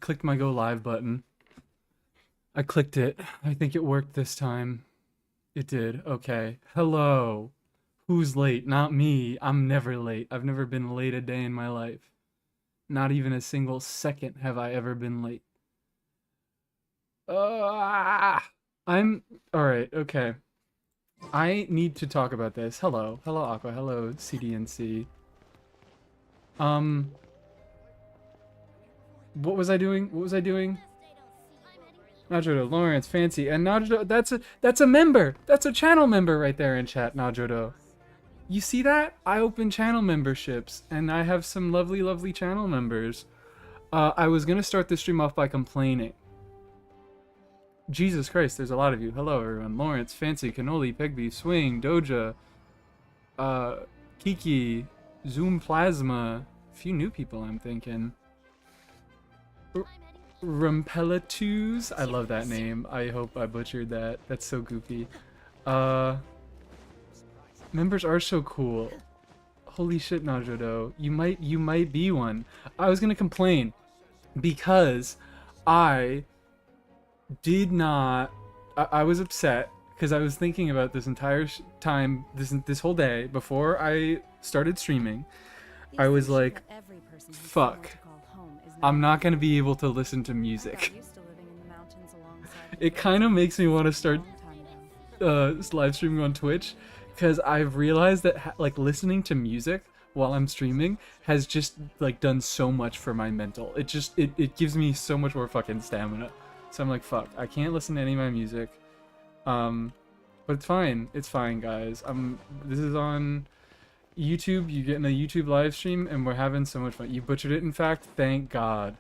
clicked my go live button. I clicked it. I think it worked this time. It did. Okay. Hello. Who's late? Not me. I'm never late. I've never been late a day in my life. Not even a single second have I ever been late. I'm alright, okay. I need to talk about this. Hello. Hello, Aqua. Hello, CDNC. Um, what was I doing? What was I doing? Najodo, Lawrence, Fancy, and Najodo, that's a member! That's a channel member right there in chat, Najodo. You see that? I open channel memberships, and I have some lovely, lovely channel members. I was gonna start this stream off by complaining. Jesus Christ, there's a lot of you. Hello, everyone. Lawrence, Fancy, Cannoli, Pegby, Swing, Doja, Kiki, Zoom Plasma. A few new people, I'm thinking. Rumpelatus. I love that name. I hope I butchered that. That's so goofy. Members are so cool. Holy shit, Najodo. You might be one. I was gonna complain because I did not. I was upset because I was thinking about this entire time, this whole day before I started streaming. I was like, fuck. I'm not gonna be able to listen to music. It kind of makes me want to start live streaming on Twitch, because I've realized that like listening to music while I'm streaming has just like done so much for my mental. It gives me so much more fucking stamina. So I'm like, fuck, I can't listen to any of my music. But it's fine. It's fine, guys. This is on YouTube. You're getting a YouTube live stream, and we're having so much fun. You butchered it, in fact. Thank God.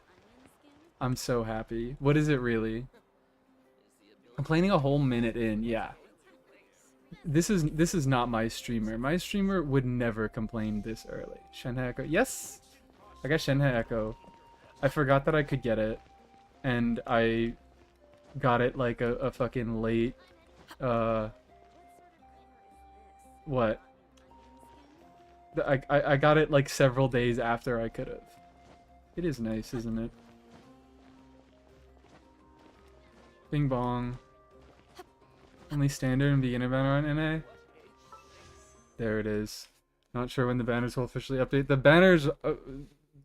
I'm so happy. What is it really? Complaining a whole minute in, yeah. This is not my streamer. My streamer would never complain this early. Shenhe Echo. Yes! I got Shenhe Echo. I forgot that I could get it. And I got it like a fucking late, what? I got it like several days after I could have. It is nice, isn't it? Bing bong. Only standard and beginner banner on NA? There it is. Not sure when the banners will officially update. The banners,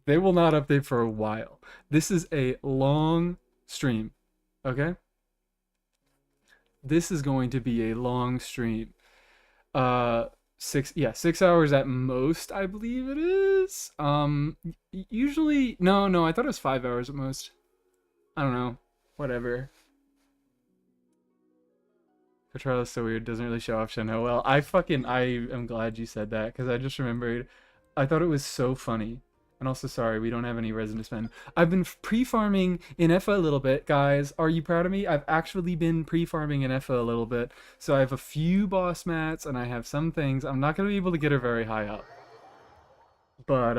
they will not update for a while. This is a long stream, okay? This is going to be a long stream. 6 hours at most, I believe it is. Usually, no, I thought it was 5 hours at most. I don't know. Whatever. Petrol is so weird, doesn't really show off Shenhe well. I am glad you said that, because I just remembered. I thought it was so funny. And also, sorry, we don't have any resin to spend. I've been pre-farming INEFFA a little bit, guys. Are you proud of me? I've actually been pre-farming INEFFA a little bit. So I have a few boss mats, and I have some things. I'm not going to be able to get her very high up. But,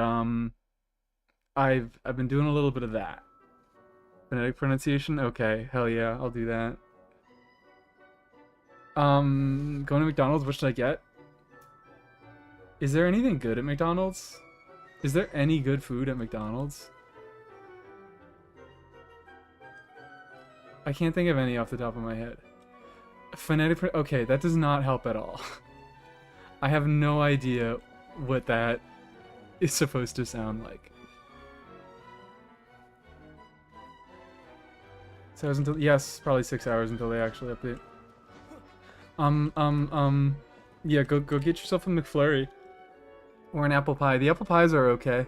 I've been doing a little bit of that. Phonetic pronunciation? Okay, hell yeah, I'll do that. Going to McDonald's, what should I get? Is there anything good at McDonald's? Is there any good food at McDonald's? I can't think of any off the top of my head. Phonetic, okay, that does not help at all. I have no idea what that is supposed to sound like. So until, yes, probably 6 hours until they actually update. Yeah, go get yourself a McFlurry. Or an apple pie. The apple pies are okay.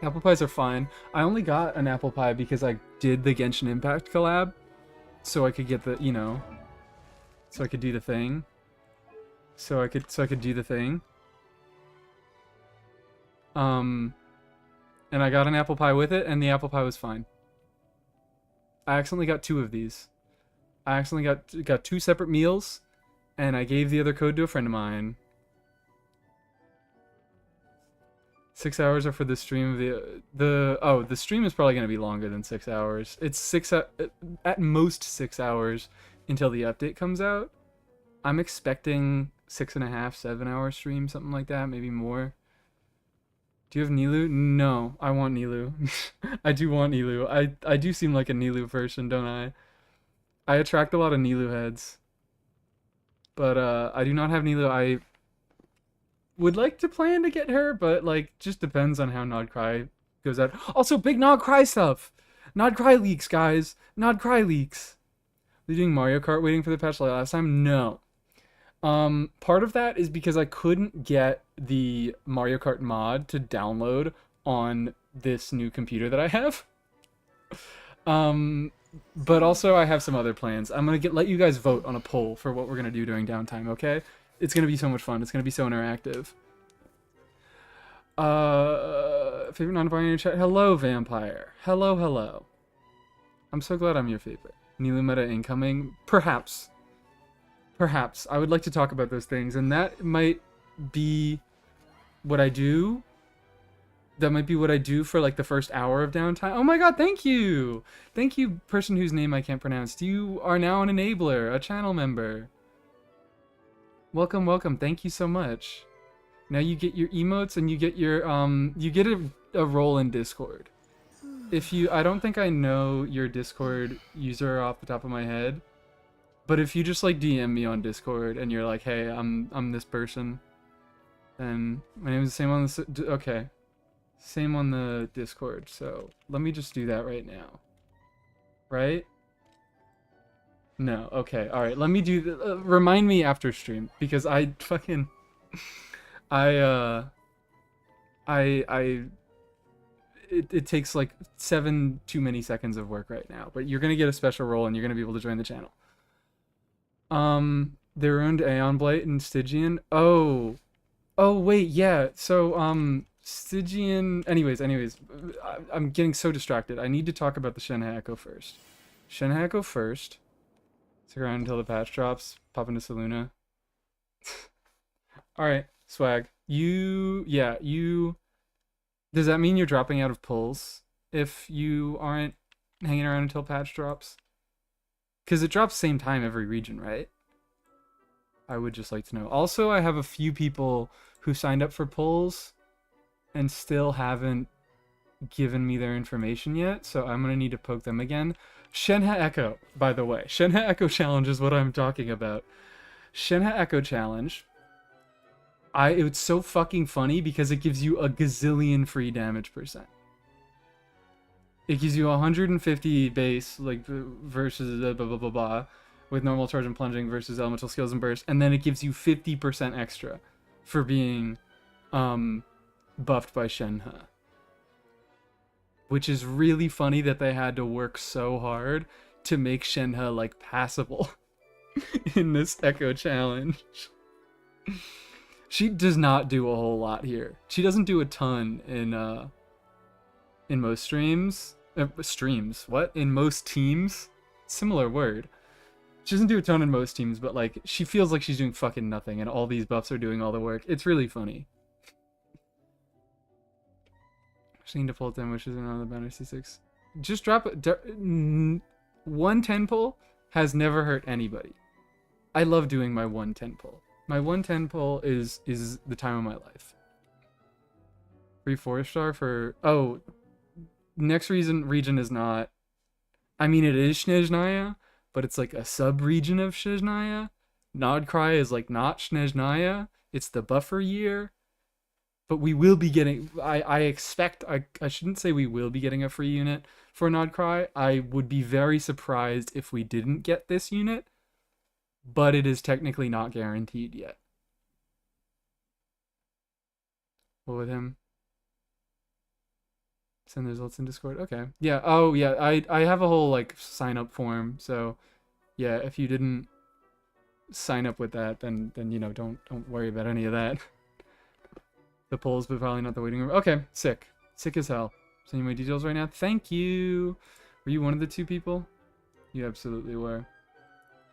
Apple pies are fine. I only got an apple pie because I did the Genshin Impact collab. So I could get the, you know. So I could do the thing. So I could do the thing. And I got an apple pie with it, and the apple pie was fine. I accidentally got 2 of these. I accidentally got 2 separate meals, and I gave the other code to a friend of mine. 6 hours are for the stream of the stream is probably going to be longer than 6 hours. It's at most 6 hours until the update comes out. I'm expecting 6.5, 7 hour stream, something like that, maybe more. Do you have Nilu? No, I want Nilu. I do want Nilu. I do seem like a Nilu person, don't I? I attract a lot of Nilu heads. But I do not have Nilu. I would like to plan to get her, but like just depends on how Nod Cry goes out. Also, big Nod Cry stuff. Nod Cry leaks, guys. Nod Cry leaks. Are you doing Mario Kart waiting for the patch like last time? No. Part of that is because I couldn't get the Mario Kart mod to download on this new computer that I have. But also I have some other plans. I'm gonna let you guys vote on a poll for what we're gonna do during downtime, okay? It's gonna be so much fun. It's gonna be so interactive. Favorite non-binary chat? Hello, Vampire. Hello, hello. I'm so glad I'm your favorite. Nilu meta incoming? Perhaps. Perhaps. I would like to talk about those things, and that might be what I do. That might be what I do for like the first hour of downtime. Oh my god, thank you! Thank you, person whose name I can't pronounce. You are now an enabler, a channel member. Welcome, welcome. Thank you so much. Now you get your emotes and you get your, you get a role in Discord. If you, I don't think I know your Discord user off the top of my head, but if you just like DM me on Discord and you're like, hey, I'm this person, then my name is the same on the, okay. Same on the Discord, so let me just do that right now. Right? No, okay, alright, let me do the, remind me after stream, because I fucking, it takes like 7 too many seconds of work right now, but you're gonna get a special role and you're gonna be able to join the channel. They ruined Aeon Blight and Stygian. Oh, wait, yeah, so, Stygian, anyways, I'm getting so distracted. I need to talk about the Shenhe Echo first. Shenhe Echo first. Stick around until the patch drops. Pop into Saluna. Alright, swag. You... Does that mean you're dropping out of pulls if you aren't hanging around until patch drops? Because it drops same time every region, right? I would just like to know. Also, I have a few people who signed up for pulls and still haven't given me their information yet, so I'm gonna need to poke them again. Shenhe Echo, by the way. Shenhe Echo Challenge is what I'm talking about. Shenhe Echo Challenge. It's so fucking funny because it gives you a gazillion free damage %. It gives you 150 base, like, versus blah blah blah blah, with normal charge and plunging versus elemental skills and burst, and then it gives you 50% extra for being, buffed by Shenhe. Which is really funny that they had to work so hard to make Shenhe, like, passable in this Echo Challenge. She does not do a whole lot here. She doesn't do a ton in most streams. What? In most teams? Similar word. She doesn't do a ton in most teams, but, like, she feels like she's doing fucking nothing, and all these buffs are doing all the work. It's really funny. Just need to pull 10 wishes and on the banner C6. Just drop it. 110 pull has never hurt anybody. I love doing my 110 pull. My 110 pull is the time of my life. Free 4-star for... Oh, next region is not... I mean, it is Snezhnaya, but it's like a sub-region of Snezhnaya. Nod Cry is like not Snezhnaya. It's the buffer year. But we will be getting... I expect... I shouldn't say we will be getting a free unit for Nod Cry. I would be very surprised if we didn't get this unit. But it is technically not guaranteed yet. What with him? Send the results in Discord. Okay. Yeah. Oh, yeah. I have a whole, like, sign-up form. So, yeah, if you didn't sign up with that, then you know, don't worry about any of that. The polls, but probably not the waiting room. Okay, sick. Sick as hell. Sending my details right now. Thank you. Were you one of the 2 people? You absolutely were.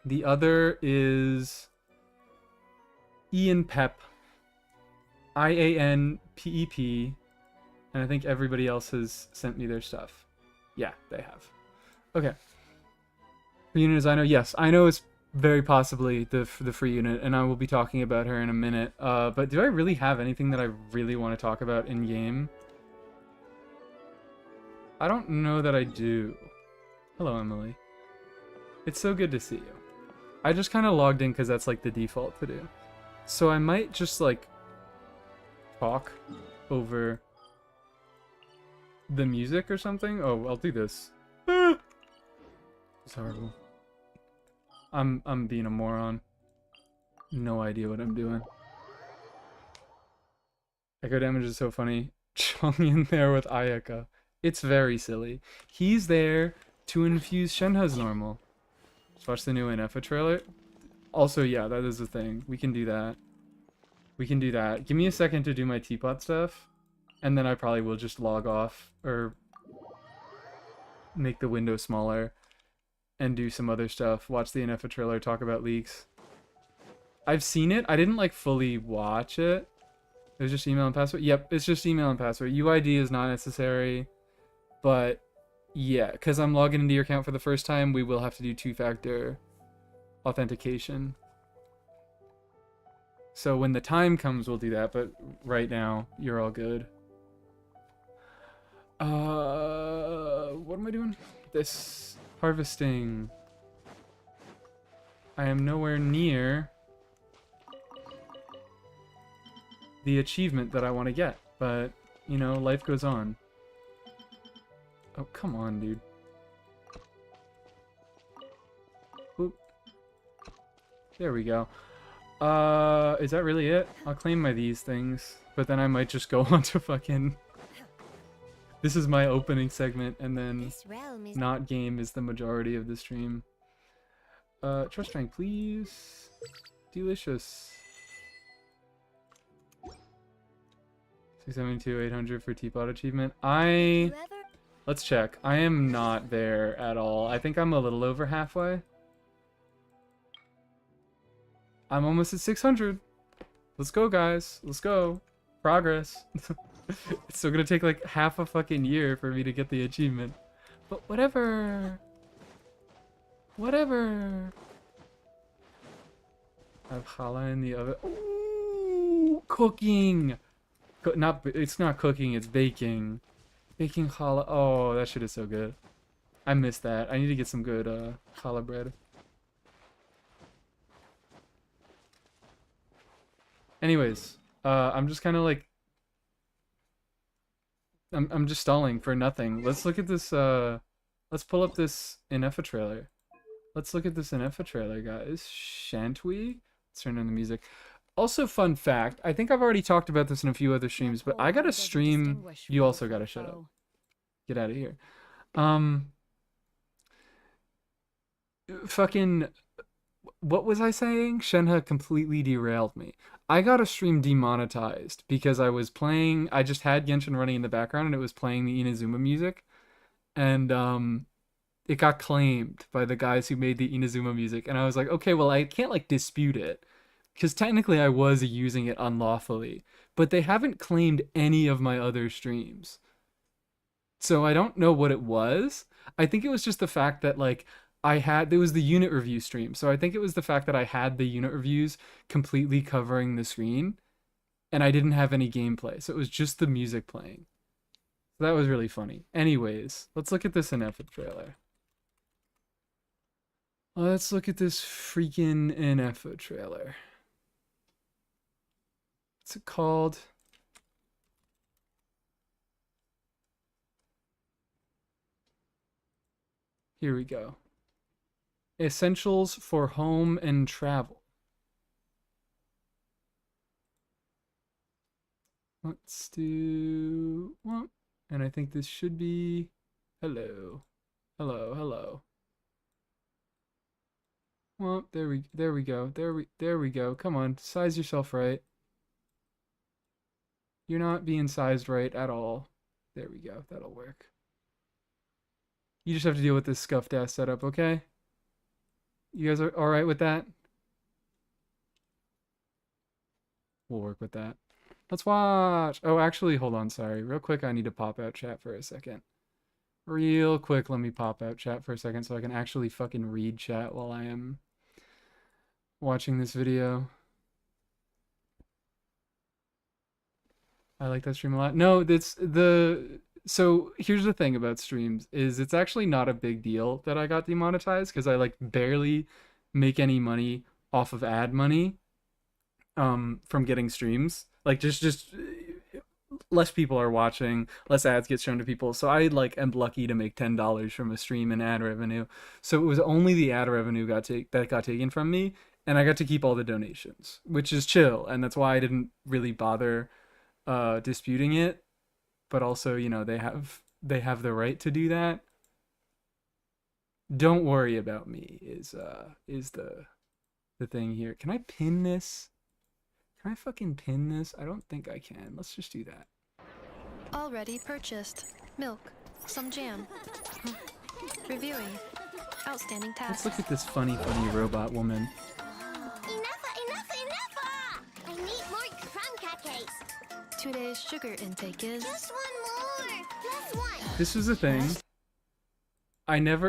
The other is Ian Pep. IANPEP. And I think everybody else has sent me their stuff. Yeah, they have. Okay. Reunion is I know. Yes, I know it's Very possibly the free unit, and I will be talking about her in a minute. But do I really have anything that I really want to talk about in game? I don't know that I do. Hello, Emily. It's so good to see you. I just kind of logged in because that's like the default to do. So I might just like talk over the music or something. Oh, I'll do this. Ah! It's horrible. I'm being a moron. No idea what I'm doing. Echo damage is so funny. Chung in there with Ayaka. It's very silly. He's there to infuse Shenhe's normal. Let's watch the new INEFFA trailer. Also, yeah, that is a thing. We can do that. We can do that. Give me a second to do my teapot stuff. And then I probably will just log off or make the window smaller and do some other stuff. Watch the INEFFA trailer, talk about leaks. I've seen it. I didn't like fully watch it. It was just email and password. Yep, it's just email and password. UID is not necessary. But yeah, because I'm logging into your account for the first time, we will have to do two-factor authentication. So when the time comes, we'll do that. But right now, you're all good. What am I doing? This harvesting. I am nowhere near the achievement that I want to get, but you know, life goes on. Oh, come on, dude. Oop. There we go. Is that really it? I'll claim my these things, but then I might just go on to fucking... This is my opening segment, and then not game is the majority of the stream. Trust rank, please. Delicious. 672, 800 for teapot achievement. Let's check. I am not there at all. I think I'm a little over halfway. I'm almost at 600. Let's go, guys. Let's go. Progress. It's still gonna take like half a fucking year for me to get the achievement. But whatever. Whatever. I have challah in the oven. Ooh, cooking. It's not cooking, it's baking. Baking challah. Oh, that shit is so good. I miss that. I need to get some good challah bread. Anyways, I'm just kind of like I'm just stalling for nothing. Let's look at this let's pull up this INEFFA trailer. Let's look at this INEFFA trailer, guys. Shan't we? Let's turn on the music. Also, fun fact, I think I've already talked about this in a few other streams, but I gotta stream. You also gotta shut up. Get out of here. Fucking, what was I saying? Shenhe completely derailed me. I got a stream demonetized because I was playing, I just had Genshin running in the background and it was playing the Inazuma music. And, it got claimed by the guys who made the Inazuma music. And I was like, okay, well, I can't, like, dispute it. Because technically I was using it unlawfully. But they haven't claimed any of my other streams. So I don't know what it was. I think it was just the fact that, like, there was the unit review stream. So I think it was the fact that I had the unit reviews completely covering the screen. And I didn't have any gameplay. So it was just the music playing. So that was really funny. Anyways, let's look at this INEFFA trailer. Let's look at this freaking INEFFA trailer. What's it called? Here we go. Essentials for home and travel. Let's do one. And I think this should be hello. Hello, hello. Well, there we go. There we go. Come on, size yourself right. You're not being sized right at all. There we go. That'll work. You just have to deal with this scuffed ass setup, okay? You guys are all right with that? We'll work with that. Let's watch. Oh, actually, hold on. Sorry. Real quick, I need to pop out chat for a second. Real quick, let me pop out chat for a second so I can actually fucking read chat while I am watching this video. I like that stream a lot. No, so here's the thing about streams is it's actually not a big deal that I got demonetized because I like barely make any money off of ad money from getting streams. Like just less people are watching, less ads get shown to people. So I like am lucky to make $10 from a stream in ad revenue. So it was only the ad revenue that got taken from me, and I got to keep all the donations, which is chill, and that's why I didn't really bother disputing it. But also, you know, they have the right to do that. Don't worry about me is the thing here. Can I pin this? Can I fucking pin this? I don't think I can. Let's just do that. Already purchased. Milk. Some jam. Reviewing. Outstanding task. Let's look at this funny robot woman. INEFFA! I need more crumb cakes. Today's sugar intake is... Just one more. Plus one. This was a thing.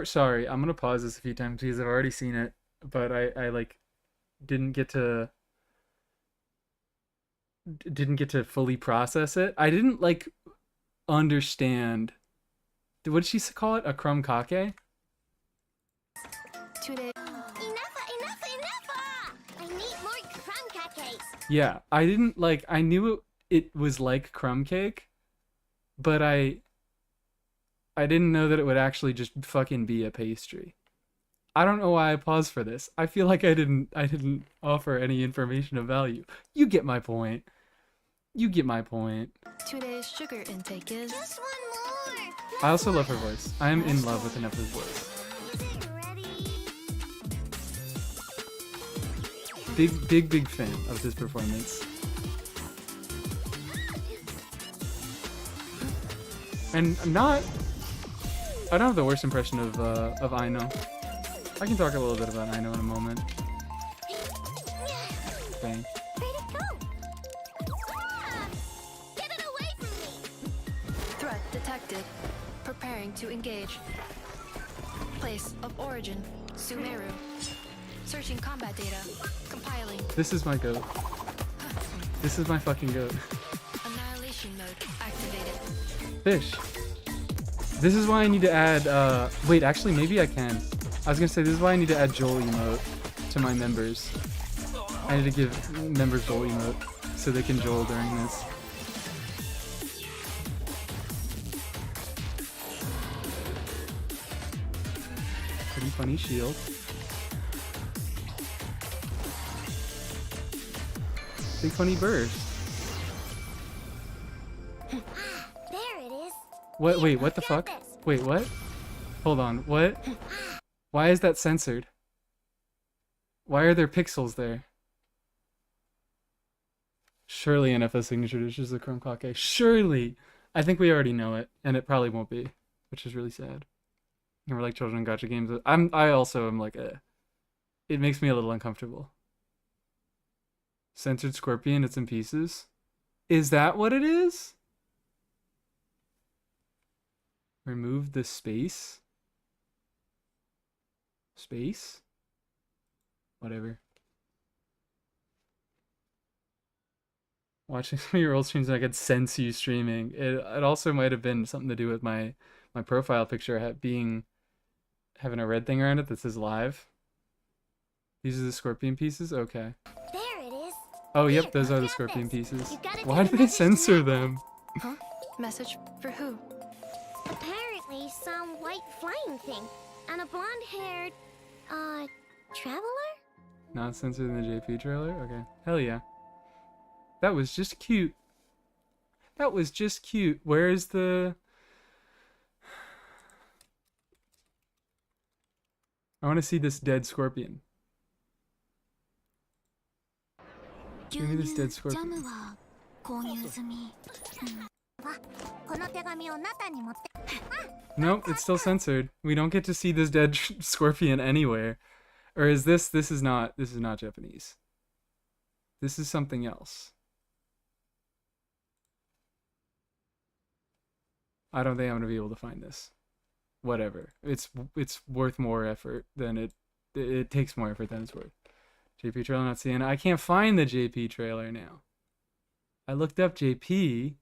Sorry, I'm gonna pause this a few times because I've already seen it, but I like didn't get to fully process it. I didn't like understand. What did she call it? A crumb cake? Today... INEFFA! I need more crumb cakes. Yeah, I didn't like. I knew it was like crumb cake, but I didn't know that it would actually just fucking be a pastry. I don't know why I paused for this. I feel like I didn't offer any information of value. You get my point. You get my point. Today's sugar intake is... Just one more. I also love her voice. I am in love with INEFFA's voice. Big fan of this performance. And I don't have the worst impression of Aino. I can talk a little bit about Aino in a moment. Bang. Where'd it go? Ah! Get it away from me! Threat detected. Preparing to engage. Place of origin. Sumeru. Searching combat data. Compiling. This is my goat. This is my fucking goat. Annihilation mode activated. Fish. This is why I need to add, wait, actually, maybe I can. I was gonna say, this is why I need to add Joel emote to my members. I need to give members Joel emote so they can Joel during this. Pretty funny shield. Big funny burst. There it is. What? Wait, what the fuck? Wait, what? Hold on, what? Why is that censored? Why are there pixels there? Surely INEFFA's signature dish is the crumb cake. Surely! I think we already know it, and it probably won't be, which is really sad. And we're like children in gacha games. I also am like it makes me a little uncomfortable. Censored scorpion, it's in pieces. Is that what it is? Remove the space? Space? Whatever. Watching some of your old streams, I could sense you streaming. It also might have been something to do with my profile picture having a red thing around it that says live. These are the scorpion pieces? Okay. There it is. Oh, yep, Here, those are the look at scorpion this. pieces. You gotta Why take do a they message to censor Napa. them? Huh? Message for who? Apparently some white flying thing. And a blonde-haired, traveler? Not censored in the JP trailer? Okay. Hell yeah. That was just cute. That was just cute. Where is the... I want to see this dead scorpion. Give me this dead scorpion. Nope, it's still censored. We don't get to see this dead scorpion anywhere. Or is this is not Japanese. This is something else. I don't think I'm gonna be able to find this. Whatever. It's worth more effort than it takes more effort than it's worth. JP trailer not seeing. I can't find the JP trailer now. I looked up JP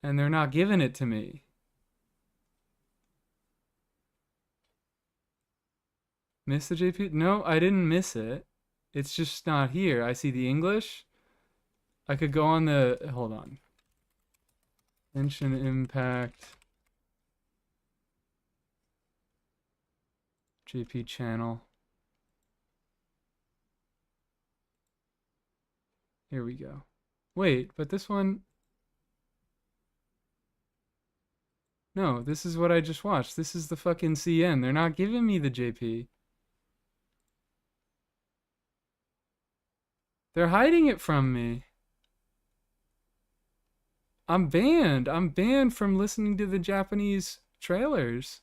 and they're not giving it to me. Miss the JP? No, I didn't miss it. It's just not here. I see the English. I could go on the... Hold on. Genshin Impact. JP channel. Here we go. Wait, but this one... No, this is what I just watched. This is the fucking CN. They're not giving me the JP. They're hiding it from me. I'm banned. I'm banned from listening to the Japanese trailers.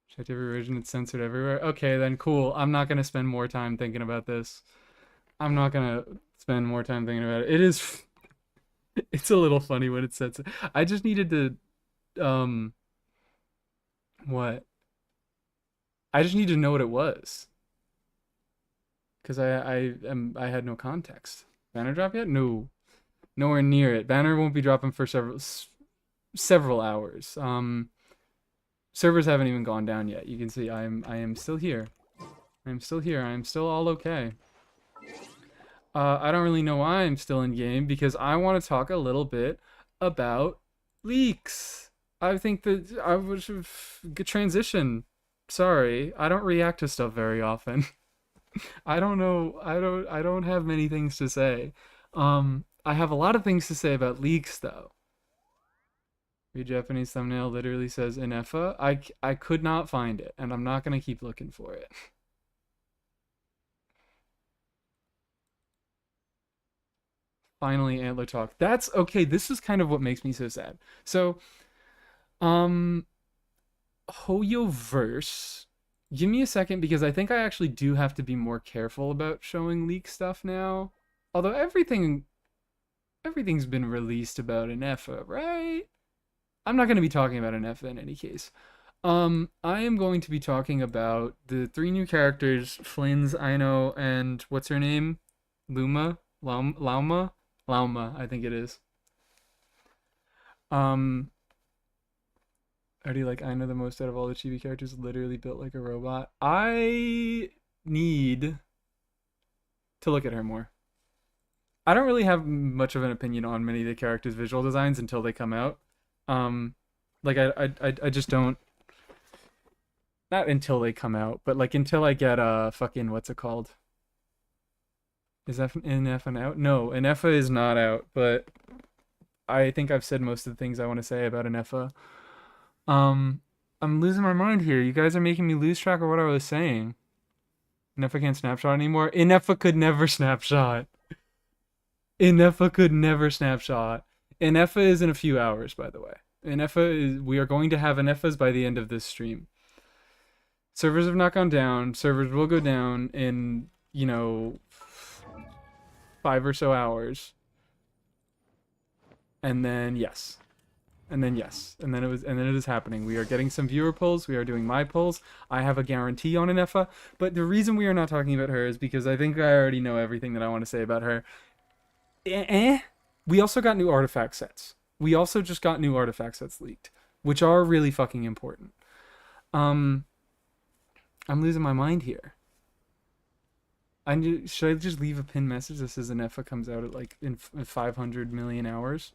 Checked every version, it's censored everywhere. Okay, then cool. I'm not gonna spend more time thinking about this. I'm not gonna spend more time thinking about it. It is... It's a little funny when it says it. I just needed to... What? I just need to know what it was. Because I had no context. Banner drop yet? No. Nowhere near it. Banner won't be dropping for several hours. Servers haven't even gone down yet. You can see I am still here. I'm still here. I'm still all okay. I don't really know why I'm still in game, because I want to talk a little bit about leaks. I think that I was good transition. Sorry, I don't react to stuff very often. I don't know. I don't have many things to say. I have a lot of things to say about leaks though. Your Japanese thumbnail literally says INEFFA. I could not find it, and I'm not gonna keep looking for it. Finally, Antler Talk. That's okay. This is kind of what makes me so sad. So, Hoyoverse. Give me a second, because I think I actually do have to be more careful about showing leak stuff now. Although everything's been released about INEFFA, right? I'm not going to be talking about INEFFA in any case. I am going to be talking about the 3 new characters, Flynn's, Aino, and what's her name? Lauma, I think it is. I already like Aino the most out of all the chibi characters, literally built like a robot. I need to look at her more. I don't really have much of an opinion on many of the characters' visual designs until they come out. Like I just don't. Not until they come out, but like until I get fucking what's it called? Is INEFFA out? No, INEFFA is not out, but I think I've said most of the things I want to say about INEFFA. I'm losing my mind here. You guys are making me lose track of what I was saying. INEFFA can't snapshot anymore. INEFFA could never snapshot. INEFFA could never snapshot. INEFFA is in a few hours, by the way. INEFFA is... We are going to have INEFFAs by the end of this stream. Servers have not gone down. Servers will go down in, 5 or so hours. And then, yes. And then yes, and then it is happening. We are getting some viewer polls. We are doing my polls. I have a guarantee on INEFFA, but the reason we are not talking about her is because I think I already know everything that I want to say about her. We also got new artifact sets. We also just got new artifact sets leaked, which are really fucking important. I'm losing my mind here. Should I just leave a pinned message that says INEFFA comes out at like in 500 million hours?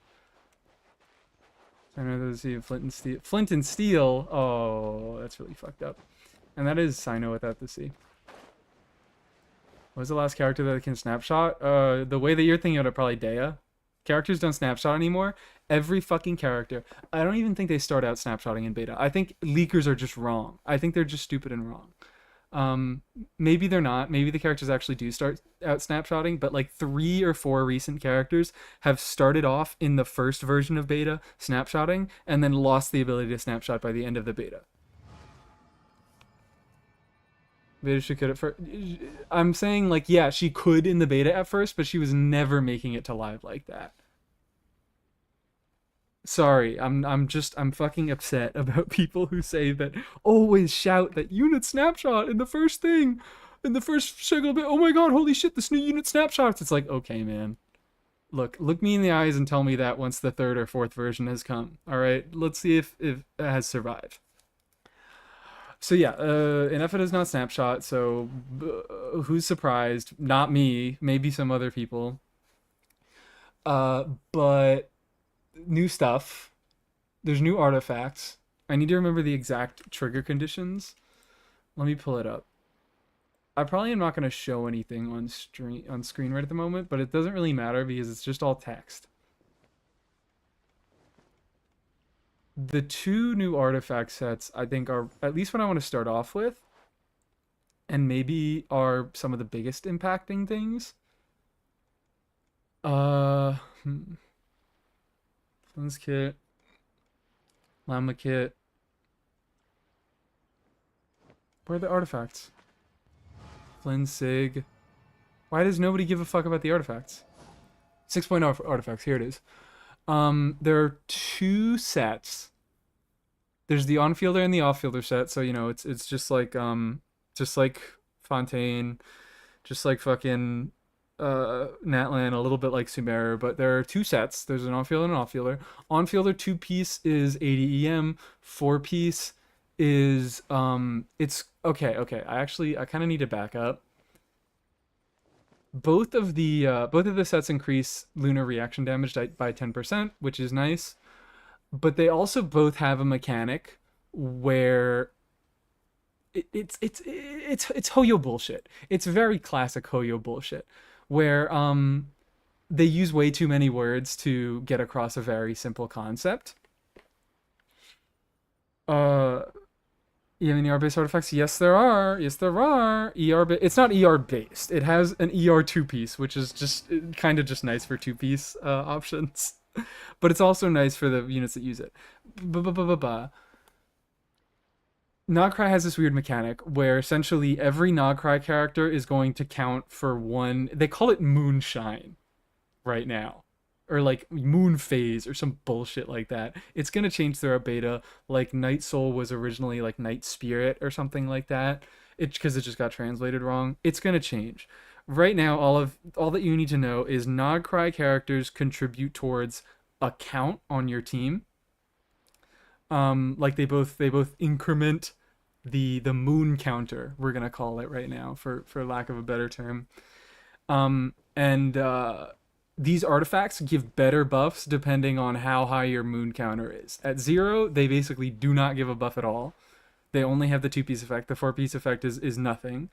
I know there's the Flint and Steel. Flint and Steel. Oh, that's really fucked up. And that is Sino without the C. What was the last character that can snapshot? The way that you're thinking of it, probably Dea. Characters don't snapshot anymore. Every fucking character. I don't even think they start out snapshotting in beta. I think leakers are just wrong. I think they're just stupid and wrong. Maybe they're not. Maybe the characters actually do start out snapshotting, but like 3 or 4 recent characters have started off in the first version of beta snapshotting and then lost the ability to snapshot by the end of the beta. Beta she could at first. I'm saying like, yeah, she could in the beta at first, but she was never making it to live like that. Sorry, I'm fucking upset about people who say that always shout that unit snapshot in the first thing, in the first single bit. Oh my god, holy shit, this new unit snapshots. It's like, okay, man. Look me in the eyes and tell me that once the third or fourth version has come. All right, let's see if it has survived. So yeah, INEFFA does not snapshot. So who's surprised? Not me. Maybe some other people. But new stuff. There's new artifacts. I need to remember the exact trigger conditions. Let me pull it up. I probably am not going to show anything on screen right at the moment, but it doesn't really matter because it's just all text. The two new artifact sets I think are at least what I want to start off with, and maybe are some of the biggest impacting things. Flynn's kit, Llama kit. Where are the artifacts? Flynn Sig. Why does nobody give a fuck about the artifacts? 6.0 artifacts. Here it is. There are two sets. There's the on-fielder and the off-fielder set. So you know, it's just like Fontaine, just like fucking Natlan, a little bit like Sumeru, but there are two sets. There's an on-fielder and an off-fielder. On-fielder 2-piece is 80 EM. 4-piece is it's okay. I kind of need to back up. Both of the sets increase lunar reaction damage by 10%, which is nice. But they also both have a mechanic where it's Hoyo bullshit. It's very classic Hoyo bullshit, where they use way too many words to get across a very simple concept. You have any ER based artifacts? Yes, there are. Yes, there are. It's not ER based. It has an ER 2-piece, which is just kind of just nice for 2-piece options. But it's also nice for the units that use it. Nogcry has this weird mechanic where essentially every Nogcry character is going to count for one. They call it moonshine right now, or like moon phase or some bullshit like that. It's gonna change throughout beta. Like Night Soul was originally like Night Spirit or something like that. Because it just got translated wrong. It's gonna change. Right now, all that you need to know is Nogcry characters contribute towards a count on your team. Like they both increment the moon counter, we're gonna call it right now, for lack of a better term. These artifacts give better buffs depending on how high your moon counter is. At 0, they basically do not give a buff at all. They only have the 2-piece effect. The 4-piece effect is nothing.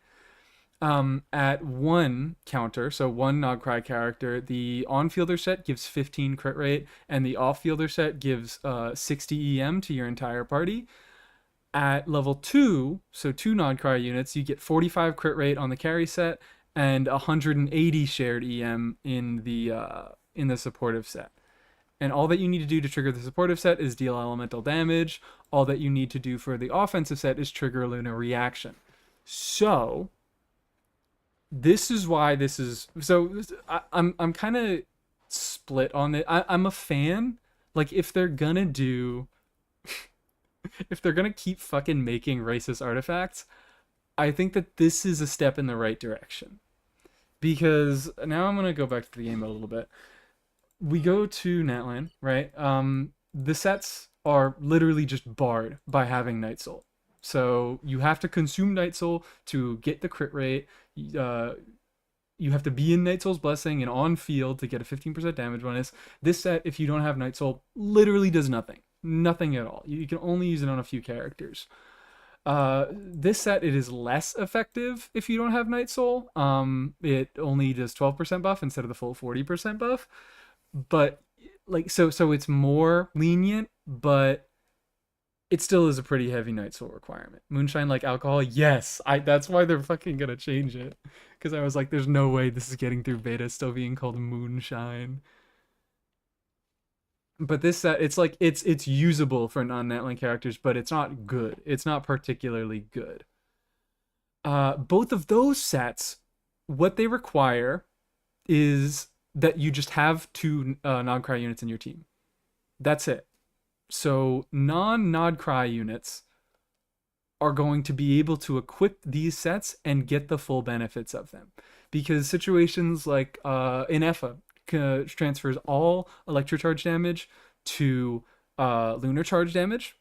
At 1 counter, so 1 Nogcry character, the on-fielder set gives 15 crit rate, and the off-fielder set gives 60 EM to your entire party. At level 2, so 2 Nogcry units, you get 45 crit rate on the carry set, and 180 shared EM in the supportive set. And all that you need to do to trigger the supportive set is deal elemental damage. All that you need to do for the offensive set is trigger a lunar reaction. So this is why this is so. I'm kind of split on it. I'm a fan. Like if they're gonna keep fucking making racist artifacts, I think that this is a step in the right direction. Because now I'm gonna go back to the game a little bit. We go to Natlan, right? The sets are literally just barred by having Night Soul. So you have to consume Night Soul to get the crit rate. You have to be in Night Soul's Blessing and on field to get a 15% damage bonus. This set, if you don't have Night Soul, literally does nothing. Nothing at all. You can only use it on a few characters. This set, it is less effective if you don't have Night Soul. It only does 12% buff instead of the full 40% buff. But like so it's more lenient, but it still is a pretty heavy Night Soul requirement. Moonshine like alcohol, yes. That's why they're fucking gonna change it. Because I was like, there's no way this is getting through beta still being called moonshine. But this set, it's like it's usable for non-Natlan characters, but it's not good. It's not particularly good. Both of those sets, what they require is that you just have 2 Nogcry units in your team. That's it. So non-Nod Cry units are going to be able to equip these sets and get the full benefits of them. Because situations like INEFFA transfers all electrocharge damage to lunar charge damage.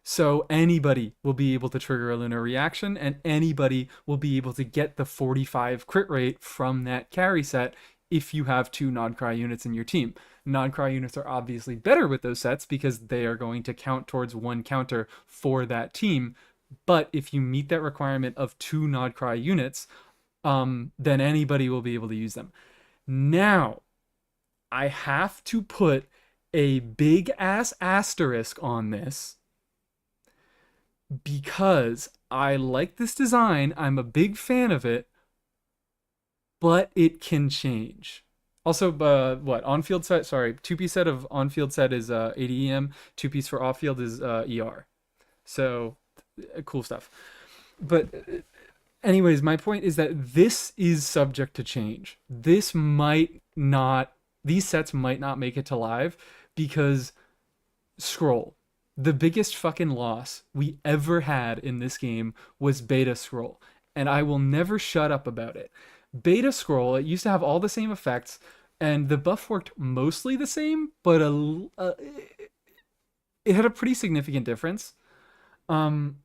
So anybody will be able to trigger a lunar reaction, and anybody will be able to get the 45 crit rate from that carry set if you have 2 Nod Cry units in your team. Nod Cry units are obviously better with those sets because they are going to count towards 1 counter for that team. But if you meet that requirement of 2 Nod Cry units, then anybody will be able to use them. Now, I have to put a big ass asterisk on this because I like this design. I'm a big fan of it, but it can change. Also, what on-field set? Sorry, two-piece set of on-field set is 80 EM. Two-piece for off-field is ER. So, cool stuff. But anyways, my point is that this is subject to change. This might not. These sets might not make it to live because scroll. The biggest fucking loss we ever had in this game was beta scroll, and I will never shut up about it. Beta scroll, it used to have all the same effects, and the buff worked mostly the same, but it had a pretty significant difference. Um,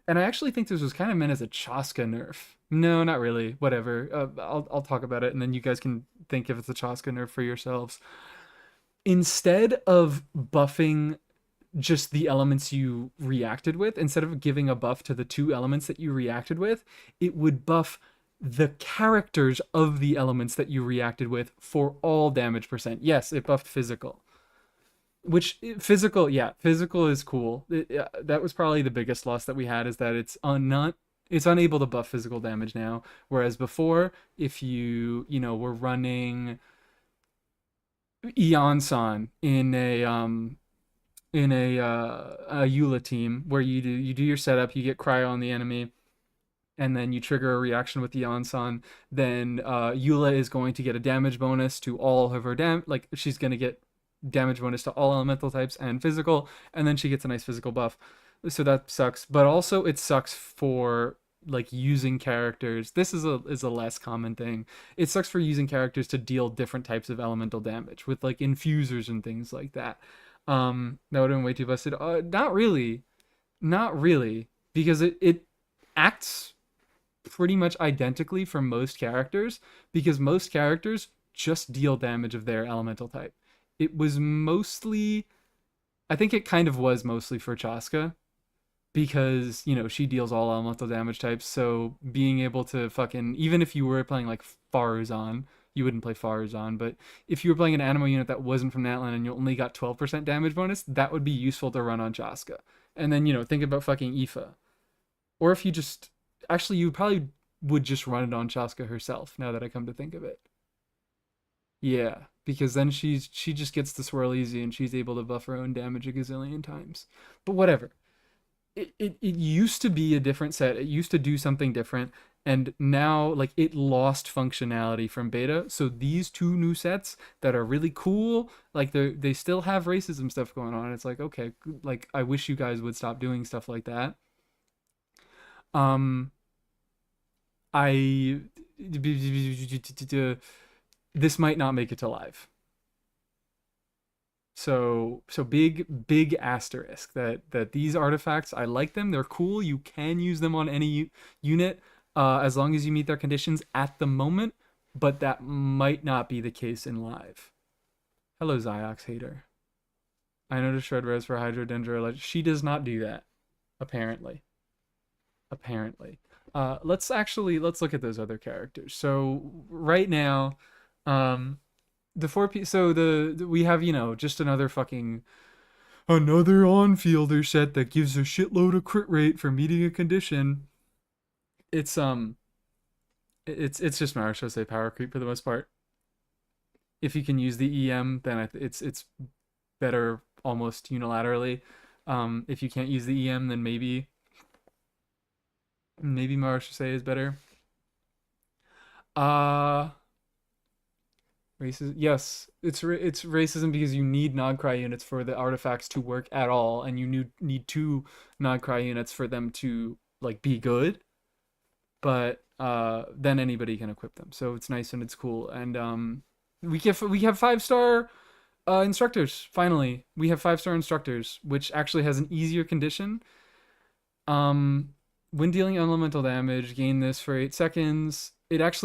and I actually think this was kind of meant as a Chaska nerf. No, not really. Whatever. I'll talk about it, and then you guys can think if it's a Chaska nerf for yourselves. Instead of buffing just the elements you reacted with, instead of giving a buff to the 2 elements that you reacted with, it would buff the characters of the elements that you reacted with for all damage percent. Yes, it buffed physical. Which physical, yeah, physical is cool. That was probably the biggest loss that we had, is that it's unable to buff physical damage now. Whereas before, if you were running Eon-san in a Eula team where you do your setup, you get cryo on the enemy, and then you trigger a reaction with the Eon-san, then Eula is going to get a damage bonus to all of her like she's going to get damage bonus to all elemental types and physical, and then she gets a nice physical buff. So that sucks, but also it sucks for like using characters. This is a less common thing. It sucks for using characters to deal different types of elemental damage with like infusers and things like that. That would have been way too busted. Not really, not really, because it acts pretty much identically for most characters, because most characters just deal damage of their elemental type. It was mostly, I think it kind of was mostly for Chaska, because she deals all elemental damage types. So being able to fucking, even if you were playing like Faruzan, you wouldn't play Faruzan, but if you were playing an animal unit that wasn't from Natlan and you only got 12% damage bonus, that would be useful to run on Chaska. And then think about fucking Aoife, or if you just, actually you probably would just run it on Chaska herself, now that I come to think of it. Yeah, because then she just gets the swirl easy and she's able to buff her own damage a gazillion times. But whatever. It used to be a different set. It used to do something different, and now like it lost functionality from beta. So these 2 new sets that are really cool, like they still have racism stuff going on. It's like, okay, like I wish you guys would stop doing stuff like that. Um I this might not make it to live. So big asterisk that these artifacts, I like them. They're cool. You can use them on any unit as long as you meet their conditions at the moment, but that might not be the case in live. Hello, Ziox hater. I know to shred res for Hydrodendra. She does not do that, apparently. Let's look at those other characters. So right now, the 4P, so we have just another on-fielder set that gives a shitload of crit rate for meeting a condition. It's just Marishose power creep for the most part. If you can use the EM, then it's better almost unilaterally. If you can't use the EM, then maybe Marishose is better. Racism. Yes, it's racism because you need Nod Cry units for the artifacts to work at all, and you need two Nod Cry units for them to like be good. But then anybody can equip them, so it's nice and it's cool. And we have 5-star instructors. Finally, we have 5-star instructors, which actually has an easier condition. When dealing elemental damage, gain this for 8 seconds. It has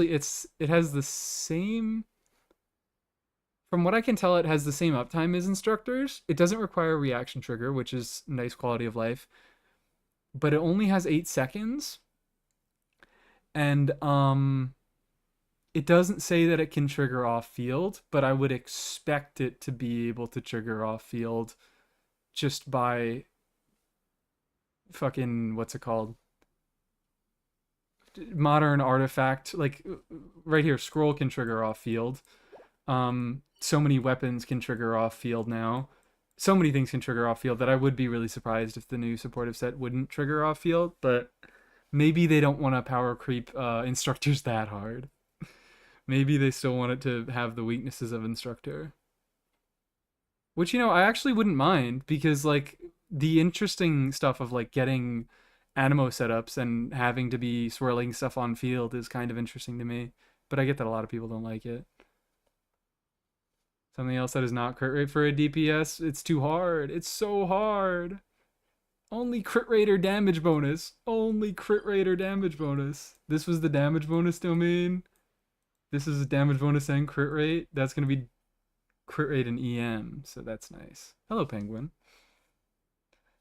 the same. From what I can tell, it has the same uptime as instructors. It doesn't require a reaction trigger, which is nice quality of life. But it only has 8 seconds. And it doesn't say that it can trigger off field, but I would expect it to be able to trigger off field just by fucking what's it called? Modern artifact, like right here, scroll can trigger off field. So many weapons can trigger off field now. So many things can trigger off field that I would be really surprised if the new supportive set wouldn't trigger off field, but maybe they don't want to power creep instructors that hard. Maybe they still want it to have the weaknesses of instructor. Which, you know, I actually wouldn't mind, because like the interesting stuff of like getting Animo setups and having to be swirling stuff on field is kind of interesting to me. But I get that a lot of people don't like it. Something else that is not crit rate for a DPS, it's too hard. It's so hard. Only crit rate or damage bonus. Only crit rate or damage bonus. This was the damage bonus domain. This is a damage bonus and crit rate. That's going to be crit rate and EM, so that's nice. Hello, Penguin.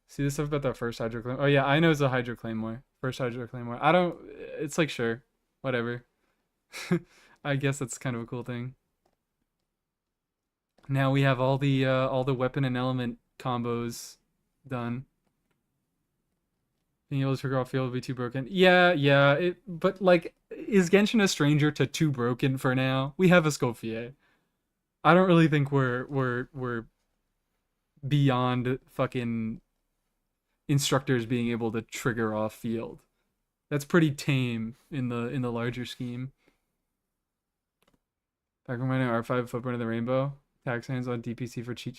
See this stuff about that first Hydro Claymore? Oh yeah, I know it's a Hydro Claymore. First Hydro Claymore. I don't... It's like, sure. Whatever. I guess that's kind of a cool thing. Now we have all the weapon and element combos done. Being able to trigger off field would be too broken. Yeah. But like, is Genshin a stranger to too broken for now? We have a Escoffier. I don't really think we're beyond fucking instructors being able to trigger off field. That's pretty tame in the larger scheme. Back reminding R5 Footprint of the Rainbow. Tax hands on DPC for Chi.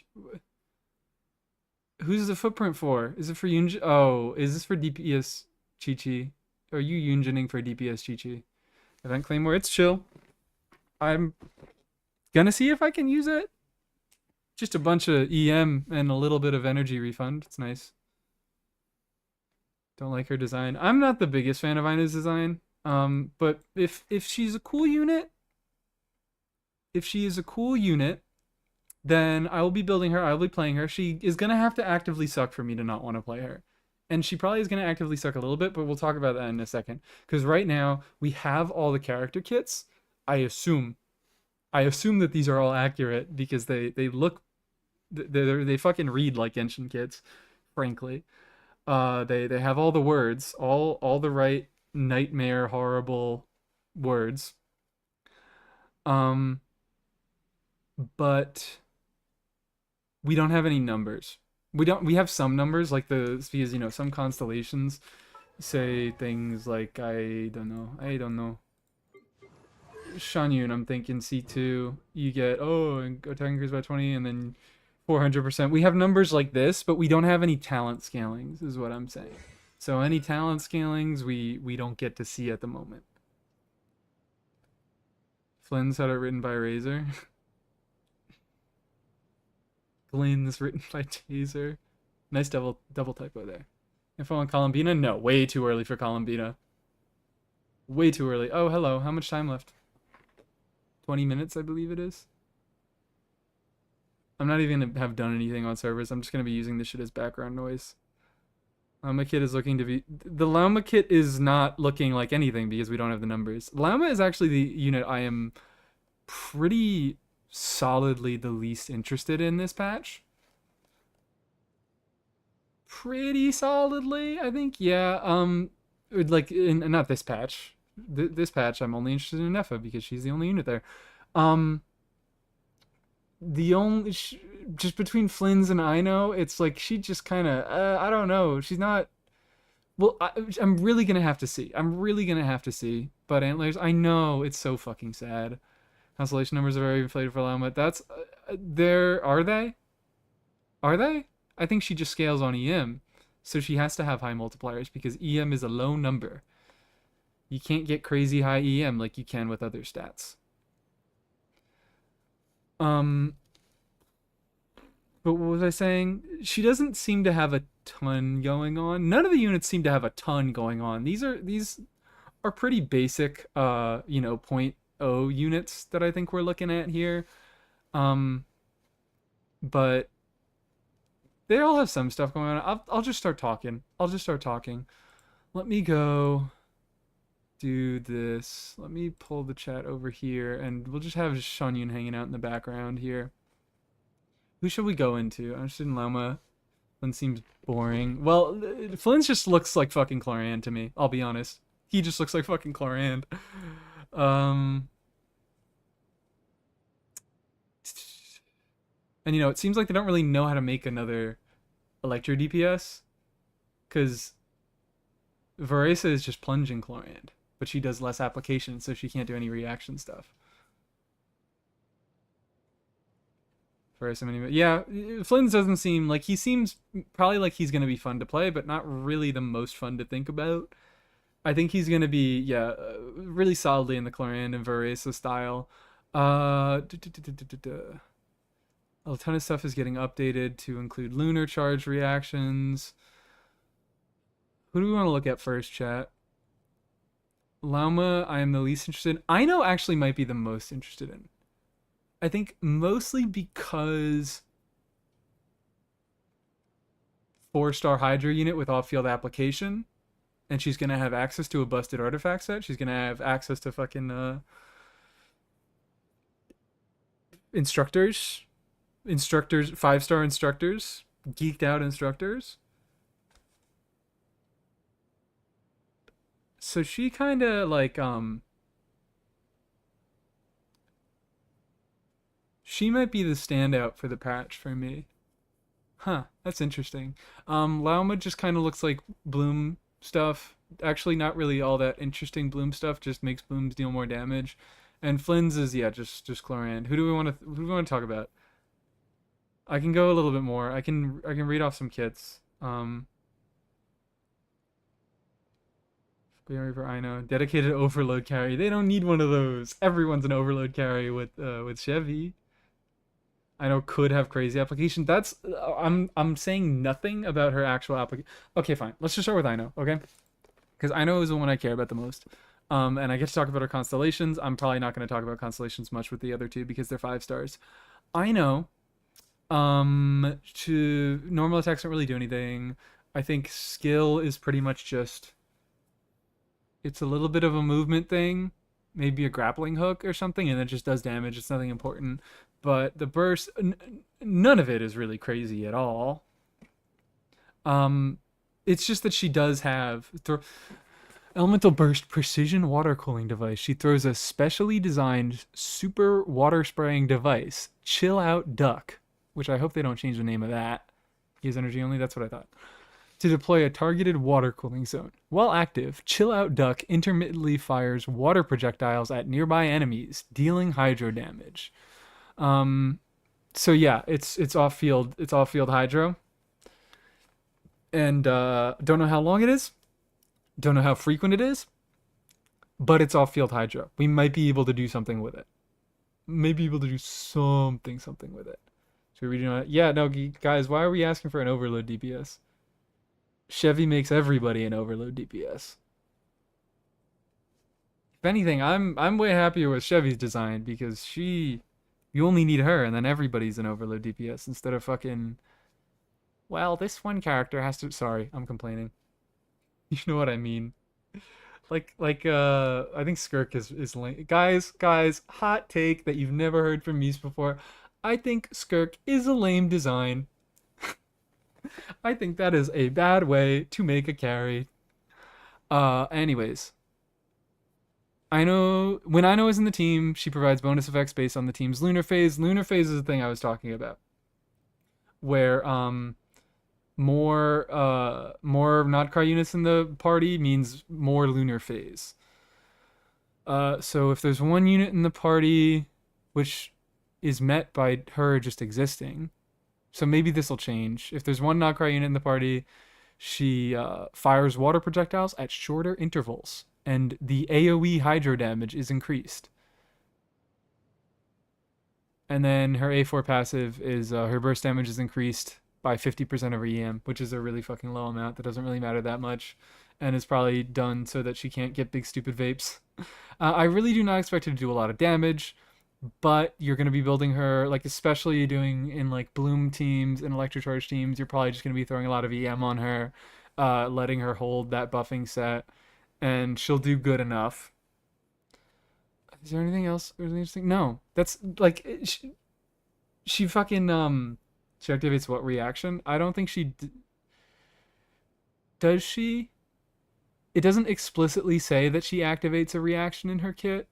Who's the footprint for? Is it for Yunjin? Oh, is this for DPS Chi? Are you Yunjining for DPS Chi? Event Claymore, it's chill. I'm gonna see if I can use it. Just a bunch of EM and a little bit of energy refund. It's nice. Don't like her design. I'm not the biggest fan of Ina's design. But if she's a cool unit, then I will be building her. I will be playing her. She is going to have to actively suck for me to not want to play her. And she probably is going to actively suck a little bit, but we'll talk about that in a second. Because right now, we have all the character kits. I assume that these are all accurate because they look... They fucking read like Genshin kits, frankly. They have all the words, all the right nightmare, horrible words. But... we don't have any numbers. We have some numbers, like because, you know, some constellations say things like, I don't know. Shanyun, I'm thinking C2, you get, attack increase by 20, and then 400%. We have numbers like this, but we don't have any talent scalings, is what I'm saying. So any talent scalings, we don't get to see at the moment. Flynn's had it written by Razor. Flynn's written by Taser. Nice double typo there. Info on Columbina? No, way too early for Columbina. Way too early. Oh, hello. How much time left? 20 minutes, I believe it is. I'm not even going to have done anything on servers. I'm just going to be using this shit as background noise. Llama Kit is looking to be... The Llama Kit is not looking like anything because we don't have the numbers. Llama is actually the unit I am pretty solidly the least interested in this patch. Pretty solidly, I think. Yeah, like, not this patch. This patch, I'm only interested in INEFFA because she's the only unit there. The only... just between Flynn's and Ino, it's like she just kind of... I don't know. She's not... Well, I'm really going to have to see. But Antlers, I know it's so fucking sad. Constellation numbers are very inflated for Lauma. That's there. Are they? Are they? I think she just scales on EM, so she has to have high multipliers because EM is a low number. You can't get crazy high EM like you can with other stats. But what was I saying? She doesn't seem to have a ton going on. None of the units seem to have a ton going on. These are pretty basic, you know, point .0 units that I think we're looking at here. But they all have some stuff going on. I'll just start talking. Let me go do this. Let me pull the chat over here, and we'll just have Shanyun hanging out in the background here. Who should we go into? I'm interested in Loma. Flynn seems boring. Well, Flynn just looks like fucking Cloran to me. I'll be honest. He just looks like fucking Cloran. And you know, it seems like they don't really know how to make another Electro DPS, because Varesa is just plunging Cloran, but she does less application, so she can't do any reaction stuff. Yeah, Flynn's doesn't seem like, he seems probably like he's gonna be fun to play, but not really the most fun to think about. I think he's gonna be, yeah, really solidly in the Cloran and Varesa style. A ton of stuff is getting updated to include lunar charge reactions. Who do we want to look at first, chat? Lauma, I am the least interested in. Ino actually might be the most interested in. I think mostly because 4-star Hydra unit with off-field application, and she's gonna have access to a busted artifact set. She's gonna have access to fucking instructors, 5-star instructors, geeked out instructors. So she kind of like she might be the standout for the patch for me. Huh, that's interesting. Lauma just kind of looks like Bloom stuff. Actually, not really all that interesting Bloom stuff. Just makes Blooms deal more damage. And Flynn's is, yeah, just Cloran. Who do we want to talk about? I can go a little bit more. I can read off some kits. For Ino, dedicated overload carry. They don't need one of those. Everyone's an overload carry with Chevy. Ino could have crazy application. That's I'm saying nothing about her actual application. Okay, fine. Let's just start with Ino, okay? Because Ino is the one I care about the most. And I get to talk about her constellations. I'm probably not going to talk about constellations much with the other two because they're 5 stars. Ino, to normal attacks don't really do anything. I think skill is pretty much just, it's a little bit of a movement thing, maybe a grappling hook or something, and it just does damage. It's nothing important. But the burst, none of it is really crazy at all. It's just that she does have Elemental Burst Precision Water Cooling Device. She throws a specially designed super water spraying device, Chill Out Duck, which I hope they don't change the name of that. Use energy only, that's what I thought. To deploy a targeted water cooling zone. While active, Chill Out Duck intermittently fires water projectiles at nearby enemies, dealing hydro damage. So yeah, it's off-field hydro. And don't know how long it is. Don't know how frequent it is. But it's off-field hydro. We might be able to do something with it. Maybe able to do something with it. So we do, yeah, no, guys, why are we asking for an overload DPS? Chevy makes everybody an overload DPS. If anything, I'm way happier with Chevy's design because you only need her and then everybody's an overload DPS instead of fucking, well, this one character has to, sorry, I'm complaining. You know what I mean. Like I think Skirk is lame. Guys, hot take that you've never heard from me before. I think Skirk is a lame design. I think that is a bad way to make a carry. Anyways. When Ino is in the team, she provides bonus effects based on the team's lunar phase. Lunar phase is the thing I was talking about. Where, more Nod Krai units in the party means more lunar phase. So if there's one unit in the party which is met by her just existing. So maybe this will change. If there's one Not Krai unit in the party, she fires water projectiles at shorter intervals, and the AoE hydro damage is increased. And then her A4 passive is her burst damage is increased by 50% of her EM, which is a really fucking low amount that doesn't really matter that much, and is probably done so that she can't get big stupid vapes. I really do not expect her to do a lot of damage, but you're going to be building her, like, especially doing in like bloom teams and electrocharge teams, you're probably just going to be throwing a lot of EM on her, letting her hold that buffing set, and she'll do good enough. Is there anything else really interesting? No, that's like she fucking she activates what reaction? I don't think does she. It doesn't explicitly say that she activates a reaction in her kit.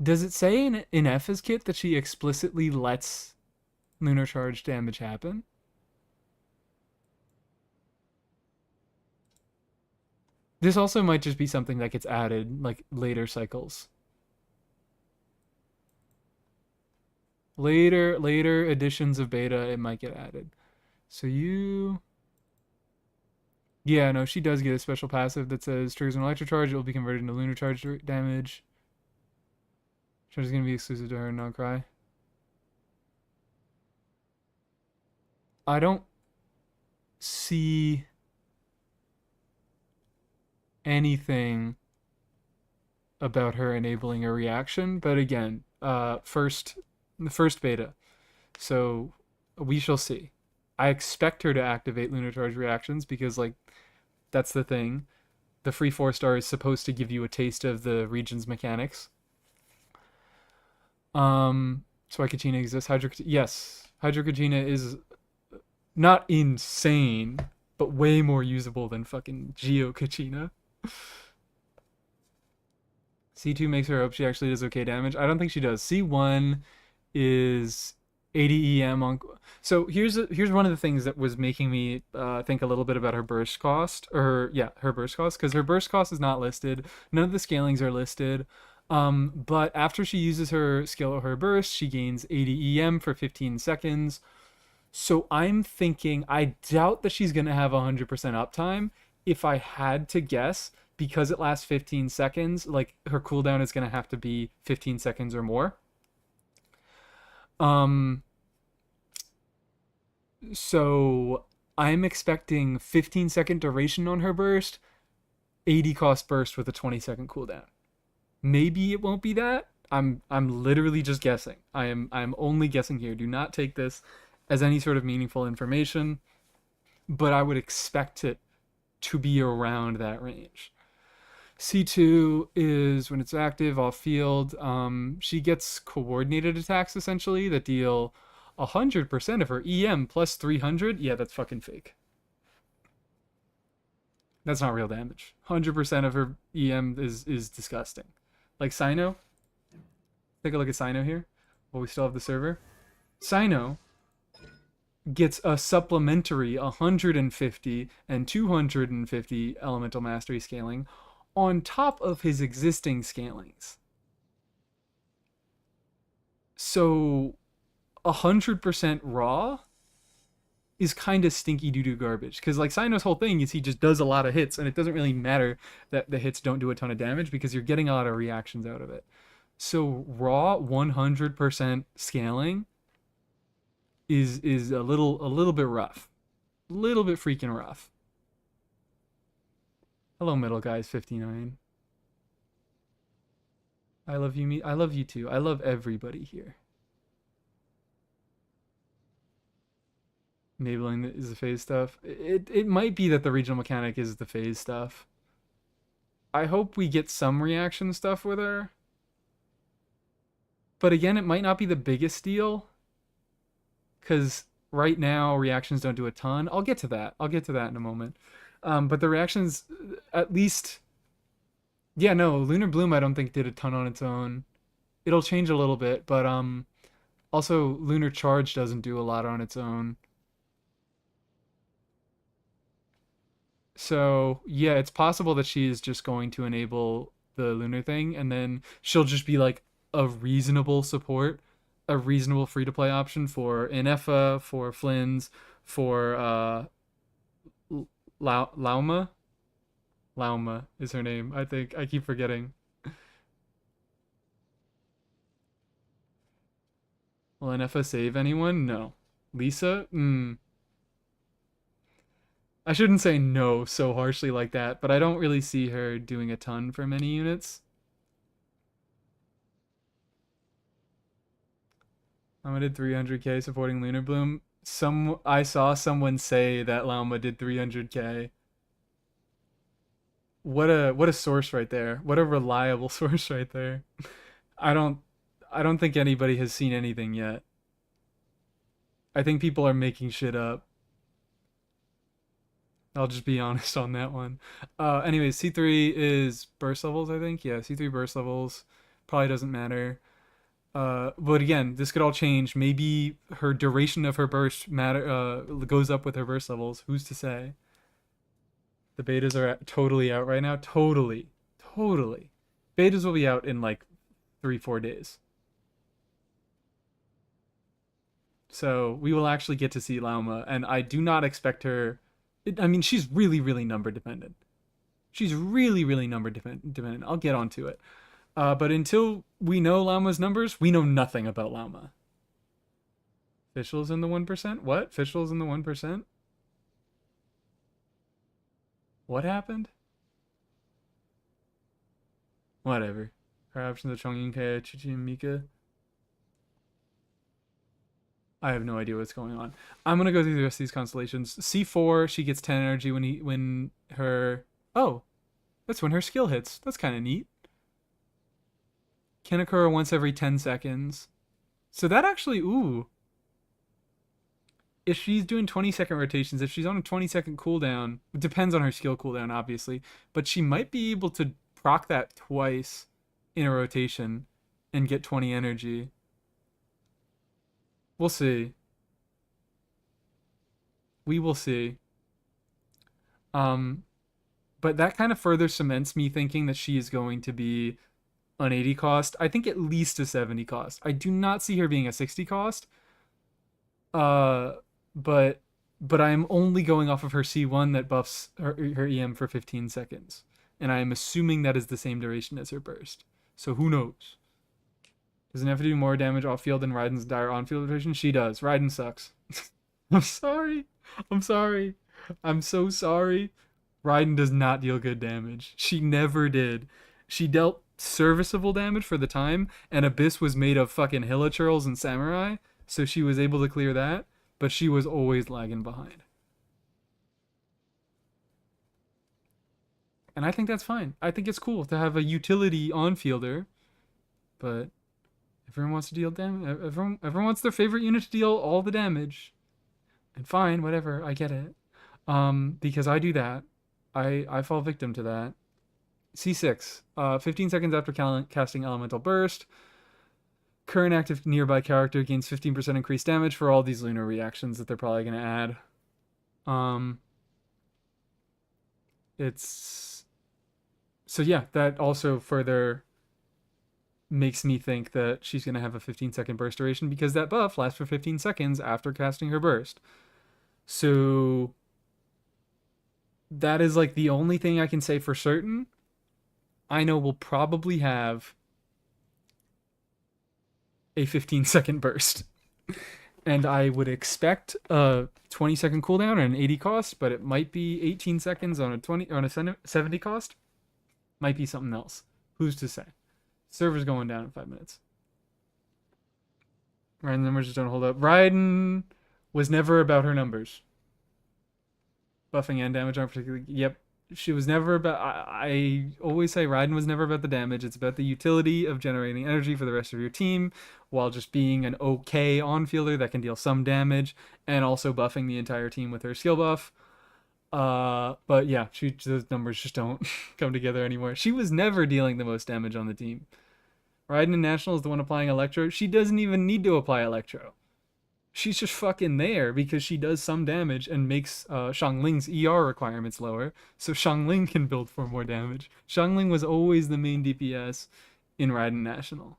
Does it say in INEFFA's kit that she explicitly lets lunar charge damage happen? This also might just be something that gets added like later cycles. Later editions of beta, it might get added. So yeah, no, she does get a special passive that says triggers an electric charge, it will be converted into lunar charge damage. Charge is going to be exclusive to her, Not Krai. I don't see anything about her enabling a reaction, but again, the first beta, so we shall see. I expect her to activate lunar charge reactions because, like, that's the thing. The free 4-star is supposed to give you a taste of the region's mechanics. So Kachina exists. Yes, Hydro Kachina is not insane, but way more usable than fucking Geo Kachina. C2 makes her hope she actually does okay damage. I don't think she does. C1 is 80 EM on. So here's one of the things that was making me think a little bit about her burst cost, or her burst cost, because her burst cost is not listed. None of the scalings are listed. But after she uses her skill or her burst, she gains 80 EM for 15 seconds. So I'm thinking, I doubt that she's going to have 100% uptime. If I had to guess, because it lasts 15 seconds, like, her cooldown is going to have to be 15 seconds or more. So I'm expecting 15-second duration on her burst, 80 cost burst with a 20-second cooldown. Maybe it won't be that. I'm literally just guessing. I'm only guessing here. Do not take this as any sort of meaningful information, but I would expect it to be around that range. C2 is when it's active off field. She gets coordinated attacks essentially that deal 100% of her EM plus 300. Yeah, that's fucking fake. That's not real damage. 100% of her EM is disgusting. Like Sino. Take a look at Sino here. Well, we still have the server. Sino gets a supplementary 150 and 250 elemental mastery scaling on top of his existing scalings. So 100% raw is kind of stinky doo-doo garbage, because like Sino's whole thing is he just does a lot of hits, and it doesn't really matter that the hits don't do a ton of damage because you're getting a lot of reactions out of it. So raw 100% scaling is a little bit rough, a little bit freaking rough. Hello, middle guys 59. I love you, I love you too. I love everybody here. Enabling is the phase stuff. It might be that the regional mechanic is the phase stuff. I hope we get some reaction stuff with her. But again, it might not be the biggest deal, because right now reactions don't do a ton. I'll get to that. I'll get to that in a moment. But the reactions, at least, yeah, no, Lunar Bloom I don't think did a ton on its own. It'll change a little bit, but also Lunar Charge doesn't do a lot on its own. So yeah, it's possible that she is just going to enable the lunar thing, and then she'll just be like a reasonable support, a reasonable free to play option for INEFFA, for Flynn's, for Lauma. Lauma is her name. I think I keep forgetting. Will INEFFA save anyone? No. Lisa? I shouldn't say no so harshly like that, but I don't really see her doing a ton for many units. Lauma did 300k supporting Lunar Bloom. I saw someone say that Lauma did 300k. What a source right there. What a reliable source right there. I don't think anybody has seen anything yet. I think people are making shit up. I'll just be honest on that one. Anyways, C3 is burst levels, I think. Yeah, C3 burst levels. Probably doesn't matter. But again, this could all change. Maybe her duration of her burst goes up with her burst levels. Who's to say? The betas are totally out right now. Totally. Betas will be out in like 3-4 days. So we will actually get to see Lauma, and I do not expect her. I mean, she's really, really number dependent. She's really, really number dependent. I'll get onto it. But until we know Lauma's numbers, we know nothing about Lauma. Officials in the 1%? What? Officials in the 1%? What happened? Whatever. Her options are Chongyun, Chichi, and Mika. I have no idea what's going on. I'm gonna go through the rest of these constellations. C4, she gets 10 energy when her. Oh, that's when her skill hits. That's kind of neat. Can occur once every 10 seconds. So that actually, ooh. If she's doing 20-second rotations, if she's on a 20-second cooldown, it depends on her skill cooldown, obviously, but she might be able to proc that twice in a rotation and get 20 energy. We'll see. We will see. But that kind of further cements me thinking that she is going to be an 80 cost. I think at least a 70 cost. I do not see her being a 60 cost. But I'm only going off of her C1 that buffs her EM for 15 seconds. And I am assuming that is the same duration as her burst. So who knows? Does INEFFA do more damage off-field than Raiden's dire on-field rotation? She does. Raiden sucks. I'm sorry. I'm so sorry. Raiden does not deal good damage. She never did. She dealt serviceable damage for the time, and Abyss was made of fucking Hilichurls and Samurai, so she was able to clear that, but she was always lagging behind. And I think that's fine. I think it's cool to have a utility on-fielder, but everyone wants to deal damage. Everyone wants their favorite unit to deal all the damage. And fine, whatever, I get it. Because I do that. I fall victim to that. C6. 15 seconds after casting Elemental Burst. Current active nearby character gains 15% increased damage for all these lunar reactions that they're probably going to add. So yeah, that also further makes me think that she's going to have a 15-second burst duration because that buff lasts for 15 seconds after casting her burst. So that is like the only thing I can say for certain. I know we'll probably have a 15-second burst. And I would expect a 20-second cooldown and an 80 cost, but it might be 18 seconds on a 70 cost. Might be something else. Who's to say? Server's going down in 5 minutes. Raiden's numbers just don't hold up. Raiden was never about her numbers. Buffing and damage aren't particularly... Yep. She was never about... I always say Raiden was never about the damage. It's about the utility of generating energy for the rest of your team while just being an okay on-fielder that can deal some damage and also buffing the entire team with her skill buff. But yeah, those numbers just don't come together anymore. She was never dealing the most damage on the team. Raiden in National is the one applying Electro. She doesn't even need to apply Electro. She's just fucking there because she does some damage and makes Xiangling's ER requirements lower, so Xiangling can build for more damage. Xiangling was always the main DPS in Raiden National.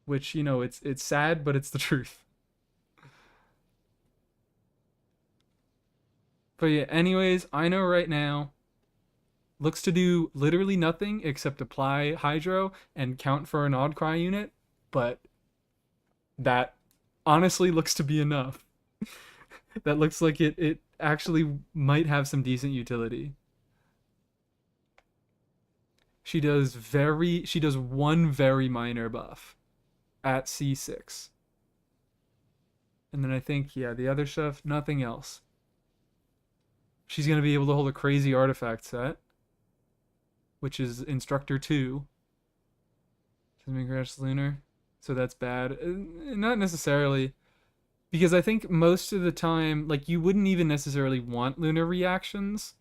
which, you know, it's sad, but it's the truth. But yeah, anyways, I know right now looks to do literally nothing except apply hydro and count for an odd cry unit, but that honestly looks to be enough. That looks like it actually might have some decent utility. She does one very minor buff at C6. And then I think, yeah, the other stuff, nothing else. She's going to be able to hold a crazy artifact set, which is Instructor 2. Doesn't crash Lunar, so that's bad. Not necessarily, because I think most of the time, like, you wouldn't even necessarily want Lunar reactions,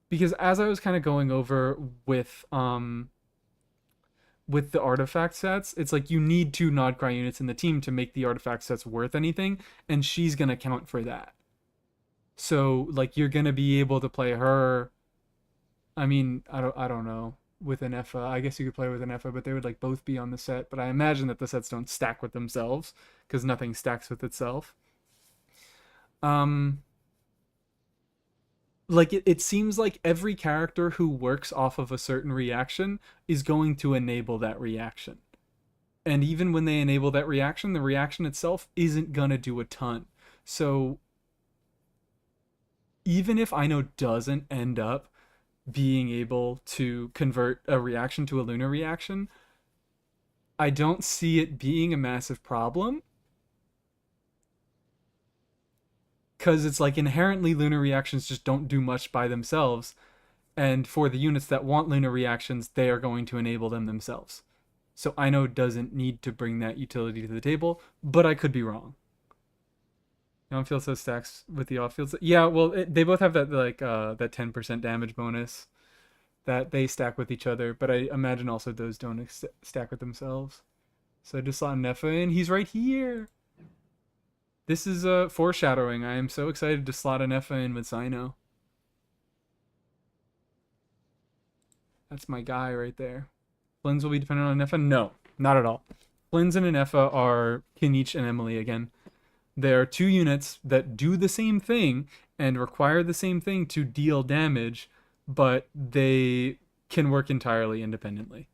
because as I was kind of going over with the artifact sets, it's like you need 2 Nod Cry units in the team to make the artifact sets worth anything, and she's going to count for that. So, like, you're going to be able to play her. I mean, I don't know. With INEFFA, I guess you could play with INEFFA, but they would, like, both be on the set. But I imagine that the sets don't stack with themselves, because nothing stacks with itself. Like, it seems like every character who works off of a certain reaction is going to enable that reaction. And even when they enable that reaction, the reaction itself isn't gonna do a ton. So even if Ino doesn't end up being able to convert a reaction to a lunar reaction, I don't see it being a massive problem. Because it's like inherently lunar reactions just don't do much by themselves. And for the units that want lunar reactions, they are going to enable them themselves. So Ino doesn't need to bring that utility to the table, but I could be wrong. On-field set stacks with the off-field set. Yeah, well, they both have that, like, that 10% damage bonus that they stack with each other, but I imagine also those don't stack with themselves. So I just saw INEFFA in. He's right here. This is foreshadowing. I am so excited to slot INEFFA in with Sino. That's my guy right there. Flynn's will be dependent on INEFFA? No, not at all. Flynn's and INEFFA are Kinich and Emily again. There are 2 units that do the same thing and require the same thing to deal damage, but they can work entirely independently.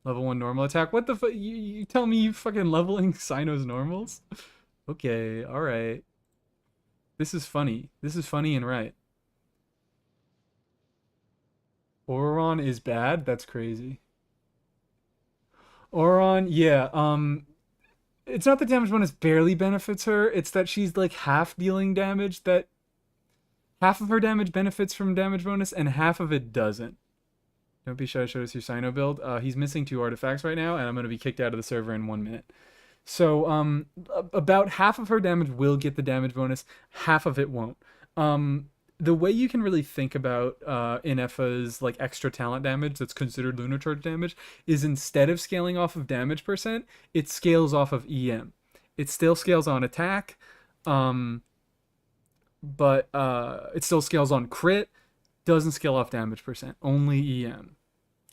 Level 1 normal attack. What the fuck? You tell me you fucking leveling Sino's normals? Okay, alright. This is funny. This is funny and right. Auron is bad? That's crazy. Auron, yeah, it's not that damage bonus barely benefits her, it's that she's like half dealing damage, that half of her damage benefits from damage bonus and half of it doesn't. Don't be shy to show us your Sino build. He's missing 2 artifacts right now, and I'm going to be kicked out of the server in 1 minute. So, about half of her damage will get the damage bonus, half of it won't. The way you can really think about INEFFA's, like, extra talent damage that's considered lunar charge damage is instead of scaling off of damage percent, it scales off of EM. It still scales on attack, but it still scales on crit. Doesn't scale off damage percent, only EM.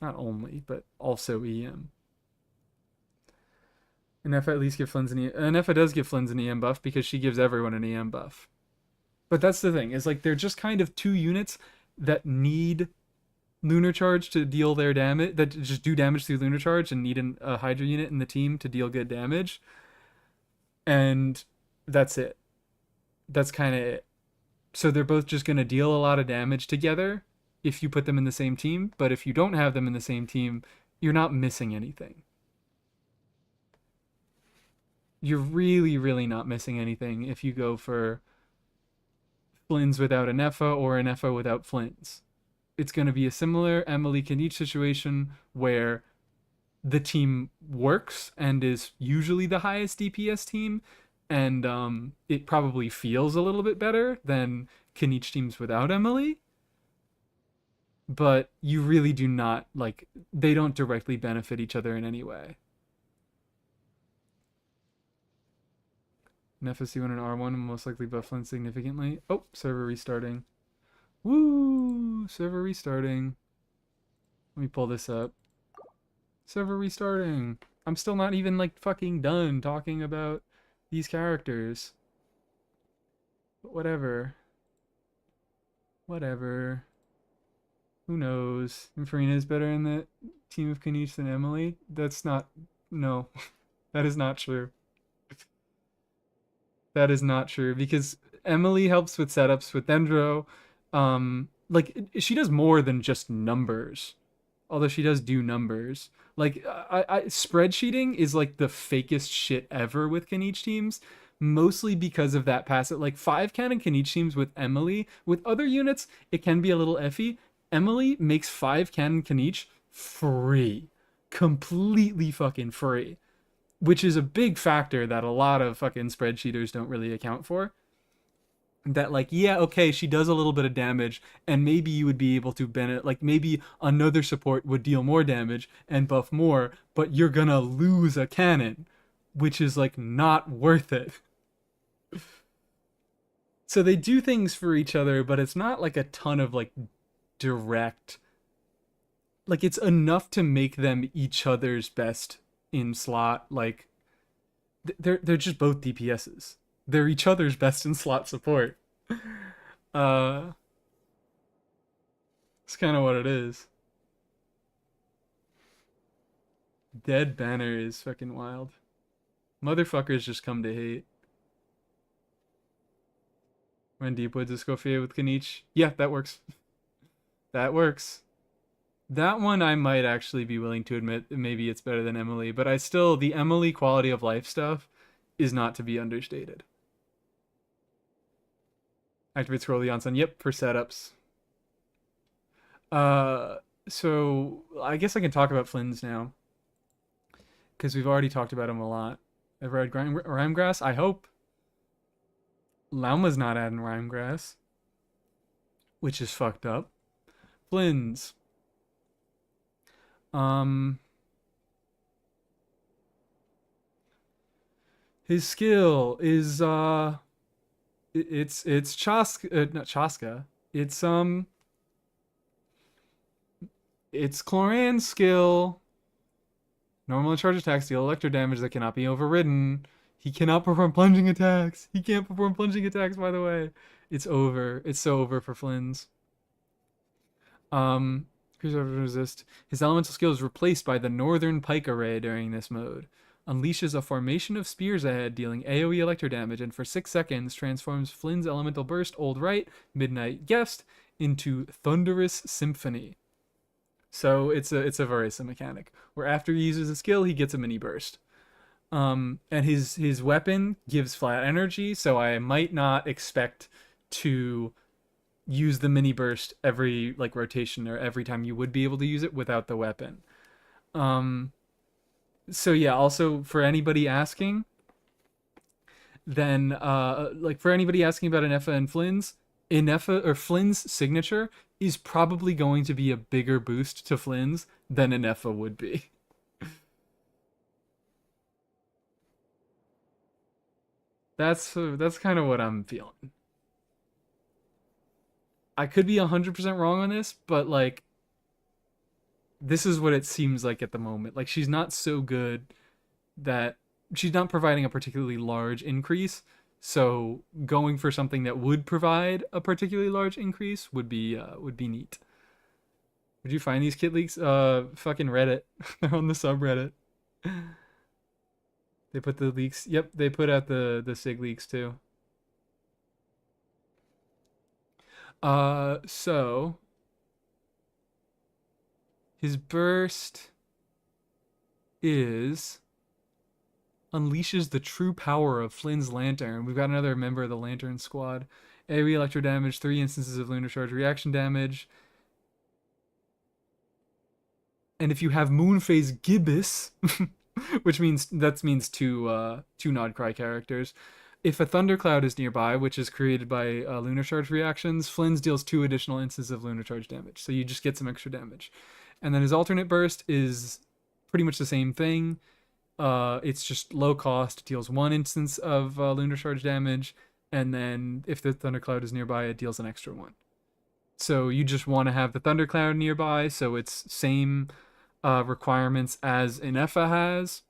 Not only, but also EM. INEFFA at least give Flynn's an EM. INEFFA does give Flynn's an EM buff because she gives everyone an EM buff. But that's the thing, is like they're just kind of 2 units that need lunar charge to deal their damage, that just do damage through lunar charge and need a Hydra unit in the team to deal good damage. And that's it. That's kind of it. So they're both just going to deal a lot of damage together if you put them in the same team. But if you don't have them in the same team, you're not missing anything. You're really, really not missing anything if you go for Flynn's without INEFFA or INEFFA without Flynn's. It's going to be a similar Emily Kinich situation where the team works and is usually the highest DPS team, and it probably feels a little bit better than Kinich teams without Emily. But you really do not, like, they don't directly benefit each other in any way. INEFFA C1 and R1 will most likely buff Flynn significantly. Oh, server restarting. Woo! Server restarting. Let me pull this up. Server restarting. I'm still not even like fucking done talking about these characters. But whatever. Whatever. Who knows? Farina is better in the team of Kanish than Emily. That's not. No. That is not true. That is not true because Emily helps with setups with Dendro. Like she does more than just numbers, although she does do numbers. Like spreadsheeting is like the fakest shit ever with Kanichi teams, mostly because of that passive. Like 5 can Kanichi teams with Emily. With other units, it can be a little iffy. Emily makes 5 can Kanichi free, completely fucking free, which is a big factor that a lot of fucking spreadsheeters don't really account for. That like, yeah, okay, she does a little bit of damage, and maybe you would be able to benefit, like maybe another support would deal more damage and buff more, but you're gonna lose a cannon, which is like not worth it. So they do things for each other, but it's not like a ton of like direct, like it's enough to make them each other's best in slot. Like they're just both DPSs. They're each other's best in slot support. Uh, it's kind of what it is. Dead Banner is fucking wild. Motherfuckers just come to hate. When Deepwood Escoffier with Kanich. Yeah, that works. That works. That one I might actually be willing to admit maybe it's better than Emily, but I still, the Emily quality of life stuff is not to be understated. Activate scroll Janssen. Yep, for setups. So I guess I can talk about Flynn's now, because we've already talked about him a lot. Ever had Rhymegrass? I hope. Lauma's not adding Rhymegrass, which is fucked up. Flynn's. His skill is it's Chaska, not Chaska. It's Cloran's skill. Normal charge attacks deal electro damage that cannot be overridden. He cannot perform plunging attacks. He can't perform plunging attacks, by the way. It's over. It's so over for Flynn's. Resist. His elemental skill is replaced by the Northern Pike Array during this mode. Unleashes a formation of spears ahead, dealing AoE electro damage, and for 6 seconds transforms Flynn's elemental burst, Old Right, Midnight Guest, into Thunderous Symphony. So it's a Varesa mechanic, where after he uses a skill, he gets a mini burst. And his weapon gives flat energy, so I might not expect to use the mini burst every like rotation or every time you would be able to use it without the weapon. So yeah, also for anybody asking, then like for anybody asking about INEFFA and Flynn's, INEFFA or Flynn's signature is probably going to be a bigger boost to Flynn's than INEFFA would be. That's kind of what I'm feeling. I could be 100% wrong on this, but like this is what it seems like at the moment. Like she's not so good that she's not providing a particularly large increase. So going for something that would provide a particularly large increase would be neat. Would you find these kit leaks? Fucking Reddit. They're on the subreddit. They put the leaks. Yep, they put out the SIG leaks too. So his burst is unleashes the true power of Flynn's Lantern. We've got another member of the Lantern Squad. AoE electro damage, 3 instances of lunar charge reaction damage. And if you have Moonphase Gibbous, which means two Nod Cry characters. If a Thundercloud is nearby, which is created by lunar charge reactions, Flynn's deals 2 additional instances of lunar charge damage. So you just get some extra damage. And then his alternate burst is pretty much the same thing. It's just low cost, deals 1 instance of lunar charge damage, and then if the Thundercloud is nearby, it deals an extra 1. So you just want to have the Thundercloud nearby, so it's same requirements as INEFFA has,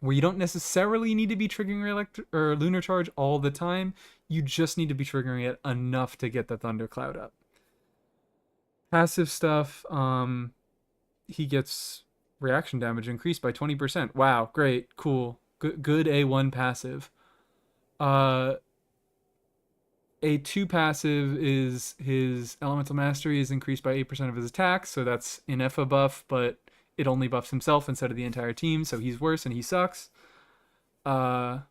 where you don't necessarily need to be triggering or Lunar Charge all the time. You just need to be triggering it enough to get the Thundercloud up. Passive stuff, he gets reaction damage increased by 20%. Wow, great, cool. Good A1 passive. A2 passive is his Elemental Mastery is increased by 8% of his attacks, so that's INEFFA buff, but it only buffs himself instead of the entire team, so he's worse and he sucks. Moonphase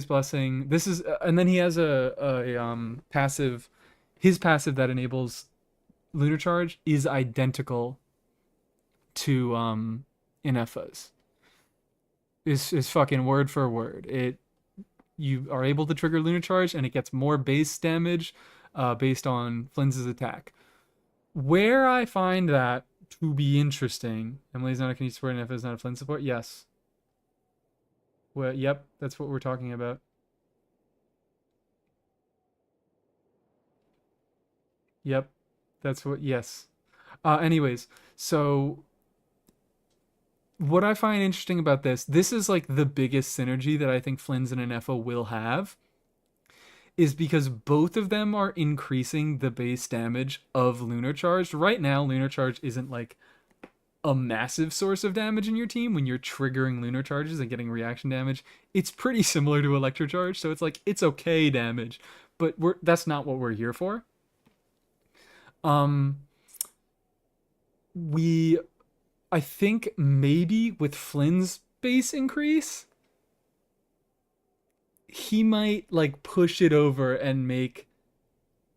Blessing. This is, and then he has a passive. His passive that enables Lunar Charge is identical to INEFFA's. Is fucking word for word. You are able to trigger Lunar Charge, and it gets more base damage based on Flynn's attack. Where I find that to be interesting, Emily's not a Canadian support, and INEFFA is not a Flynn support. Yes. Well, yep, that's what we're talking about. Yep, that's what. Yes. Anyways, so what I find interesting about this is like the biggest synergy that I think Flynn's and INEFFA will have, is because both of them are increasing the base damage of Lunar Charge. Right now, Lunar Charge isn't like a massive source of damage in your team when you're triggering Lunar Charges and getting reaction damage. It's pretty similar to Electro Charge, so it's like, it's okay damage, but that's not what we're here for. I think maybe with Flynn's base increase, he might like push it over and make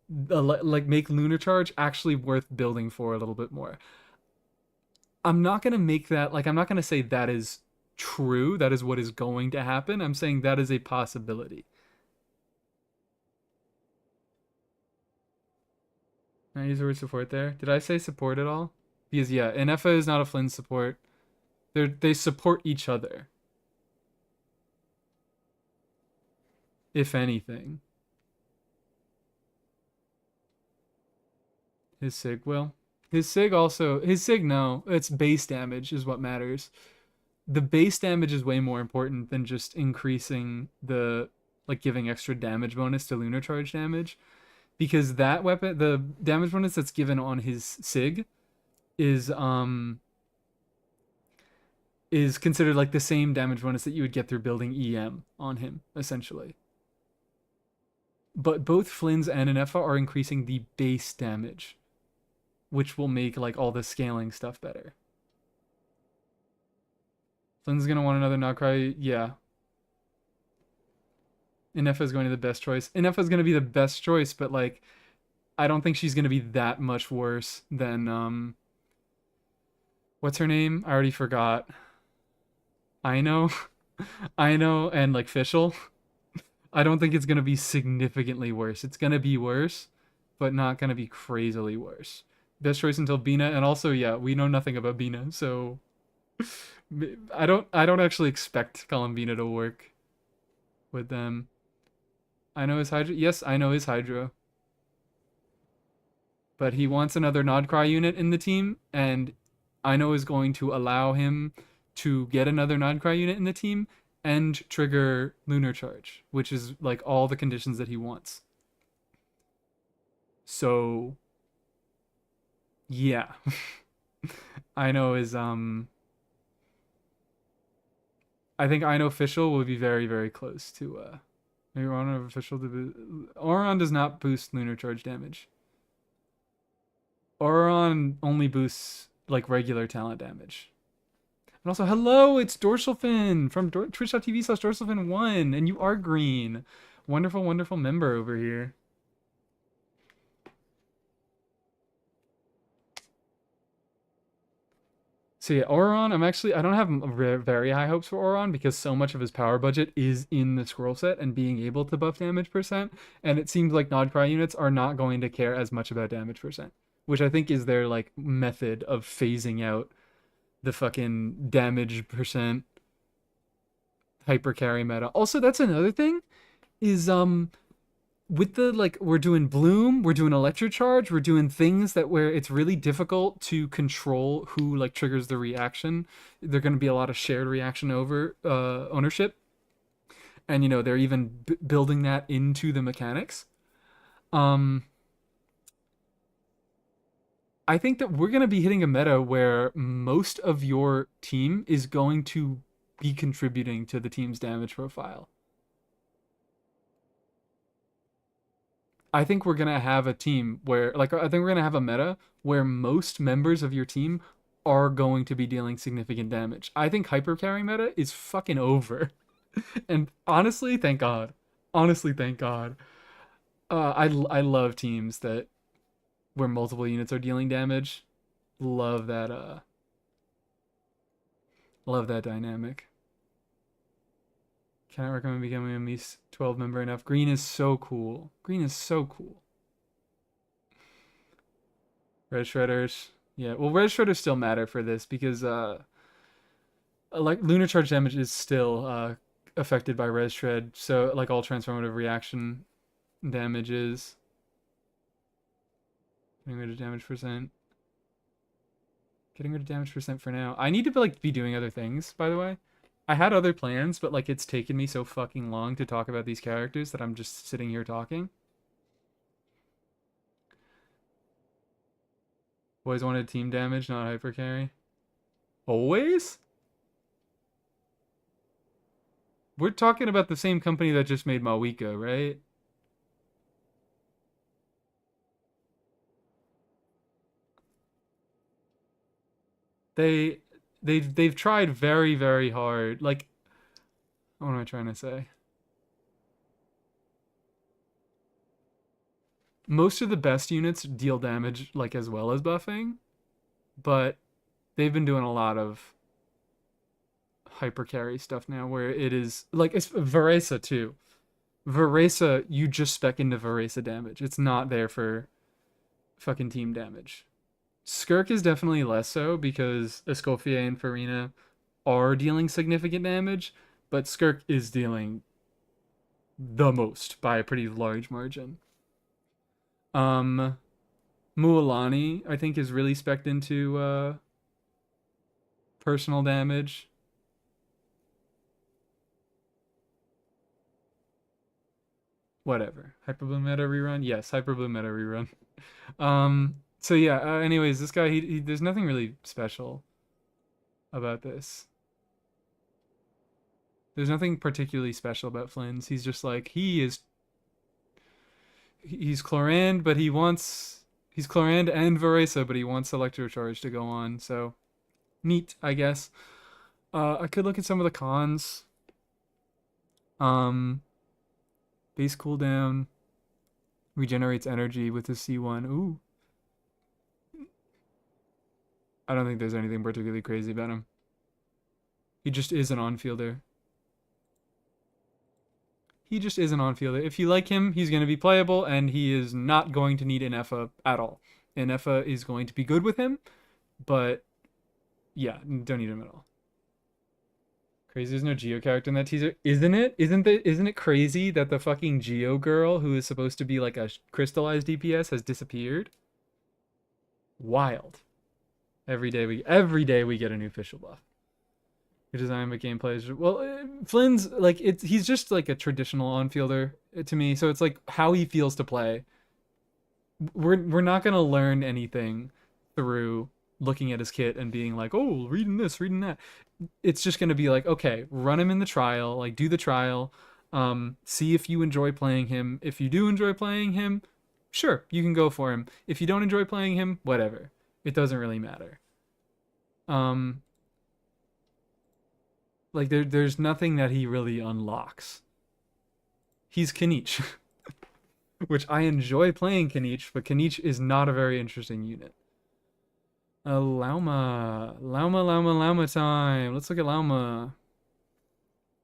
Lunar Charge actually worth building for a little bit more. I'm not gonna make that, like, I'm not gonna say that is true, that is what is going to happen. I'm saying that is a possibility. Can I use the word support there? Did I say support at all? Because yeah, INEFFA is not a Flynn support. They support each other, if anything. His Sig will. His Sig also... His Sig, no. It's base damage is what matters. The base damage is way more important than just increasing the... like, giving extra damage bonus to Lunar Charge damage. Because that weapon... The damage bonus that's given on his Sig is considered like the same damage bonus that you would get through building EM on him, essentially. But both Flynn's and INEFFA are increasing the base damage, which will make like all the scaling stuff better. Flynn's gonna want another Not Cry, yeah. INEFFA is going to the best choice. INEFFA is gonna be the best choice, but like, I don't think she's gonna be that much worse than what's her name? I already forgot. I know, and like Fischl. I don't think it's gonna be significantly worse. It's gonna be worse, but not gonna be crazily worse. Best choice until Bina, and also yeah, we know nothing about Bina, so I don't actually expect Columbina to work with them. I know his Hydra. Yes, I know his Hydra. But he wants another Nodcry unit in the team, and I know is going to allow him to get another Nodcry unit in the team and trigger Lunar Charge, which is like all the conditions that he wants. So yeah. I know is I think I know Fischl will be very, very close to maybe Auron official to Auron does not boost Lunar Charge damage. Auron only boosts like regular talent damage. And also, hello, it's Dorsalfin from twitch.tv/Dorsalfin1, and you are green. Wonderful, wonderful member over here. So yeah, Auron, I don't have very high hopes for Auron because so much of his power budget is in the scroll set and being able to buff damage percent, and it seems like Nodcry units are not going to care as much about damage percent, which I think is their like method of phasing out the fucking damage percent hyper carry meta. Also, that's another thing is with the like we're doing bloom, we're doing electrocharge, we're doing things that where it's really difficult to control who like triggers the reaction. There're going to be a lot of shared reaction over ownership, and you know they're even building that into the mechanics. Um, I think that we're going to be hitting a meta where most of your team is going to be contributing to the team's damage profile. I think we're gonna have a team where, like, I think we're gonna have a meta where most members of your team are going to be dealing significant damage. I think hyper carry meta is fucking over, and honestly, thank God. Honestly, thank God. I love teams that where multiple units are dealing damage. Love that. Love that dynamic. Cannot recommend becoming a Mies 12 member enough. Green is so cool. Green is so cool. Red Shredders. Yeah, well, Red Shredders still matter for this because like lunar charge damage is still affected by Red Shred, so like all transformative reaction damages. Getting rid of damage percent. Getting rid of damage percent for now. I need to like be doing other things, by the way. I had other plans, but like it's taken me so fucking long to talk about these characters that I'm just sitting here talking. Always wanted team damage, not hyper carry. Always? We're talking about the same company that just made Mawiko, right? They they've tried very, very hard. Like, what am I trying to say? Most of the best units deal damage like as well as buffing, but they've been doing a lot of hyper carry stuff now where it is like it's Varesa too. Varesa, you just spec into Varesa damage. It's not there for fucking team damage. Skirk is definitely less so because Escoffier and Farina are dealing significant damage, but Skirk is dealing the most by a pretty large margin. Mualani, I think, is really spec'd into personal damage. Whatever. Hyperbloom meta rerun? Yes, Hyperbloom meta rerun. So yeah, anyways, this guy, he there's nothing really special about this. There's nothing particularly special about Flynn's. He's just like, he's Chlorand, but he's Chlorand and Varesa, but he wants Electrocharge to go on, so neat, I guess. I could look at some of the cons. Base cooldown. Regenerates energy with the C1. Ooh. I don't think there's anything particularly crazy about him. He just is an on-fielder. He just is an on-fielder. If you like him, he's going to be playable, and he is not going to need INEFFA at all. INEFFA is going to be good with him, but yeah, don't need him at all. Crazy there's no Geo character in that teaser. Isn't it? Isn't it crazy that the fucking Geo girl, who is supposed to be like a crystallized DPS, has disappeared? Wild. Every day we get a new official buff. Good design, but gameplay is well. Flynn's like he's just like a traditional on-fielder to me. So it's like how he feels to play. We're not gonna learn anything through looking at his kit and being like, oh, reading this, reading that. It's just gonna be like, okay, run him in the trial, like do the trial, see if you enjoy playing him. If you do enjoy playing him, sure, you can go for him. If you don't enjoy playing him, whatever. It doesn't really matter. Like there's nothing that he really unlocks. He's Kanich, which I enjoy playing Kanich, but Kanich is not a very interesting unit. Lauma time. Let's look at Lauma.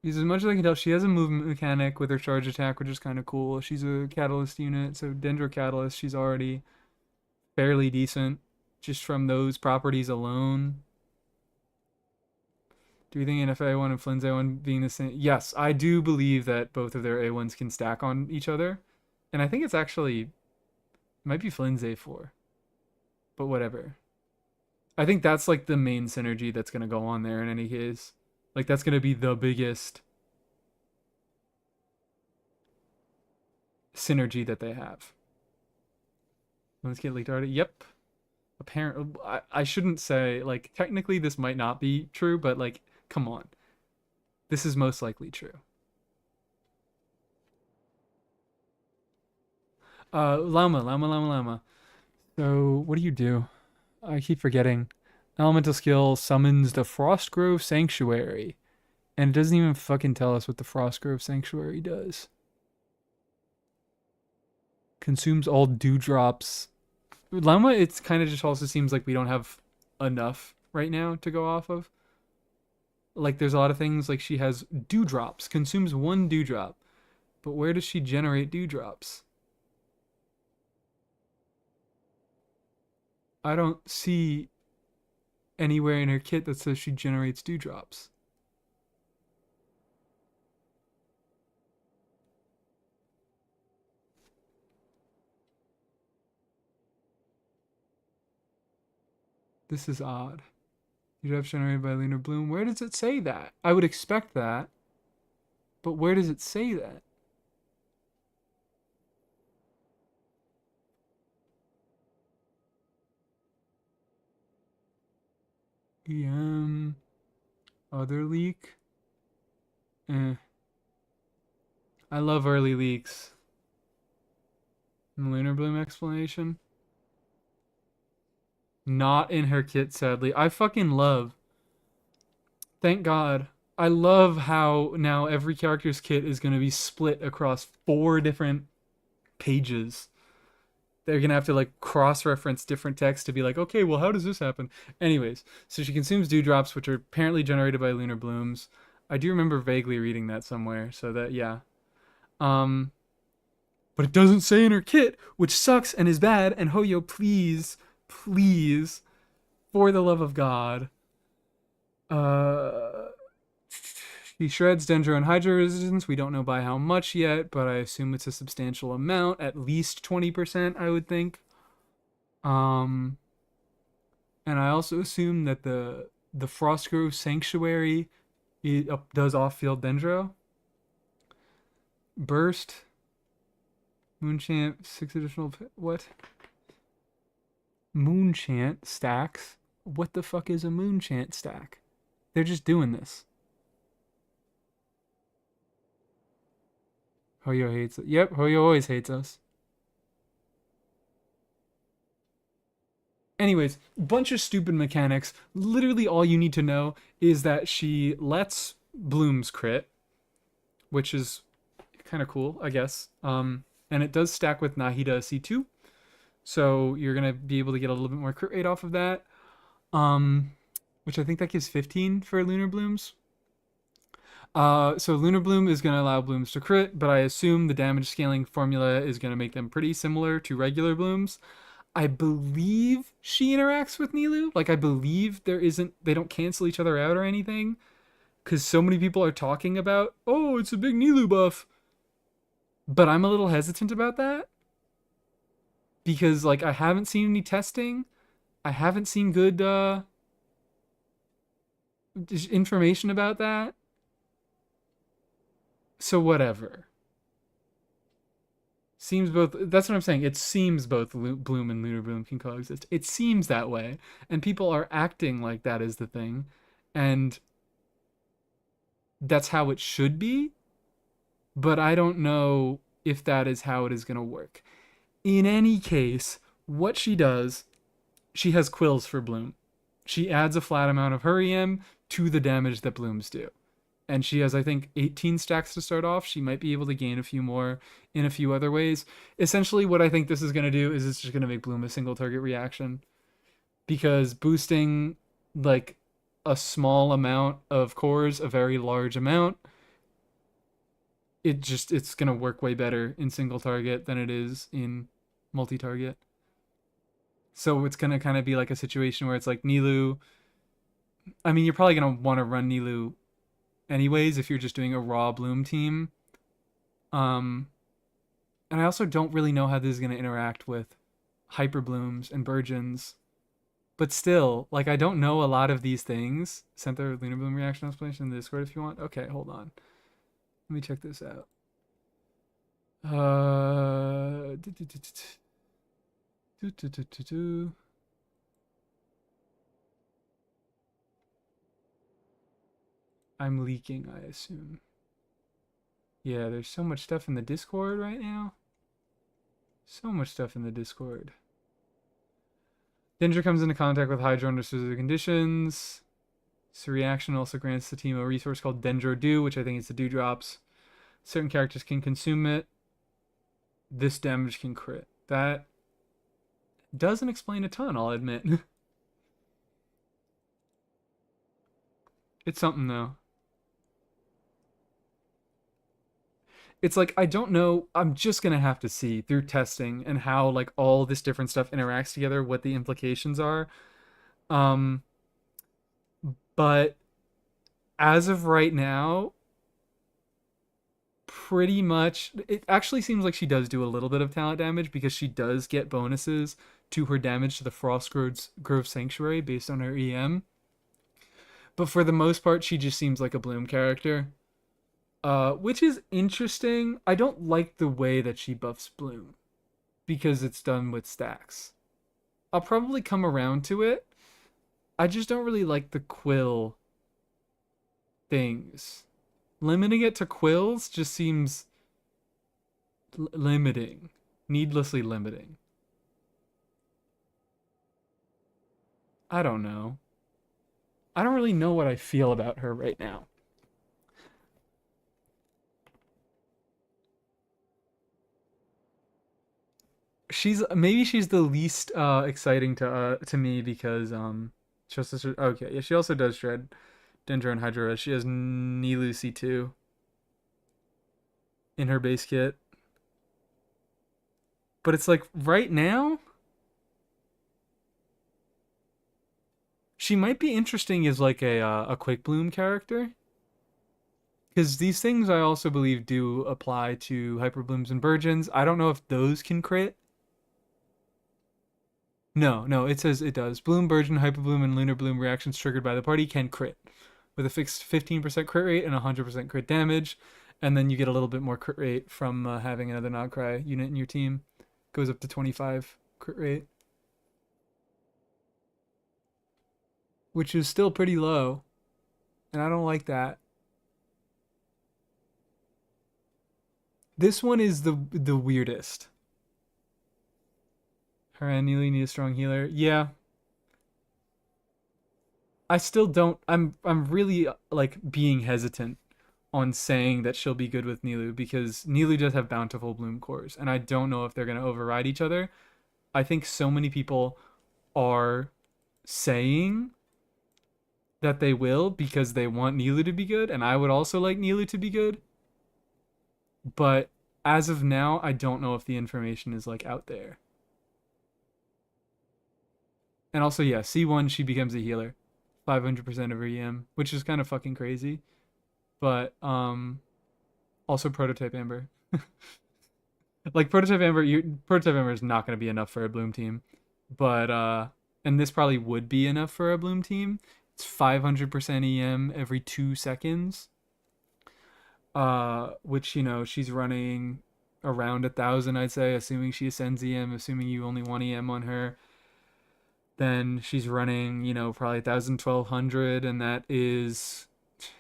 Because as much as I can tell, she has a movement mechanic with her charge attack, which is kind of cool. She's a catalyst unit, so Dendro Catalyst, she's already fairly decent just from those properties alone. Do you think INEFFA A1 and Flynn's A1 being the same? Yes, I do believe that both of their A1s can stack on each other. And I think it's actually, it might be Flynn's A4, but whatever. I think that's like the main synergy that's going to go on there in any case. Like that's going to be the biggest synergy that they have. Let's get leaked already. Yep. Apparently, I shouldn't say, like, technically this might not be true, but like, come on. This is most likely true. Llama. So, what do? I keep forgetting. Elemental skill summons the Frostgrove Sanctuary. And it doesn't even fucking tell us what the Frostgrove Sanctuary does. Consumes all dewdrops. Llama, it's kind of just also seems like we don't have enough right now to go off of. Like, there's a lot of things, like she has dewdrops. Consumes one dewdrop. But where does she generate dewdrops? I don't see anywhere in her kit that says she generates dewdrops. This is odd. Dewdrops generated by lunar bloom. Where does it say that? I would expect that. But where does it say that? Other leak. I love early leaks. Lunar bloom explanation. Not in her kit, sadly. I fucking love. Thank God. I love how now every character's kit is going to be split across 4 different pages. They're going to have to like cross-reference different text to be like, okay, well, how does this happen? Anyways, so she consumes dewdrops, which are apparently generated by lunar blooms. I do remember vaguely reading that somewhere, so that, yeah. But it doesn't say in her kit, which sucks and is bad, and Hoyo, please, for the love of God. She shreds Dendro and Hydra resistance. We don't know by how much yet, but I assume it's a substantial amount, at least 20%, I would think. And I also assume that the Frostgrove Sanctuary does off-field Dendro. Burst. Moonchant, 6 additional... What? Moonchant stacks? What the fuck is a Moonchant stack? They're just doing this. Hoyo hates it. Yep, Hoyo always hates us. Anyways, bunch of stupid mechanics. Literally all you need to know is that she lets blooms crit, which is kind of cool, I guess. And it does stack with Nahida C2. So you're going to be able to get a little bit more crit rate off of that. Which I think that gives 15 for Lunar Blooms. So Lunar Bloom is going to allow blooms to crit, but I assume the damage scaling formula is going to make them pretty similar to regular blooms. I believe she interacts with Nilou. Like, I believe they don't cancel each other out or anything. Because so many people are talking about, oh, it's a big Nilou buff. But I'm a little hesitant about that. Because, like, I haven't seen any testing. I haven't seen good information about that. So whatever. Seems both. That's what I'm saying. It seems both Bloom and Lunar Bloom can coexist. It seems that way, and people are acting like that is the thing, and that's how it should be. But I don't know if that is how it is going to work. In any case, what she does, she has quills for Bloom. She adds a flat amount of her EM to the damage that blooms do. And she has, I think, 18 stacks to start off. She might be able to gain a few more in a few other ways. Essentially, what I think this is going to do is it's just going to make Bloom a single target reaction. Because boosting, like, a small amount of cores, a very large amount, it's going to work way better in single target than it is in multi-target. So it's going to kind of be like a situation where it's like Nilou. I mean, you're probably going to want to run Nilou anyways if you're just doing a raw Bloom team. And And I also don't really know how this is going to interact with hyperblooms and burgeons. But still, like, I don't know a lot of these things. Sent the lunar bloom reaction explanation in the Discord if you want. Okay, hold on. Let me check this out. Uh, do, do, do, do, do, do, do, do. I'm leaking, I assume. Yeah, there's so much stuff in the Discord right now. So much stuff in the Discord. Dendra comes into contact with Hydra under specific conditions. This reaction also grants the team a resource called Dendro Dew, which I think is the Dewdrops. Certain characters can consume it. This damage can crit. That doesn't explain a ton, I'll admit. It's something, though. It's like, I don't know. I'm just going to have to see through testing and how, like, all this different stuff interacts together, what the implications are. But as of right now, pretty much, it actually seems like she does do a little bit of talent damage because she does get bonuses to her damage to the Frost Grove Sanctuary based on her EM. But for the most part, she just seems like a Bloom character. Which is interesting. I don't like the way that she buffs Bloom because it's done with stacks. I'll probably come around to it. I just don't really like the quill things. Limiting it to quills just seems limiting. Needlessly limiting. I don't know. I don't really know what I feel about her right now. Maybe she's the least exciting to me because okay, yeah, she also does shred Dendro and Hydra. She has Nilu C2 in her base kit. But it's like right now she might be interesting as like a quick bloom character. Because these things I also believe do apply to hyper blooms and burgeons. I don't know if those can crit. No, it says it does. Bloom, Burgeon, Hyperbloom, and Lunar Bloom reactions triggered by the party can crit with a fixed 15% crit rate and 100% crit damage. And then you get a little bit more crit rate from having another Nogcry unit in your team. Goes up to 25 crit rate. Which is still pretty low. And I don't like that. This one is the weirdest. Her and Neely need a strong healer. Yeah. I still don't. I'm really like being hesitant on saying that she'll be good with Nilu because Nilu does have bountiful bloom cores, and I don't know if they're gonna override each other. I think so many people are saying that they will because they want Nilu to be good, and I would also like Nilu to be good. But as of now, I don't know if the information is like out there. And also, yeah, C1, she becomes a healer. 500% of her EM, which is kind of fucking crazy. But, also Prototype Amber. Like, Prototype Amber is not going to be enough for a Bloom team. But, and this probably would be enough for a Bloom team. It's 500% EM every 2 seconds. Which, you know, she's running around 1,000, I'd say, assuming she ascends EM, assuming you only want EM on her. Then she's running, you know, probably 1,000, 1,200, and that is,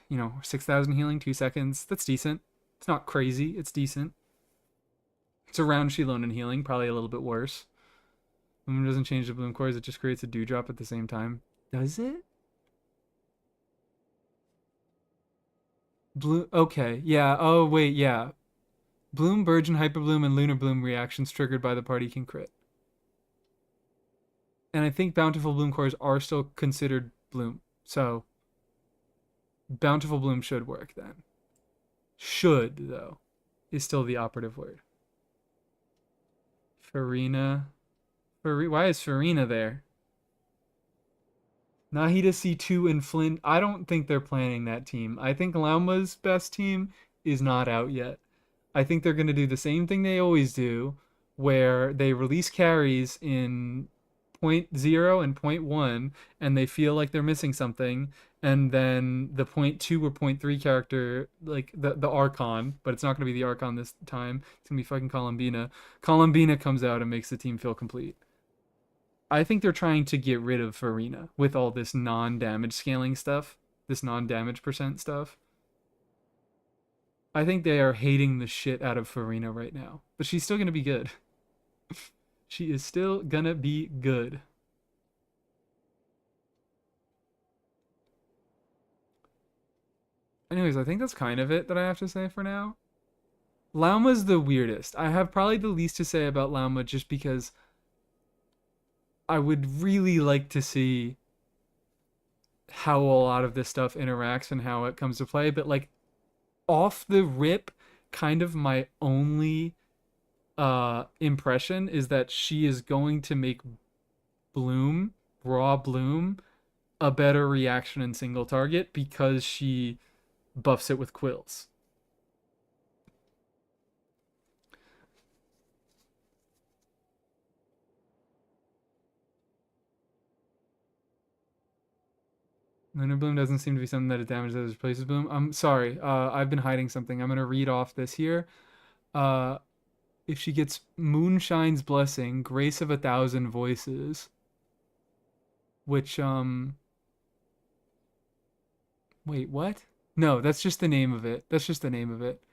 you know, 6,000 healing, 2 seconds. That's decent. It's not crazy. It's decent. It's around Shilon and healing, probably a little bit worse. Bloom doesn't change the bloom cores, it just creates a dewdrop at the same time. Does it? Bloom, okay, yeah, oh wait, yeah. Bloom, Burgeon, Hyperbloom, and Lunar Bloom reactions triggered by the party can crit. And I think Bountiful Bloom cores are still considered Bloom. So, Bountiful Bloom should work then. Should, though, is still the operative word. Farina. Why is Farina there? Nahida C2 and Flint. I don't think they're planning that team. I think Lauma's best team is not out yet. I think they're gonna do the same thing they always do, where they release carries in point 0 and point 1, and they feel like they're missing something, and then the point 2 or point 3 character, like the Archon, but it's not gonna be the Archon this time. It's gonna be fucking Columbina. Columbina comes out and makes the team feel complete. I think they're trying to get rid of Farina with all this non-damage scaling stuff, this non-damage percent stuff. I think they are hating the shit out of Farina right now, but she's still gonna be good. She is still gonna be good. Anyways, I think that's kind of it that I have to say for now. Lauma's the weirdest. I have probably the least to say about Lauma just because I would really like to see how a lot of this stuff interacts and how it comes to play, but like off the rip, kind of my only impression is that she is going to make Bloom, raw Bloom, a better reaction in single target because she buffs it with quills. Lunar Bloom doesn't seem to be something that it damages that replaces Bloom. I'm sorry. I've been hiding something. I'm gonna read off this here. Uh, if she gets Moonshine's Blessing, Grace of 1,000 Voices, which wait, what? No, that's just the name of it. That's just the name of it.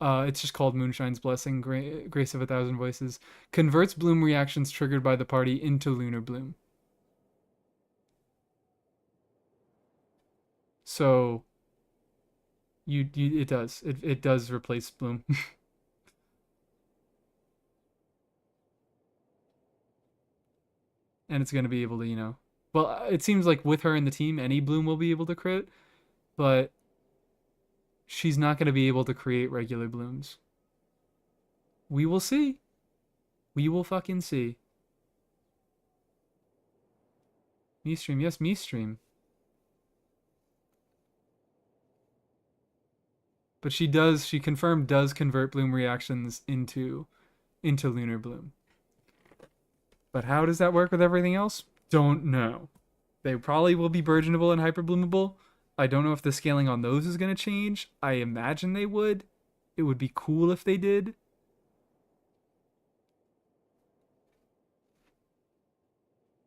It's just called Moonshine's Blessing, Grace of 1,000 Voices. Converts Bloom reactions triggered by the party into Lunar Bloom. So, it does. It does replace Bloom. And it's going to be able to, well, it seems like with her in the team, any Bloom will be able to crit, but she's not going to be able to create regular Blooms. We will see. We will fucking see. Me stream, yes, me stream. But she confirmed does convert Bloom reactions into Lunar Bloom. But how does that work with everything else? Don't know. They probably will be burgeonable and hyperbloomable. I don't know if the scaling on those is going to change. I imagine they would. It would be cool if they did.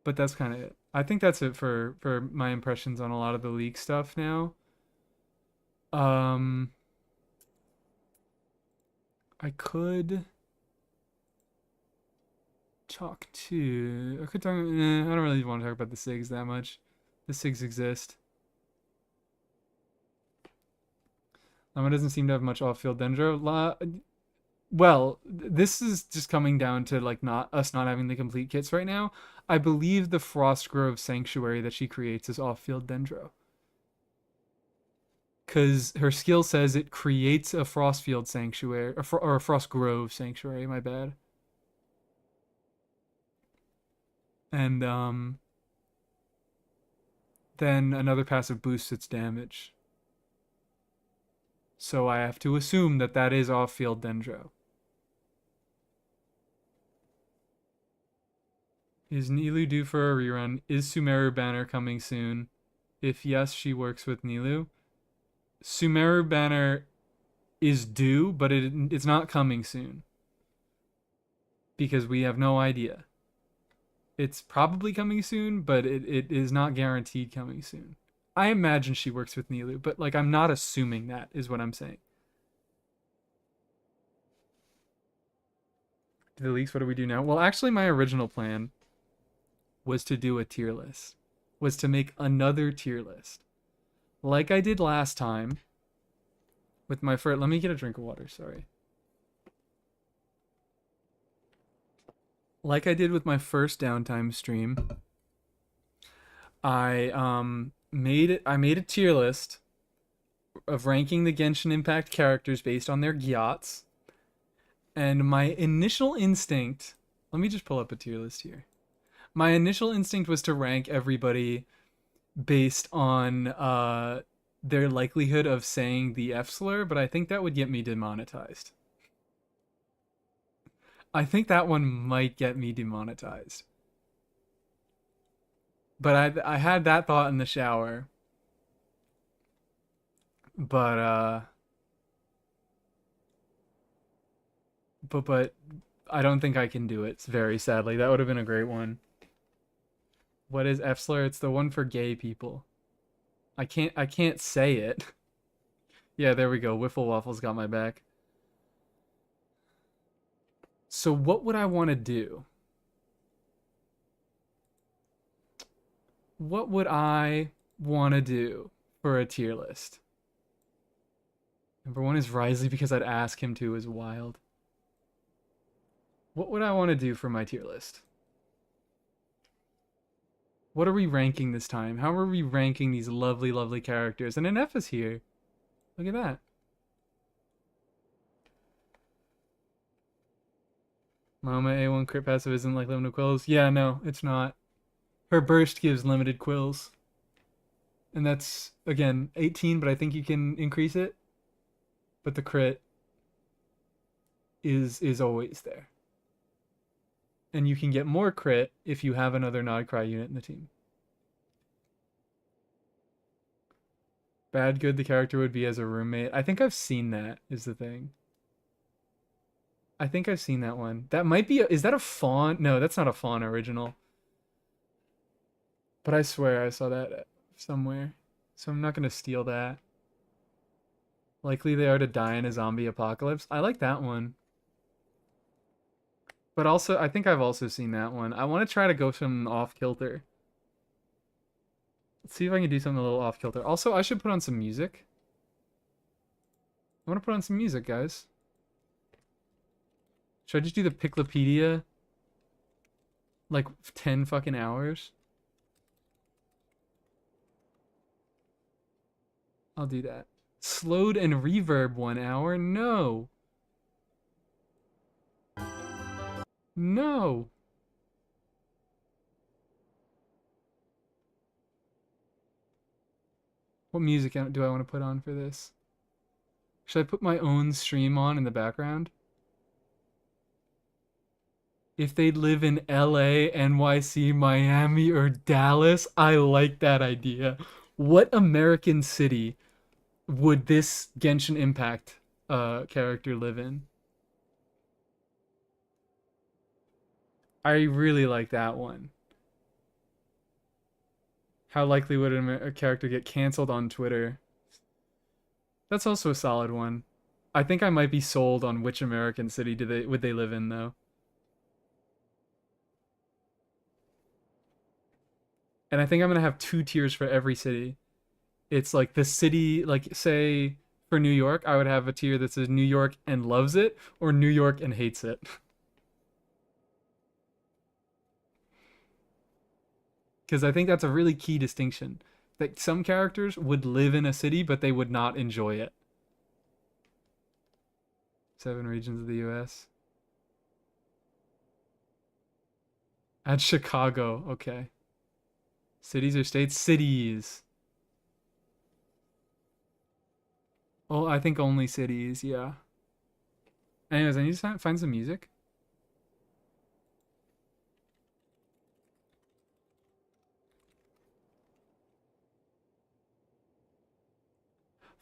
But that's kind of it. I think that's it for my impressions on a lot of the leak stuff now. I could talk to... I don't really want to talk about the SIGs that much. The SIGs exist. Llama doesn't seem to have much off-field dendro. Well, this is just coming down to like not having the complete kits right now. I believe the Frostgrove Sanctuary that she creates is off-field dendro. Because her skill says it creates a Frostfield Sanctuary, or a Frostgrove Sanctuary, my bad. And then another passive boosts its damage. So I have to assume that that is off-field dendro. Is Nilu due for a rerun? Is Sumeru Banner coming soon? If yes, she works with Nilu. Sumeru Banner is due, but it's not coming soon. Because we have no idea. It's probably coming soon, but it is not guaranteed coming soon. I imagine she works with Nilu, but like I'm not assuming that is what I'm saying. The leaks, what do we do now? Well, actually my original plan was to do a tier list. Was to make another tier list. Like I did last time with my first... Let me get a drink of water, sorry. Like I did with my first downtime stream, I made a tier list of ranking the Genshin Impact characters based on their gyots. And my initial instinct... Let me just pull up a tier list here. My initial instinct was to rank everybody based on their likelihood of saying the F slur, but I think that would get me demonetized. I think that one might get me demonetized. But I had that thought in the shower. But but I don't think I can do it, very sadly. That would have been a great one. What is F-slur? It's the one for gay people. I can't say it. Yeah, there we go. Wiffle Waffle's got my back. So what would I want to do? What would I want to do for a tier list? Number one is Risley because I'd ask him to is wild. What would I want to do for my tier list? What are we ranking this time? How are we ranking these lovely, lovely characters? And INEFFA's here. Look at that. Mama A1 crit passive isn't like limited quills. Yeah, no, it's not. Her burst gives limited quills. And that's, again, 18, but I think you can increase it. But the crit is always there. And you can get more crit if you have another Nod Krai unit in the team. Bad good the character would be as a roommate. I think I've seen that, is the thing. I think I've seen that one. That might be is that a fawn? No, that's not a fawn original. But I swear I saw that somewhere. So I'm not going to steal that. Likely they are to die in a zombie apocalypse. I like that one. But also, I think I've also seen that one. I want to try to go some off-kilter. Let's see if I can do something a little off-kilter. Also, I should put on some music. I want to put on some music, guys. Should I just do the Piclopedia? Like 10 fucking hours? I'll do that. Slowed and reverb 1 hour? No. No. What music do I want to put on for this? Should I put my own stream on in the background? If they live in LA, NYC, Miami, or Dallas, I like that idea. What American city would this Genshin Impact character live in? I really like that one. How likely would a character get canceled on Twitter? That's also a solid one. I think I might be sold on which American city would they live in though. And I think I'm gonna have 2 tiers for every city. It's like the city, like say for New York, I would have a tier that says New York and loves it, or New York and hates it. Because I think that's a really key distinction. That some characters would live in a city, but they would not enjoy it. 7 regions of the US. Add Chicago, okay. Cities or states? Cities. Oh, I think only cities, yeah. Anyways, I need to find some music.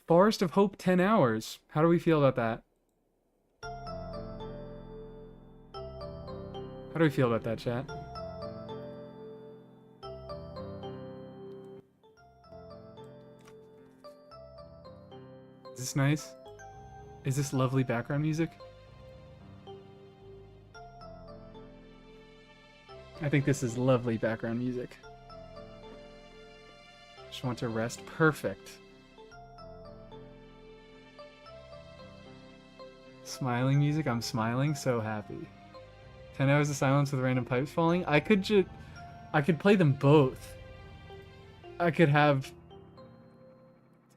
Forest of Hope 10 hours. How do we feel about that? How do we feel about that, chat? Is this nice? Is this lovely background music? I think this is lovely background music. Just want to rest. Perfect. Smiling music. I'm smiling so happy. 10 hours of silence with random pipes falling. I could play them both. I could have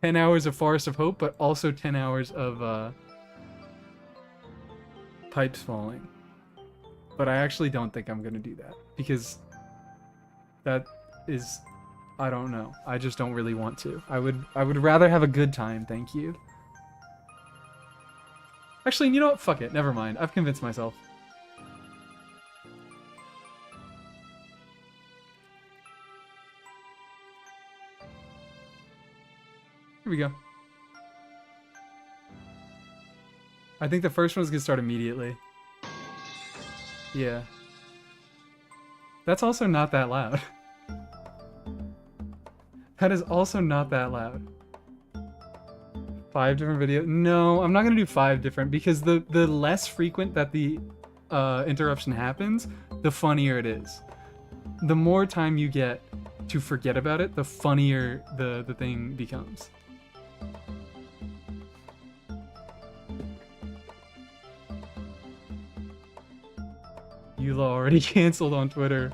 10 hours of Forest of Hope, but also 10 hours of pipes falling. But I actually don't think I'm gonna do that because that is, I don't know. I just don't really want to. I would rather have a good time, thank you. Actually, you know what? Fuck it. Never mind. I've convinced myself. Here we go. I think the first one's gonna start immediately. Yeah. That's also not that loud. That is also not that loud. 5 different videos? No, I'm not gonna do 5 different because the less frequent that the interruption happens, the funnier it is. The more time you get to forget about it, the funnier the thing becomes. Eula already canceled on Twitter.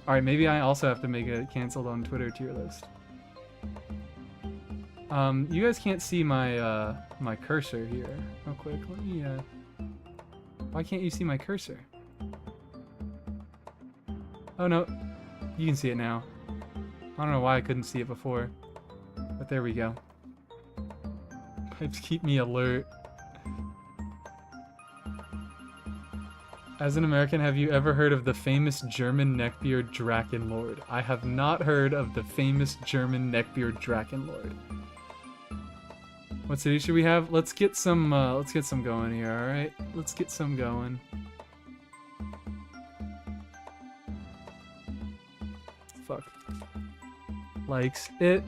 Alright, maybe I also have to make a canceled on Twitter tier list. You guys can't see my my cursor here. Real quick, let me why can't you see my cursor? Oh no, you can see it now. I don't know why I couldn't see it before, but there we go. Pipes keep me alert. As an American, have you ever heard of the famous German neckbeard Drakenlord? I have not heard of the famous German neckbeard Drakenlord. What city should we have? Let's get some going here, alright? Let's get some going. Fuck. Likes it.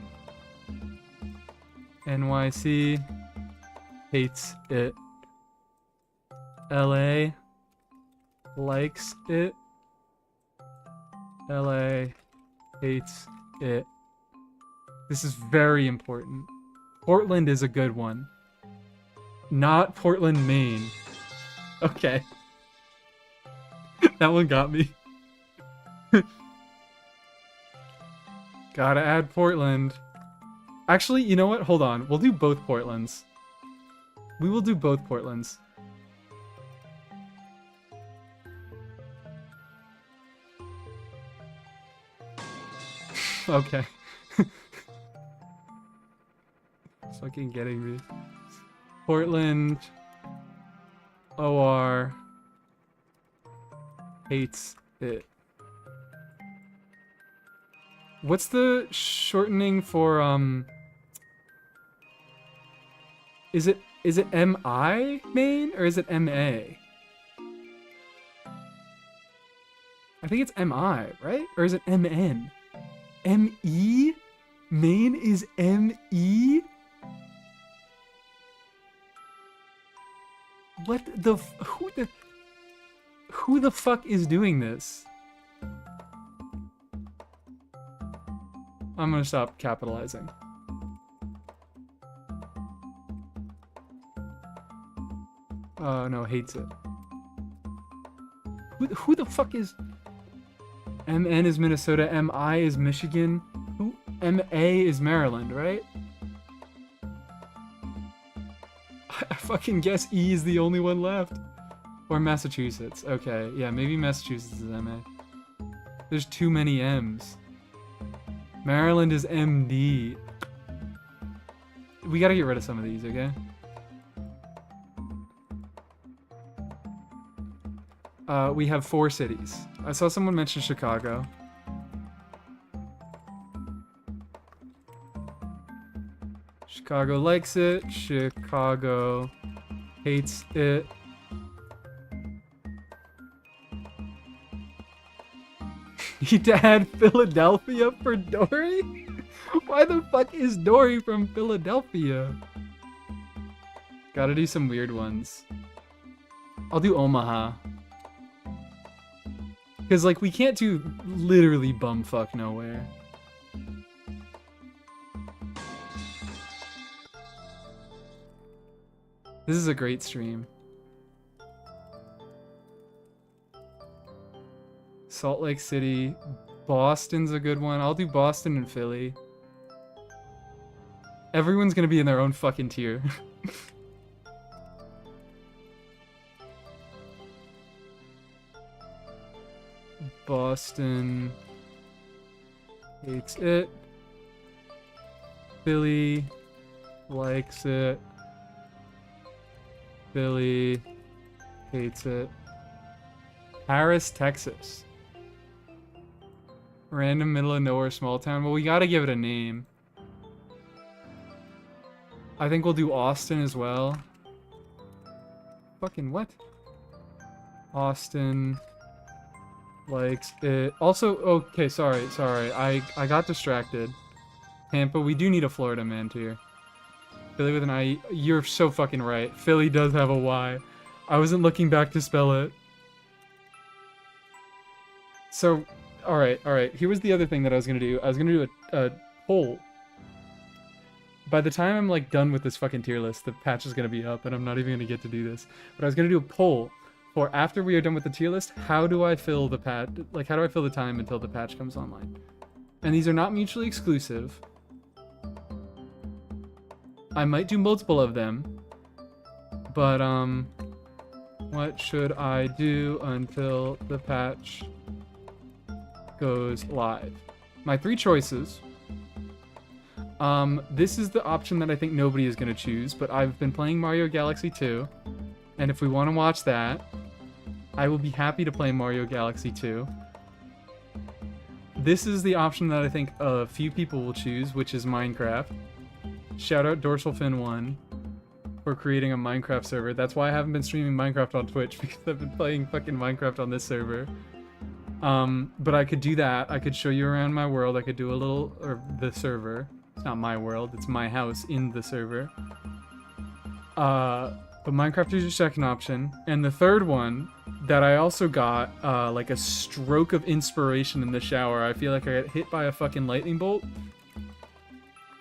NYC hates it. LA likes it. LA hates it. This is very important. Portland is a good one. Not Portland, Maine. Okay. That one got me. Gotta add Portland. Actually, you know what? Hold on. We'll do both Portlands. We will do both Portlands. Okay. Fucking getting me. Portland. OR. Hates it. What's the shortening for, Is it MI Maine or is it MA? I think it's MI, right? Or is it MN? ME? Maine is ME? What the who the fuck is doing this? I'm gonna stop capitalizing. Oh no, hates it. Who the fuck is... MN is Minnesota, MI is Michigan. Who? MA is Maryland, right? I fucking guess E is the only one left. Or Massachusetts. Okay, yeah, maybe Massachusetts is MA. There's too many M's. Maryland is MD. We gotta get rid of some of these, okay? We have 4 cities. I saw someone mention Chicago. Chicago likes it. Chicago hates it. Need to add Philadelphia for Dory? Why the fuck is Dory from Philadelphia? Gotta do some weird ones. I'll do Omaha. Because, like, we can't do literally bumfuck nowhere. This is a great stream. Salt Lake City. Boston's a good one. I'll do Boston and Philly. Everyone's gonna be in their own fucking tier. Boston hates it. Philly likes it. Philly hates it. Paris, Texas. Random middle of nowhere small town. Well, we gotta give it a name. I think we'll do Austin as well. Fucking what? Austin likes it. Also, okay, sorry. I got distracted. Tampa, we do need a Florida man tier. Philly with an I. You're so fucking right. Philly does have a Y. I wasn't looking back to spell it. So, alright. Here was the other thing that I was gonna do. I was gonna do a poll. By the time I'm like done with this fucking tier list, the patch is gonna be up, and I'm not even gonna get to do this. But I was gonna do a poll for after we are done with the tier list. How do I fill the patch? Like, how do I fill the time until the patch comes online? And these are not mutually exclusive. I might do multiple of them, but what should I do until the patch goes live? My 3 choices. This is the option that I think nobody is going to choose, but I've been playing Mario Galaxy 2, and if we want to watch that, I will be happy to play Mario Galaxy 2. This is the option that I think a few people will choose, which is Minecraft. Shout out DorsalFin1 for creating a Minecraft server. That's why I haven't been streaming Minecraft on Twitch, because I've been playing fucking Minecraft on this server. But I could do that. I could show you around my world. I could do a little, or the server. It's not my world, it's my house in the server. But Minecraft is your second option. And the third one that I also got, like a stroke of inspiration in the shower. I feel like I got hit by a fucking lightning bolt.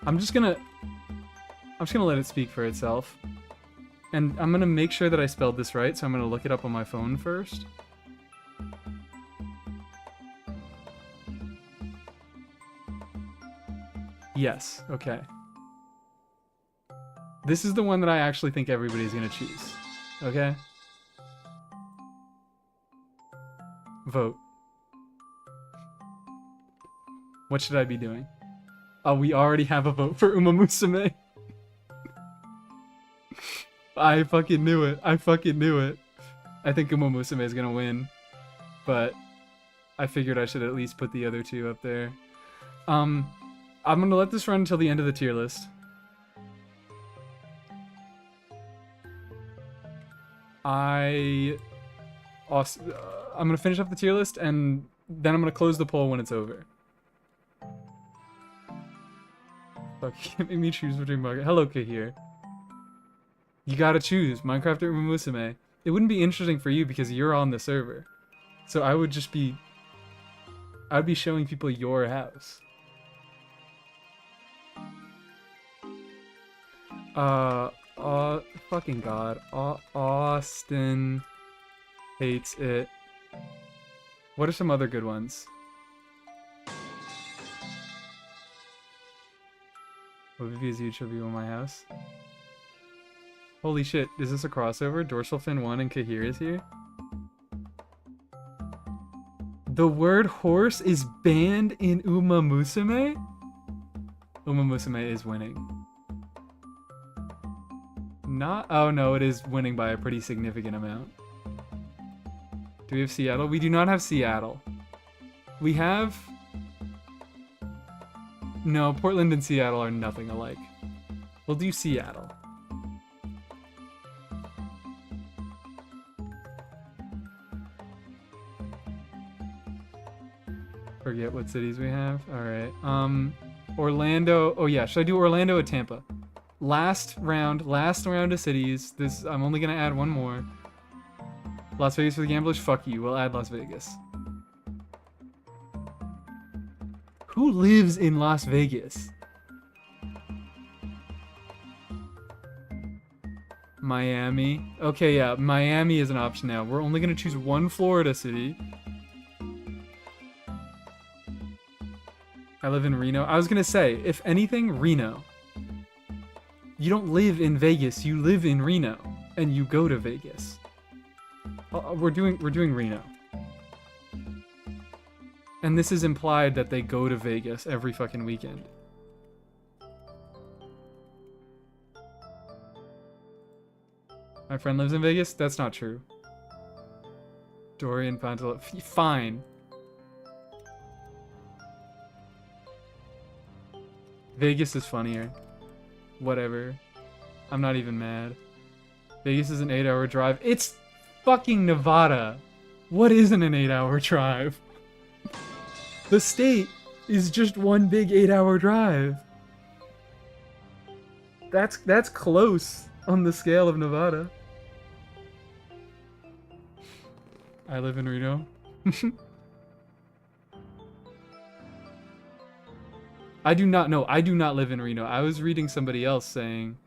I'm just gonna let it speak for itself. And I'm gonna make sure that I spelled this right, so I'm gonna look it up on my phone first. Yes, okay. This is the one that I actually think everybody's gonna choose. Okay? Vote. What should I be doing? Oh, we already have a vote for Uma Musume. I fucking knew it. I think Uma Musume is gonna win. But I figured I should at least put the other 2 up there. I'm gonna let this run until the end of the tier list. I'm gonna finish up the tier list, and then I'm gonna close the poll when it's over. Fuck, you can't make me choose between Margaret. Hello, Kahir. You gotta choose Minecraft or Uma Musume. It wouldn't be interesting for you because you're on the server. So I would be showing people your house. Fucking God. Austin hates it. What are some other good ones? Olivia's YouTube view on my house. Holy shit, is this a crossover? DorsalFin1 and Kahir is here? The word horse is banned in Uma Musume? Uma Musume is winning. Not. Oh no, it is winning by a pretty significant amount. Do we have Seattle? We do not have Seattle. We have. No, Portland and Seattle are nothing alike. We'll do Seattle. Forget what cities we have. Alright. Orlando. Oh yeah, should I do Orlando or Tampa? Last round of cities. I'm only gonna add one more. Las Vegas for the gamblers? Fuck you. We'll add Las Vegas. Who lives in Las Vegas? Miami. Okay, yeah, Miami is an option now. We're only gonna choose one Florida city. I live in Reno. I was gonna say, if anything, Reno. You don't live in Vegas, you live in Reno, and you go to Vegas. We're doing Reno. And this is implied that they go to Vegas every fucking weekend. My friend lives in Vegas? That's not true. Dorian Pantalone. Fine. Vegas is funnier. Whatever. I'm not even mad. Vegas is an 8-hour drive. It's fucking Nevada. What isn't an 8-hour drive? The state is just one big 8-hour drive. That's close on the scale of Nevada. I live in Reno. I do not know. I do not live in Reno. I was reading somebody else saying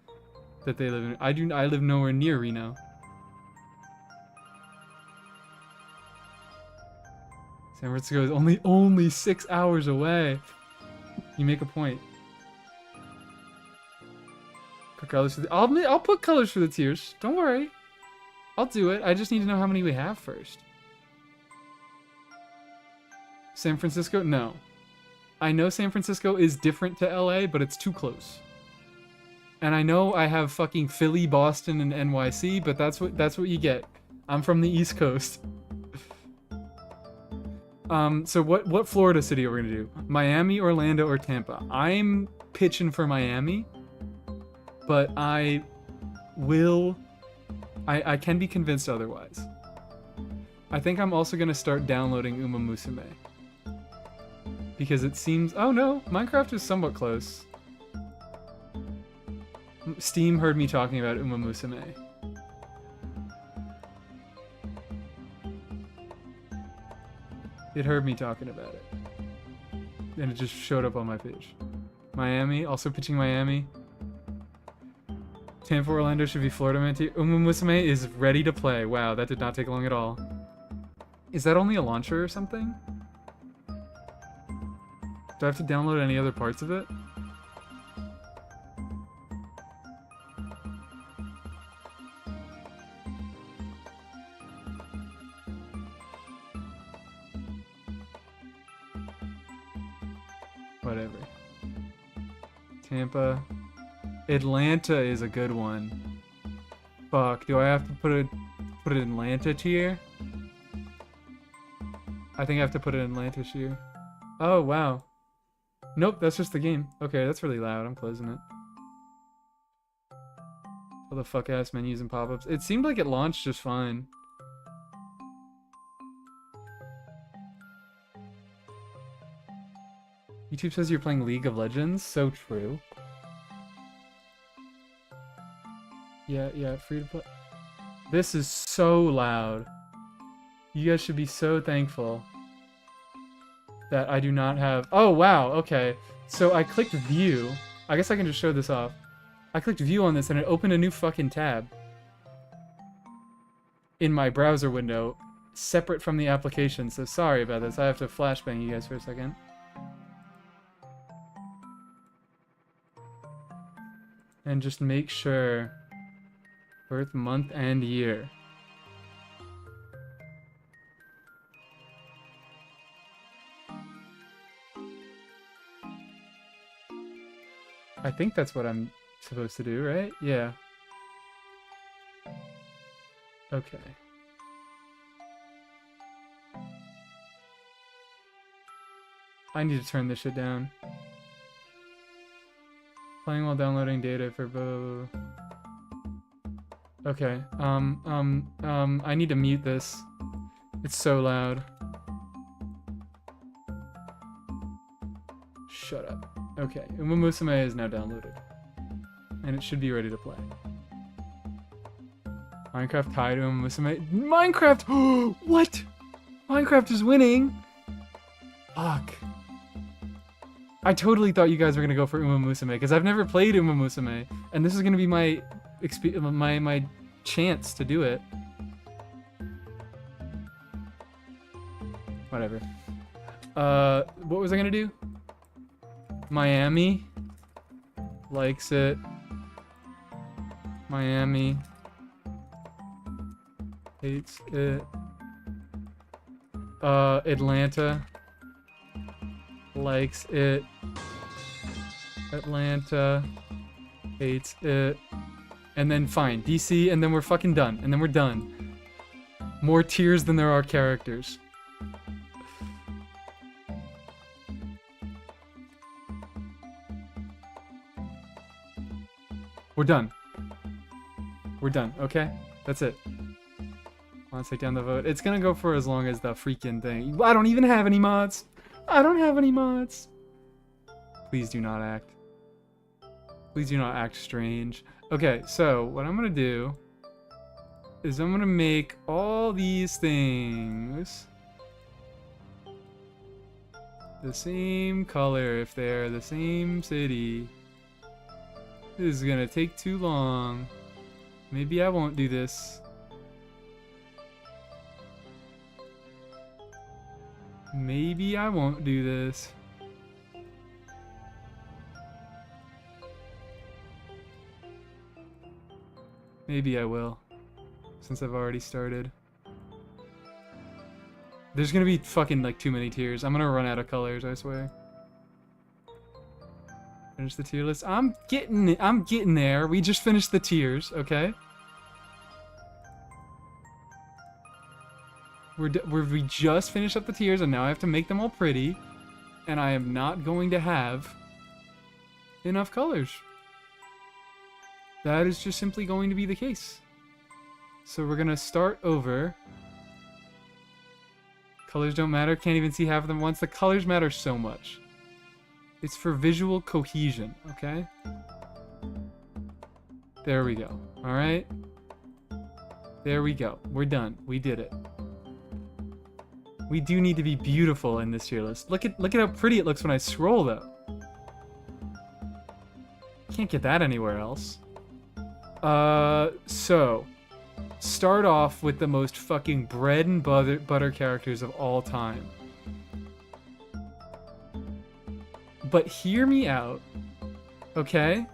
that they live in. I live nowhere near Reno. San Francisco is only 6 hours away. You make a point. Put colors for the, I'll put colors for the tiers. Don't worry. I'll do it. I just need to know how many we have first. San Francisco? No. I know San Francisco is different to LA, but it's too close. And I know I have fucking Philly, Boston, and NYC, but that's what you get. I'm from the East Coast. So what Florida city are we gonna do? Miami, Orlando, or Tampa? I'm pitching for Miami, but I can be convinced otherwise. I think I'm also gonna start downloading Uma Musume. Because it seems... Oh no, Minecraft is somewhat close. Steam heard me talking about Uma Musume. It heard me talking about it. And it just showed up on my page. Miami, also pitching Miami. Tampa, Orlando should be Florida man too. Uma Musume is ready to play. Wow, that did not take long at all. Is that only a launcher or something? Do I have to download any other parts of it? Whatever. Tampa. Atlanta is a good one. Fuck, do I have to put an Atlanta tier? I think I have to put an Atlanta tier. Oh, wow. Nope, that's just the game. Okay, that's really loud. I'm closing it. All the fuck-ass menus and pop-ups. It seemed like it launched just fine. YouTube says you're playing League of Legends. So true. Yeah, free to play. This is so loud. You guys should be so thankful that I do not have... Oh, wow, okay. So I clicked view. I guess I can just show this off. I clicked view on this and it opened a new fucking tab in my browser window, separate from the application. So sorry about this. I have to flashbang you guys for a second. And just make sure... Birth, month, and year. I think that's what I'm supposed to do, right? Yeah. Okay. I need to turn this shit down. Playing while downloading data for blah. Okay. I need to mute this. It's so loud. Shut up. Okay, Uma Musume is now downloaded. And it should be ready to play. Minecraft tied to Uma Musume. Minecraft! What? Minecraft is winning? Fuck. I totally thought you guys were gonna go for Uma Musume, because I've never played Uma Musume, and this is gonna be my my chance to do it. Whatever. What was I gonna do? Miami likes it. Miami hates it. Atlanta likes it. Atlanta hates it. And then fine, DC, and then we're fucking done. And then we're done. More tiers than there are characters. We're done. We're done, okay? That's it. Let's take down the vote. It's gonna go for as long as the freaking thing. I don't even have any mods. I don't have any mods. Please do not act. Please do not act strange. Okay, so what I'm gonna do is I'm gonna make all these things the same color if they're the same city. This is gonna take too long. Maybe I won't do this. Maybe I won't do this. Maybe I will, since I've already started. There's gonna be fucking like too many tiers. I'm gonna run out of colors, I swear. Finish the tier list. I'm getting there. We just finished the tiers, okay? We just finished up the tiers, and now I have to make them all pretty, and I am not going to have enough colors. That is just simply going to be the case. So we're gonna start over. Colors don't matter. Can't even see half of them once. The colors matter so much. It's for visual cohesion, okay? There we go. All right. There we go. We're done. We did it. We do need to be beautiful in this tier list. Look at how pretty it looks when I scroll, though. Can't get that anywhere else. So start off with the most fucking bread and butter characters of all time. But hear me out, okay?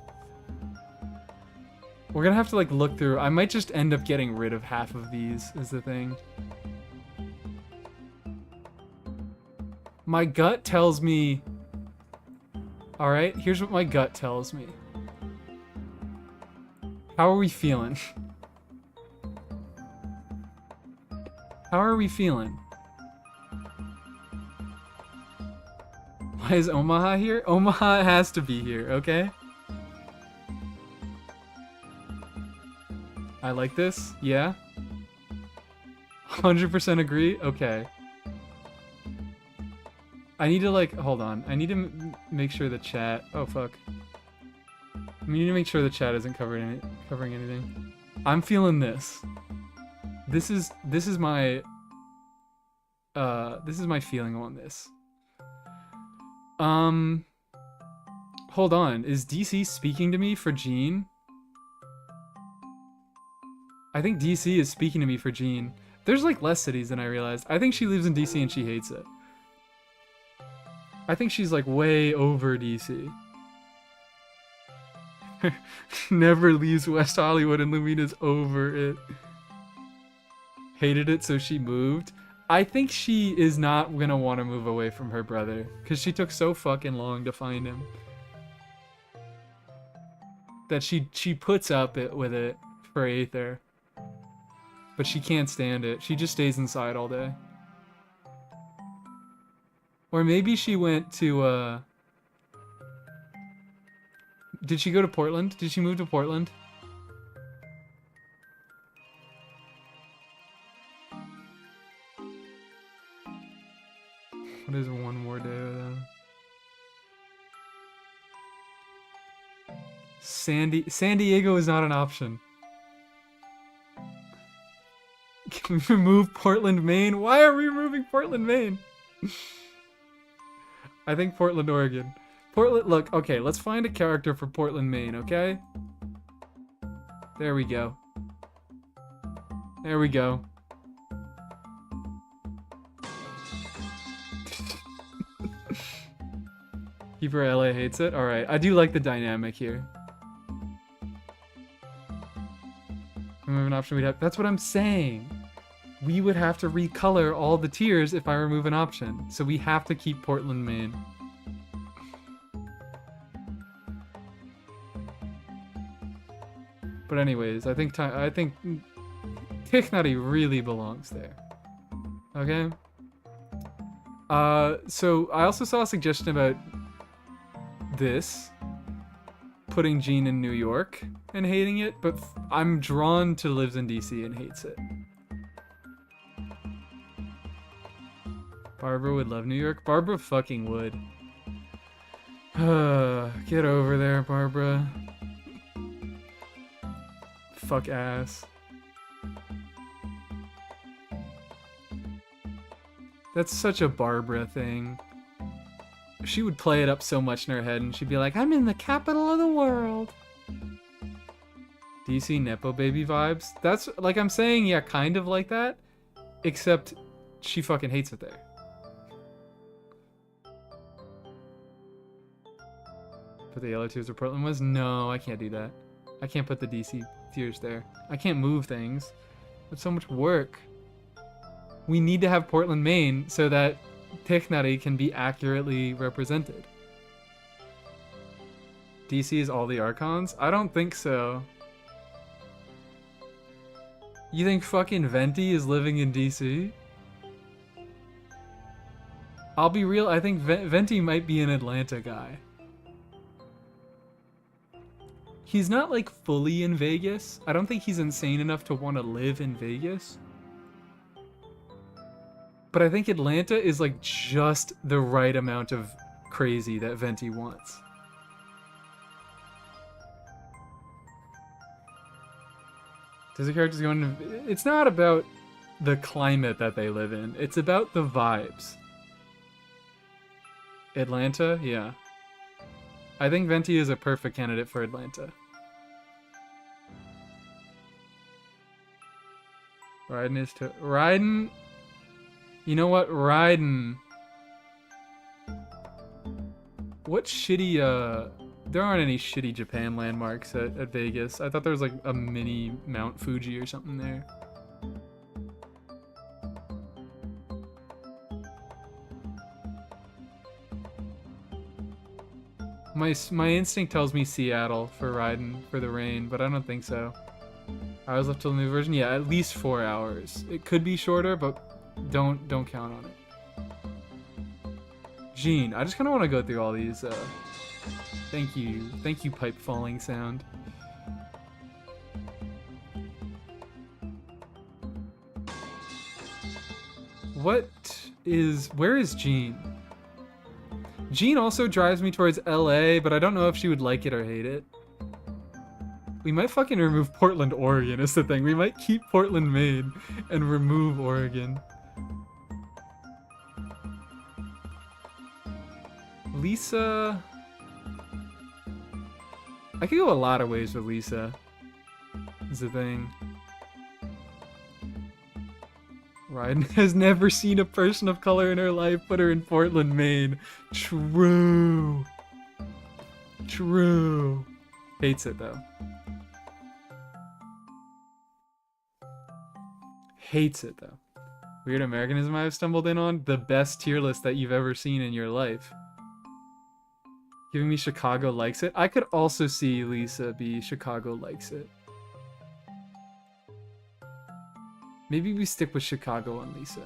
We're gonna have to like look through. I might just end up getting rid of half of these is the thing. My gut tells me... Alright, here's what my gut tells me. How are we feeling? How are we feeling? Why is Omaha here? Omaha has to be here, okay? I like this, yeah? 100% agree? Okay. I need to like, hold on. I need to make sure the chat, oh fuck. I need to make sure the chat isn't covering anything. I'm feeling this. This is my feeling on this. Hold on. Is DC speaking to me for Jean? I think DC is speaking to me for Jean. There's like less cities than I realized. I think she lives in DC and she hates it. I think she's like way over DC. Never leaves West Hollywood and Lumina's over it. Hated it, so she moved. I think she is not gonna want to move away from her brother because she took so fucking long to find him that she puts up with it for Aether, but she can't stand it. She just stays inside all day. Or maybe she went to did she go to Portland? Did she move to Portland? What is one more day with them? San Diego is not an option. Can we remove Portland, Maine? Why are we removing Portland, Maine? I think Portland, Oregon. Portland, look, okay, let's find a character for Portland, Maine, okay? There we go. There we go. Keeper LA hates it? Alright, I do like the dynamic here. Remove an option we'd have. That's what I'm saying. We would have to recolor all the tiers if I remove an option. So we have to keep Portland, Maine. But anyways, I think Tichnutty really belongs there. Okay? So I also saw a suggestion about this. putting Jean in New York and hating it, but I'm drawn to lives in DC and hates it. Barbara would love New York. Barbara fucking would. Get over there, Barbara. Fuck ass. That's such a Barbara thing. She would play it up so much in her head and she'd be like, I'm in the capital of the world. DC Nepo baby vibes? That's, like I'm saying, yeah, kind of like that. Except she fucking hates it there. Put the yellow tears where Portland was? No, I can't do that. I can't put the DC tears there. I can't move things. That's so much work. We need to have Portland, Maine, so that Technari can be accurately represented. DC is all the Archons? I don't think so. You think fucking Venti is living in DC? I'll be real, I think Venti might be an Atlanta guy. He's not like fully in Vegas. I don't think he's insane enough to want to live in Vegas. But I think Atlanta is like just the right amount of crazy that Venti wants. Does the characters go into... It's not about the climate that they live in. It's about the vibes. Atlanta? Yeah. I think Venti is a perfect candidate for Atlanta. Raiden is to... Raiden... You know what? Raiden... What shitty, There aren't any shitty Japan landmarks at Vegas. I thought there was like a mini Mount Fuji or something there. My instinct tells me Seattle for Raiden for the rain, but I don't think so. Hours left till the new version? Yeah, at least 4 hours. It could be shorter, but don't count on it. Jean, I just kind of want to go through all these. Thank you, pipe falling sound. Where is Jean? Jean also drives me towards LA, but I don't know if she would like it or hate it. We might fucking remove Portland, Oregon is the thing. We might keep Portland, Maine and remove Oregon. Lisa... I could go a lot of ways with Lisa. Is the thing. Raiden has never seen a person of color in her life. Put her in Portland, Maine. True. True. Hates it though. Hates it though. Weird Americanism I've stumbled in on. The best tier list that you've ever seen in your life. Giving me Chicago likes it. I could also see Lisa be Chicago likes it. Maybe we stick with Chicago and Lisa.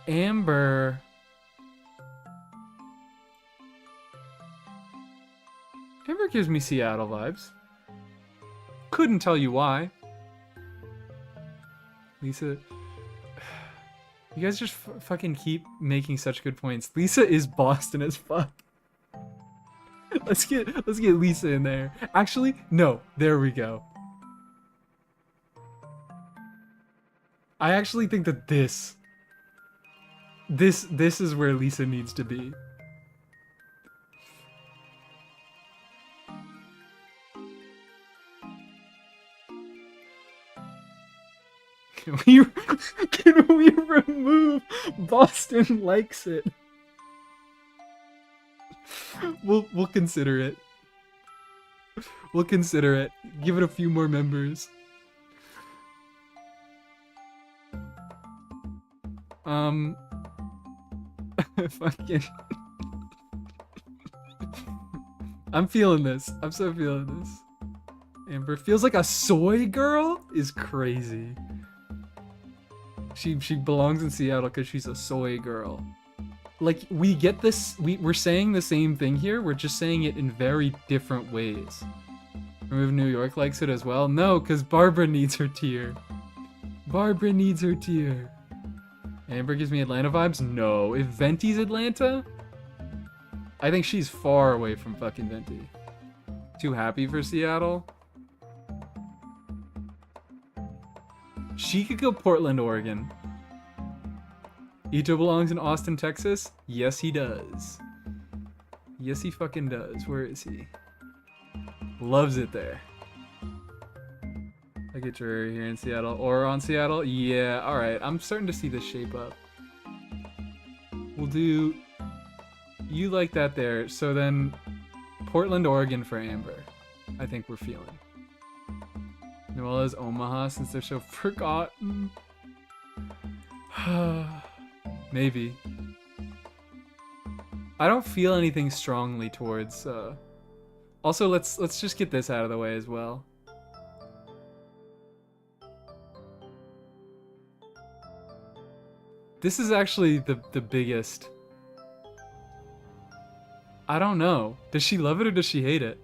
Amber. Amber gives me Seattle vibes. Couldn't tell you why. Lisa. You guys just fucking keep making such good points. Lisa is Boston as fuck. Let's get Lisa in there. Actually, no. There we go. I actually think that this is where Lisa needs to be. Can we remove Boston likes it? We'll consider it. We'll consider it. Give it a few more members. Fucking I'm feeling this. I'm so feeling this. Amber feels like a soy girl is crazy. She belongs in Seattle because she's a soy girl. like, we get this, we're saying the same thing here, we're just saying it in very different ways. Remove New York likes it as well? No, because Barbara needs her tier. Barbara needs her tier. Amber gives me Atlanta vibes? No. If Venti's Atlanta, I think she's far away from fucking Venti. Too happy for Seattle? She could go Portland, Oregon. Ito belongs in Austin, Texas? Yes, he does. Yes, he fucking does. Where is he? Loves it there. I get your here in Seattle. Or on Seattle? Yeah, alright. I'm starting to see this shape up. We'll do... You like that there. So then, Portland, Oregon for Amber. I think we're feeling. Noella's Omaha since they're so forgotten. Maybe. I don't feel anything strongly towards... Also, let's just get this out of the way as well. This is actually the biggest. I don't know. Does she love it or does she hate it?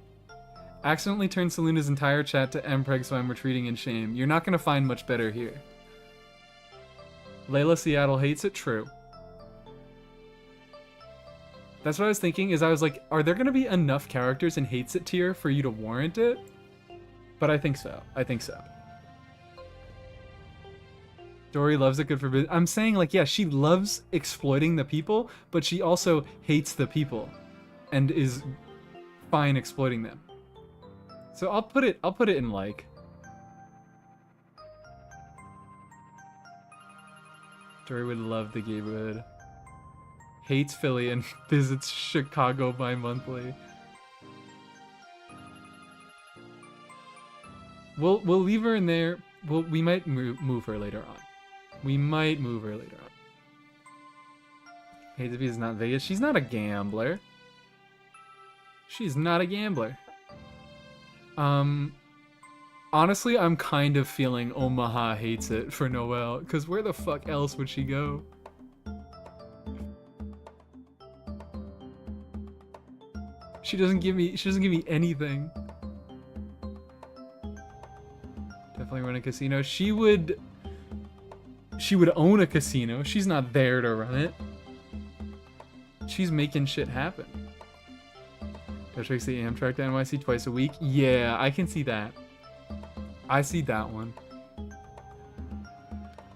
Accidentally turned Selena's entire chat to Mpreg, so I'm retreating in shame. You're not gonna find much better here. Layla Seattle hates it? True. That's what I was thinking, is I was like, are there gonna be enough characters in hates it tier for you to warrant it? But I think so. I think so. Dory loves it, good for business. I'm saying, like, yeah, she loves exploiting the people, but she also hates the people and is fine exploiting them. So I'll put it in like. Dory would love the neighborhood. Hates Philly and visits Chicago bi-monthly. We'll leave her in there. We might move her later on. We might move her later on. Hates is not Vegas. She's not a gambler. She's not a gambler. Honestly, I'm kind of feeling Omaha hates it for Noelle, because where the fuck else would she go? She doesn't give me anything. Definitely run a casino. She would own a casino. She's not there to run it. She's making shit happen. Does she see Amtrak to NYC twice a week? Yeah, I can see that. I see that one.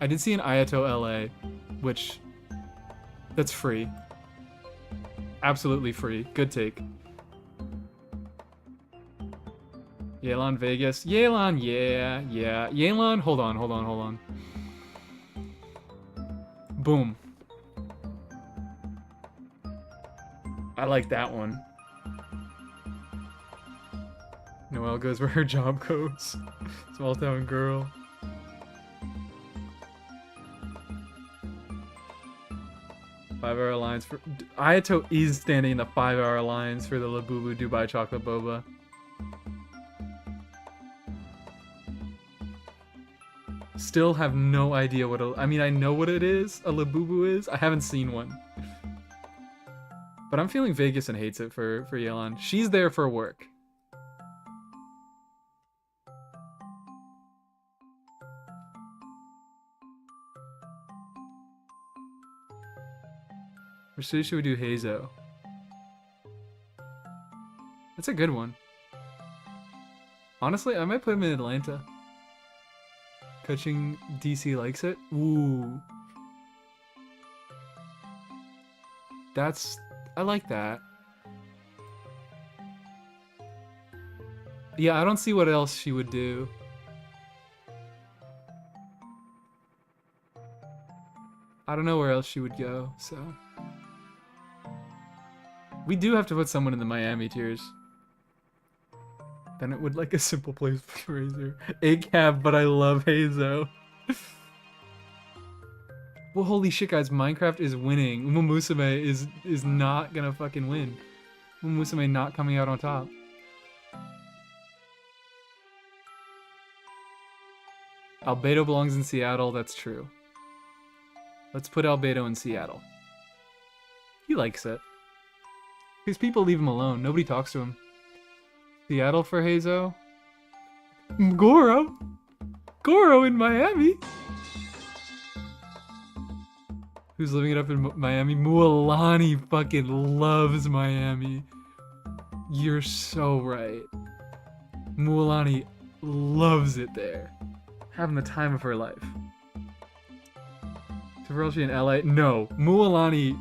I did see an Ayato LA, which that's free. Absolutely free. Good take. Yelan Vegas. Yelan, yeah. Yelan, hold on. Boom. I like that one. Noelle goes where her job goes. Small town girl. Five-hour lines for... Ayato is standing in the 5-hour lines for the Labubu Dubai Chocolate Boba. Still have no idea what I mean, I know what it is, a Labubu is. I haven't seen one. But I'm feeling Vegas and hates it for Yelan. She's there for work. Rasushi would do Heizo. That's a good one. Honestly, I might put him in Atlanta. Coaching DC likes it. Ooh. I like that. Yeah, I don't see what else she would do. I don't know where else she would go, so. We do have to put someone in the Miami tiers. Then it would like a simple place for Razor. A-Cab, but I love Heizo. Well, holy shit, guys. Minecraft is winning. Uma Musume is not gonna fucking win. Uma Musume not coming out on top. Albedo belongs in Seattle. That's true. Let's put Albedo in Seattle. He likes it. His people leave him alone. Nobody talks to him. Seattle for Hazo. Goro. Goro in Miami. Who's living it up in Miami? Mualani fucking loves Miami. You're so right. Mualani loves it there. Having the time of her life. Tavaroshi in LA? No. Mualani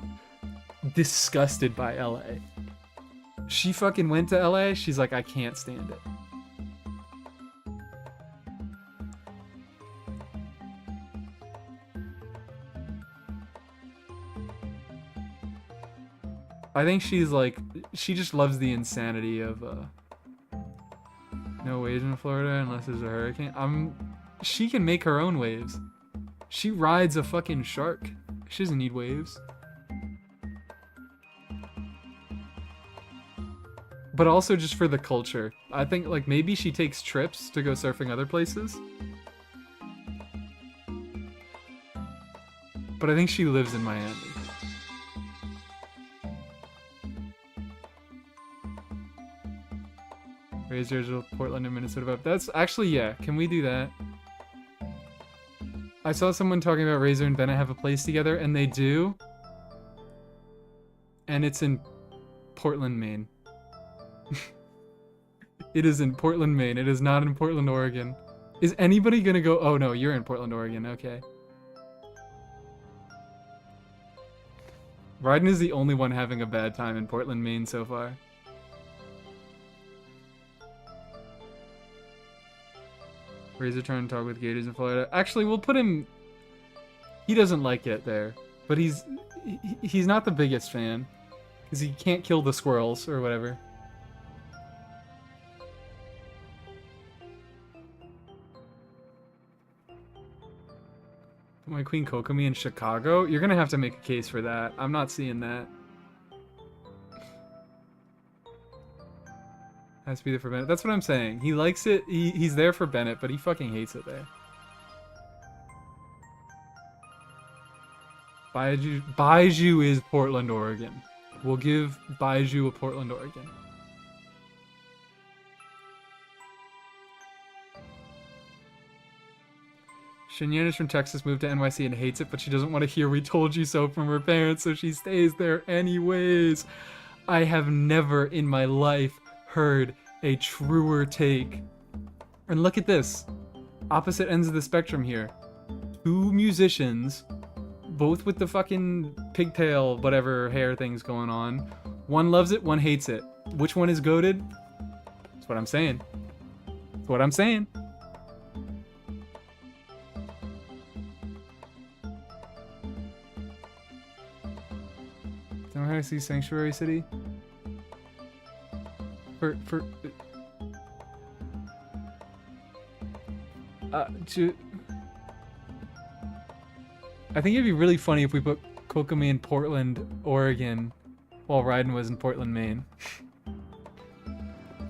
disgusted by LA. She fucking went to LA. She's like, I can't stand it. I think she's like, she just loves the insanity of no waves in Florida unless there's a hurricane. She can make her own waves. She rides a fucking shark. She doesn't need waves. But also just for the culture. I think like maybe she takes trips to go surfing other places. But I think she lives in Miami. Razor, Portland, and Minnesota vibe. That's actually, yeah. Can we do that? I saw someone talking about Razor and Bennett have a place together, and they do. And it's in Portland, Maine. It is in Portland, Maine. It is not in Portland, Oregon. Is anybody gonna go? Oh no, you're in Portland, Oregon. Okay. Ryden is the only one having a bad time in Portland, Maine so far. Razor trying to talk with Gators in Florida. Actually, we'll put him... He doesn't like it there. But he's not the biggest fan. Because he can't kill the squirrels or whatever. Put my Queen Kokomi in Chicago? You're gonna have to make a case for that. I'm not seeing that. Has to be there for Bennett. That's what I'm saying. He likes it. He's there for Bennett, but he fucking hates it there. Baiju is Portland, Oregon. We'll give Baiju a Portland, Oregon. Shinyan is from Texas, moved to NYC and hates it, but she doesn't want to hear "we told you so" from her parents, so she stays there anyways. I have never in my life heard a truer take. And look at this. Opposite ends of the spectrum here. Two musicians, both with the fucking pigtail, whatever hair things going on. One loves it, one hates it. Which one is goated? That's what I'm saying. That's what I'm saying. Don't know how to see Sanctuary City? I think it'd be really funny if we put Kokomi in Portland, Oregon, while Raiden was in Portland, Maine.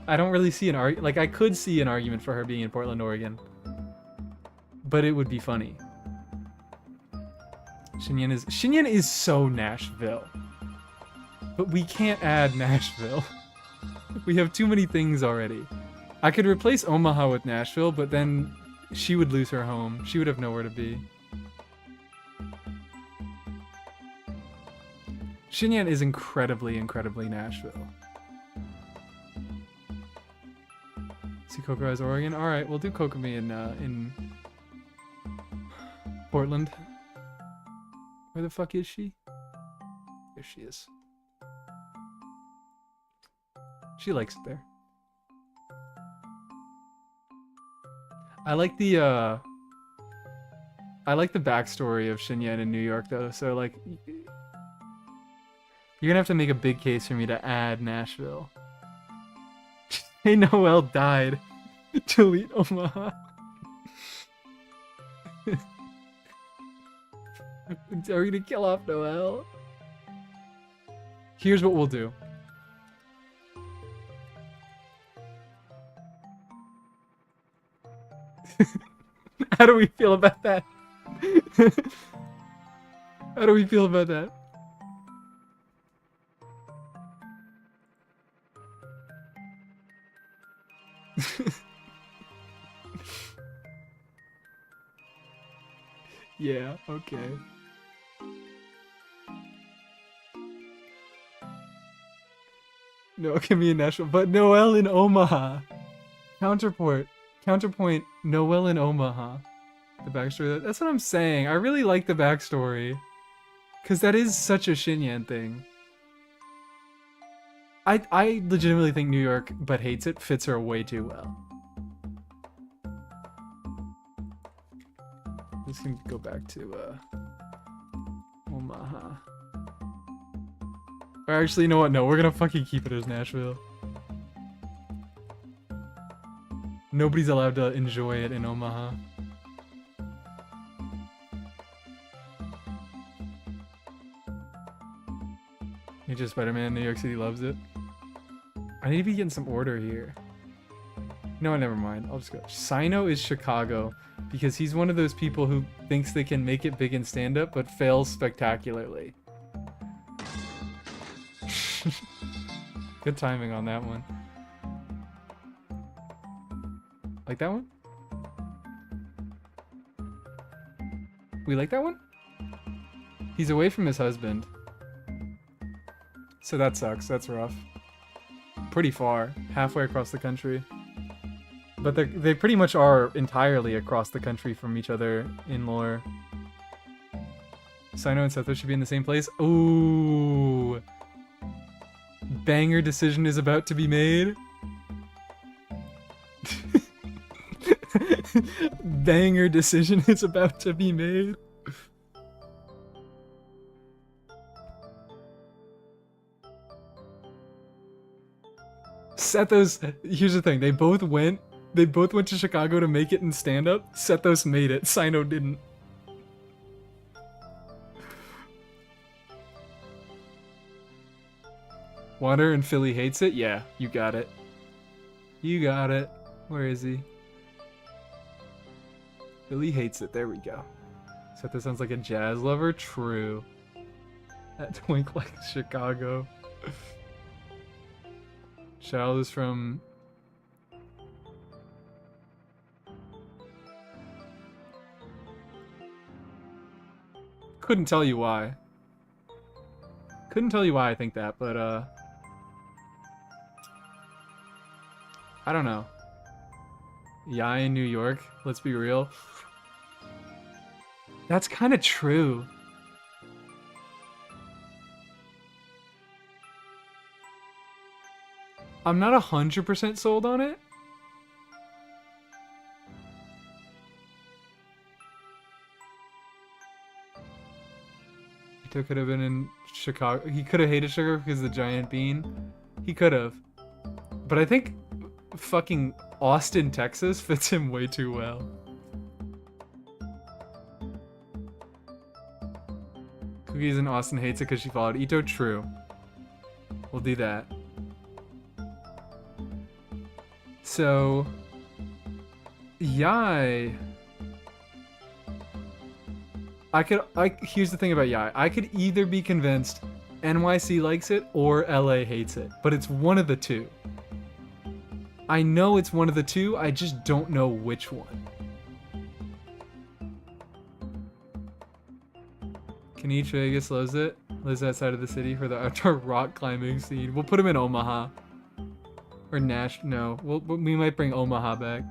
I don't really see an argument. Like, I could see an argument for her being in Portland, Oregon, but it would be funny. Shinyan is so Nashville, but we can't add Nashville. We have too many things already. I could replace Omaha with Nashville, but then she would lose her home. She would have nowhere to be. Shinyan is incredibly, incredibly Nashville. See Kokoro Oregon? Alright, we'll do Kokomi in Portland. Where the fuck is she? There she is. She likes it there. I like the backstory of Shinyan in New York though, so like you're gonna have to make a big case for me to add Nashville. Hey, Noel died. Delete Omaha. Are we gonna kill off Noel? Here's what we'll do. How do we feel about that? How do we feel about that? Yeah, okay. No, it can be in Nashville, but Noel in Omaha. Counterpoint, Noel in Omaha. The backstory, that's what I'm saying. I really like the backstory. Because that is such a Shinyan thing. I legitimately think New York, but hates it, fits her way too well. This can go back to Omaha. Or actually, you know what? No, we're gonna fucking keep it as Nashville. Nobody's allowed to enjoy it in Omaha. Ninja Spider-Man, New York City loves it. I need to be getting some order here. No, never mind. I'll just go. Sino is Chicago because he's one of those people who thinks they can make it big in stand-up but fails spectacularly. Good timing on that one. Like that one? We like that one? He's away from his husband. So that sucks. That's rough. Pretty far. Halfway across the country. But they pretty much are entirely across the country from each other in lore. Sino and Setho should be in the same place. Ooh. Banger decision is about to be made. Banger decision is about to be made. Setho's, here's the thing, they both went to Chicago to make it in stand-up. Setho's made it, Sino didn't. Water and Philly hates it? Yeah, you got it. You got it. Where is he? Philly hates it, there we go. Setho sounds like a jazz lover? True. That twink like Chicago. Shao is from... Couldn't tell you why. Couldn't tell you why I think that, but I don't know. Yai in New York, let's be real. That's kind of true. I'm not 100% sold on it. Ito could have been in Chicago. He could have hated sugar because of the giant bean. He could have. But I think fucking Austin, Texas fits him way too well. Cookies in Austin hates it because she followed Ito. True. We'll do that. So, Yai. Here's the thing about Yai. I could either be convinced NYC likes it or LA hates it, but it's one of the two. I know it's one of the two, I just don't know which one. Kanich Vegas loves it. Lives outside of the city for the outdoor rock climbing scene. We'll put him in Omaha. Or no. We might bring Omaha back.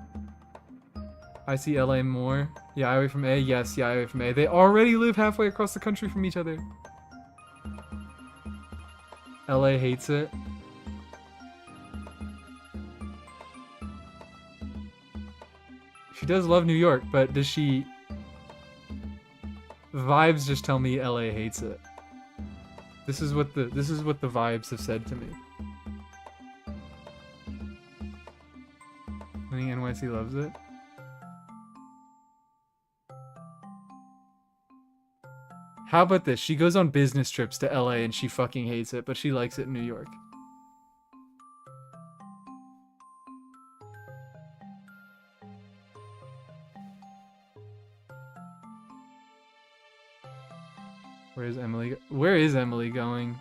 I see LA more. Yeah, away from A. Yes, yeah, away from A. They already live halfway across the country from each other. LA hates it. She does love New York, but does she... Vibes just tell me LA hates it. This is what the vibes have said to me. I think NYC loves it. How about this? She goes on business trips to LA and she fucking hates it, but she likes it in New York. Where's Emily? Where is Emily going?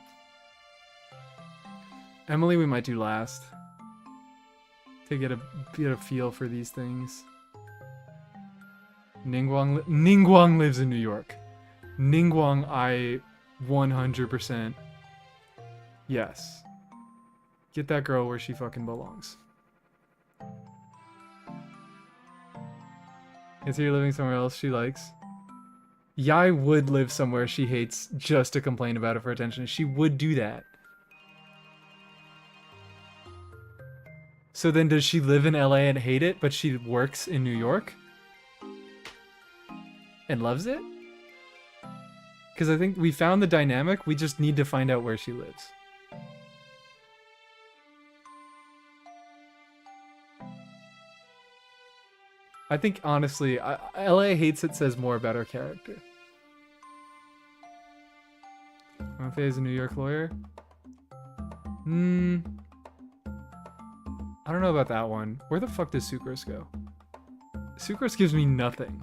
Emily we might do last. to get a feel for these things. Ningguang lives in New York. Ningguang, I 100%. Yes. Get that girl where she fucking belongs. Consider living somewhere else she likes. Yai would live somewhere she hates just to complain about it for attention. She would do that. So then does she live in LA and hate it, but she works in New York? And loves it? Because I think we found the dynamic, we just need to find out where she lives. I think, honestly, LA hates it says more about her character. Monfei is a New York lawyer? I don't know about that one. Where the fuck does Sucrose go? Sucrose gives me nothing.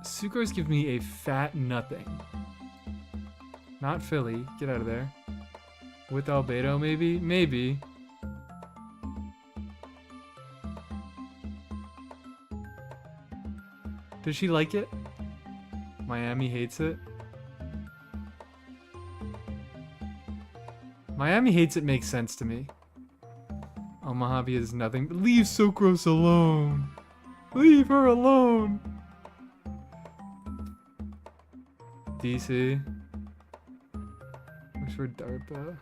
Sucrose gives me a fat nothing. Not Philly. Get out of there. With Albedo, maybe? Maybe. Does she like it? Miami hates it. Miami hates it makes sense to me. Oh, Mojave is nothing. Leave Sucrose alone. Leave her alone. DC. Wish for DARPA.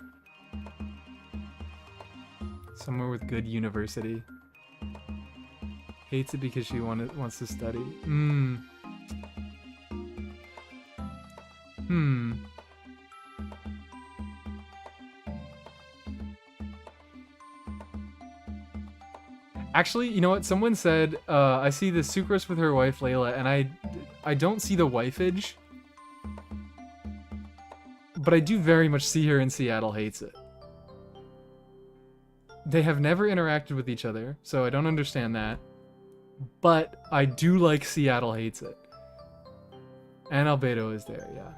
Somewhere with good university. Hates it because she wants to study. Actually, you know what? Someone said, I see the Sucrose with her wife, Layla, and I don't see the wifage. But I do very much see her in Seattle hates it. They have never interacted with each other, so I don't understand that. But I do like Seattle hates it. And Albedo is there, yeah.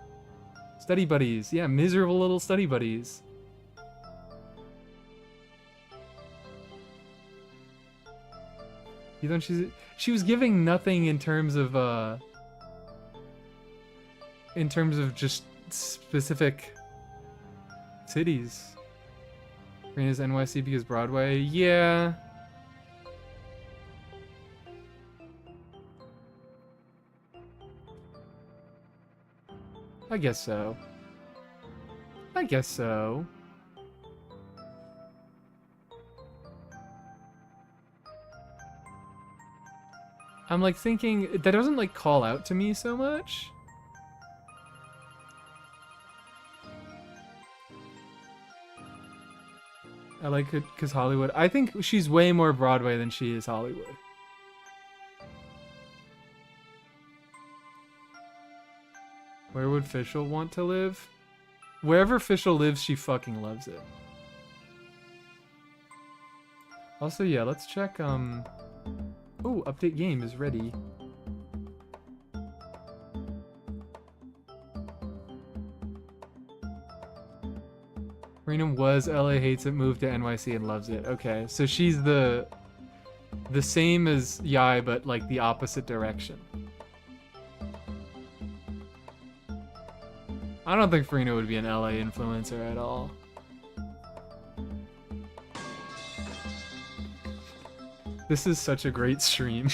Study buddies. Yeah, miserable little study buddies. You know, she was giving nothing in terms of just specific cities. Rena's NYC because Broadway, yeah. I guess so. I guess so. I'm like thinking that doesn't like call out to me so much. I like it because Hollywood. I think she's way more Broadway than she is Hollywood. Where would Fischl want to live? Wherever Fischl lives, she fucking loves it. Also, yeah, let's check, Oh, update game is ready. Rena was LA hates it, moved to NYC and loves it. Okay, so she's the same as Yai, but like the opposite direction. I don't think Farina would be an LA influencer at all. This is such a great stream.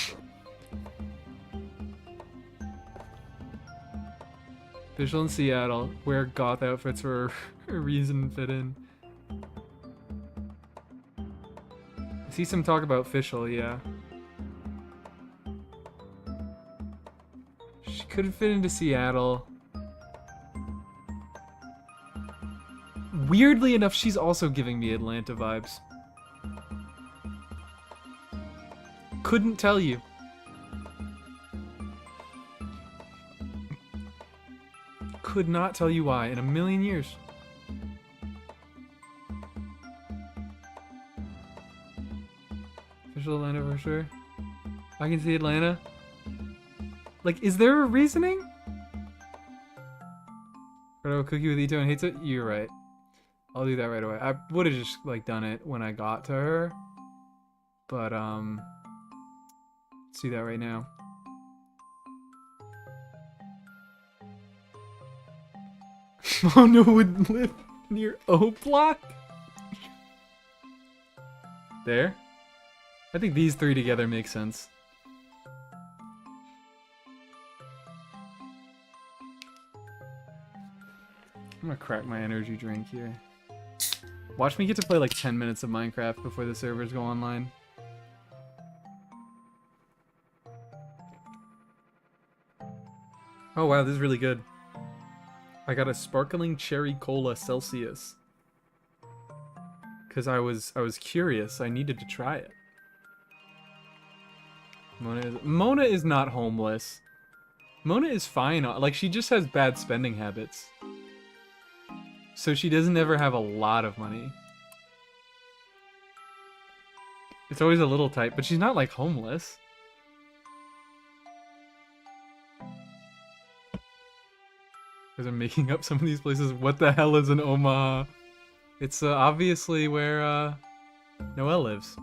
Fischl in Seattle. Wear goth outfits for a reason fit in. I see some talk about Fischl, yeah. She could fit into Seattle. Weirdly enough, she's also giving me Atlanta vibes. Couldn't tell you. Could not tell you why in a million years. Official Atlanta for sure. I can see Atlanta. Like, is there a reasoning? Red cookie with Ito and hates it? You're right. I'll do that right away. I would have just like done it when I got to her. But let's do that right now. Mona would live near O Block? There? I think these three together make sense. I'm gonna crack my energy drink here. Watch me get to play like 10 minutes of Minecraft before the servers go online. Oh wow, this is really good. I got a sparkling cherry cola Celsius. Cause I was curious. I needed to try it. Mona is not homeless. Mona is fine. Like she just has bad spending habits. So she doesn't ever have a lot of money. It's always a little tight, but she's not like homeless. Because I'm making up some of these places. What the hell is an Omaha? It's obviously where Noelle lives.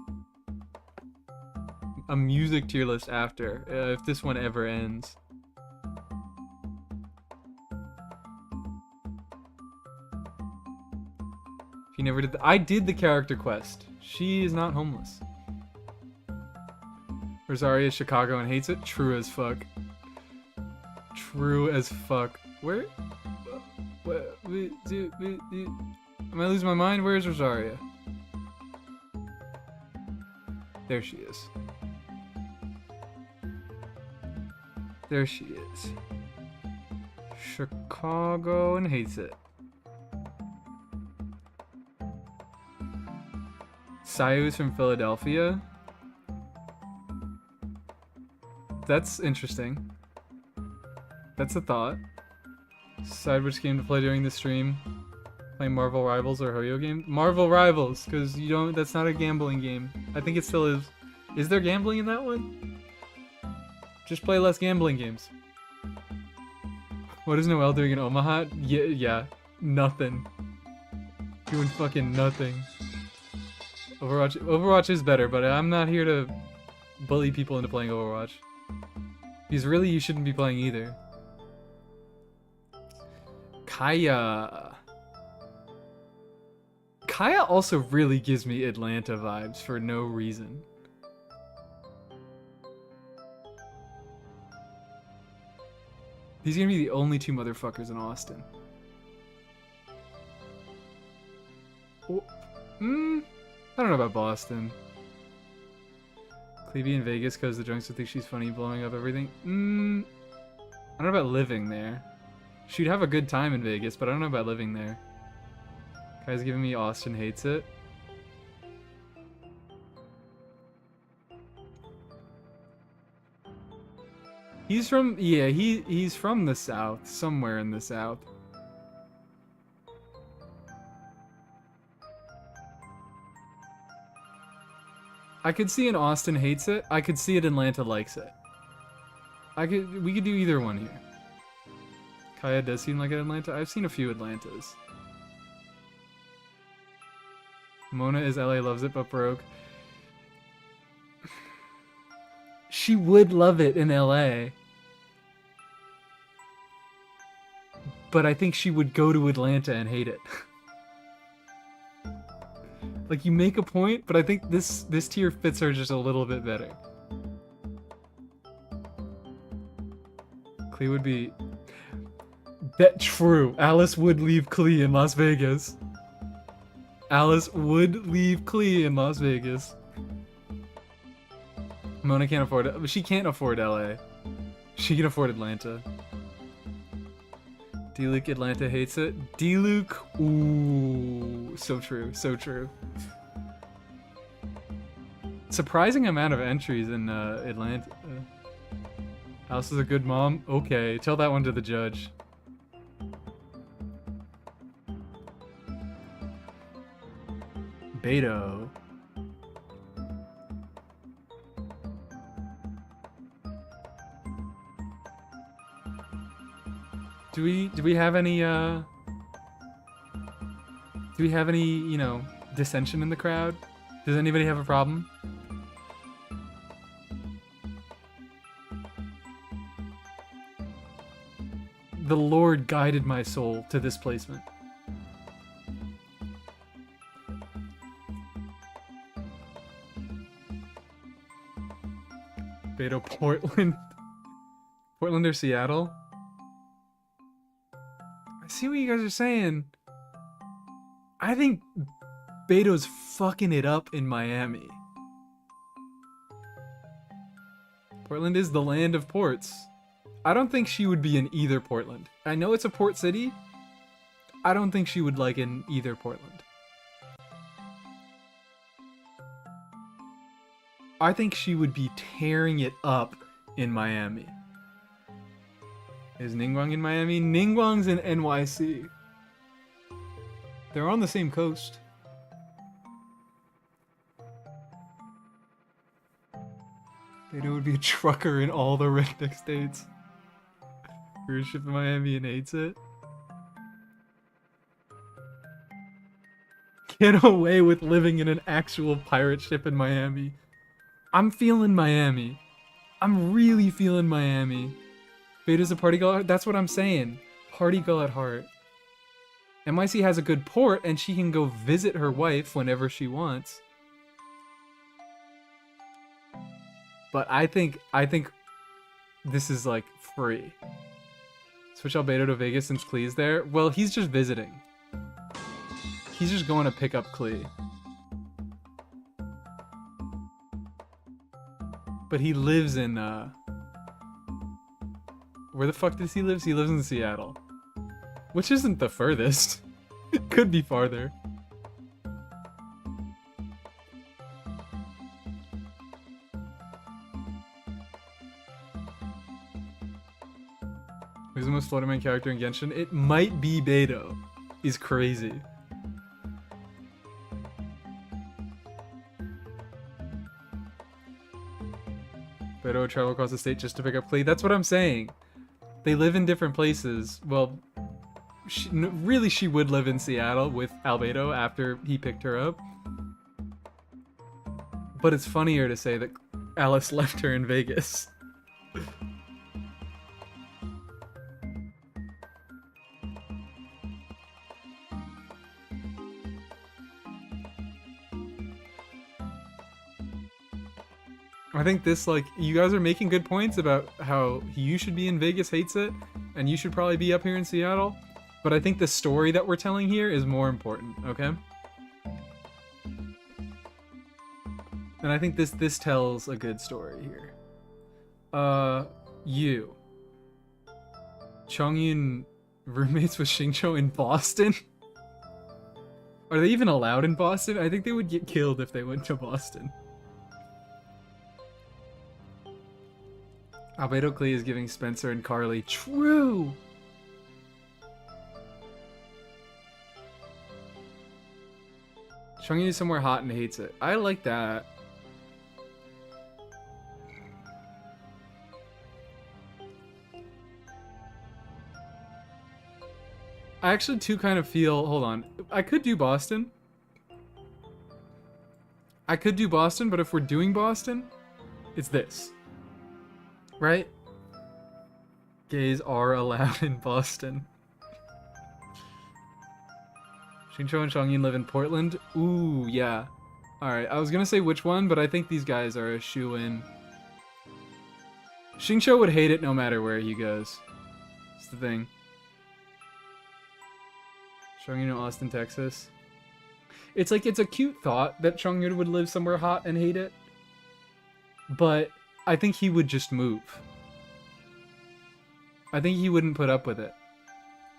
A music tier list after, if this one ever ends. If you never did I did the character quest. She is not homeless. Rosaria is Chicago and hates it? True as fuck. True as fuck. Where? Am I losing my mind? Where is Rosaria? There she is. There she is. Chicago and hates it. Sayu's from Philadelphia. That's interesting. That's a thought. Decide which game to play during the stream. Play Marvel Rivals or Hoyo game? Marvel Rivals, because you don't. That's not a gambling game. I think it still is. Is there gambling in that one? Just play less gambling games. What is Noelle doing in Omaha? Yeah, nothing. Doing fucking nothing. Overwatch is better, but I'm not here to bully people into playing Overwatch. Because really, you shouldn't be playing either. Kaya also really gives me Atlanta vibes for no reason. These are gonna be the only two motherfuckers in Austin. Oh, I don't know about Boston. Clevie in Vegas because the drunks would think she's funny blowing up everything. I don't know about living there. She'd have a good time in Vegas, but I don't know about living there. Guy's giving me Austin hates it. He's from, yeah, he's from the South, somewhere in the South. I could see an Austin hates it. I could see it Atlanta likes it. We could do either one here. Kaya does seem like an Atlanta. I've seen a few Atlantas. Mona is LA loves it but broke. She would love it in LA. But I think she would go to Atlanta and hate it. Like, you make a point, but I think this tier fits her just a little bit better. Klee would be... That true. Alice would leave Klee in Las Vegas. Alice would leave Klee in Las Vegas. Mona can't afford it. She can't afford LA. She can afford Atlanta. D-Luke Atlanta hates it. D-Luke, ooh, so true, so true. Surprising amount of entries in Atlanta. Alice is a good mom. Okay, tell that one to the judge. Beto. Do we have any you know, dissension in the crowd? Does anybody have a problem? The Lord guided my soul to this placement. Beto, Portland. Portland or Seattle? I see what you guys are saying. I think Beto's fucking it up in Miami. Portland is the land of ports. I don't think she would be in either Portland. I know it's a port city. I don't think she would like in either Portland. I think she would be tearing it up in Miami. Is Ningguang in Miami? Ningguang's in NYC. They're on the same coast. Beto would be a trucker in all the redneck states. Cruise ship in Miami and hates it. Get away with living in an actual pirate ship in Miami. I'm feeling Miami. I'm really feeling Miami. Beta's a party girl. That's what I'm saying. Party girl at heart. MIC has a good port and she can go visit her wife whenever she wants. But I think this is like free. Switch Albedo to Vegas since Klee's there. Well, he's just visiting. He's just going to pick up Klee. But he lives in where the fuck does he live? He lives in Seattle. Which isn't the furthest. It could be farther. Who's the most floating main character in Genshin? It might be Beto. He's crazy. Beto would travel across the state just to pick up Klee. That's what I'm saying. They live in different places. Well, really she would live in Seattle with Albedo after he picked her up. But it's funnier to say that Alice left her in Vegas. I think this, like, you guys are making good points about how you should be in Vegas, hates it, and you should probably be up here in Seattle. But I think the story that we're telling here is more important, okay? And I think this tells a good story here. You. Chongyun roommates with Xingqiu in Boston? Are they even allowed in Boston? I think they would get killed if they went to Boston. Albedo Klee is giving Spencer and Carly. True! Chongyun is somewhere hot and hates it. I like that. I actually too kind of feel... Hold on. I could do Boston. I could do Boston, but if we're doing Boston, it's this. Right? Gays are allowed in Boston. Xingqiu and Chongyun live in Portland. Ooh, yeah. Alright, I was gonna say which one, but I think these guys are a shoo-in. Xingqiu would hate it no matter where he goes. That's the thing. Chongyun in Austin, Texas. It's like, it's a cute thought that Chongyun would live somewhere hot and hate it. But I think he would just move. I think he wouldn't put up with it.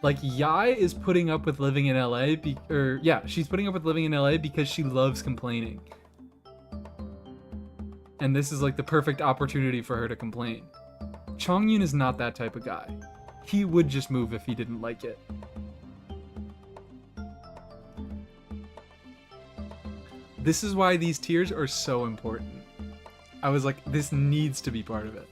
Like, Yai is putting up with living in LA, she's putting up with living in LA because she loves complaining. And this is like the perfect opportunity for her to complain. Chongyun is not that type of guy. He would just move if he didn't like it. This is why these tiers are so important. I was like, this needs to be part of it.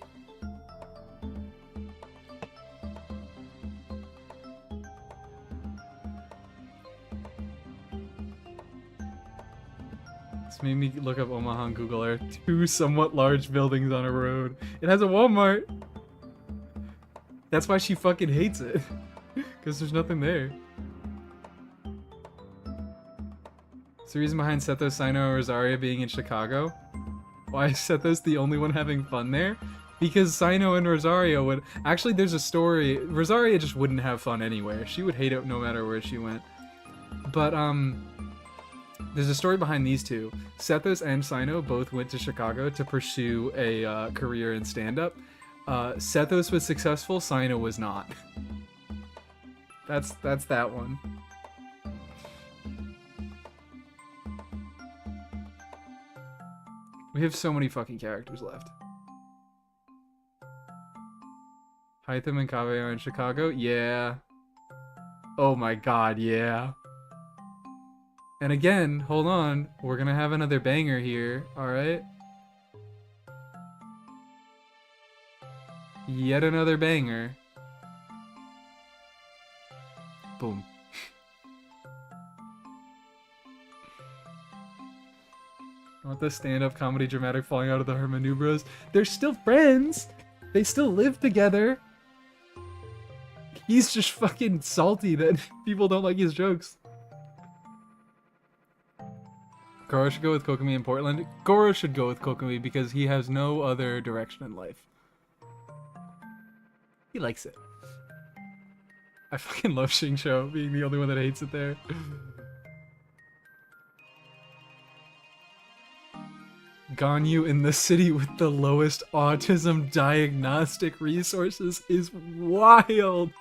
This made me look up Omaha on Google Earth. 2 somewhat large buildings on a road. It has a Walmart. That's why she fucking hates it. Because there's nothing there. It's the reason behind Seto, Sino, and Rosaria being in Chicago. Why is Sethos the only one having fun there? Because Sino and Rosario would... Actually, there's a story. Rosaria just wouldn't have fun anywhere. She would hate it no matter where she went. But, there's a story behind these two. Sethos and Sino both went to Chicago to pursue a career in stand-up. Sethos was successful, Sino was not. That's that one. We have so many fucking characters left. Hytham and Kave are in Chicago? Yeah. Oh my god, yeah. And again, hold on. We're gonna have another banger here, alright? Yet another banger. Boom. I want the stand-up comedy dramatic falling out of the Hermanu Bros. They're still friends! They still live together! He's just fucking salty that people don't like his jokes. Goro should go with Kokomi in Portland. Goro should go with Kokomi because he has no other direction in life. He likes it. I fucking love Shingsho being the only one that hates it there. Ganyu in the city with the lowest autism diagnostic resources is wild.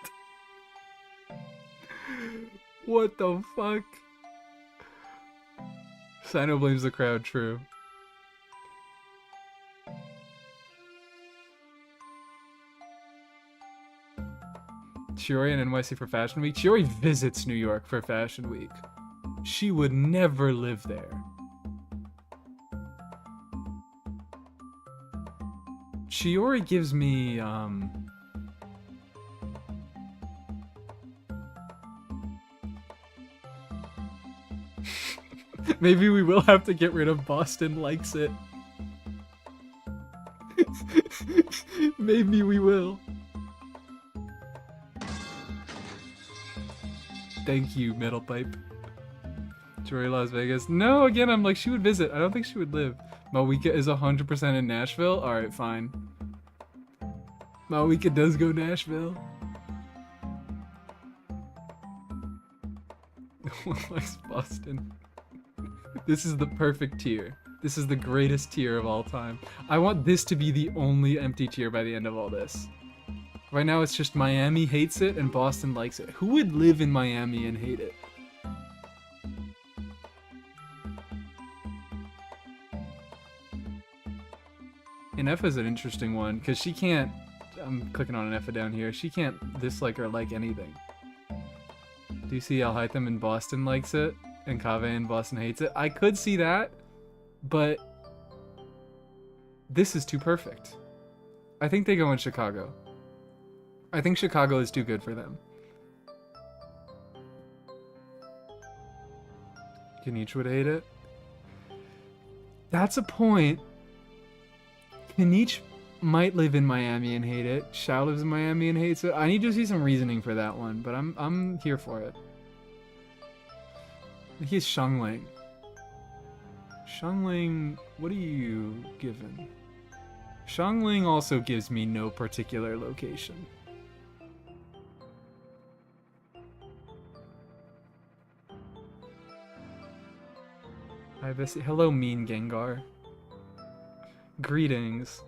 What the fuck? Sino blames the crowd, true. Chiori in NYC for Fashion Week. Chiori visits New York for Fashion Week. She would never live there. Chiori gives me, maybe we will have to get rid of Boston Likes It. Maybe we will. Thank you, Metal Pipe. Chiori, Las Vegas. No, again, I'm like, she would visit. I don't think she would live. Malwika is 100% in Nashville? Alright, fine. Malwika does go Nashville. No one likes Boston. This is the perfect tier. This is the greatest tier of all time. I want this to be the only empty tier by the end of all this. Right now it's just Miami hates it and Boston likes it. Who would live in Miami and hate it? INEFFA is an interesting one because she can't. I'm clicking on INEFFA down here. She can't dislike or like anything. Do you see Al Hytham in Boston likes it and Kave in Boston hates it? I could see that, but this is too perfect. I think they go in Chicago. I think Chicago is too good for them. Kenichi would hate it. That's a point. Kenichi might live in Miami and hate it. Xiao lives in Miami and hates it. I need to see some reasoning for that one, but I'm here for it. He's Xiangling. Xiangling, what are you given? Xiangling also gives me no particular location. Hello, mean Gengar. Greetings.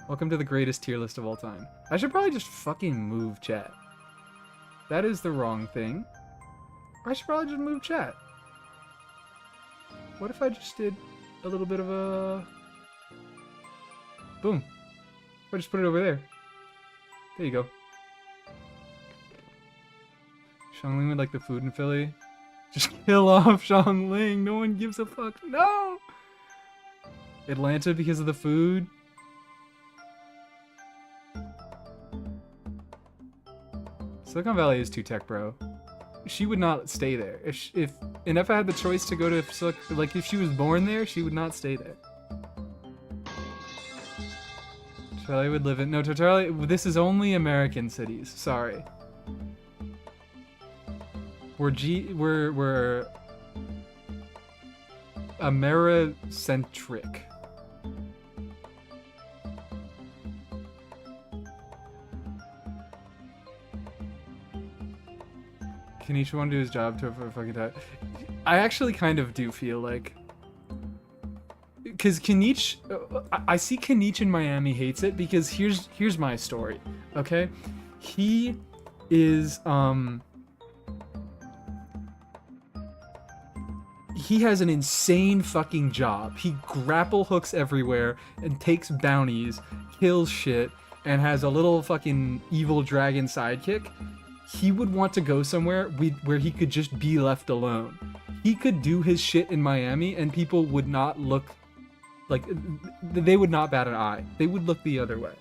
Welcome to the greatest tier list of all time. I should probably just fucking move chat. That is the wrong thing. I should probably just move chat. What if I just did a little bit of a... Boom. Or just put it over there. There you go. Xiangling would like the food in Philly. Just kill off Xiangling. No one gives a fuck. No! Atlanta because of the food. Silicon Valley is too tech, bro. She would not stay there. If INEFFA had the choice to go to like if she was born there, she would not stay there. Charlie would live in no Charlie. This is only American cities. Sorry. We're Americentric. Can each one do his job to a fucking time? I actually kind of do feel like, because Kanich, I see Kanich in Miami hates it because here's my story, okay? He is he has an insane fucking job. He grapple hooks everywhere and takes bounties, kills shit, and has a little fucking evil dragon sidekick. He would want to go somewhere where he could just be left alone. He could do his shit in Miami and people would not look like, they would not bat an eye. They would look the other way.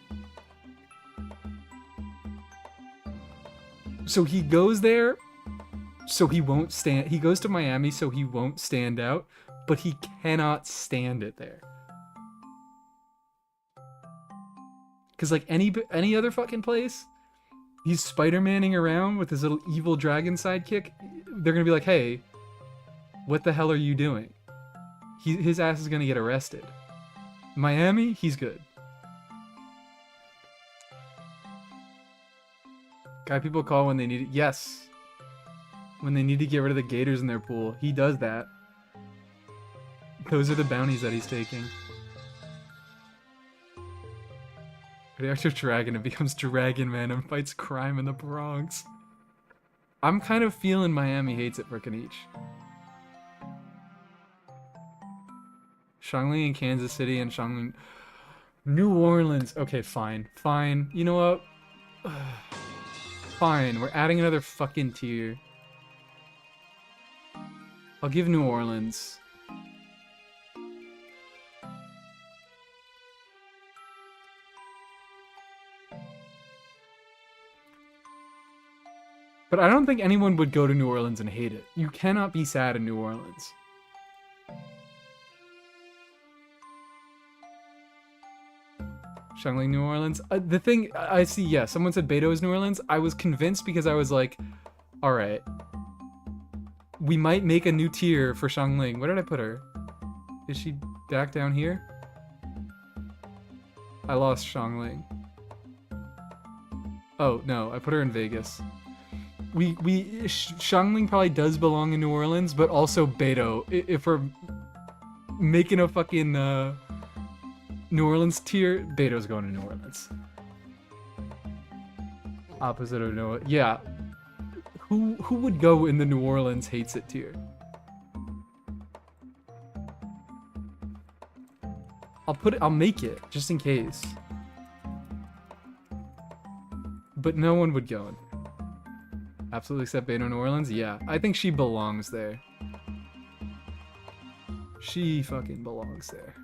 So he goes there so he won't stand. He goes to Miami so he won't stand out, but he cannot stand it there. Cause like any other fucking place, he's Spider-Manning around with his little evil dragon sidekick. They're gonna be like, hey, what the hell are you doing? His ass is gonna get arrested. Miami, he's good. Guy people call when they need it. Yes. When they need to get rid of the gators in their pool. He does that. Those are the bounties that he's taking. Radioactive Dragon and becomes Dragon Man and fights crime in the Bronx. I'm kind of feeling Miami hates it for Kanich. Shangling in Kansas City and Shangling... New Orleans. Okay, fine. Fine. You know what? Fine. We're adding another fucking tier. I'll give New Orleans. But I don't think anyone would go to New Orleans and hate it. You cannot be sad in New Orleans. Shangling, New Orleans. The thing, I see, yeah, someone said Beto is New Orleans. I was convinced because I was like, alright. We might make a new tier for Shangling. Where did I put her? Is she back down here? I lost Shangling. Oh, no, I put her in Vegas. Shangling probably does belong in New Orleans, but also Beto. If we're making a fucking New Orleans tier, Beto's going to New Orleans. Opposite of Noah. Yeah. Who would go in the New Orleans hates it tier? I'll make it, just in case. But no one would go in. Absolutely except Beto New Orleans? Yeah. I think she belongs there. She fucking belongs there.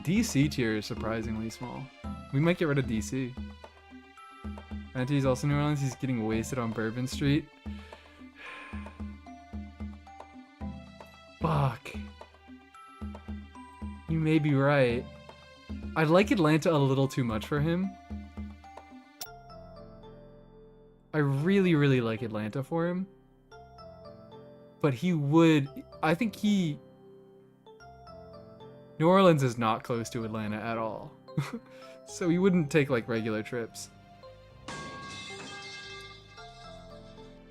DC tier is surprisingly small. We might get rid of DC. Auntie's also New Orleans. He's getting wasted on Bourbon Street. Fuck. You may be right. I like Atlanta a little too much for him. I really, really like Atlanta for him. But he would... I think he... New Orleans is not close to Atlanta at all. So he wouldn't take, like, regular trips.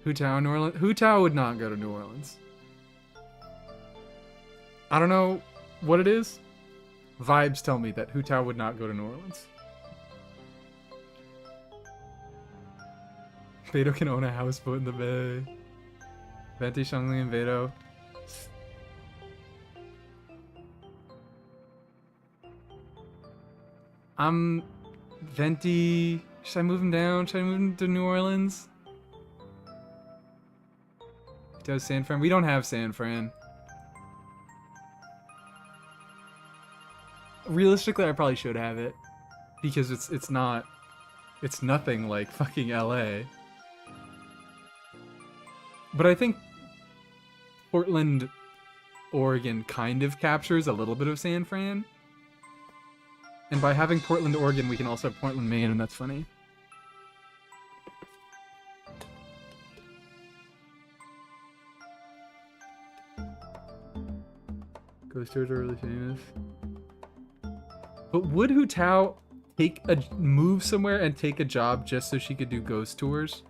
Hutao, New Orleans? Hutao would not go to New Orleans. I don't know what it is. Vibes tell me that Hutao would not go to New Orleans. Beto can own a houseboat in the bay. Venti, Shangli, and Beto. Venti. Should I move him down? Should I move him to New Orleans? Does San Fran? We don't have San Fran. Realistically, I probably should have it. Because it's nothing like fucking LA. But I think Portland, Oregon kind of captures a little bit of San Fran. And by having Portland, Oregon, we can also have Portland, Maine, and that's funny. Ghost tours are really famous. But would Hu Tao move somewhere and take a job just so she could do ghost tours?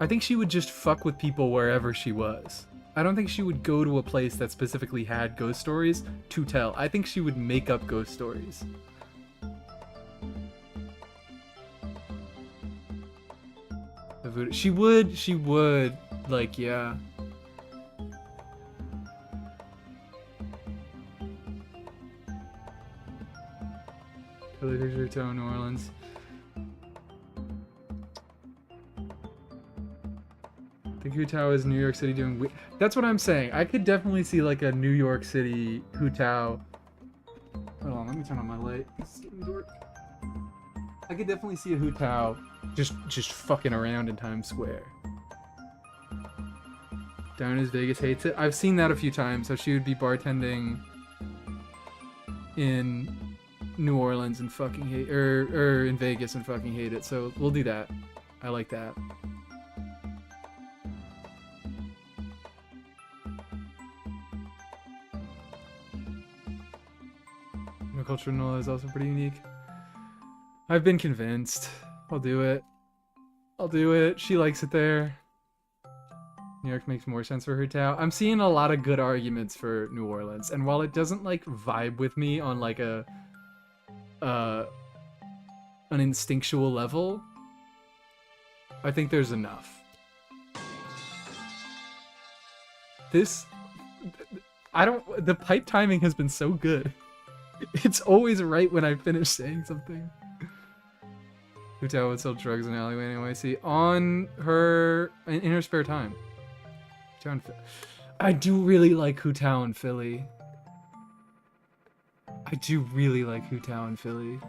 I think she would just fuck with people wherever she was. I don't think she would go to a place that specifically had ghost stories to tell. I think she would make up ghost stories. She would, like, yeah. Totally picture Town, New Orleans. I think Hu Tao is New York City doing. That's what I'm saying. I could definitely see like a New York City Hu Tao. Hold on, let me turn on my light. It's getting dark. I could definitely see a Hu Tao just fucking around in Times Square. Down as Vegas hates it. I've seen that a few times. So she would be bartending in New Orleans and fucking hate, or in Vegas and fucking hate it. So we'll do that. I like that. No culture NOLA is also pretty unique. I've been convinced. I'll do it. I'll do it. She likes it there. New York makes more sense for Hu Tao. I'm seeing a lot of good arguments for New Orleans, and while it doesn't like vibe with me on like an instinctual level, I think there's enough. The pipe timing has been so good. It's always right when I finish saying something. Hu Tao would sell drugs in alleyway in NYC in her spare time. I do really like Hu Tao in Philly. I do really like Hu Tao in Philly.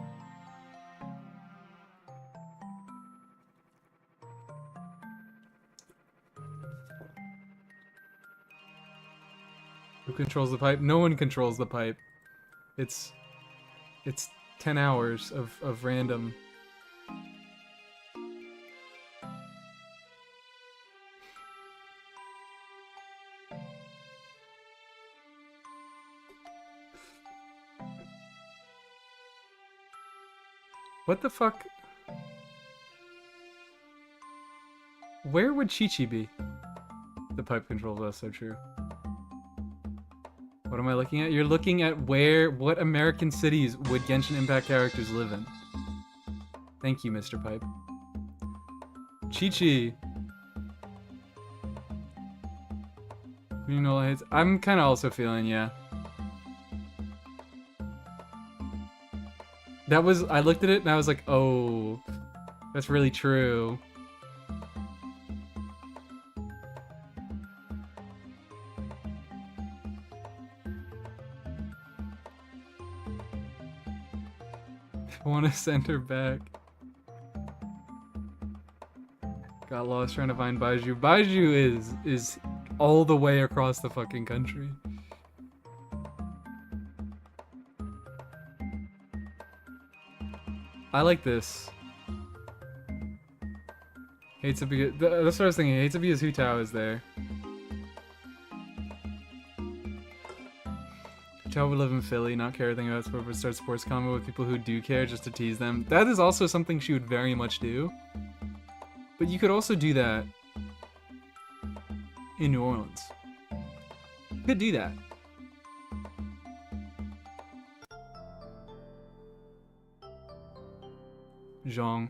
Who controls the pipe? No one controls the pipe. It's 10 hours of random. What the fuck? Where would Chi-Chi be? The pipe controls us, so true. What am I looking at? You're looking at what American cities would Genshin Impact characters live in. Thank you, Mr. Pipe. Chi-Chi. You know, I'm kind of also feeling, yeah. I looked at it and I was like, oh, that's really true. I want to send her back. Got lost trying to find Baiju. Baiju is all the way across the fucking country. I like this. Hates it because that's what I was thinking. Hates it because Hu Tao is there. Hu Tao would live in Philly, not care anything about sport, but start sports combo with people who do care just to tease them. That is also something she would very much do. But you could also do that in New Orleans. You could do that. Zhong.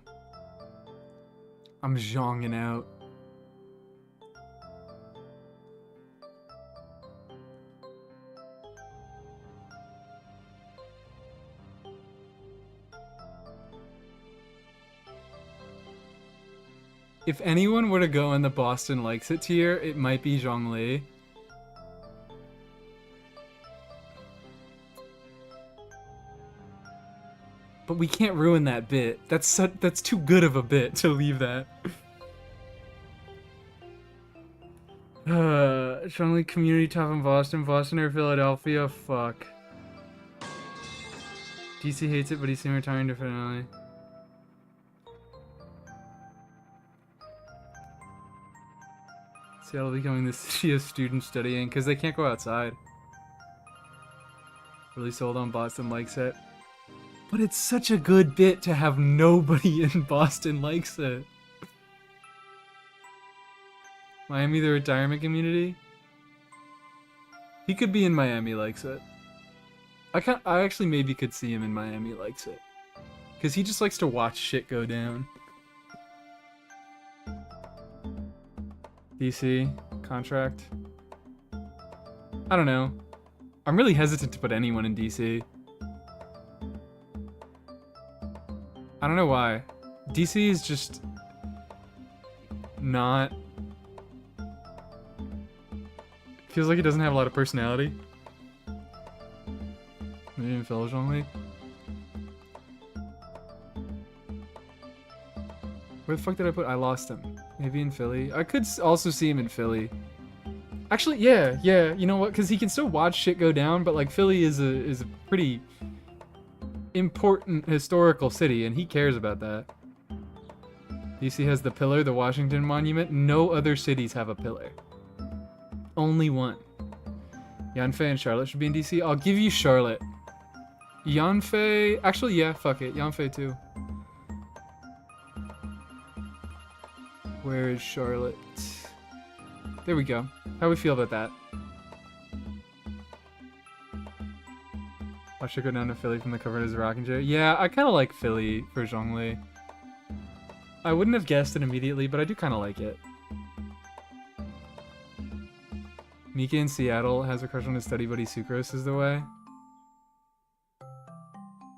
I'm zhonging out. If anyone were to go in the Boston likes it tier, it might be Zhongli. But we can't ruin that bit. That's too good of a bit to leave that. Strongly community top in Boston. Boston or Philadelphia? Fuck. DC hates it, but he's seen retiring to finale. Seattle becoming the city of students studying because they can't go outside. Really sold on Boston likes it. But it's such a good bit to have nobody in Boston likes it. Miami, the retirement community? He could be in Miami likes it. I actually maybe could see him in Miami likes it. Because he just likes to watch shit go down. DC, contract. I don't know. I'm really hesitant to put anyone in DC. I don't know why. DC is just not... Feels like it doesn't have a lot of personality. Maybe in Phillies only. Where the fuck did I put? I lost him. Maybe in Philly. I could also see him in Philly. Actually, yeah. You know what? Because he can still watch shit go down, but like Philly is a pretty important historical city, and he cares about that. DC has the pillar, the Washington Monument. No other cities have a pillar. Only one. Yanfei and Charlotte should be in DC. I'll give you Charlotte. Yanfei... Actually, yeah, fuck it. Yanfei too. Where is Charlotte? There we go. How do we feel about that? I should go down to Philly from the cover as a rocking chair. Yeah, I kind of like Philly for Zhongli. I wouldn't have guessed it immediately, but I do kind of like it. Mika in Seattle has a crush on his study buddy Sucrose is the way.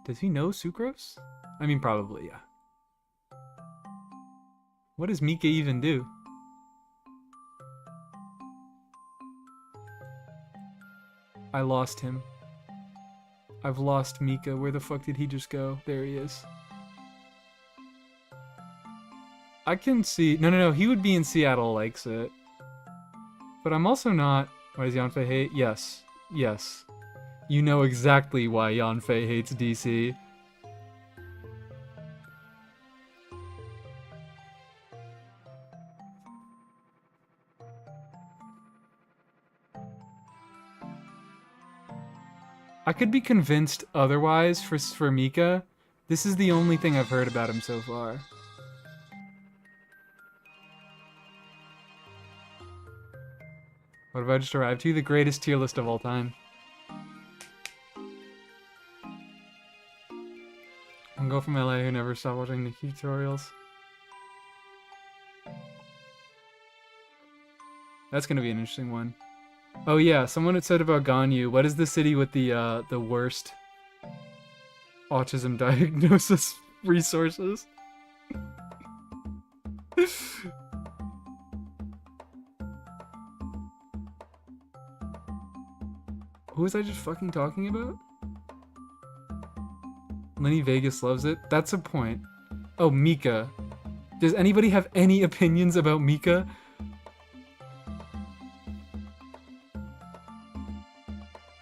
Does he know Sucrose? I mean, probably, yeah. What does Mika even do? I lost him. I've lost Mika. Where the fuck did he just go? There he is. I can see... No. He would be in Seattle likes it. But I'm also not... Why does Yanfei hate? Yes. You know exactly why Yanfei hates DC. I could be convinced otherwise for Mika. This is the only thing I've heard about him so far. What have I just arrived to? The greatest tier list of all time. One girl from LA who never stopped watching Nikki tutorials. That's gonna be an interesting one. Oh yeah, someone had said about Ganyu. What is the city with the worst autism diagnosis resources? Who was I just fucking talking about? Lenny Vegas loves it. That's a point. Oh, Mika. Does anybody have any opinions about Mika?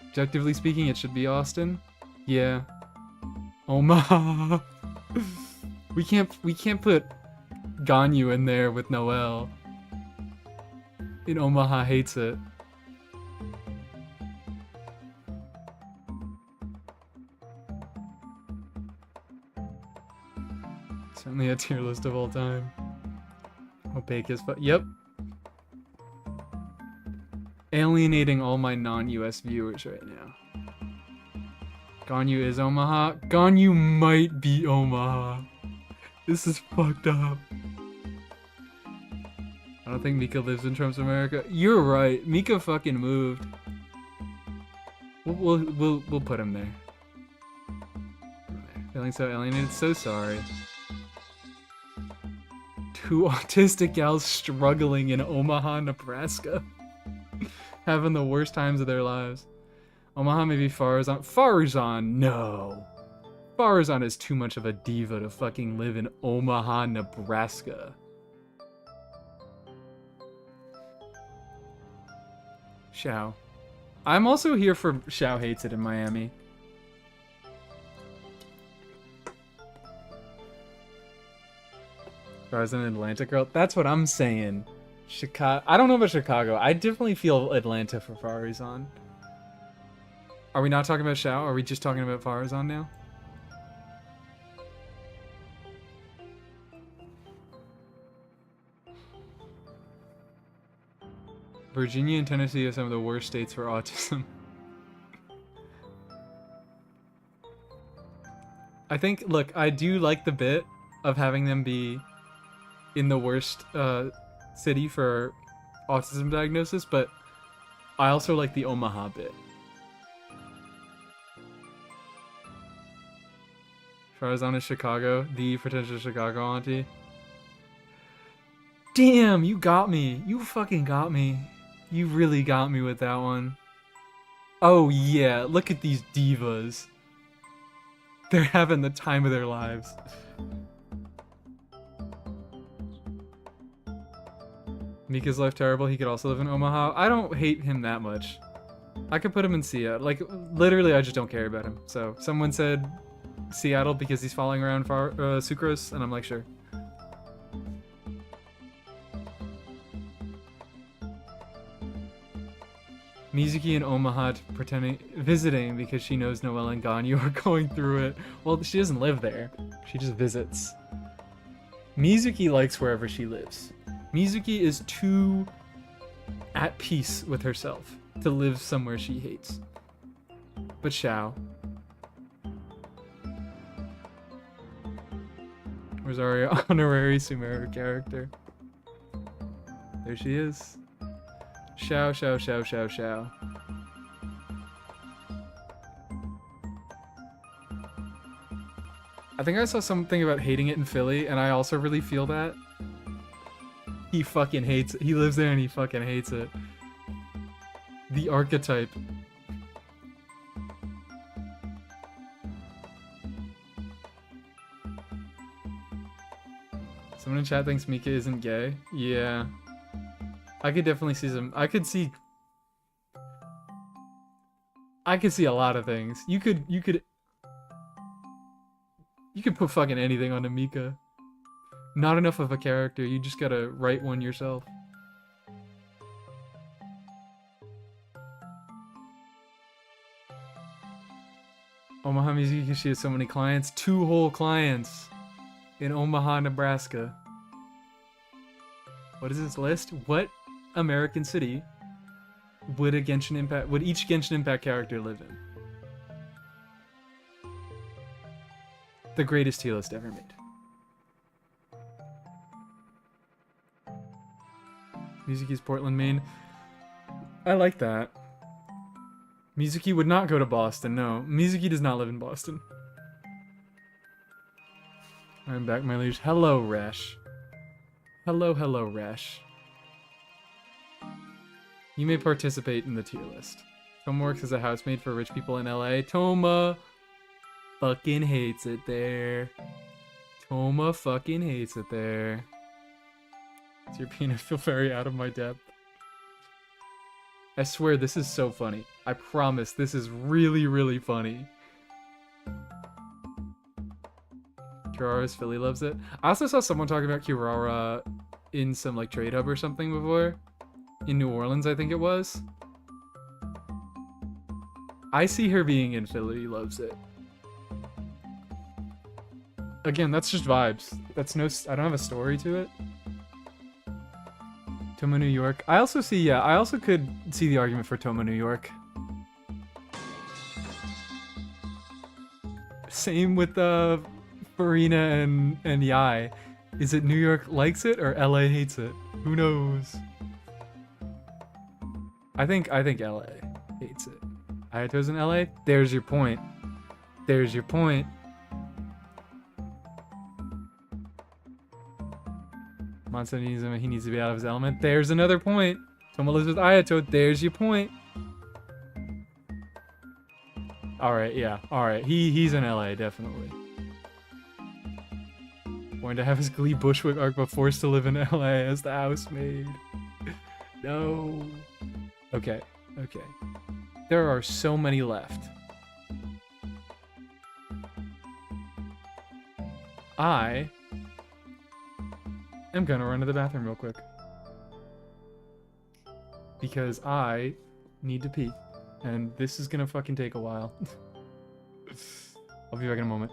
Objectively speaking, it should be Austin. Yeah. Omaha. We can't put Ganyu in there with Noel. In Omaha hates it. Certainly a tier list of all time. Opaque as fuck. Yep. Alienating all my non-US viewers right now. Ganyu is Omaha. Ganyu might be Omaha. This is fucked up. I don't think Mika lives in Trump's America. You're right. Mika fucking moved. We'll put him there. Feeling so alienated. So sorry. Two autistic gals struggling in Omaha, Nebraska. Having the worst times of their lives. Omaha, maybe Farzan. Farzan, no. Farzan is too much of a diva to fucking live in Omaha, Nebraska. Xiao. I'm also here for Xiao hates it in Miami. I was an Atlanta girl. That's what I'm saying. Chicago. I don't know about Chicago. I definitely feel Atlanta for Farazan. Are we not talking about Xiao? Are we just talking about Farazan now? Virginia and Tennessee are some of the worst states for autism. I think, look, I do like the bit of having them be in the worst city for autism diagnosis, but I also like the Omaha bit. Farazan is Chicago, the potential Chicago auntie. Damn, you got me. You fucking got me. You really got me with that one. Oh yeah, look at these divas. They're having the time of their lives. Mika's life terrible. He could also live in Omaha. I don't hate him that much. I could put him in Seattle. Like, literally, I just don't care about him. So, someone said Seattle because he's following around Sucrose, and I'm like, sure. Mizuki in Omaha visiting because she knows Noelle and Ganyu are going through it. Well, she doesn't live there. She just visits. Mizuki likes wherever she lives. Mizuki is too at peace with herself to live somewhere she hates. But Xiao. Where's our honorary Sumeru character? There she is. Xiao, Xiao, Xiao, Xiao, Xiao. I think I saw something about hating it in Philly, and I also really feel that. He fucking hates it. He lives there and he fucking hates it. The archetype. Someone in chat thinks Mika isn't gay. Yeah. I could definitely see some. I could see a lot of things. You could put fucking anything onto Mika. Not enough of a character. You just gotta write one yourself. Omaha Mizuki, she has so many clients. 2 whole clients in Omaha, Nebraska. What is this list? What American city would each Genshin Impact character live in? The greatest tier list ever made. Mizuki's Portland, Maine. I like that. Mizuki would not go to Boston, no. Mizuki does not live in Boston. I'm back, my liege. Hello, Resh. Hello, hello, Resh. You may participate in the tier list. Toma works as a housemaid for rich people in LA. Toma fucking hates it there. Toma fucking hates it there. It's your penis. I feel very out of my depth. I swear this is so funny. I promise this is really, really funny. Kirara's Philly loves it. I also saw someone talking about Kirara in some like trade hub or something before. In New Orleans, I think it was. I see her being in Philly loves it. Again, that's just vibes. That's no. I don't have a story to it. Toma, New York. I also see. Yeah, I also could see the argument for Toma, New York. Same with Farina and Yai. Is it New York likes it or LA hates it? Who knows? I think LA hates it. Ayato's in LA? There's your point. There's your point. Monson needs him, he needs to be out of his element. There's another point. Toma lives with Ayato. There's your point. Alright, yeah. Alright. He's in LA, definitely. Going to have his Glee Bushwick arc but forced to live in LA as the housemaid. No. Okay. Okay. There are so many left. I am gonna run to the bathroom real quick. Because I need to pee. And this is gonna fucking take a while. I'll be back in a moment.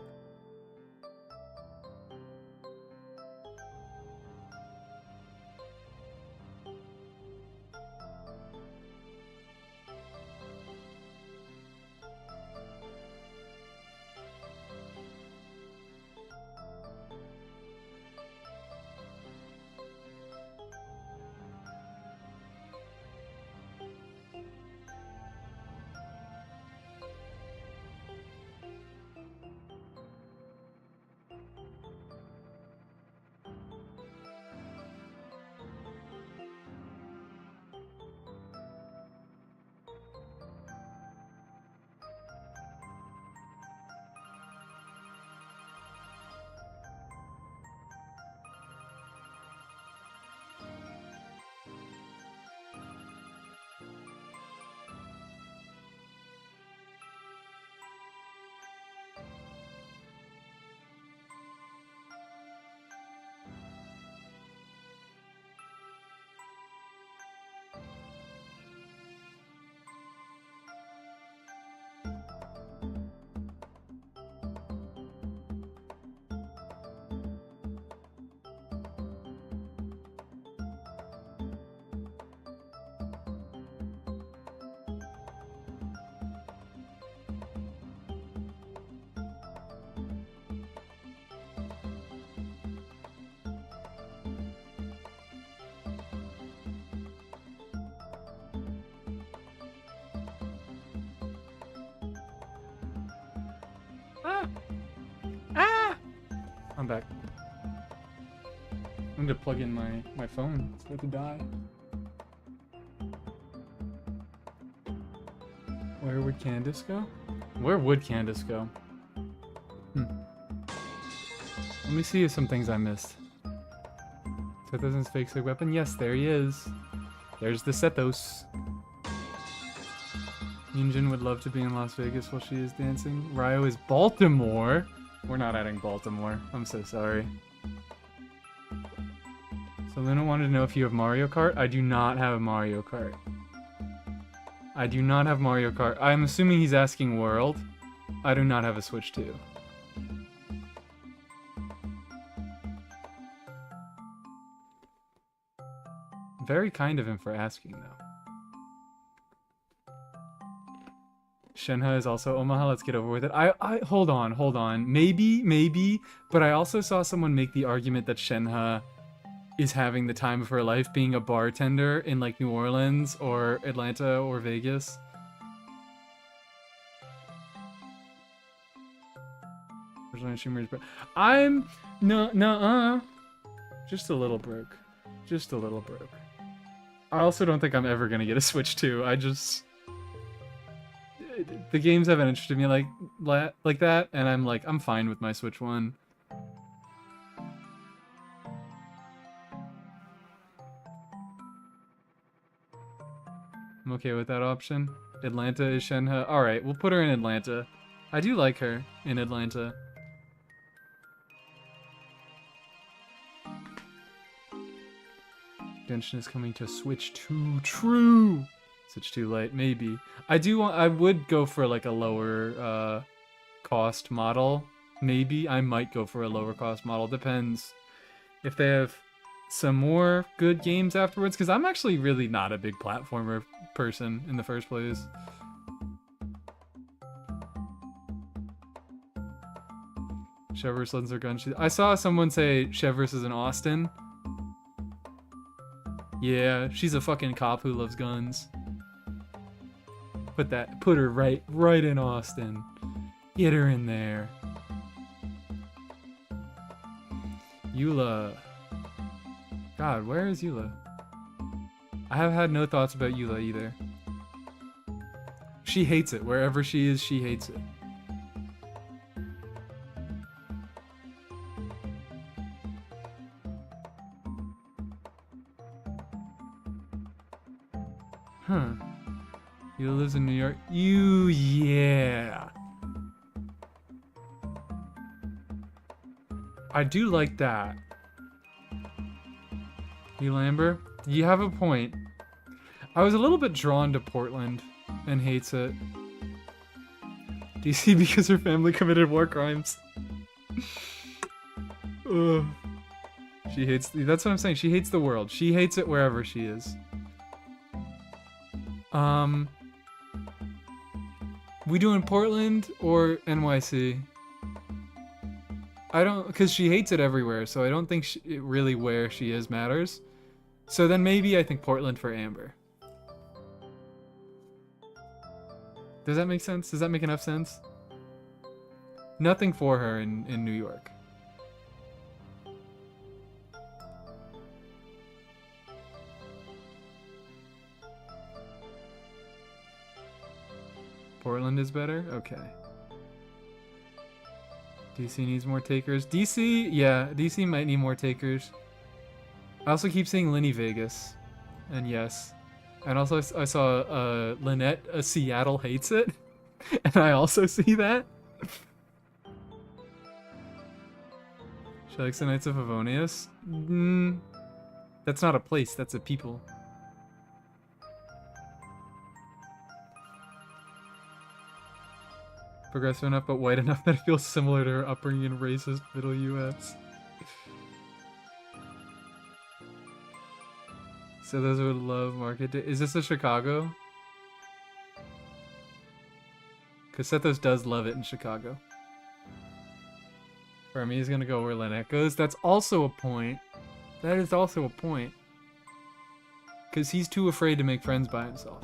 Ah! Ah! I'm back. I'm gonna plug in my phone. It's about to die. Where would Candace go? Where would Candace go? Let me see if some things I missed. Sethos's fake sig weapon? Yes, there he is. There's the Sethos. Yunjin would love to be in Las Vegas while she is dancing. Ryo is Baltimore. We're not adding Baltimore. I'm so sorry. So Luna wanted to know if you have Mario Kart. I do not have Mario Kart. I do not have Mario Kart. I'm assuming he's asking World. I do not have a Switch 2. Very kind of him for asking, though. Shenhe is also Omaha. Let's get over with it. Hold on. Maybe. But I also saw someone make the argument that Shenhe is having the time of her life being a bartender in like New Orleans or Atlanta or Vegas. I'm no, just a little broke. Just a little broke. I also don't think I'm ever gonna get a Switch 2. The games haven't interested me like that, and I'm fine with my Switch 1. I'm okay with that option. Atlanta is Shenhe. Alright, we'll put her in Atlanta. I do like her in Atlanta. Genshin is coming to Switch 2. True! Switch 2 Lite, maybe. I would go for like a lower cost model. Maybe I might go for a lower cost model. Depends if they have some more good games afterwards, because I'm actually really not a big platformer person in the first place. Chevrolet lends their gun. I saw someone say Chevrolet is in Austin. Yeah, she's a fucking cop who loves guns. Put her right in Austin. Get her in there. Eula. God, where is Eula? I have had no thoughts about Eula either. She hates it. Wherever she is, she hates it. Huh. He lives in New York. Yeah. I do like that. You Lamber, you have a point. I was a little bit drawn to Portland and hates it. DC because her family committed war crimes. Ugh. She hates, that's what I'm saying, she hates the world. She hates it wherever she is. We doing Portland or NYC? I don't, because she hates it everywhere, so I don't think really where she is matters. So then maybe I think Portland for Amber. Does that make sense? Does that make enough sense? Nothing for her in New York. Portland is better? Okay. DC needs more takers. DC, yeah, DC might need more takers. I also keep seeing Lenny Vegas. And yes. And also I saw Lynette, Seattle hates it. And I also see that. She likes the Knights of Favonius. That's not a place, that's a people. Progressive enough but white enough that it feels similar to her upbringing in racist middle US. So those would love Market Day. Is this a Chicago? Because Sethos does love it in Chicago. For me, he's gonna go where Lynette goes. That's also a point. That is also a point. Because he's too afraid to make friends by himself.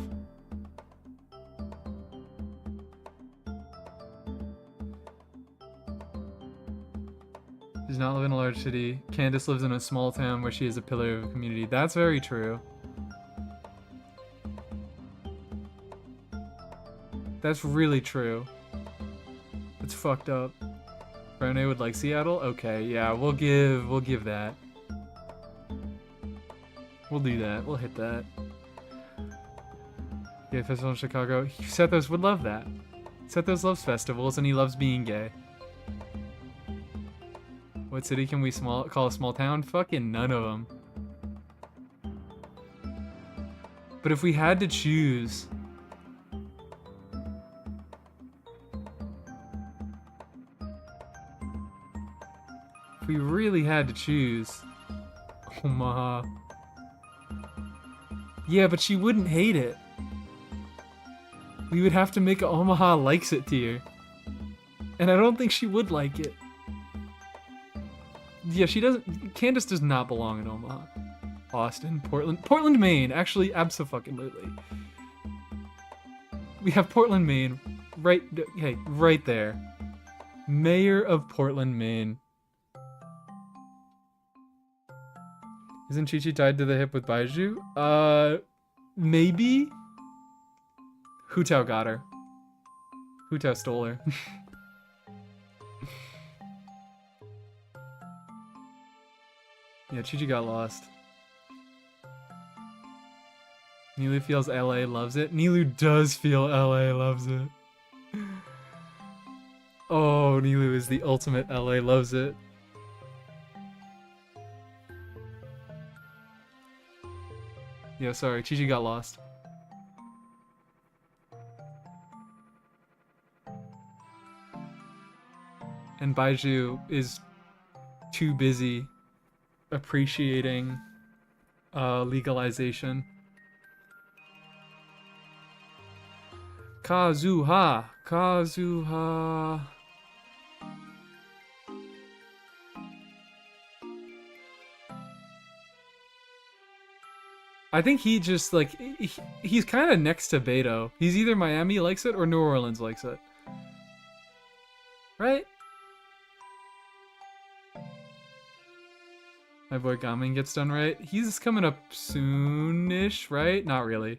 Does not live in a large city. Candace lives in a small town where she is a pillar of a community. That's very true. That's really true. It's fucked up. Rene would like Seattle? Okay, yeah, we'll give that. We'll do that. We'll hit that. Gay festival in Chicago. Sethos would love that. Sethos loves festivals and he loves being gay. What city can we call a small town? Fucking none of them. But if we had to choose... If we really had to choose... Omaha. Yeah, but she wouldn't hate it. We would have to make a Omaha likes it tier. And I don't think she would like it. Yeah, she doesn't... Candace does not belong in Omaha. Austin, Portland... Portland, Maine! Actually, abso-fucking-lutely. We have Portland, Maine. Right... Hey, right there. Mayor of Portland, Maine. Isn't Chi-Chi tied to the hip with Baiju? Maybe? Hu Tao got her. Hu Tao stole her. Yeah, Chi-Chi got lost. Nilu feels LA loves it. Nilu does feel LA loves it. Oh, Nilu is the ultimate LA loves it. Yeah, sorry, Chi-Chi got lost. And Baiju is too busy appreciating legalization. Kazuha! Kazuha! I think he just, like, he's kind of next to Beto. He's either Miami likes it or New Orleans likes it. Right? My boy Gamin gets done right. He's coming up soon-ish, right? Not really.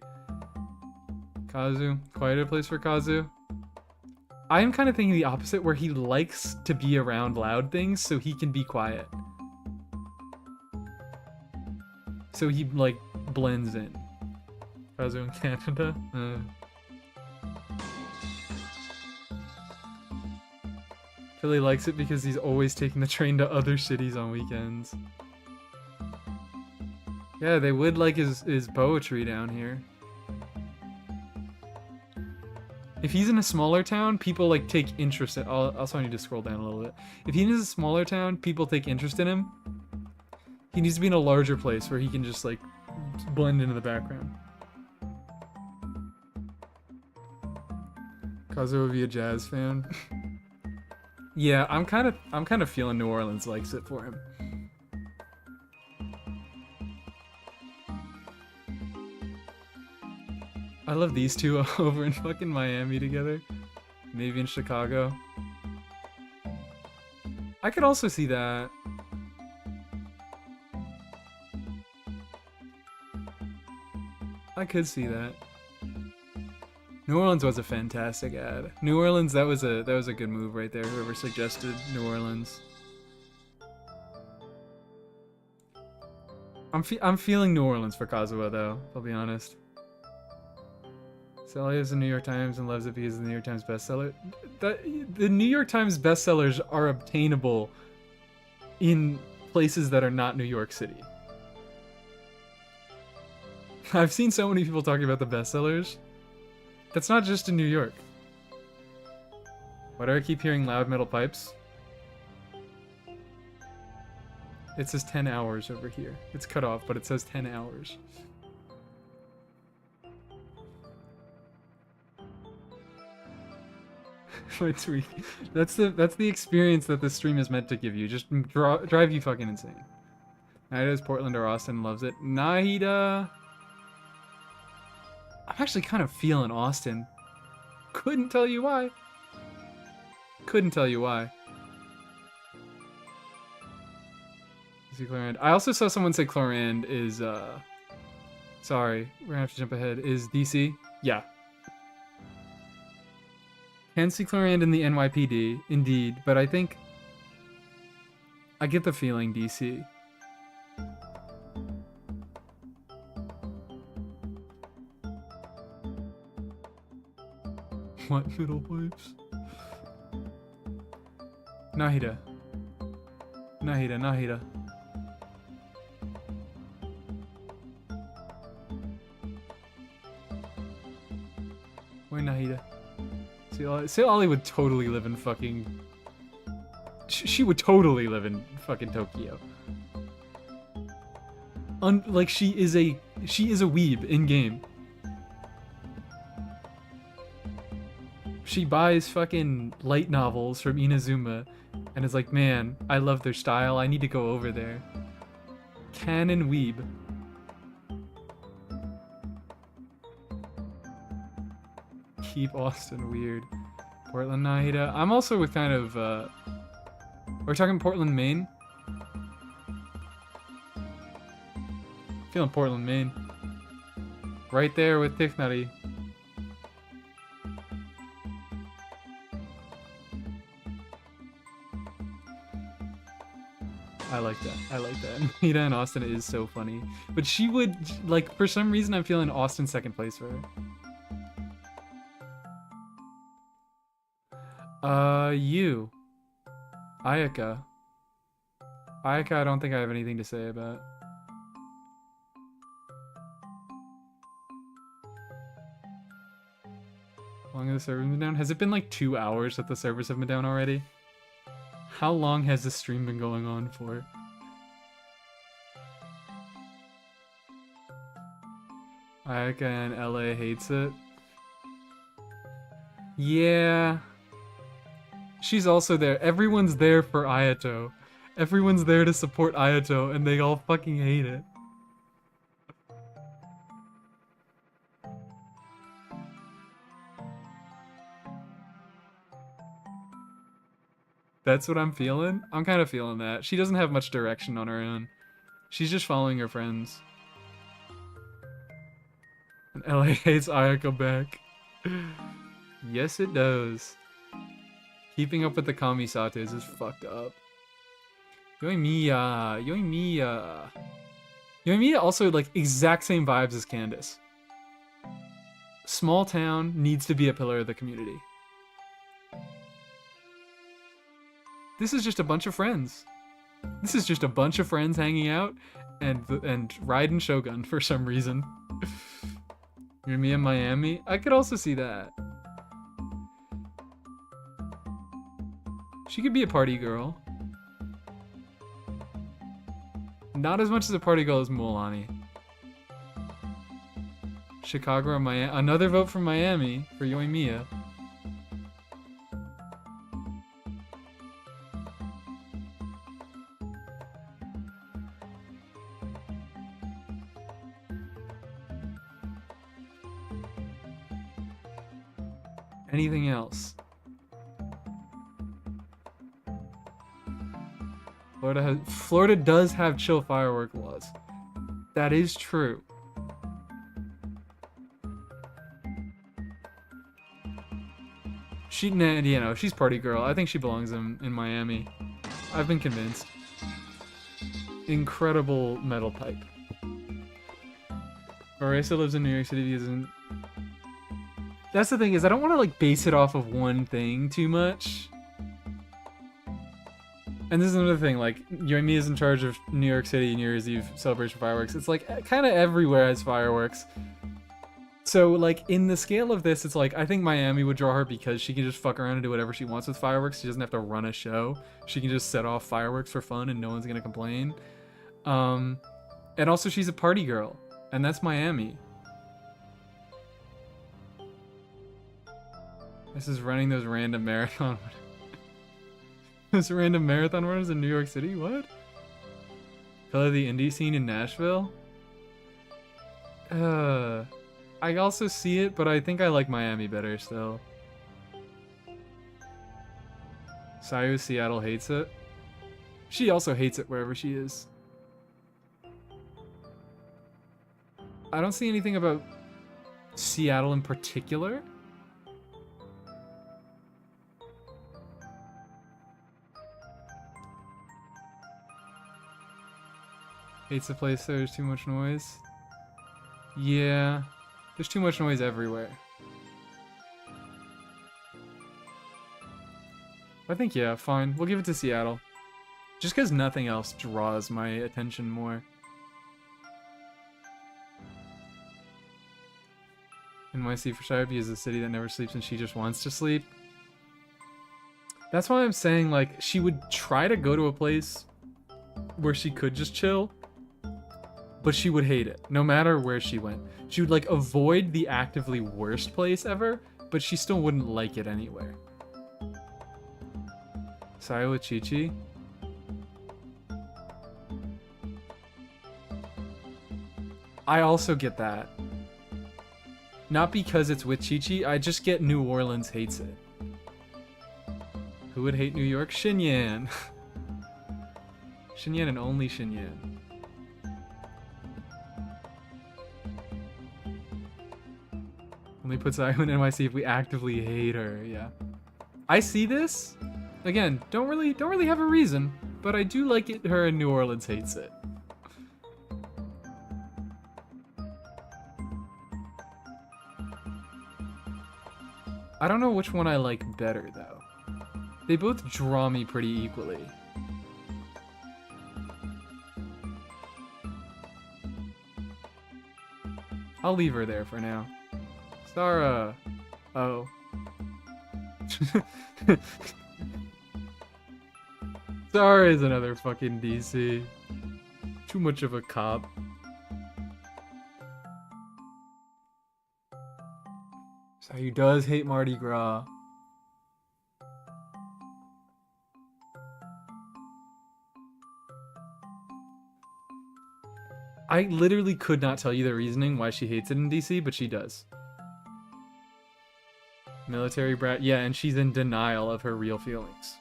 Kazu. Quieter place for Kazu. I am kind of thinking the opposite, where he likes to be around loud things so he can be quiet. So he, like, blends in. Kazu in Canada? Philly likes it because he's always taking the train to other cities on weekends. Yeah, they would like his poetry down here. If he's in a smaller town, people like take interest in. Also, I need to scroll down a little bit. If he's in a smaller town, people take interest in him. He needs to be in a larger place where he can just like blend into the background. Kazuo would be a jazz fan. Yeah, I'm kind of feeling New Orleans likes it for him. I love these two over in fucking Miami together. Maybe in Chicago. I could also see that. I could see that. New Orleans was a fantastic ad. New Orleans, that was a good move right there. Whoever suggested New Orleans. I'm feeling New Orleans for Kazuo though. I'll be honest. Sally is the New York Times and loves it because of the New York Times bestseller. The New York Times bestsellers are obtainable in places that are not New York City. I've seen so many people talking about the bestsellers. That's not just in New York. Why do I keep hearing loud metal pipes? It says 10 hours over here. It's cut off, but it says 10 hours. My tweet. That's the experience that this stream is meant to give you. Just drive you fucking insane. Nahida's Portland or Austin, loves it. Nahida. I'm actually kind of feeling Austin. Couldn't tell you why. Couldn't tell you why. I also saw someone say Clorand is sorry, we're gonna have to jump ahead. Is DC? Yeah. Can see Clorand in the NYPD, indeed, but I think I get the feeling DC. What middle pipes? Nahida. Nahida. Where Nahida? See, Ollie would totally live in fucking... She would totally live in fucking Tokyo. Like, she is a weeb in-game. She buys fucking light novels from Inazuma and is like, man, I love their style, I need to go over there. Canon weeb. Keep Austin weird. Portland, Nahida. I'm also with kind of, we're talking Portland, Maine. Feeling Portland, Maine. Right there with Tiknari. I like that. I like that. Nahida and Austin is so funny. But she would, like, for some reason I'm feeling Austin second place for her. You. Ayaka. Ayaka, I don't think I have anything to say about. How long have the servers been down? Has it been like 2 hours that the servers have been down already? How long has this stream been going on for? Ayaka and LA hates it. Yeah. She's also there. Everyone's there for Ayato. Everyone's there to support Ayato, and they all fucking hate it. That's what I'm feeling? I'm kind of feeling that. She doesn't have much direction on her own. She's just following her friends. And LA hates Ayaka back. Yes, it does. Keeping up with the Kamisates is fucked up. Yoimiya also, like, exact same vibes as Candace. Small town needs to be a pillar of the community. This is just a bunch of friends. This is just a bunch of friends hanging out and riding Shogun for some reason. You're me in Miami? I could also see that. She could be a party girl. Not as much as a party girl as Mualani. Chicago or Miami. Another vote from Miami for Yoimiya. Anything else? Florida does have chill firework laws. That is true. She's party girl. I think she belongs in Miami. I've been convinced. Incredible metal pipe. Marissa lives in New York City because that's the thing, is I don't want to like base it off of one thing too much. And this is another thing, like, Yoimi is in charge of New York City New Year's Eve celebration fireworks. It's like kind of everywhere has fireworks. So like in the scale of this, it's like I think Miami would draw her because she can just fuck around and do whatever she wants with fireworks. She doesn't have to run a show. She can just set off fireworks for fun and no one's gonna complain. And also she's a party girl, and that's Miami. This is running those random marathon. Those random marathon runners in New York City? What? Color the indie scene in Nashville? I also see it, but I think I like Miami better still. Sayu Seattle hates it. She also hates it wherever she is. I don't see anything about Seattle in particular. Hates the place, there's too much noise. Yeah, there's too much noise everywhere. I think, yeah, fine. We'll give it to Seattle. Just because nothing else draws my attention more. NYC for Shireby is a city that never sleeps and she just wants to sleep. That's why I'm saying, like, she would try to go to a place where she could just chill, but she would hate it, no matter where she went. She would, like, avoid the actively worst place ever, but she still wouldn't like it anywhere. Sayo with Chi-Chi? I also get that. Not because it's with Chi-Chi, I just get New Orleans hates it. Who would hate New York? Shinyan. Shinyan and only Shinyan. Only puts Sayo in NYC if we actively hate her, yeah. I see this. Again, don't really have a reason, but I do like it her in New Orleans hates it. I don't know which one I like better though. They both draw me pretty equally. I'll leave her there for now. Sarah. Oh. Sarah is another fucking DC. Too much of a cop. Sayu does hate Mardi Gras. I literally could not tell you the reasoning why she hates it in DC, but she does. Military brat, yeah, and she's in denial of her real feelings.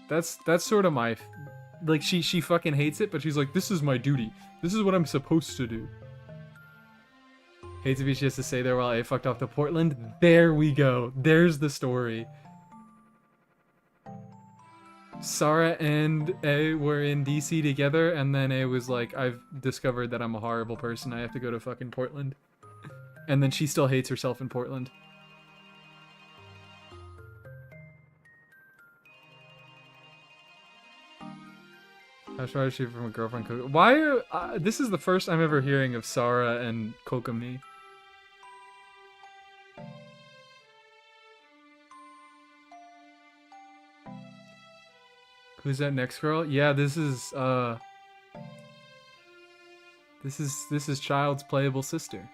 That's sort of my, like, she fucking hates it, but she's like, this is my duty. This is what I'm supposed to do. Hates to be she has to stay there while A fucked off to Portland. There we go. There's the story. Sarah and A were in DC together, and then A was like, I've discovered that I'm a horrible person. I have to go to fucking Portland. and then she still hates herself in Portland. How far is she from a girlfriend? Why are this is the first I'm ever hearing of Sarah and Kokomi. Who's that next girl? Yeah, this is Child's playable sister.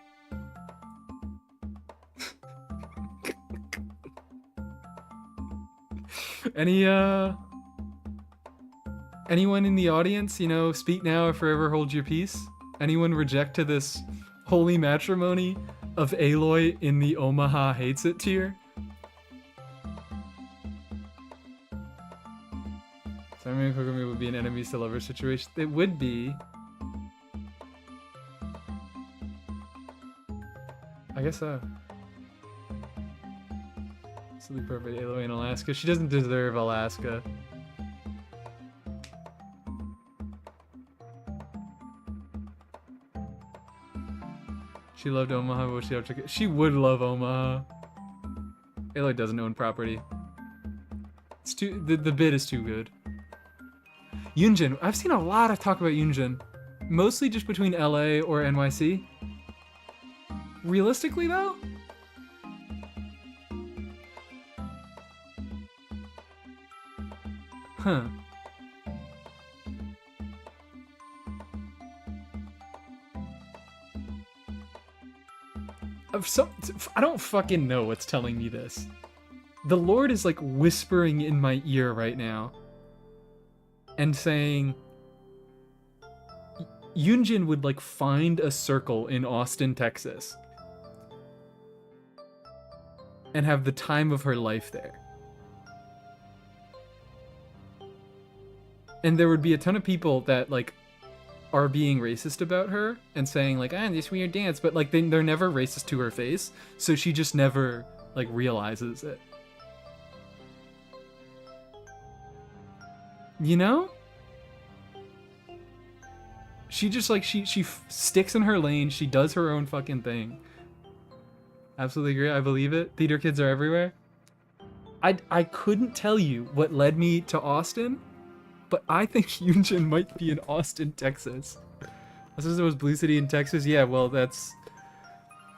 Anyone in the audience, you know, speak now or forever hold your peace? Anyone reject to this holy matrimony of Aloy in the Omaha hates it tier? Simon and Kokomi would be an enemies to lover situation. It would be. I guess so. Absolutely perfect Aloy in Alaska. She doesn't deserve Alaska. She loved Omaha, but she would love Omaha. Aloy doesn't own property. It's too the bid is too good. Yunjin, I've seen a lot of talk about Yunjin, mostly just between LA or NYC. Realistically though, huh? I don't fucking know what's telling me this. The Lord is like whispering in my ear right now and saying Yunjin would like find a circle in Austin, Texas and have the time of her life there. And there would be a ton of people that like are being racist about her and saying like, ah, this weird dance, but like they're never racist to her face, so she just never like realizes it. You know? She just like she sticks in her lane, she does her own fucking thing. Absolutely agree, I believe it. Theater kids are everywhere. I couldn't tell you what led me to Austin, but I think Yunjin might be in Austin, Texas. I suppose it was Blue City in Texas. Yeah, well, it's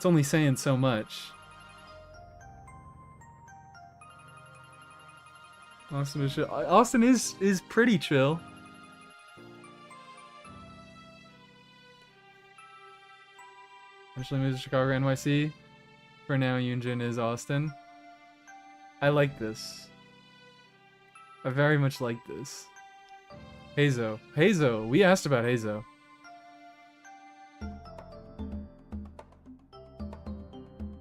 only saying so much. Austin is pretty chill. Eventually moved to Chicago, NYC. For now, Yunjin is Austin. I like this. I very much like this. Hazo. Hazo. We asked about Hazo.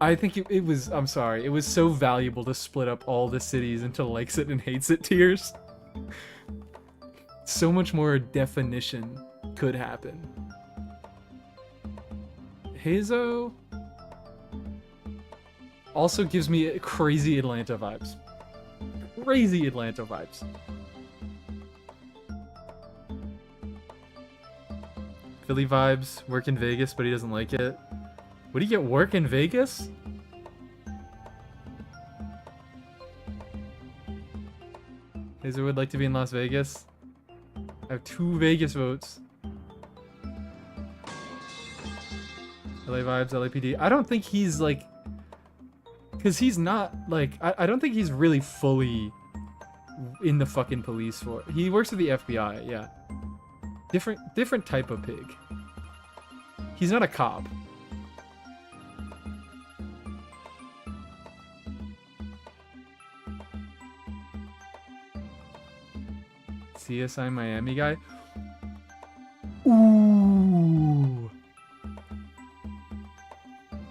I think it was, I'm sorry, it was so valuable to split up all the cities into likes it and hates it tiers. So much more definition could happen. Hazo also gives me crazy Atlanta vibes. Crazy Atlanta vibes. Philly vibes, work in Vegas, but he doesn't like it. Would he get work in Vegas? Hazer would like to be in Las Vegas. I have 2 Vegas votes. LA vibes, LAPD. I don't think he's like... Because he's not like... I don't think he's really fully in the fucking police force. He works at the FBI, yeah. Different type of pig. He's not a cop. CSI Miami guy. Ooh.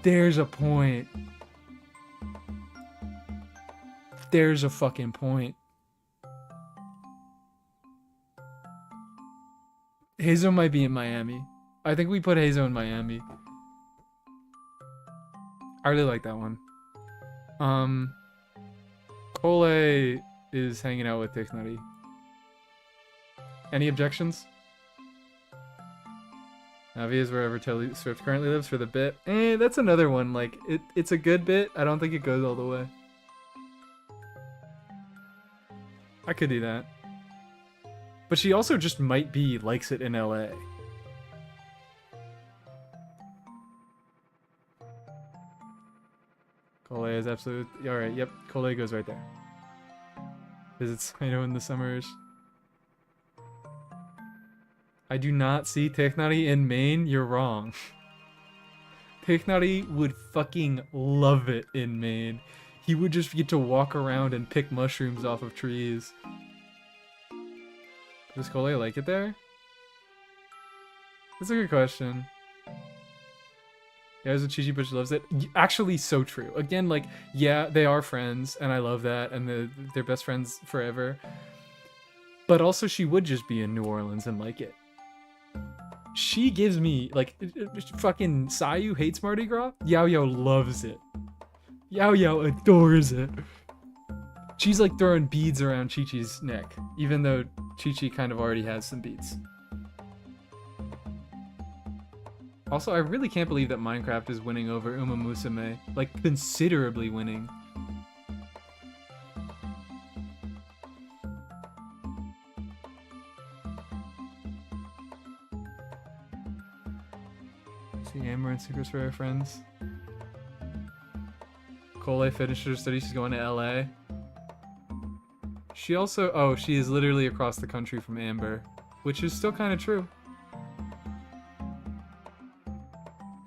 There's a point. There's a fucking point. Hazo might be in Miami. I think we put Hazo in Miami. I really like that one. Cole is hanging out with Dick Nutty. Any objections? Navi is wherever Taylor Swift currently lives for the bit. That's another one. Like, it's a good bit. I don't think it goes all the way. I could do that. But she also just might be likes it in LA. Cole is absolute. Alright, yep. Cole goes right there. Visits Saito in the summers. I do not see Technari in Maine. You're wrong. Technari would fucking love it in Maine. He would just get to walk around and pick mushrooms off of trees. Does Cole like it there? That's a good question. Yeah, there's a Chi-Chi, but she loves it. Actually, so true. Again, like, yeah, they are friends, and I love that, and they're best friends forever. But also, she would just be in New Orleans and like it. She gives me, like, fucking Sayu hates Mardi Gras. Yao Yao loves it. Yao Yao adores it. She's like throwing beads around Chi-Chi's neck, even though Chi-Chi kind of already has some beads. Also, I really can't believe that Minecraft is winning over Uma Musume. Like, considerably winning. See Amber and Secrets for our friends. Cole finished her studies. She's going to LA. She also... Oh, she is literally across the country from Amber. Which is still kind of true.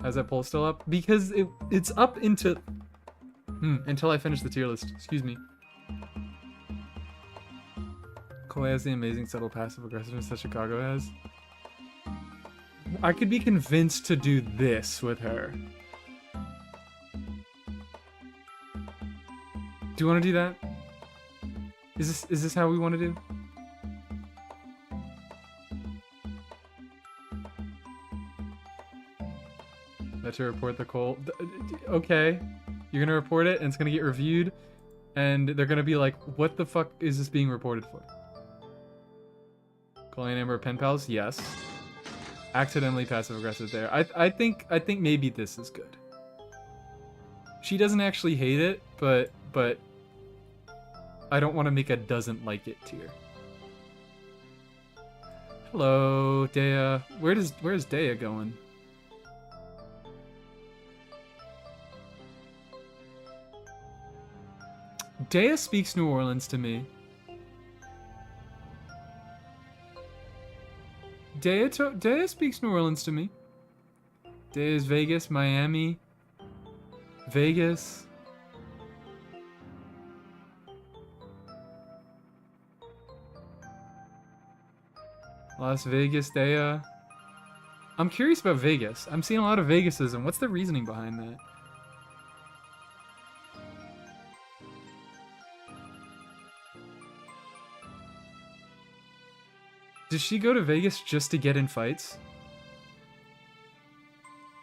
How's that poll still up? Because it's up into... until I finish the tier list. Excuse me. Cole has the amazing subtle passive aggressiveness that Chicago has. I could be convinced to do this with her. Do you want to do that? Is this how we want to do? To report the Cole. Okay, you're gonna report it and it's gonna get reviewed and they're gonna be like, what the fuck is this being reported for? Calling Amber pen pals? Yes. Accidentally passive aggressive there. I think maybe this is good. She doesn't actually hate it, but I don't want to make a doesn't like it tier. Hello, Dea. Where's Dea going? Dea speaks New Orleans to me. Dea speaks New Orleans to me. Dea is Vegas, Miami, Vegas. Las Vegas, Dea. I'm curious about Vegas. I'm seeing a lot of Vegasism. What's the reasoning behind that? Does she go to Vegas just to get in fights?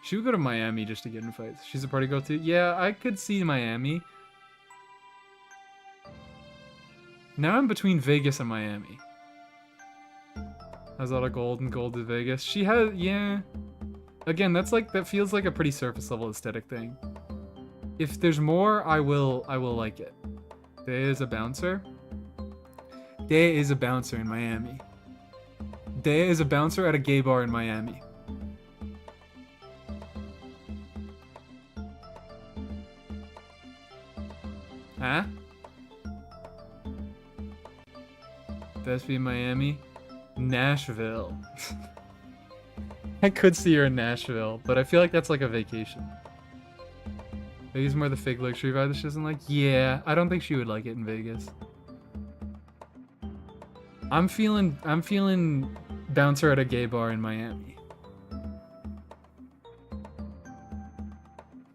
She would go to Miami just to get in fights. She's a party girl too? Yeah, I could see Miami. Now I'm between Vegas and Miami. Has a lot of gold and gold to Vegas. She has, yeah. Again, that feels like a pretty surface level aesthetic thing. If there's more, I will like it. There is a bouncer. There is a bouncer in Miami. Dea is a bouncer at a gay bar in Miami. Huh? Best be in Miami? Nashville. I could see her in Nashville, but I feel like that's like a vacation. Vegas more the fake luxury vibe that she doesn't like? Yeah, I don't think she would like it in Vegas. I'm feeling bouncer at a gay bar in Miami.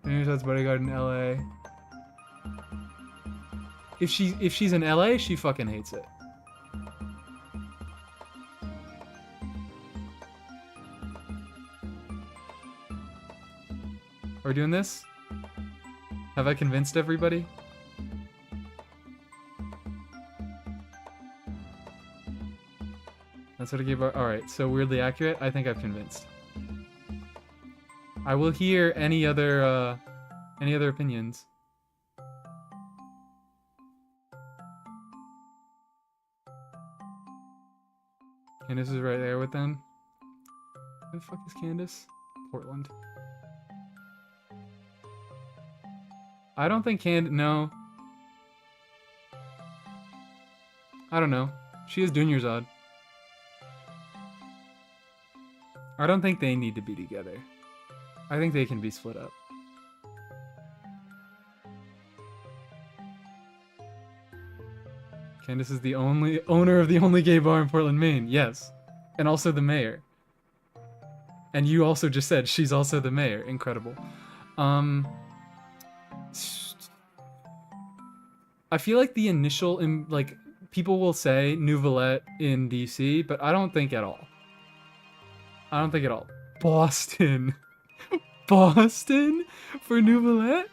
Maybe that's bodyguard in LA. If she's in LA, she fucking hates it. Are we doing this? Have I convinced everybody? That's what I gave our... Alright, so weirdly accurate. I think I've convinced. I will hear any other opinions. Candace is right there with them. Who the fuck is Candace? Portland. I don't think no. I don't know. She is Dunyarzad. I don't think they need to be together. I think they can be split up. Candace is the only owner of the only gay bar in Portland, Maine. Yes. And also the mayor. And you also just said she's also the mayor. Incredible. I feel like the initial, like, people will say Nouvellette in DC, but I don't think at all. I don't think at all. Boston. Boston for Nouvellette?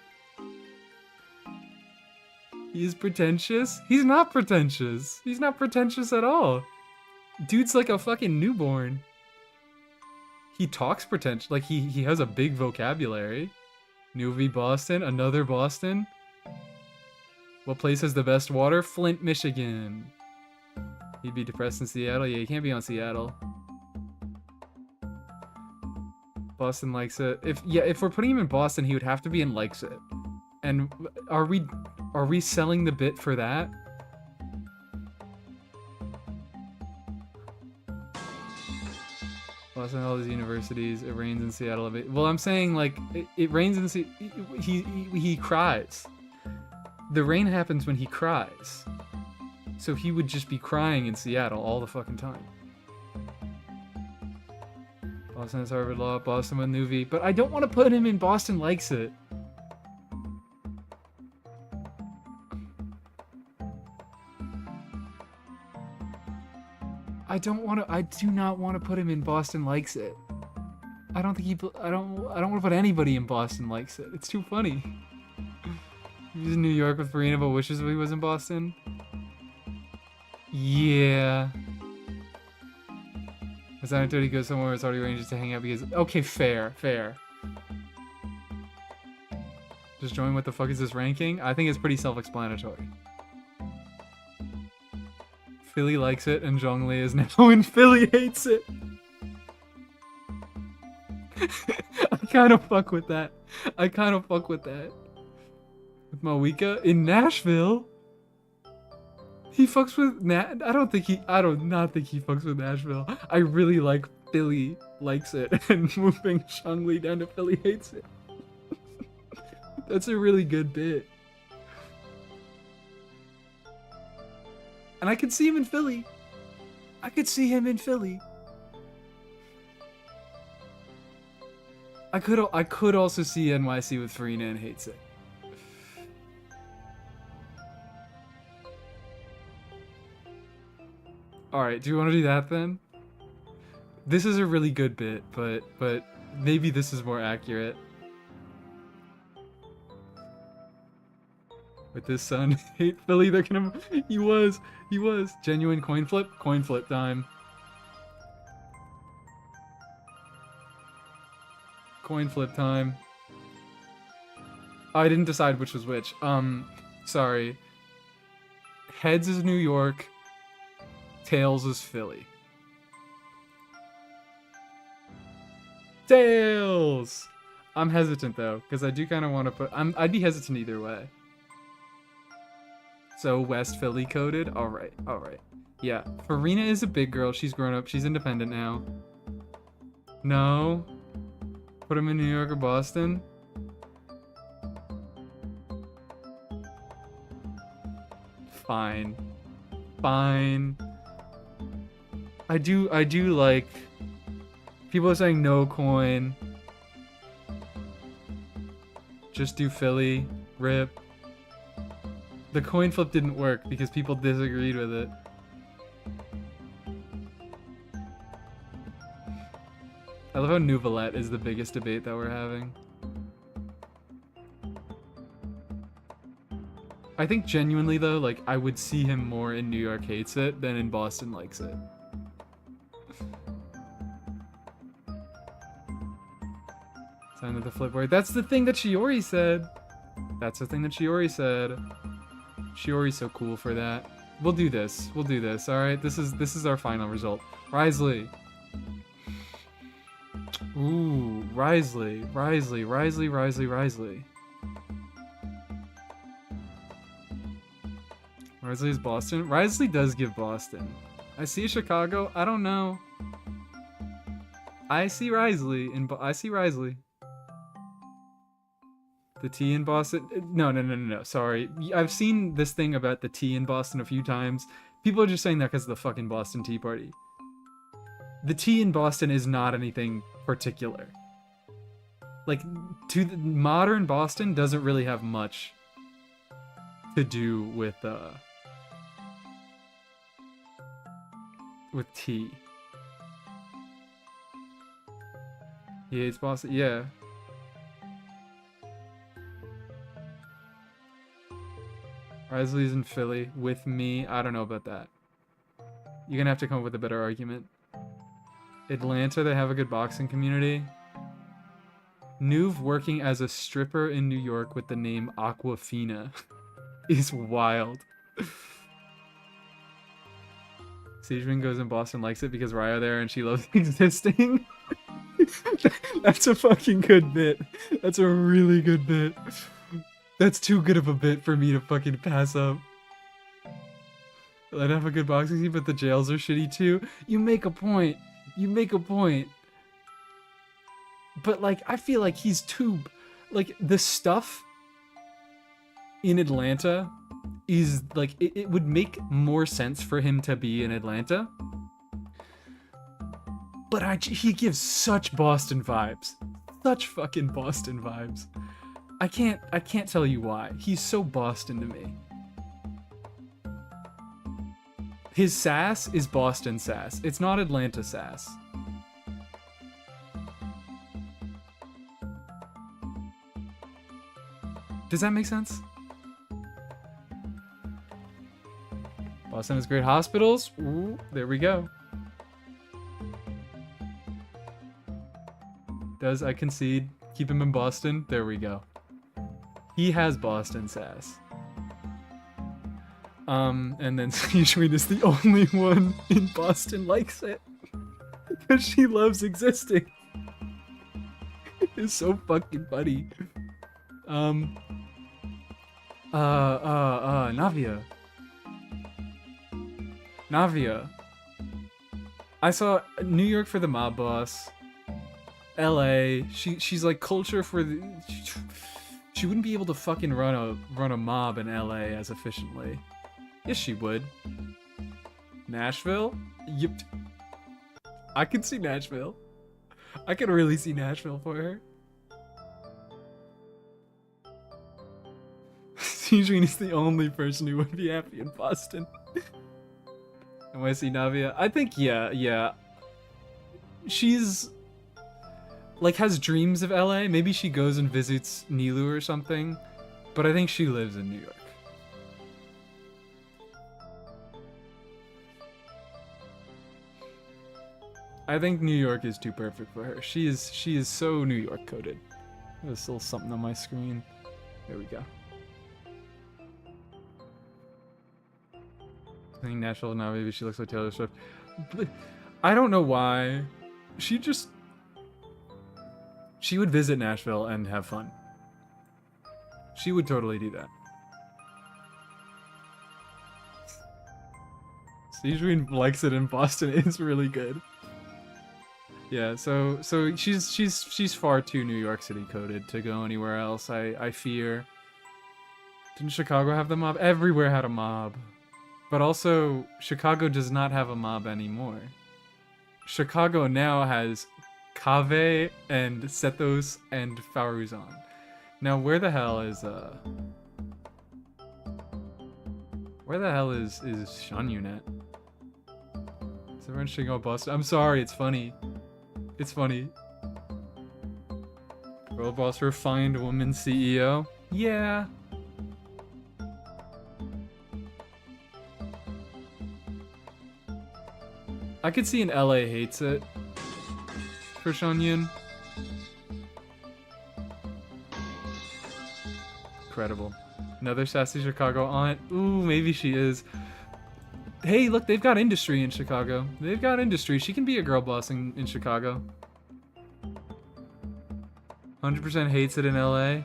He's pretentious? He's not pretentious. He's not pretentious at all. Dude's like a fucking newborn. He talks pretentious. Like, he has a big vocabulary. Nouvie Boston. Another Boston. What place has the best water? Flint, Michigan. He'd be depressed in Seattle? Yeah, he can't be on Seattle. Boston likes it. If we're putting him in Boston, he would have to be in likes it. And are we selling the bit for that? Boston, all these universities. It rains in Seattle. Well, I'm saying, like, it rains in Seattle. He cries. The rain happens when he cries. So he would just be crying in Seattle all the fucking time. Boston has Harvard Law. Boston with Nouvie. But I don't want to put him in Boston likes it. I do not want to put him in Boston likes it. I don't want to put anybody in Boston likes it. It's too funny. He's in New York with Farina, but wishes he was in Boston. Yeah. As I until he goes somewhere it's already arranged to hang out because okay, fair. Just join what the fuck is this ranking? I think it's pretty self-explanatory. Philly likes it, and Zhongli is now in Philly hates it. I kind of fuck with that. With Mawika in Nashville. He fucks with I do not think he fucks with Nashville. I really like Philly likes it, and moving Zhongli down to Philly hates it. That's a really good bit. And I could see him in Philly. I could also see NYC with Farina and hates it. Alright, do you want to do that then? This is a really good bit, but maybe this is more accurate. With this son, hate Philly, they're gonna... He was. Genuine coin flip time. Coin flip time. Oh, I didn't decide which was which. Sorry. Heads is New York. Tails is Philly. Tails! I'm hesitant though, because I do kind of want to put... I'd be hesitant either way. So West Philly coded? Alright. Yeah, Farina is a big girl. She's grown up. She's independent now. No. Put him in New York or Boston. Fine. I do like... People are saying no coin. Just do Philly. Rip. The coin flip didn't work because people disagreed with it. I love how Nouvellette is the biggest debate that we're having. I think genuinely though, like, I would see him more in New York hates it than in Boston likes it. Sign of the Flipboard. That's the thing that Shiori said. That's the thing that Shiori said. Shiori's so cool for that. We'll do this. We'll do this. All right. This is our final result. Risley. Ooh, Risley. Risley's Boston. Risley does give Boston. I see Chicago. I don't know. I see Risley I see Risley. The tea in Boston? No. Sorry. I've seen this thing about the tea in Boston a few times. People are just saying that because of the fucking Boston Tea Party. The tea in Boston is not anything particular. Like, to the modern Boston doesn't really have much to do with tea. He hates Boston? Yeah. Risley's in Philly with me. I don't know about that. You're gonna have to come up with a better argument. Atlanta, they have a good boxing community. Nuve working as a stripper in New York with the name Aquafina is wild. Sejun goes in Boston, likes it because Ryo there and she loves existing. That's a fucking good bit. That's a really good bit. That's too good of a bit for me to fucking pass up. I'd have a good boxing team, but the jails are shitty too. You make a point. You make a point. But, like, I feel like he's too... Like, the stuff in Atlanta is, like, it would make more sense for him to be in Atlanta. But he gives such Boston vibes. Such fucking Boston vibes. I can't tell you why. He's so Boston to me. His sass is Boston sass. It's not Atlanta sass. Does that make sense? Boston has great hospitals. Ooh, there we go. I concede. Keep him in Boston. There we go. He has Boston sass. And then Sejun is the only one in Boston likes it. Because she loves existing. It's so fucking funny. Navia. I saw New York for the mob boss. LA. She's like culture for the... She wouldn't be able to fucking run a mob in LA as efficiently. Yes, she would. Nashville? Yep. I can see Nashville. I can really see Nashville for her. Sejun is the only person who would be happy in Boston. And when I see Navia, I think, yeah. She's... like, has dreams of LA. Maybe she goes and visits Nilu or something. But I think she lives in New York. I think New York is too perfect for her. She is so New York coded. There's still something on my screen. There we go. I think Nashville now, maybe she looks like Taylor Swift. But I don't know why. She would visit Nashville and have fun. She would totally do that. Sejun likes it in Boston. It's really good. Yeah, so she's far too New York City coded to go anywhere else. I fear. Didn't Chicago have the mob? Everywhere had a mob. But also, Chicago does not have a mob anymore. Chicago now has Kave and Sethos and Faruzan. Now, where the hell is Shanyunet? Is everyone shitting on Boston? I'm sorry, it's funny. It's funny. World boss refined woman CEO? Yeah. I could see in LA hates it for Shanyun. incredible. Another sassy Chicago aunt. Ooh, maybe she is. Hey, look, they've got industry in Chicago. They've got industry. She can be a girl boss in Chicago. 100% hates it in LA.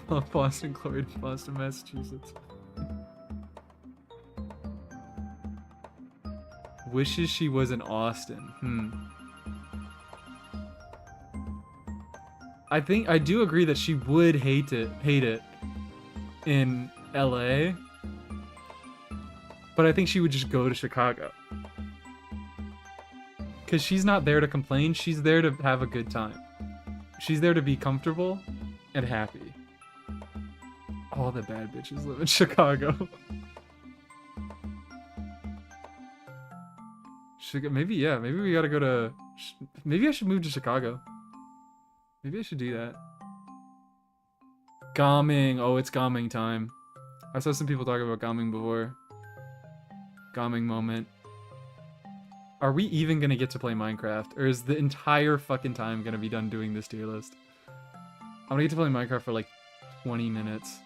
Love Boston, Glory to Boston, Massachusetts. Wishes she was in Austin. I do agree that she would hate it in LA. But I think she would just go to Chicago. Cause she's not there to complain, she's there to have a good time. She's there to be comfortable and happy. All the bad bitches live in Chicago. Maybe, yeah, maybe we gotta go to... Maybe I should move to Chicago. Maybe I should do that. Gaming. Oh, it's gaming time. I saw some people talk about gaming before. Gaming moment. Are we even gonna get to play Minecraft? Or is the entire fucking time gonna be done doing this tier list? I'm gonna get to play Minecraft for like 20 minutes.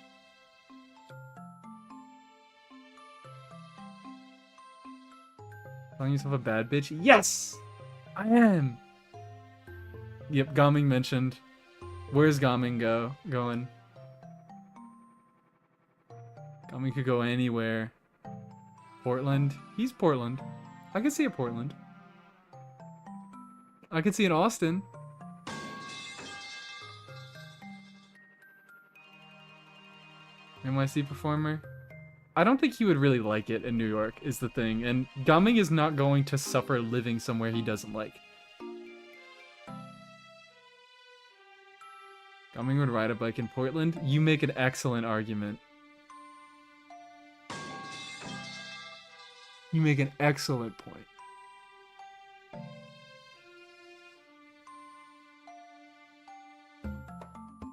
Calling yourself a bad bitch? Yes! I am! Yep, Gaming mentioned. Where's Gaming going? Gaming could go anywhere. Portland? He's Portland. I can see a Portland. I can see an Austin. NYC performer? I don't think he would really like it in New York, is the thing. And Gaming is not going to suffer living somewhere he doesn't like. Gaming would ride a bike in Portland? You make an excellent argument. You make an excellent point.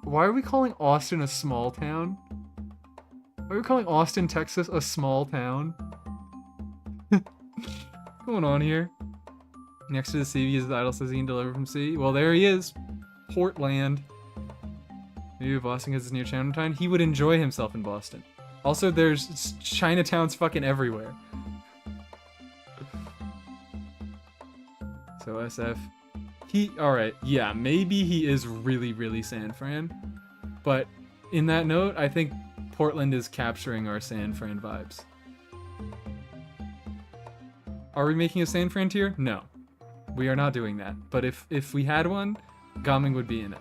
Why are we calling Austin a small town? Why are we calling Austin, Texas a small town? What's going on here? Next to the sea, because the idol says he can deliver from sea. Well, there he is. Portland. Maybe Boston because it's near Chinatown. He would enjoy himself in Boston. Also, there's Chinatowns fucking everywhere. So SF. Alright, yeah, maybe he is really, really San Fran. But in that note, I think Portland is capturing our San Fran vibes. Are we making a San Fran tier? No. We are not doing that. But if we had one, Gaming would be in it.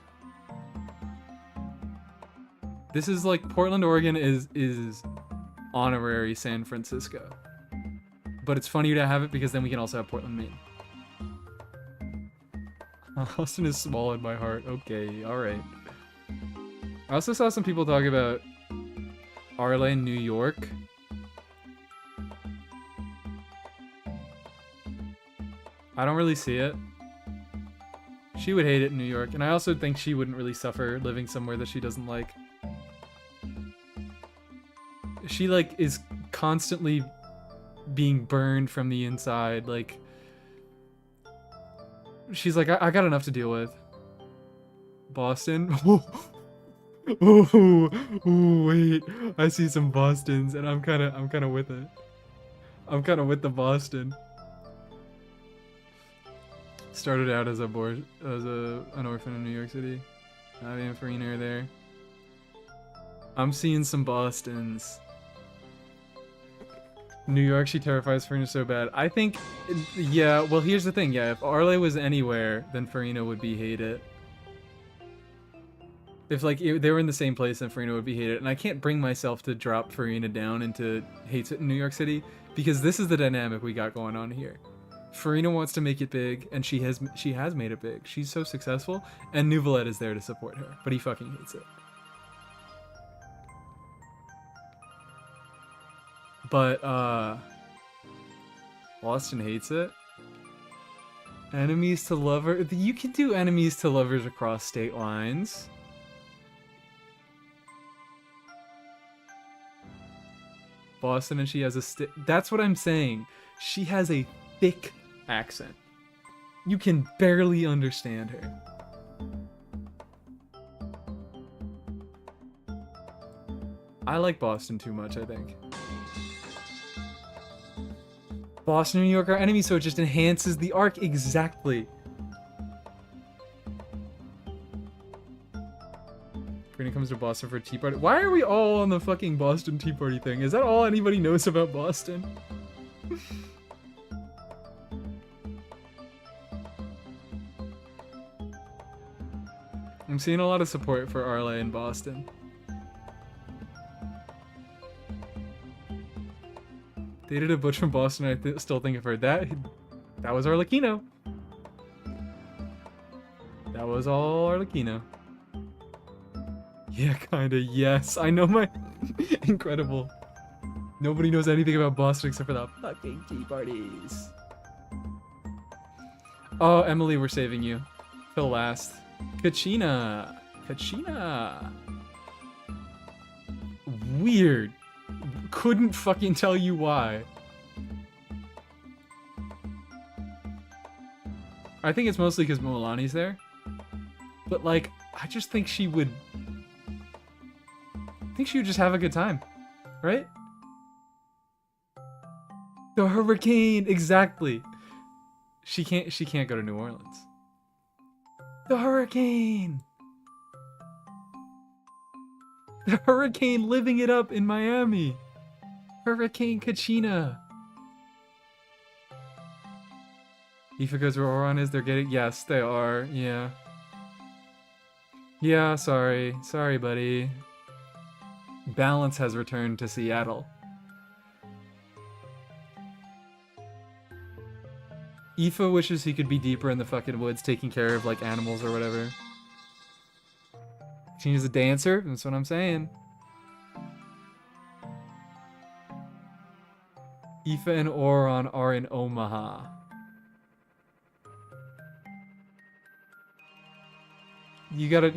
This is like, Portland, Oregon is honorary San Francisco. But it's funnier to have it because then we can also have Portland, Maine. Austin is small in my heart. Okay, alright. I also saw some people talk about Arle in New York. I don't really see it. She would hate it in New York, and I also think she wouldn't really suffer living somewhere that she doesn't like. She, like, is constantly being burned from the inside, like... She's like, I got enough to deal with. Boston? Ooh, wait. I see some Bostons, and I'm kind of with it. I'm kind of with the Boston. Started out as an orphan in New York City. Navi and Farina are there. I'm seeing some Bostons. New York, she terrifies Farina so bad. I think, yeah, well, here's the thing. Yeah, if Arle was anywhere, then Farina would be hate it. If, like, they were in the same place, then Farina would be hate it. And I can't bring myself to drop Farina down into hates it in New York City, because this is the dynamic we got going on here. Farina wants to make it big, and she has made it big. She's so successful, and Nouvelette is there to support her, but he fucking hates it. But, Boston hates it. Enemies to lovers. You can do enemies to lovers across state lines. Boston, and she has a that's what I'm saying. She has a thick accent. You can barely understand her. I like Boston too much, I think. Boston and New York are enemies, so it just enhances the arc. Exactly. When it comes to Boston for a tea party. Why are we all on the fucking Boston Tea Party thing? Is that all anybody knows about Boston? I'm seeing a lot of support for Arla in Boston. Dated a butch from Boston. I still think of her. That was Arlecchino. That was all Arlecchino. Yeah, kinda. Yes, I know my incredible. Nobody knows anything about Boston except for the fucking tea parties. Oh, Emily, we're saving you. Till last. Kachina. Kachina. Weird. Couldn't fucking tell you why. I think it's mostly because Moalani's there. But like, I just think she would... I think she would just have a good time. Right? The hurricane! Exactly. She can't go to New Orleans. The hurricane! The hurricane living it up in Miami! Hurricane Kachina! Aoife goes where Oron is, they're getting... Yes, they are, yeah. Yeah, sorry. Sorry, buddy. Balance has returned to Seattle. Aoife wishes he could be deeper in the fucking woods taking care of, like, animals or whatever. She's a dancer, that's what I'm saying. Aoife and Oron are in Omaha. You gotta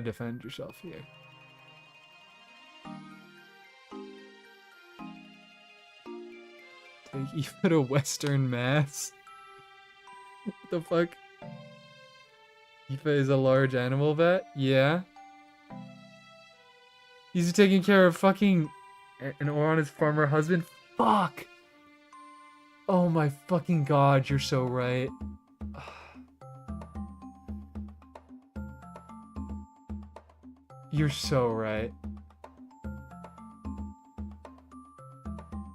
defend yourself here. Take Aoife to Western Mass. What the fuck? Aoife is a large animal vet? Yeah. He's taking care of fucking... And Oron is farmer husband? Fuck! Oh my fucking god, you're so right. You're so right.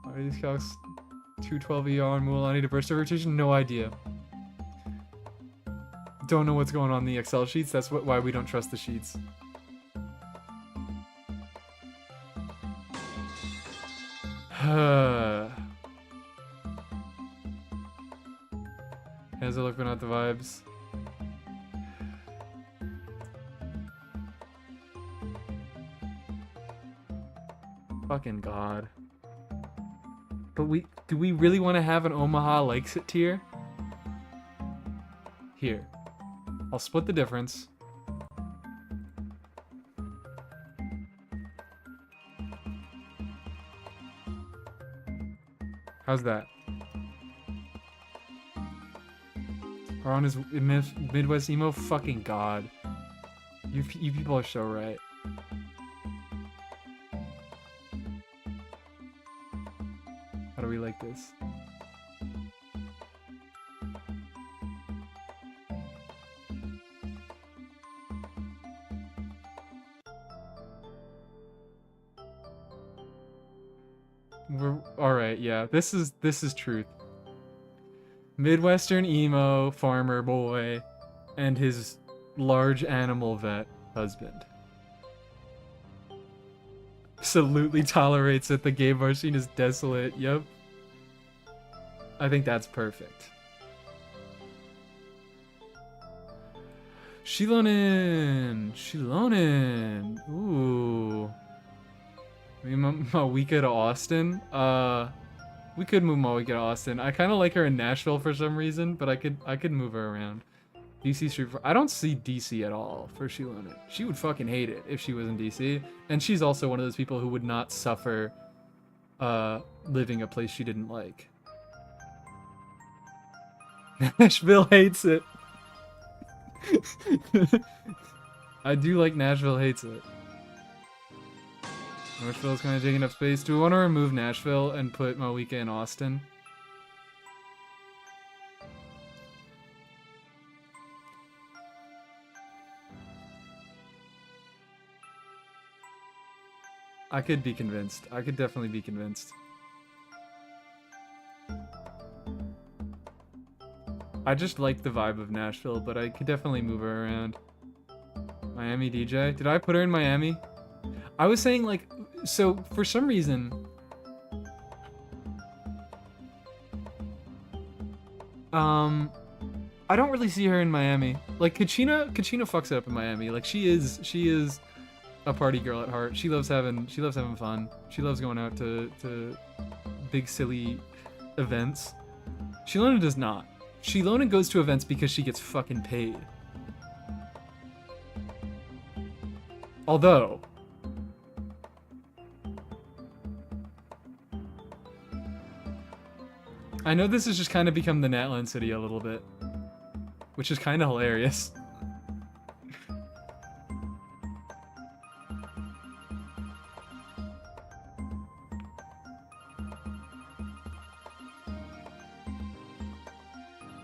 Are these calcs 212 ER on Mualani diversity rotation? No idea. Don't know what's going on in the Excel sheets. That's why we don't trust the sheets. How's it look but not the vibes? Fucking god. But do we really want to have an Omaha likes it tier? Here. I'll split the difference. How's that? Ron is Midwest emo? Fucking god. You people are so right. How do we like this? We're all right. Yeah, this is truth. Midwestern emo farmer boy and his large animal vet husband. Absolutely tolerates it. The gay bar scene is desolate. Yep. I think that's perfect. Shilonen. Ooh. Maybe Mawika to Austin. We could move Mawika to Austin. I kind of like her in Nashville for some reason, but I could move her around. DC Street. I don't see DC at all for Shilonen. She would fucking hate it if she was in DC, and she's also one of those people who would not suffer living a place she didn't like. Nashville hates it. I do like Nashville hates it. Nashville's kind of taking up space. Do we want to remove Nashville and put Moeka in Austin? I could be convinced. I could definitely be convinced. I just like the vibe of Nashville, but I could definitely move her around. Miami DJ? Did I put her in Miami? I was saying, like, so for some reason... I don't really see her in Miami. Like, Kachina fucks it up in Miami. Like, she is a party girl at heart. She loves having fun. She loves going out to big silly events. Shilona does not. Shilona goes to events because she gets fucking paid. Although I know this has just kind of become the Natland City a little bit, which is kind of hilarious.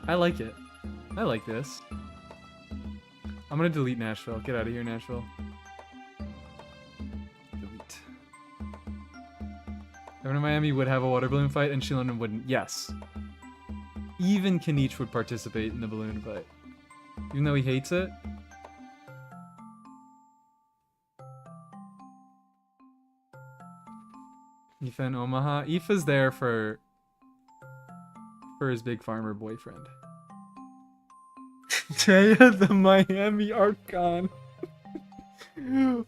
I like it. I like this. I'm gonna delete Nashville. Get out of here, Nashville. Delete. Everyone in Miami would have a water balloon fight and Shilona wouldn't. Yes. Even Kanich would participate in the balloon fight. Even though he hates it. Aoife in Omaha. Aoife's there for his big farmer boyfriend. Jaya the Miami Archon.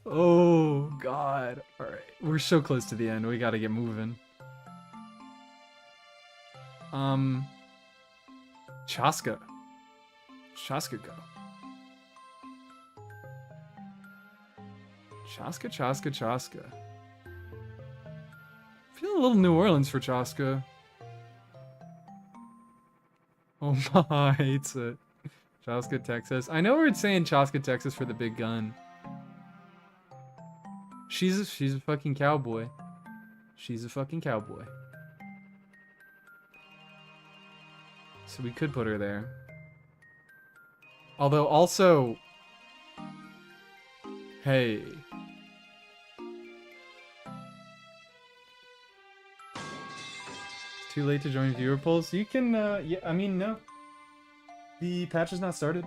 Oh god. Alright. We're so close to the end. We gotta get moving. Chaska. Chaska go. Chaska. Feel a little New Orleans for Chaska. Omaha hates it. Chaska, Texas. I know we're saying Chaska, Texas for the big gun. She's a fucking cowboy. She's a fucking cowboy. So we could put her there. Although also... Hey. It's too late to join viewer polls. You can, yeah, I mean, no. The patch has not started.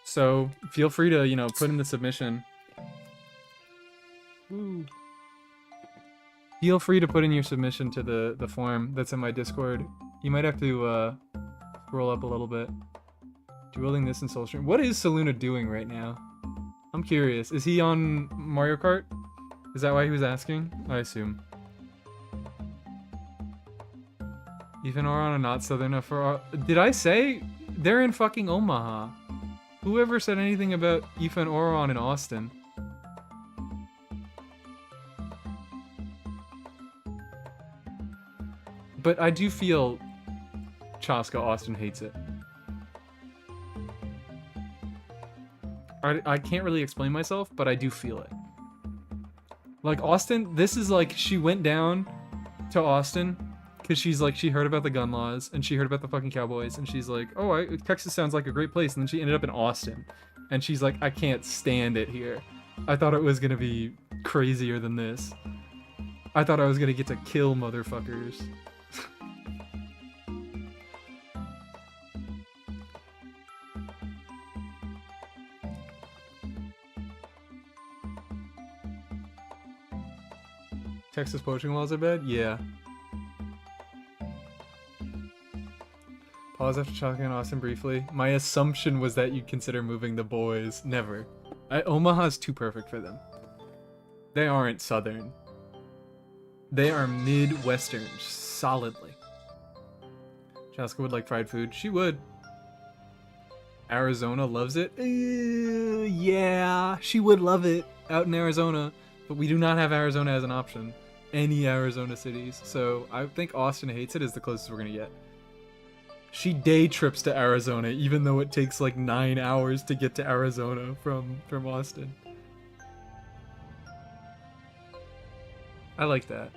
So feel free to, you know, put in the submission. Woo. Feel free to put in your submission to the form that's in my Discord. You might have to scroll up a little bit. Dueling this in Soul Stream. What is Saluna doing right now? I'm curious. Is he on Mario Kart? Is that why he was asking? I assume. Even Oron are not southern enough for... Did I say they're in fucking Omaha? Whoever said anything about Aoife and Oron in Austin? But I do feel Chaska Austin hates it. I can't really explain myself, but I do feel it. Like Austin, this is like she went down to Austin because she's like, she heard about the gun laws and she heard about the fucking cowboys and she's like, oh, Texas sounds like a great place. And then she ended up in Austin and she's like, I can't stand it here. I thought it was gonna be crazier than this. I thought I was gonna get to kill motherfuckers. Texas poaching laws are bad? Yeah. Pause after Chaska and Austin briefly. My assumption was that you'd consider moving the boys. Never. Omaha's too perfect for them. They aren't southern. They are Midwestern, solidly. Chaska would like fried food. She would. Arizona loves it? Yeah, she would love it out in Arizona. But we do not have Arizona as an option. Any Arizona cities. So I think Austin hates it is the closest we're gonna get. She day trips to Arizona, even though it takes like 9 hours to get to Arizona from Austin. I like that.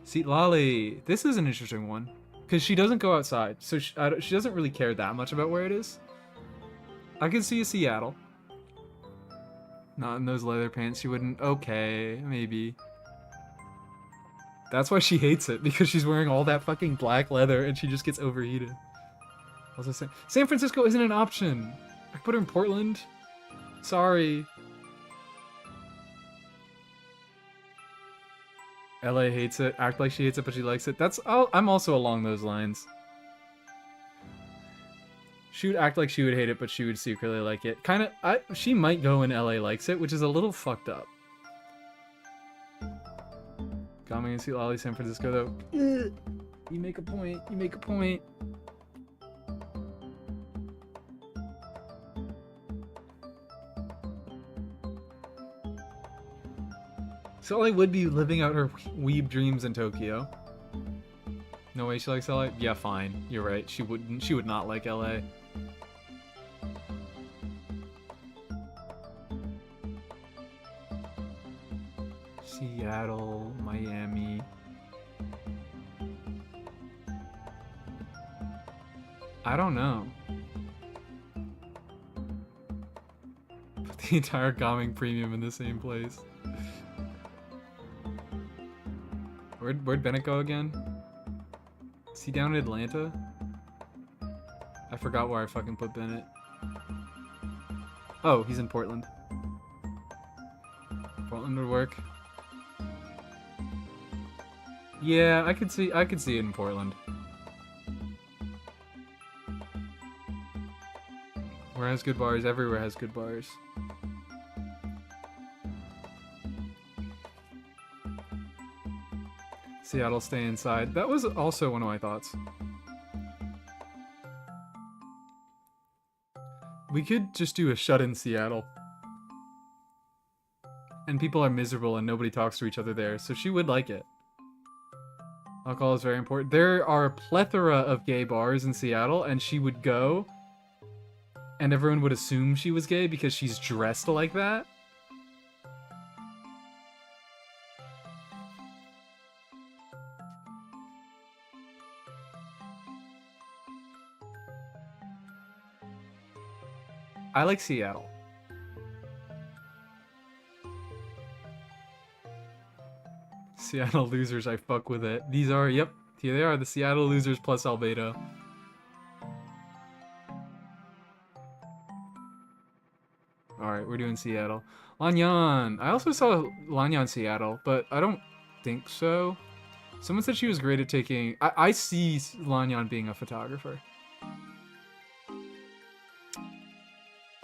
See, Lolly, this is an interesting one. Because she doesn't go outside, so she doesn't really care that much about where it is. I can see a Seattle. Not in those leather pants, she wouldn't. Okay, maybe. That's why she hates it, because she's wearing all that fucking black leather and she just gets overheated. Also, San Francisco isn't an option. I put her in Portland. Sorry. LA hates it. Act like she hates it, but she likes it. I'm also along those lines. She would act like she would hate it, but she would secretly like it. She might go in LA likes it, which is a little fucked up. Coming and see Lolly San Francisco, though. Ugh. You make a point. You make a point. So Lolly would be living out her weeb dreams in Tokyo. No way she likes LA? Yeah, fine. You're right. She would not like LA. Seattle, Miami. I don't know. Put the entire Gaming Premium in the same place. Where'd Bennett go again? Is he down in Atlanta? I forgot where I fucking put Bennett. Oh, he's in Portland. Portland would work. Yeah, I could see it in Portland. Where has good bars? Everywhere has good bars. Seattle, stay inside. That was also one of my thoughts. We could just do a shut-in Seattle. And people are miserable and nobody talks to each other there, so she would like it. Alcohol is very important. There are a plethora of gay bars in Seattle, and she would go, and everyone would assume she was gay because she's dressed like that. I like Seattle. Seattle losers, I fuck with it. These are, yep, here they are, the Seattle losers plus Albedo. Alright, we're doing Seattle. Lanyan! I also saw Lanyan Seattle, but I don't think so. Someone said she was great at taking... I see Lanyan being a photographer.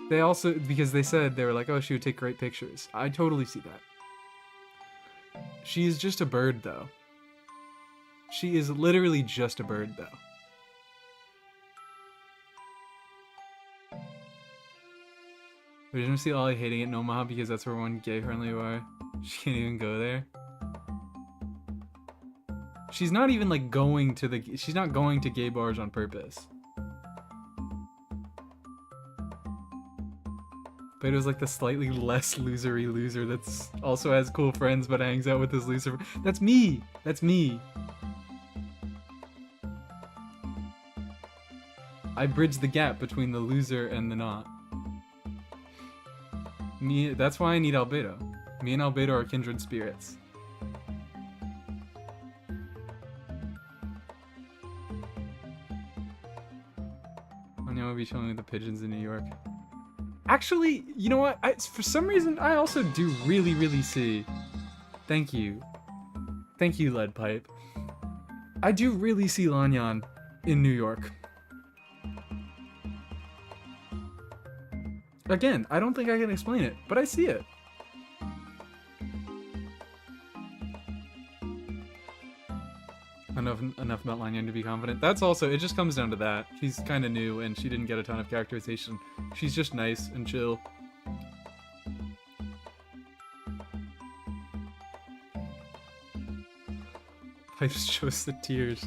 They also, because they said, they were like, oh, she would take great pictures. I totally see that. She is just a bird, though. She is literally just a bird, though. We didn't see Ollie hating it in Omaha because that's where one gay-friendly bar. She can't even go there. She's not even, like, going to the... She's not going to gay bars on purpose. But it was like the slightly less losery loser that's also has cool friends but hangs out with his loser. That's me! That's me! I bridge the gap between the loser and the not. Me, that's why I need Albedo. Me and Albedo are kindred spirits. I'm gonna be chilling with the pigeons in New York. Actually, you know what? For some reason, I also do really, really see... Thank you. Thank you, Lead Pipe. I do really see Lanyan in New York. Again, I don't think I can explain it, but I see it. Enough about Lanyan to be confident. That's also, it just comes down to that. She's kind of new and she didn't get a ton of characterization. She's just nice and chill. I just chose the tears.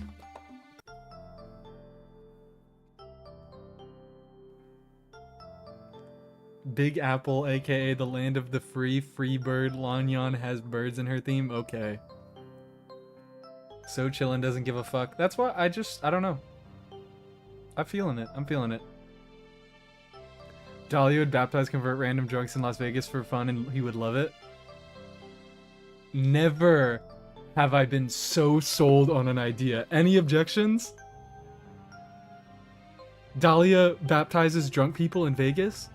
Big Apple, aka the land of the free bird. Lanyan has birds in her theme. Okay. So chillin', doesn't give a fuck. That's why I don't know. I'm feeling it. I'm feeling it. Dahlia would baptize, convert random drunks in Las Vegas for fun, and he would love it. Never have I been so sold on an idea. Any objections? Dahlia baptizes drunk people in Vegas?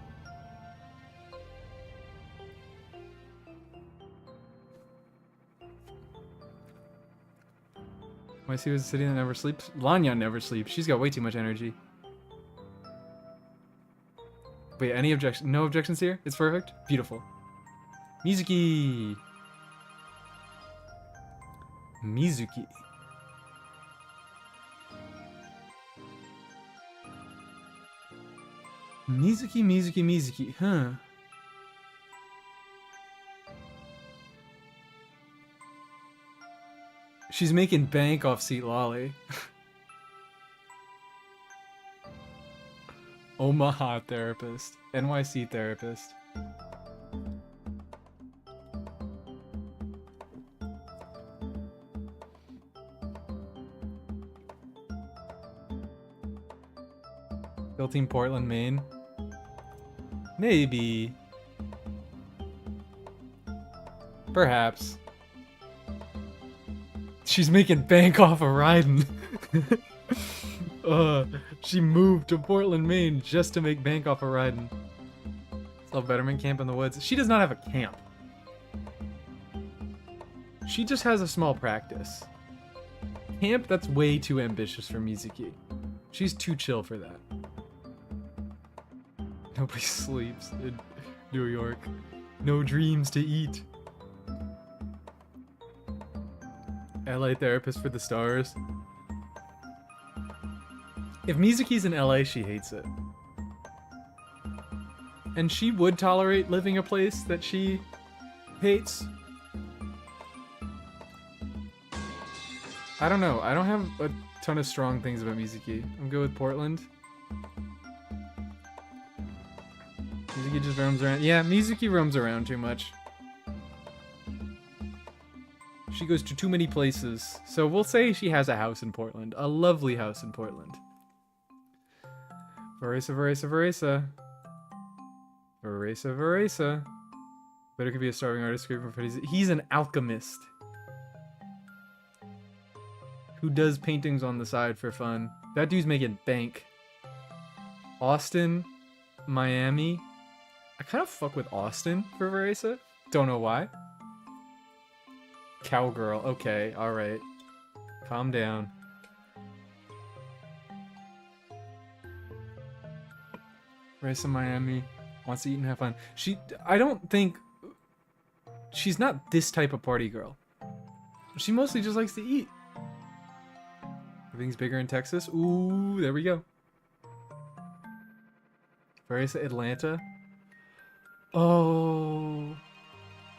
Why see was a city that never sleeps? Lanya never sleeps. She's got way too much energy. Wait, any objection? No objections here? It's perfect? Beautiful. Mizuki! Mizuki. Mizuki, huh? She's making bank off Seat Lolly. Omaha therapist. NYC therapist. Built in Portland, Maine. Maybe. Perhaps. She's making bank off of riding. She moved to Portland, Maine just to make bank off of riding. Self-betterment camp in the woods. She does not have a camp. She just has a small practice. Camp, that's way too ambitious for Mizuki. She's too chill for that. Nobody sleeps in New York. No dreams to eat. LA therapist for the stars. If Mizuki's in LA, she hates it. And she would tolerate living a place that she hates. I don't know. I don't have a ton of strong things about Mizuki. I'm good with Portland. Mizuki just roams around. Yeah, Mizuki roams around too much. She goes to too many places. So we'll say she has a house in Portland. A lovely house in Portland. Veresa. Better could be a starving artist. He's an alchemist. Who does paintings on the side for fun. That dude's making bank. Austin. Miami. I kind of fuck with Austin for Veresa. Don't know why. Cowgirl. Okay, alright. Calm down. Veresa, Miami. Wants to eat and have fun. I don't think... She's not this type of party girl. She mostly just likes to eat. Everything's bigger in Texas. Ooh, there we go. Veresa, Atlanta. Oh,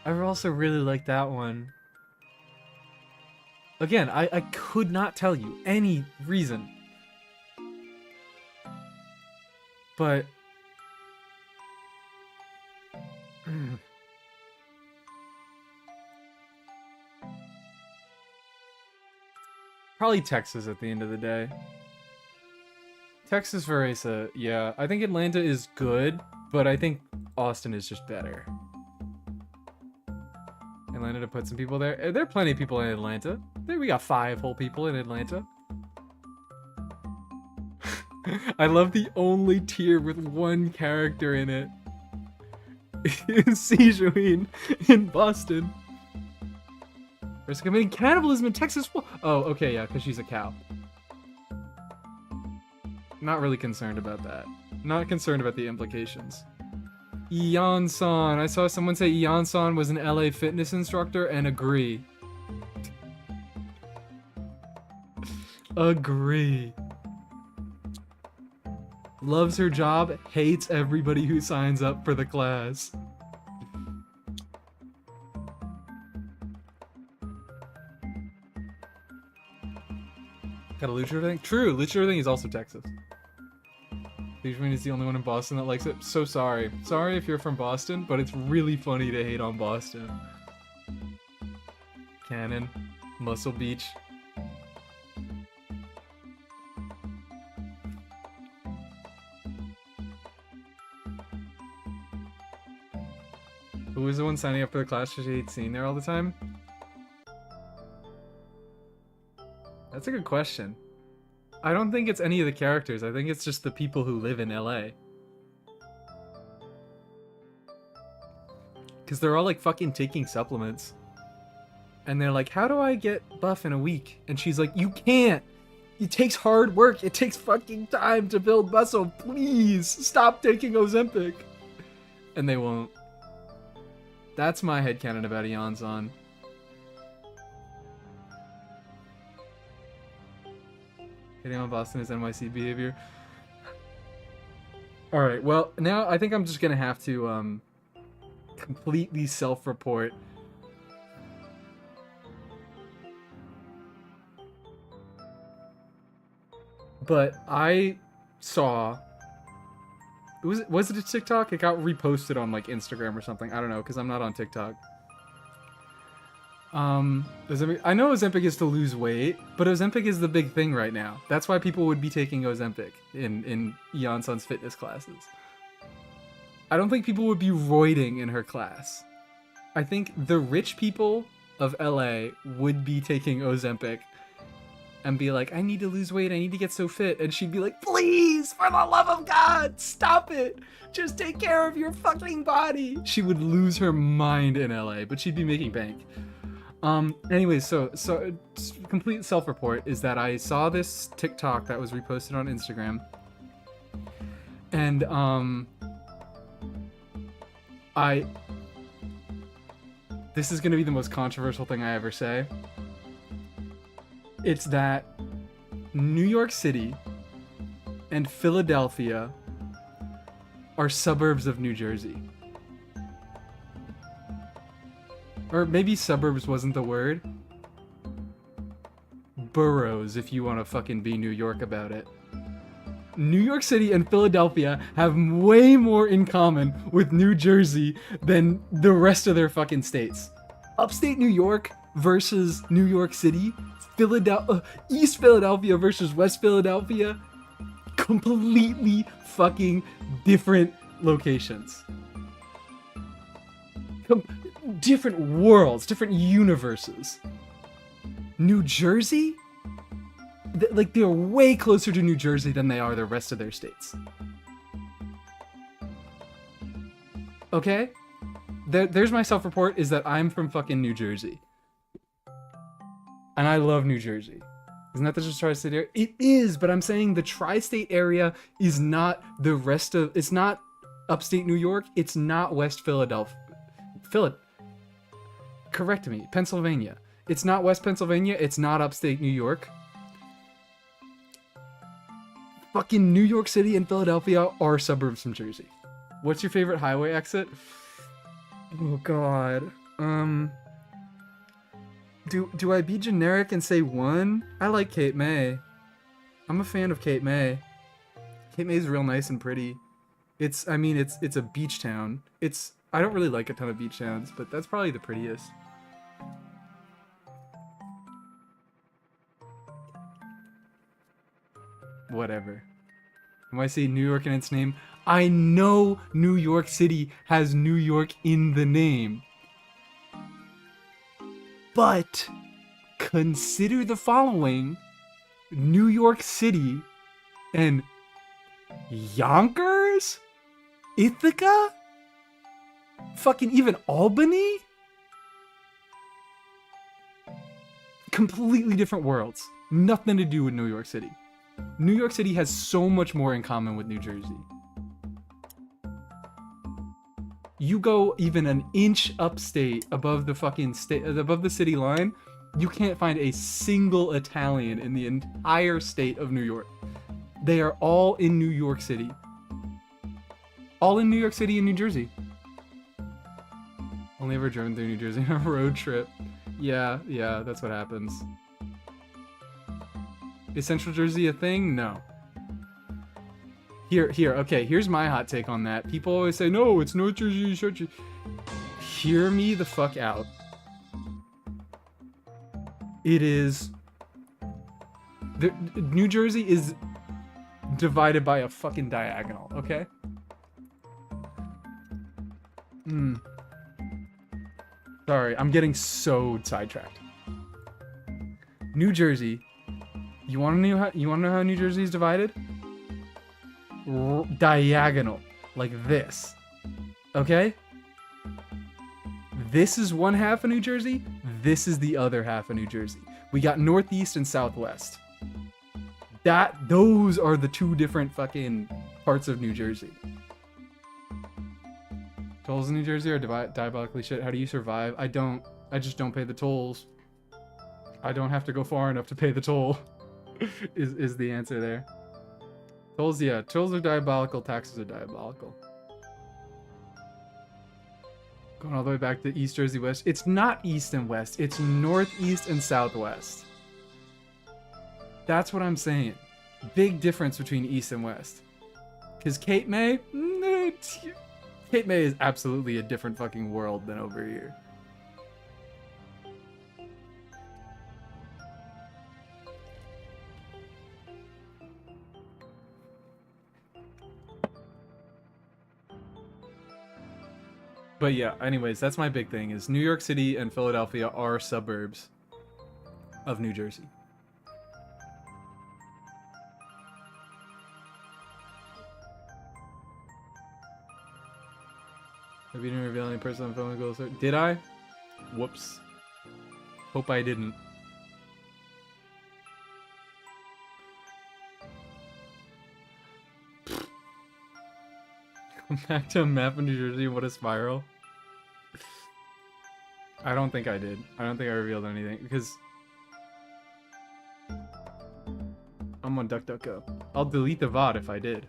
I also really like that one. Again, I could not tell you any reason. But... probably Texas at the end of the day. Texas Veresa, yeah. I think Atlanta is good, but I think Austin is just better. Atlanta to put some people there. There are plenty of people in Atlanta. There we got 5 whole people in Atlanta. I love the only tier with one character in it. Sejuin in Boston. There's committing cannibalism in Texas. Oh, okay, yeah, because she's a cow. Not really concerned about that. Not concerned about the implications. Ian-san. I saw someone say Ian-san was an LA fitness instructor and agree. Agree. Loves her job, hates everybody who signs up for the class. Got a luchador thing? True, luchador thing is also Texas. Sejuin is the only one in Boston that likes it. So sorry. Sorry if you're from Boston, but it's really funny to hate on Boston. Cannon. Muscle Beach. Who was the one signing up for the class because she hates seeing there all the time? That's a good question. I don't think it's any of the characters. I think it's just the people who live in LA. Because they're all like fucking taking supplements. And they're like, how do I get buff in a week? And she's like, you can't. It takes hard work. It takes fucking time to build muscle. Please stop taking Ozempic. And they won't. That's my headcanon about Eonzon. Hitting on Boston is NYC behavior. Alright, well, now I think I'm just gonna have to completely self-report. But I saw... Was it a TikTok? It got reposted on like Instagram or something. I don't know, because I'm not on TikTok. I know Ozempic is to lose weight, but Ozempic is the big thing right now. That's why people would be taking Ozempic in Eonsun's fitness classes. I don't think people would be roiding in her class. I think the rich people of LA would be taking Ozempic and be like, I need to lose weight, I need to get so fit. And she'd be like, please, for the love of God, stop it. Just take care of your fucking body. She would lose her mind in LA, but she'd be making bank. Anyways, so complete self-report is that I saw this TikTok that was reposted on Instagram. And, this is gonna be the most controversial thing I ever say. It's that New York City and Philadelphia are suburbs of New Jersey. Or maybe suburbs wasn't the word. Boroughs, if you want to fucking be New York about it. New York City and Philadelphia have way more in common with New Jersey than the rest of their fucking states. Upstate New York versus New York City, East Philadelphia versus West Philadelphia, completely fucking different locations. Different worlds, different universes. New Jersey? Like, they're way closer to New Jersey than they are the rest of their states. Okay? There's my self-report, is that I'm from fucking New Jersey. And I love New Jersey. Isn't that the tri-state area? It is, but I'm saying the tri-state area is not the rest of... It's not upstate New York. It's not West Philadelphia. Correct me. Pennsylvania. It's not West Pennsylvania. It's not upstate New York. Fucking New York City and Philadelphia are suburbs from Jersey. What's your favorite highway exit? Oh god. Do I be generic and say one? I like Cape May. I'm a fan of Cape May. Cape May's real nice and pretty. It's a beach town. I don't really like a ton of beach towns, but that's probably the prettiest. Whatever. When I say New York in its name, I know New York City has New York in the name. But consider the following: New York City and Yonkers? Ithaca? Fucking even Albany? Completely different worlds. Nothing to do with New York City. New York City has so much more in common with New Jersey. You go even an inch upstate above the fucking above the city line, you can't find a single Italian in the entire state of New York. They are all in New York City. All in New York City and New Jersey. Only ever driven through New Jersey on a road trip. Yeah, that's what happens. Is Central Jersey a thing? No. Okay, here's my hot take on that. People always say, no, it's North Jersey, South Jersey. Hear me the fuck out. It is... New Jersey is divided by a fucking diagonal, okay? Sorry, I'm getting so sidetracked. New Jersey. You want to know how New Jersey is divided? Diagonal, like this. Okay? This is one half of New Jersey. This is the other half of New Jersey. We got Northeast and Southwest. Those are the two different fucking parts of New Jersey. Tolls in New Jersey are diabolically shit. How do you survive? I just don't pay the tolls. I don't have to go far enough to pay the toll. is the answer there. Tolls, yeah. Tolls are diabolical. Taxes are diabolical. Going all the way back to East Jersey West. It's not East and West. It's Northeast and Southwest. That's what I'm saying. Big difference between East and West. Because Cape May... Cape May is absolutely a different fucking world than over here. But yeah, anyways, that's my big thing, is New York City and Philadelphia are suburbs of New Jersey. Have you didn't reveal any personal phone goals? Did I? Whoops. Hope I didn't. Come back to a map of New Jersey. What a spiral. I don't think I did. I don't think I revealed anything because I'm on DuckDuckGo. I'll delete the VOD if I did.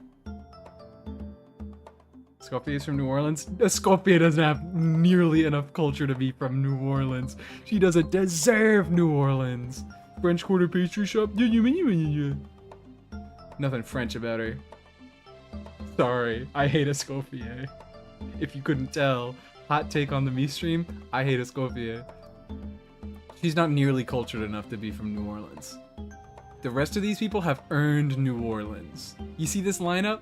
Scorpia is from New Orleans. Scorpia doesn't have nearly enough culture to be from New Orleans. She doesn't deserve New Orleans. French Quarter Pastry Shop. Nothing French about her. Sorry, I hate Escoffier. If you couldn't tell, hot take on the me stream, I hate Escoffier. She's not nearly cultured enough to be from New Orleans. The rest of these people have earned New Orleans. You see this lineup?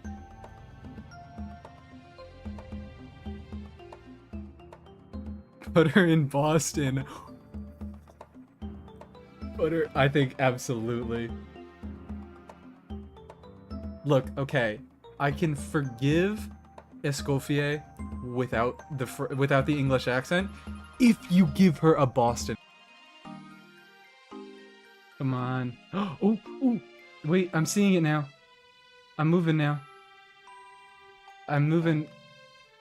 Put her in Boston. Put her, I think absolutely. Look, okay. I can forgive Escoffier without the English accent if you give her a Boston. Come on. Oh, wait, I'm seeing it now. I'm moving now. I'm moving.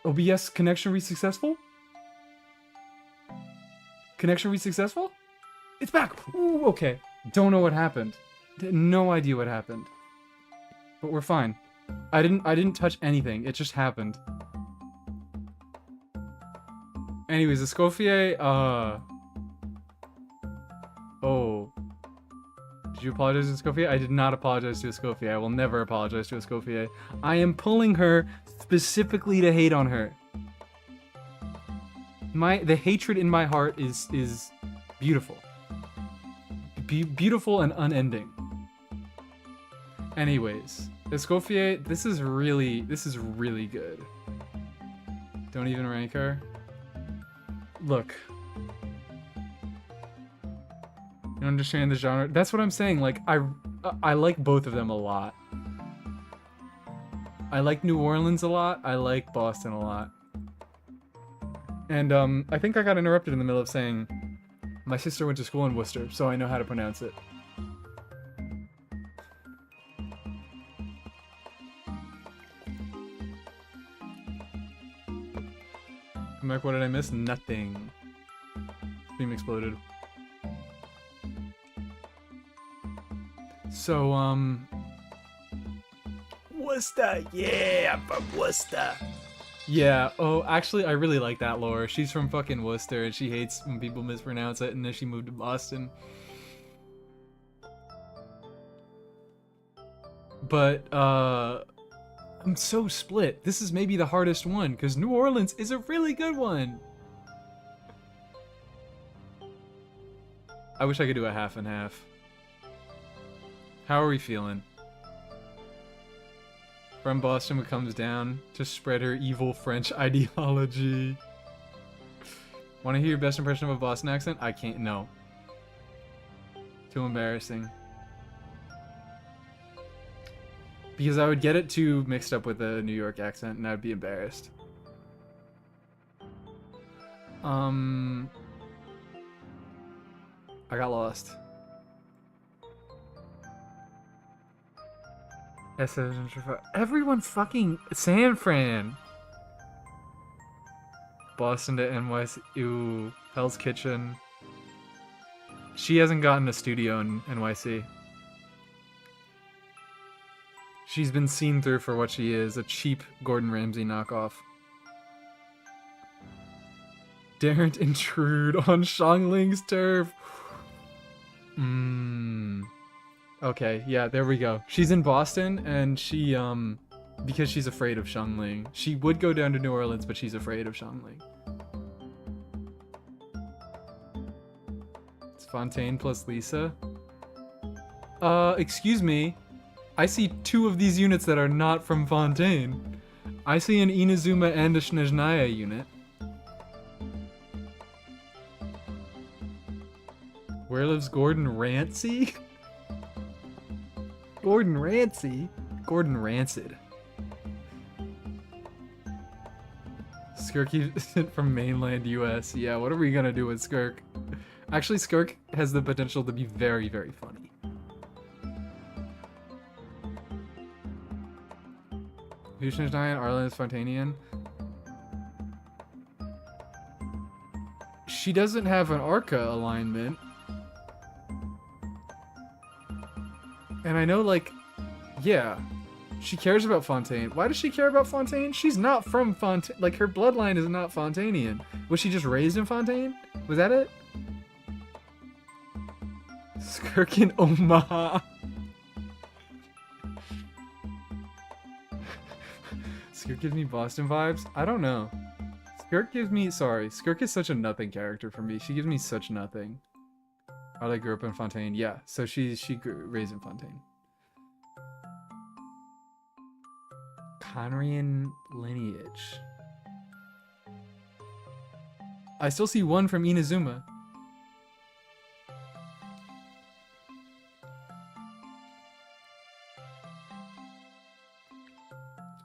OBS connection re-successful? Connection re-successful? It's back! Ooh, okay. Don't know what happened. No idea what happened. But we're fine. I didn't touch anything. It just happened. Anyways, Escoffier, oh. Did you apologize to Escoffier? I did not apologize to Escoffier. I will never apologize to Escoffier. I am pulling her specifically to hate on her. The hatred in my heart is beautiful. Beautiful and unending. Anyways, Escoffier, this is really good. Don't even rank her. Look. You understand the genre? That's what I'm saying. Like, I like both of them a lot. I like New Orleans a lot. I like Boston a lot. And I think I got interrupted in the middle of saying my sister went to school in Worcester, so I know how to pronounce it. Come back, what did I miss? Nothing. Stream exploded. So, Worcester! Yeah, I'm from Worcester! Yeah, oh, actually, I really like that lore. She's from fucking Worcester, and she hates when people mispronounce it, and then she moved to Boston. But, I'm so split. This is maybe the hardest one, because New Orleans is a really good one. I wish I could do a half and half. How are we feeling? From Boston, what comes down to spread her evil French ideology. Want to hear your best impression of a Boston accent? I can't. No. Too embarrassing. Because I would get it too mixed up with a New York accent, and I'd be embarrassed. I got lost. Everyone fucking San Fran. Boston to NYC. Ooh, Hell's Kitchen. She hasn't gotten a studio in NYC. She's been seen through for what she is, a cheap Gordon Ramsay knockoff. Daren't intrude on Xiangling's turf. Okay, yeah, there we go. She's in Boston, and she, because she's afraid of Xiangling. She would go down to New Orleans, but she's afraid of Xiangling. It's Fontaine plus Lisa. Excuse me. I see 2 of these units that are not from Fontaine. I see an Inazuma and a Snezhnaya unit. Where lives Gordon Ramsay? Gordon Ramsay? Gordon Rancid. Skirk from mainland US. Yeah, what are we gonna do with Skirk? Actually, Skirk has the potential to be very, very funny. Snezhnaya, Arlen is Fontanian. She doesn't have an Arca alignment. And I know, like, yeah, she cares about Fontaine. Why does she care about Fontaine? She's not from Fontaine. Like, her bloodline is not Fontanian. Was she just raised in Fontaine? Was that it? Skirk in Omaha. Skirk gives me Boston vibes? I don't know. Skirk gives me... Sorry. Skirk is such a nothing character for me. She gives me such nothing. Arla grew up in Fontaine. Yeah, so she grew raised in Fontaine. Conrian lineage. I still see 1 from Inazuma.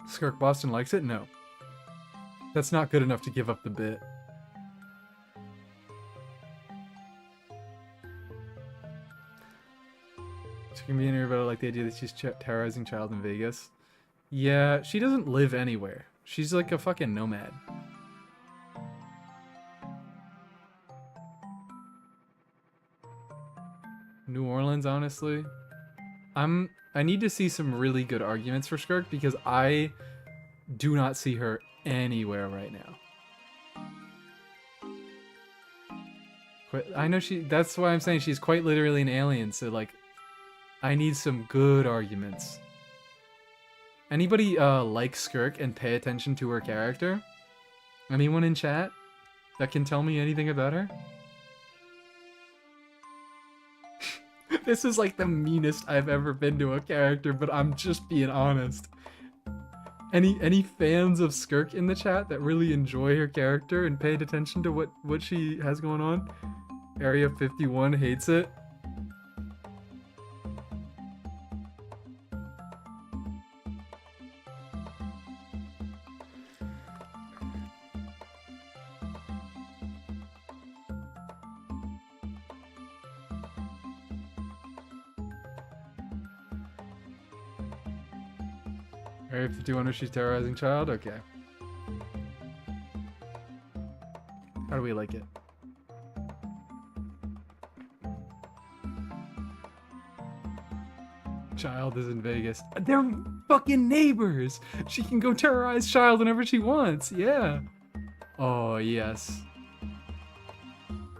Skirk Boston likes it? No. That's not good enough to give up the bit. She can be in here about like the idea that she's terrorizing child in Vegas. Yeah, she doesn't live anywhere. She's like a fucking nomad. New Orleans, honestly. I need to see some really good arguments for Skirk because I do not see her anywhere right now. I know that's why I'm saying she's quite literally an alien, so like I need some good arguments. Anybody like Skirk and pay attention to her character? Anyone in chat that can tell me anything about her? This is like the meanest I've ever been to a character, but I'm just being honest. Any fans of Skirk in the chat that really enjoy her character and paid attention to what she has going on? Area 51 hates it. Area 51 if she's terrorizing child? Okay. How do we like it? Child is in Vegas. They're fucking neighbors! She can go terrorize Child whenever she wants. Yeah. Oh, yes.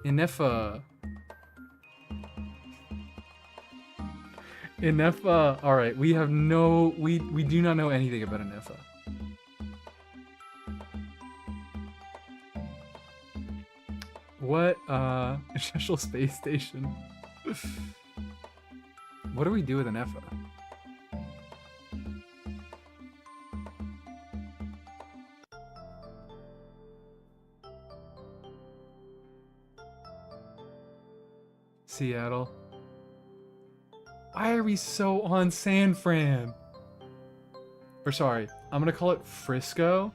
INEFFA. INEFFA. Alright, we have no... We do not know anything about INEFFA. What, Special Space Station. What do we do with INEFFA? Seattle. Why are we so on San Fran? Or sorry, I'm gonna call it Frisco.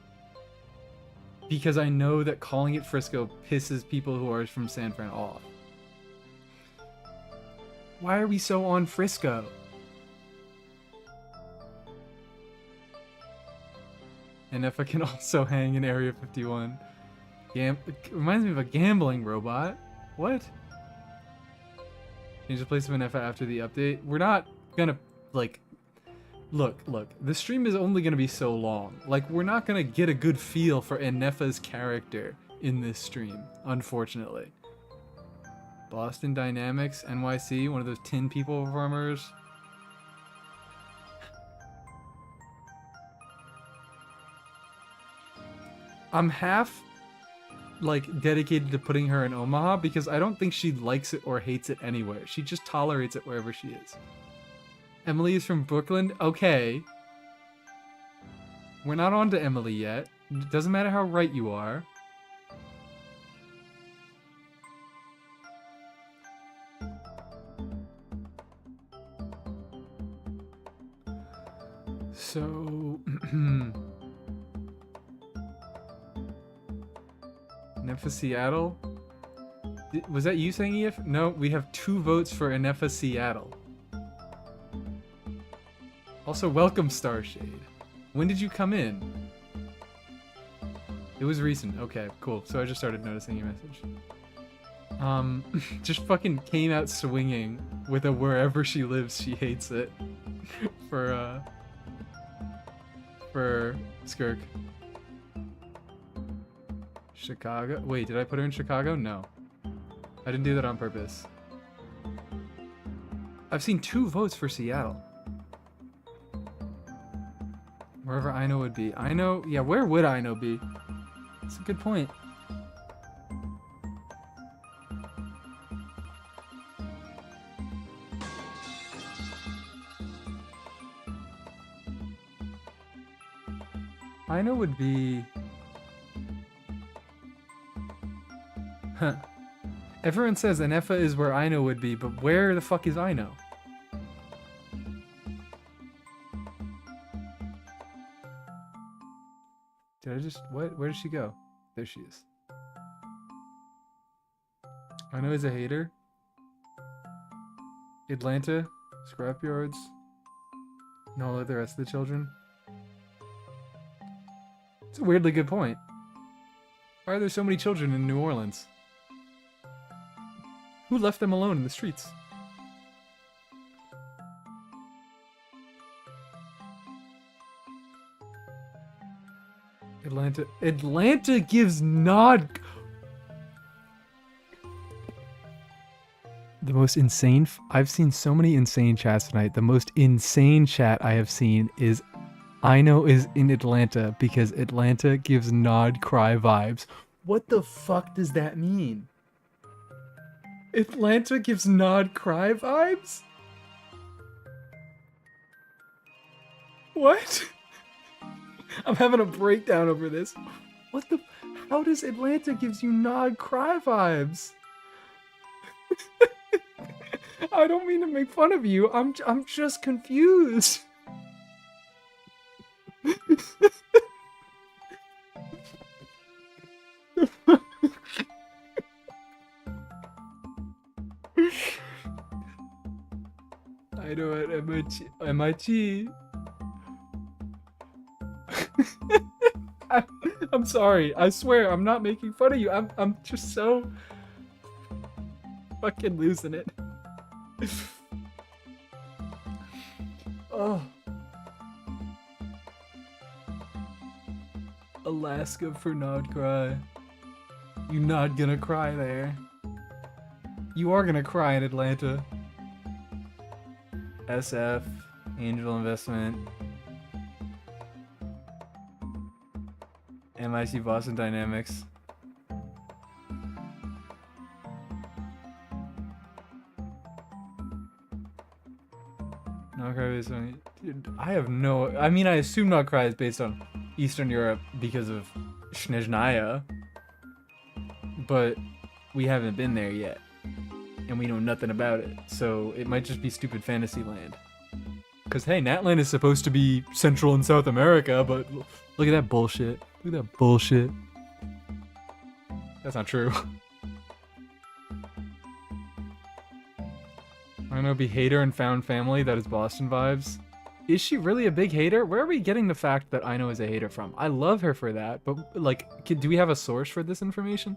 Because I know that calling it Frisco pisses people who are from San Fran off. Why are we so on Frisco? INEFFA can also hang in Area 51. It reminds me of a gambling robot. What? Change the place of INEFFA after the update. We're not gonna, like... Look, the stream is only gonna be so long. Like, we're not gonna get a good feel for INEFFA's character in this stream, unfortunately. Boston Dynamics, NYC, one of those tin people performers. I'm half, like, dedicated to putting her in Omaha because I don't think she likes it or hates it anywhere. She just tolerates it wherever she is. Emily is from Brooklyn? Okay. We're not on to Emily yet. It doesn't matter how right you are. So... INEFFA Seattle? Was that you saying EF? No, we have 2 votes for INEFFA Seattle. Also, welcome Starshade. When did you come in? It was recent. Okay, cool. So I just started noticing your message. Just fucking came out swinging with a wherever she lives, she hates it. for Skirk. Chicago? Wait, did I put her in Chicago? No. I didn't do that on purpose. I've seen 2 votes for Seattle. Wherever Ino would be. Ino? Yeah, where would Ino be? That's a good point. Ino would be... Huh. Everyone says INEFFA is where Ino would be, but where the fuck is Ino? Did I just... What? Where did she go? There she is. Ino is a hater. Atlanta. Scrapyards. No, like the rest of the children. It's a weirdly good point. Why are there so many children in New Orleans? Who left them alone in the streets? Atlanta gives nod. The most insane... I've seen so many insane chats tonight. The most insane chat I have seen is Ino is in Atlanta because Atlanta gives nod cry vibes. What the fuck does that mean? Atlanta gives nod cry vibes? What? I'm having a breakdown over this. What the... How does Atlanta gives you nod cry vibes? I don't mean to make fun of you. I'm just confused. I know it. MIT. I'm sorry. I swear, I'm not making fun of you. I'm just so fucking losing it. Oh. Alaska for nod cry. You not gonna cry there. You are gonna cry in Atlanta. SF, Angel Investment, MIC Boston Dynamics. Not Cry based on... Dude, I have no... I mean, I assume Not Cry is based on Eastern Europe because of Snezhnaya, but we haven't been there yet. and we know nothing about it. So it might just be stupid fantasy land. Because, hey, Natland is supposed to be Central and South America, but look at that bullshit. Look at that bullshit. That's not true. I know, be hater and found family, that is Boston vibes. Is she really a big hater? Where are we getting the fact that I know is a hater from? I love her for that, but, like, do we have a source for this information?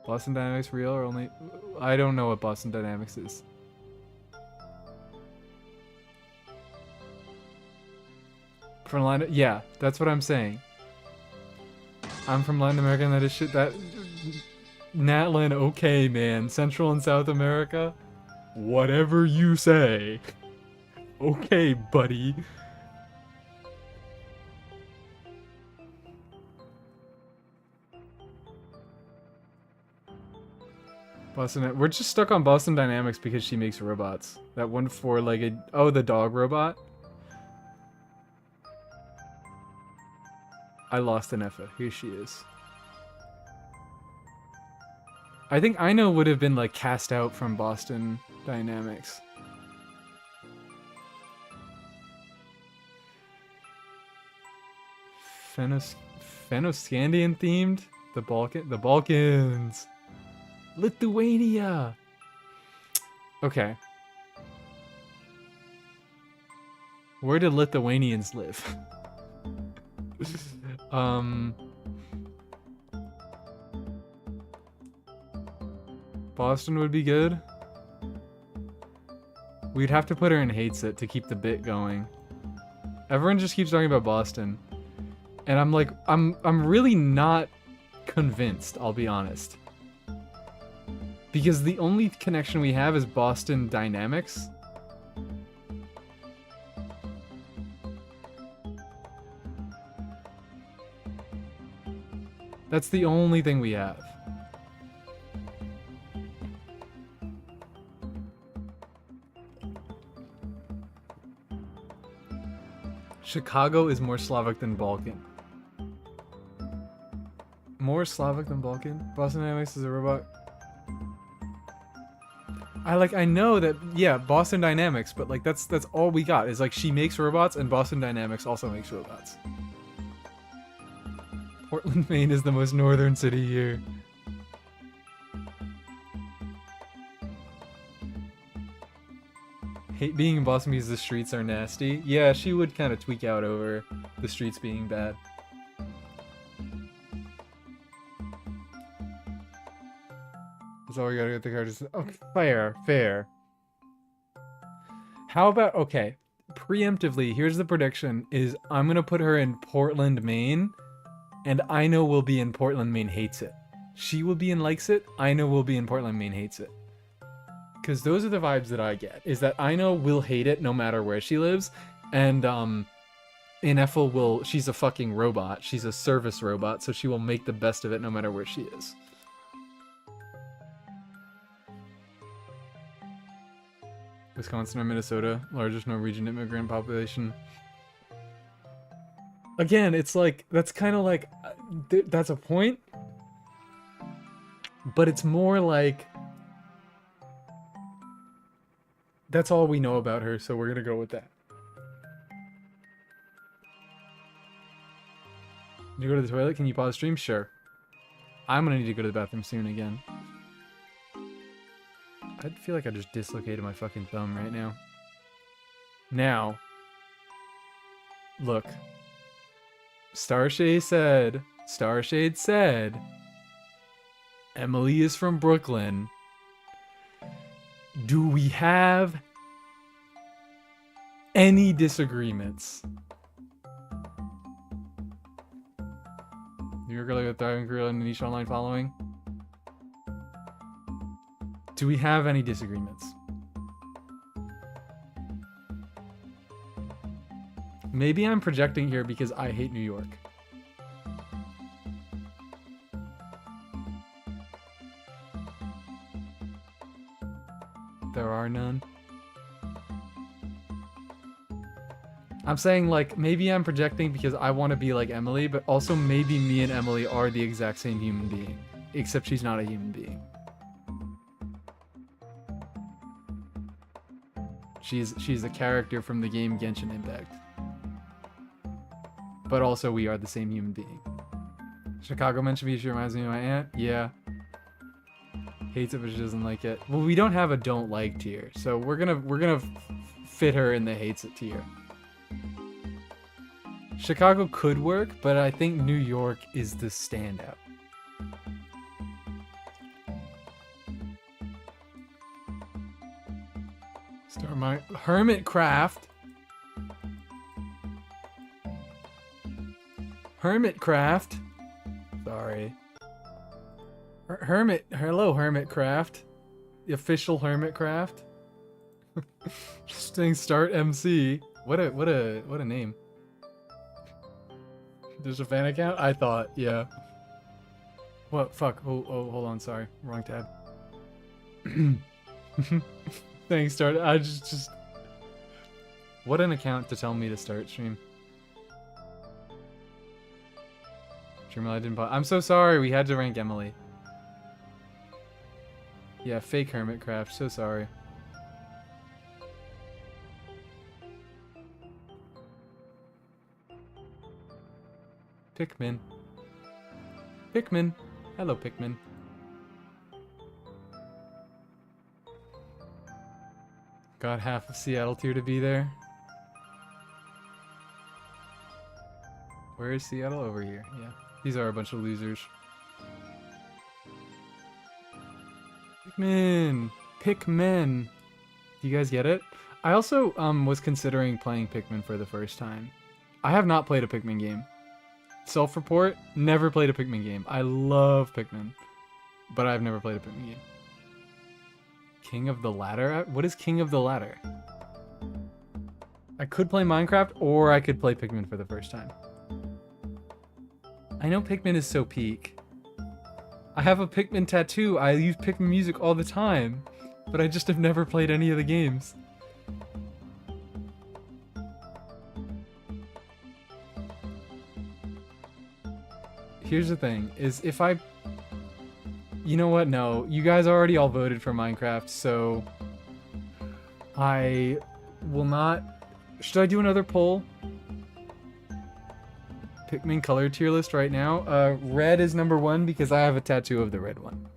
Boston Dynamics real or only... I don't know what Boston Dynamics is. From Latin... Yeah, that's what I'm saying. I'm from Latin America and that is shit that... Natlan, okay, man. Central and South America? Whatever you say. Okay, buddy. Boston... We're just stuck on Boston Dynamics because she makes robots. That one four-legged... Oh, the dog robot? I lost INEFFA. Here she is. I think Ino would have been, like, cast out from Boston Dynamics. Fennoscandian themed? The Balkans. Lithuania. Okay. Where did Lithuanians live? Boston would be good. We'd have to put her in hates it to keep the bit going. Everyone just keeps talking about Boston. And I'm like, I'm really not convinced, I'll be honest. Because the only connection we have is Boston Dynamics. That's the only thing we have. Chicago is more Slavic than Balkan. More Slavic than Balkan? Boston Dynamics is a robot. I know that, yeah, Boston Dynamics, but like that's all we got is like she makes robots and Boston Dynamics also makes robots. Portland, Maine is the most northern city here. Hate being in Boston because the streets are nasty. Yeah, she would kind of tweak out over the streets being bad. That's all we gotta get the card. Okay, fair. How about, okay, preemptively, here's the prediction, is I'm gonna put her in Portland, Maine, and Ino will be in Portland, Maine hates it. She will be in likes it, Ino will be in Portland, Maine hates it. Because those are the vibes that I get, is that Ino will hate it no matter where she lives, and INEFFA will, she's a fucking robot, she's a service robot, so she will make the best of it no matter where she is. Wisconsin or Minnesota, largest Norwegian immigrant population. Again, it's like, that's kind of like, that's a point, but it's more like, that's all we know about her, so we're gonna go with that. Did you go to the toilet? Can you pause stream? Sure. I'm gonna need to go to the bathroom soon again. I feel like I just dislocated my fucking thumb right now. Now, look. Starshade said, Emily is from Brooklyn. Do we have any disagreements? You're going to thriving career in the niche online following? Do we have any disagreements? Maybe I'm projecting here because I hate New York. There are none. I'm saying, like, maybe I'm projecting because I want to be like Emily, but also maybe me and Emily are the exact same human being, except she's not a human being. She's a character from the game Genshin Impact. But also we are the same human being. Chicago mentioned me, she reminds me of my aunt. Yeah. Hates it, but she doesn't like it. Well, we don't have a don't like tier, so we're gonna fit her in the hates it tier. Chicago could work, but I think New York is the standout. Start my Hermitcraft. Hermitcraft. Sorry. Hello, Hermitcraft. The official Hermitcraft. Saying start MC. What a name. There's a fan account? I thought, yeah. What? Fuck. Oh, hold on. Sorry. Wrong tab. Thanks, start. I just. What an account to tell me to start stream. Dreamlight didn't buy. I'm so sorry. We had to rank Emily. Yeah, fake Hermitcraft. So sorry. Pikmin. Pikmin. Hello, Pikmin. Got half of Seattle tier to be there. Where is Seattle? Over here. Yeah. These are a bunch of losers. Pikmin! Pikmin! Do you guys get it? I also was considering playing Pikmin for the first time. I have not played a Pikmin game. Self-report, never played a Pikmin game. I love Pikmin, but I've never played a Pikmin game. King of the Ladder? What is King of the Ladder? I could play Minecraft, or I could play Pikmin for the first time. I know Pikmin is so peak. I have a Pikmin tattoo. I use Pikmin music all the time, but I just have never played any of the games. Here's the thing, is if I... You know what? No. You guys already all voted for Minecraft, so... I will not... Should I do another poll? Pikmin color tier list right now. Red is number 1 because I have a tattoo of the red one.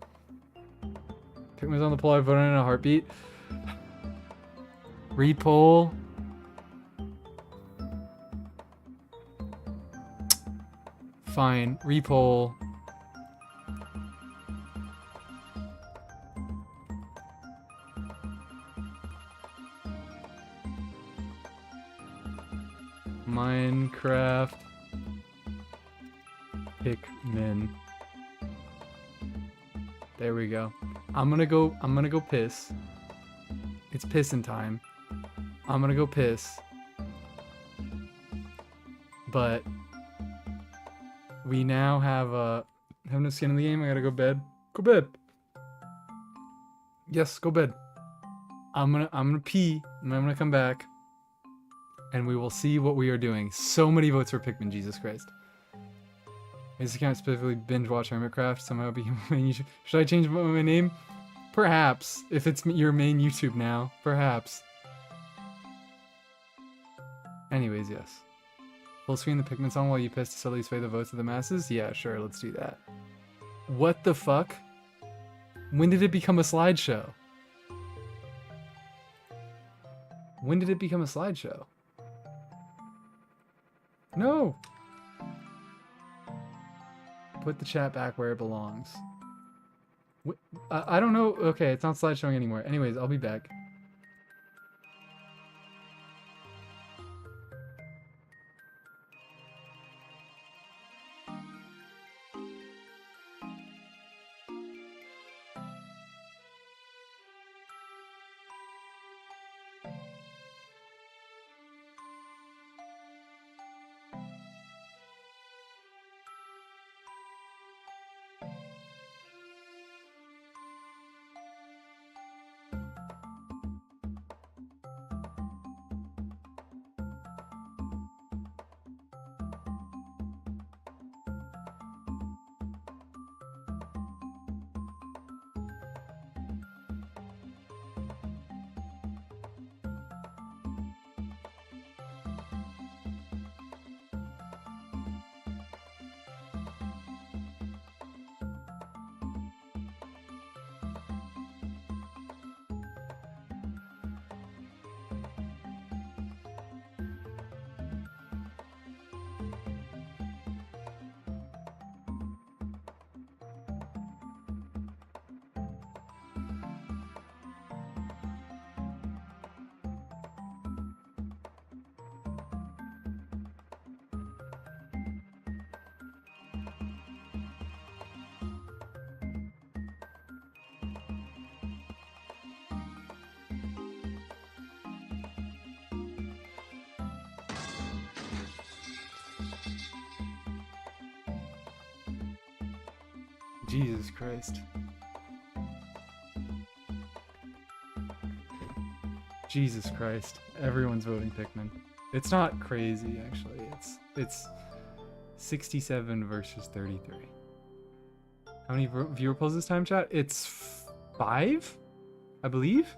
Pikmin's on the poll. I voted in a heartbeat. Repoll. Fine. Repoll. Minecraft. Pikmin. There we go. I'm gonna go piss. It's pissin' time. I'm gonna go piss. But we now have no skin in the game. I gotta go bed. Go bed. Yes, go bed. I'm gonna pee and I'm gonna come back. And we will see what we are doing. So many votes for Pikmin, Jesus Christ. This account specifically binge watch Hermitcraft. Somehow be my main YouTube. Should I change my name? Perhaps. If it's your main YouTube now. Perhaps. Anyways, yes. Full screen the Pikmin song while you piss to subtly sway the votes of the masses? Yeah, sure, let's do that. What the fuck? When did it become a slideshow? When did it become a slideshow? No! Put the chat back where it belongs. I don't know. Okay, it's not slideshowing anymore. Anyways, I'll be back. Jesus Christ. Jesus Christ. Everyone's voting Pikmin. It's not crazy, actually. It's 67 versus 33. How many viewer polls this time, chat? It's 5, I believe.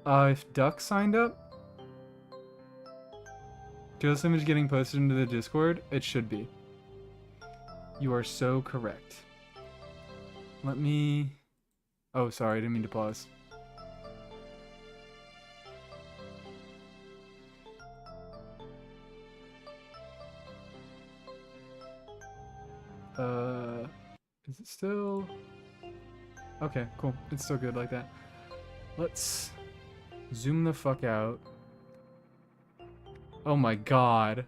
If Duck signed up, Joe's image getting posted into the Discord, it should be. You are so correct. Let me... Oh, sorry, I didn't mean to pause. Is it still... Okay, cool. It's still good like that. Let's zoom the fuck out. Oh my god.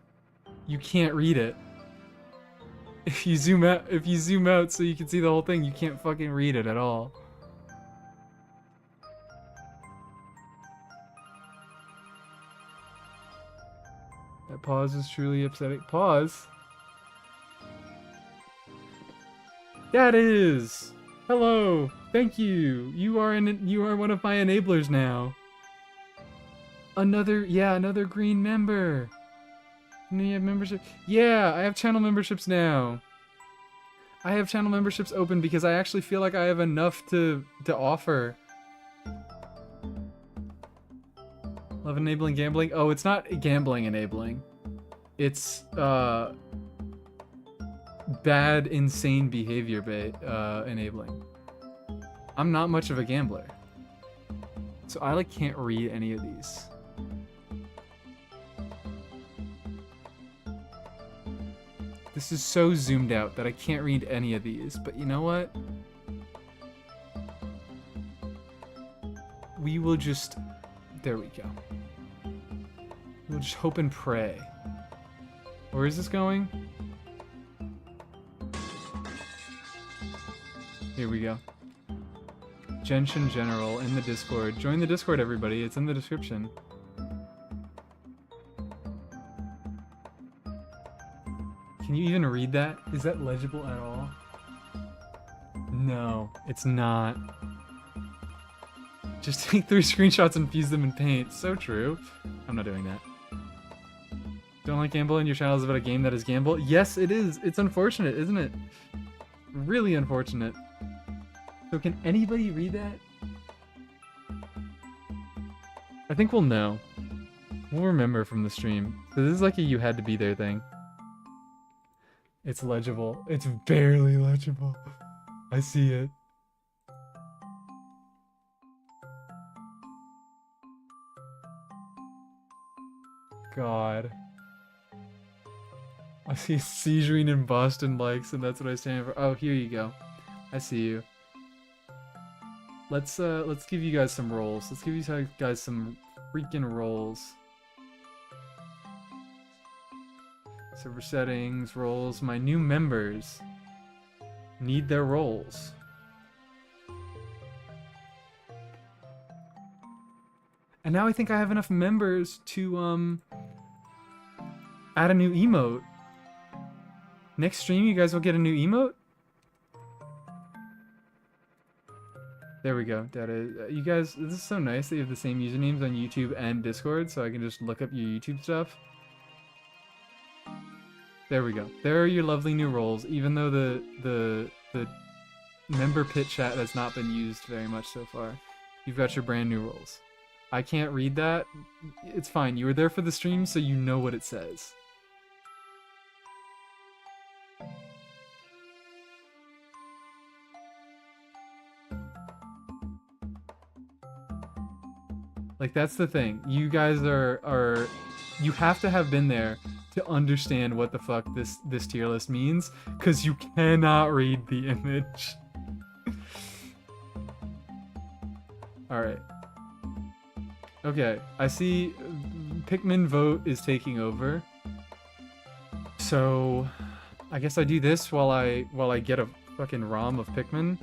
You can't read it. If you zoom out so you can see the whole thing, you can't fucking read it at all. That pause is truly upsetting. Pause? That is! Hello! Thank you! You are one of my enablers now. Another green member. And you have membership. Yeah, I have channel memberships now. I have channel memberships open because I actually feel like I have enough to offer. Love enabling gambling? Oh, it's not gambling enabling. It's bad, insane behavior enabling. I'm not much of a gambler. So I like can't read any of these. This is so zoomed out that I can't read any of these, but you know what? We will just... There we go. We'll just hope and pray. Where is this going? Here we go. Genshin General in the Discord. Join the Discord, everybody. It's in the description. Can you even read that? Is that legible at all? No, it's not. Just take 3 screenshots and fuse them in paint. So true. I'm not doing that. Don't like gambling? Your channel is about a game that is gamble? Yes, it is. It's unfortunate, isn't it? Really unfortunate. So can anybody read that? I think we'll know. We'll remember from the stream. So this is like a you had to be there thing. It's legible. It's barely legible. I see it. God. I see Seizuring in Boston likes, and that's what I stand for. Oh, here you go. I see you. Let's give you guys some rolls. Let's give you guys some freaking rolls. Server settings, roles. My new members need their roles. And now I think I have enough members to add a new emote. Next stream, you guys will get a new emote. There we go. That is, you guys, this is so nice that you have the same usernames on YouTube and Discord, so I can just look up your YouTube stuff. There we go. There are your lovely new roles, even though the member pit chat has not been used very much so far. You've got your brand new roles. I can't read that. It's fine. You were there for the stream, so you know what it says. Like, that's the thing. You guys are you have to have been there to understand what the fuck this tier list means, because you cannot read the image. Alright. Okay, I see Pikmin vote is taking over. So I guess I do this while I get a fucking ROM of Pikmin.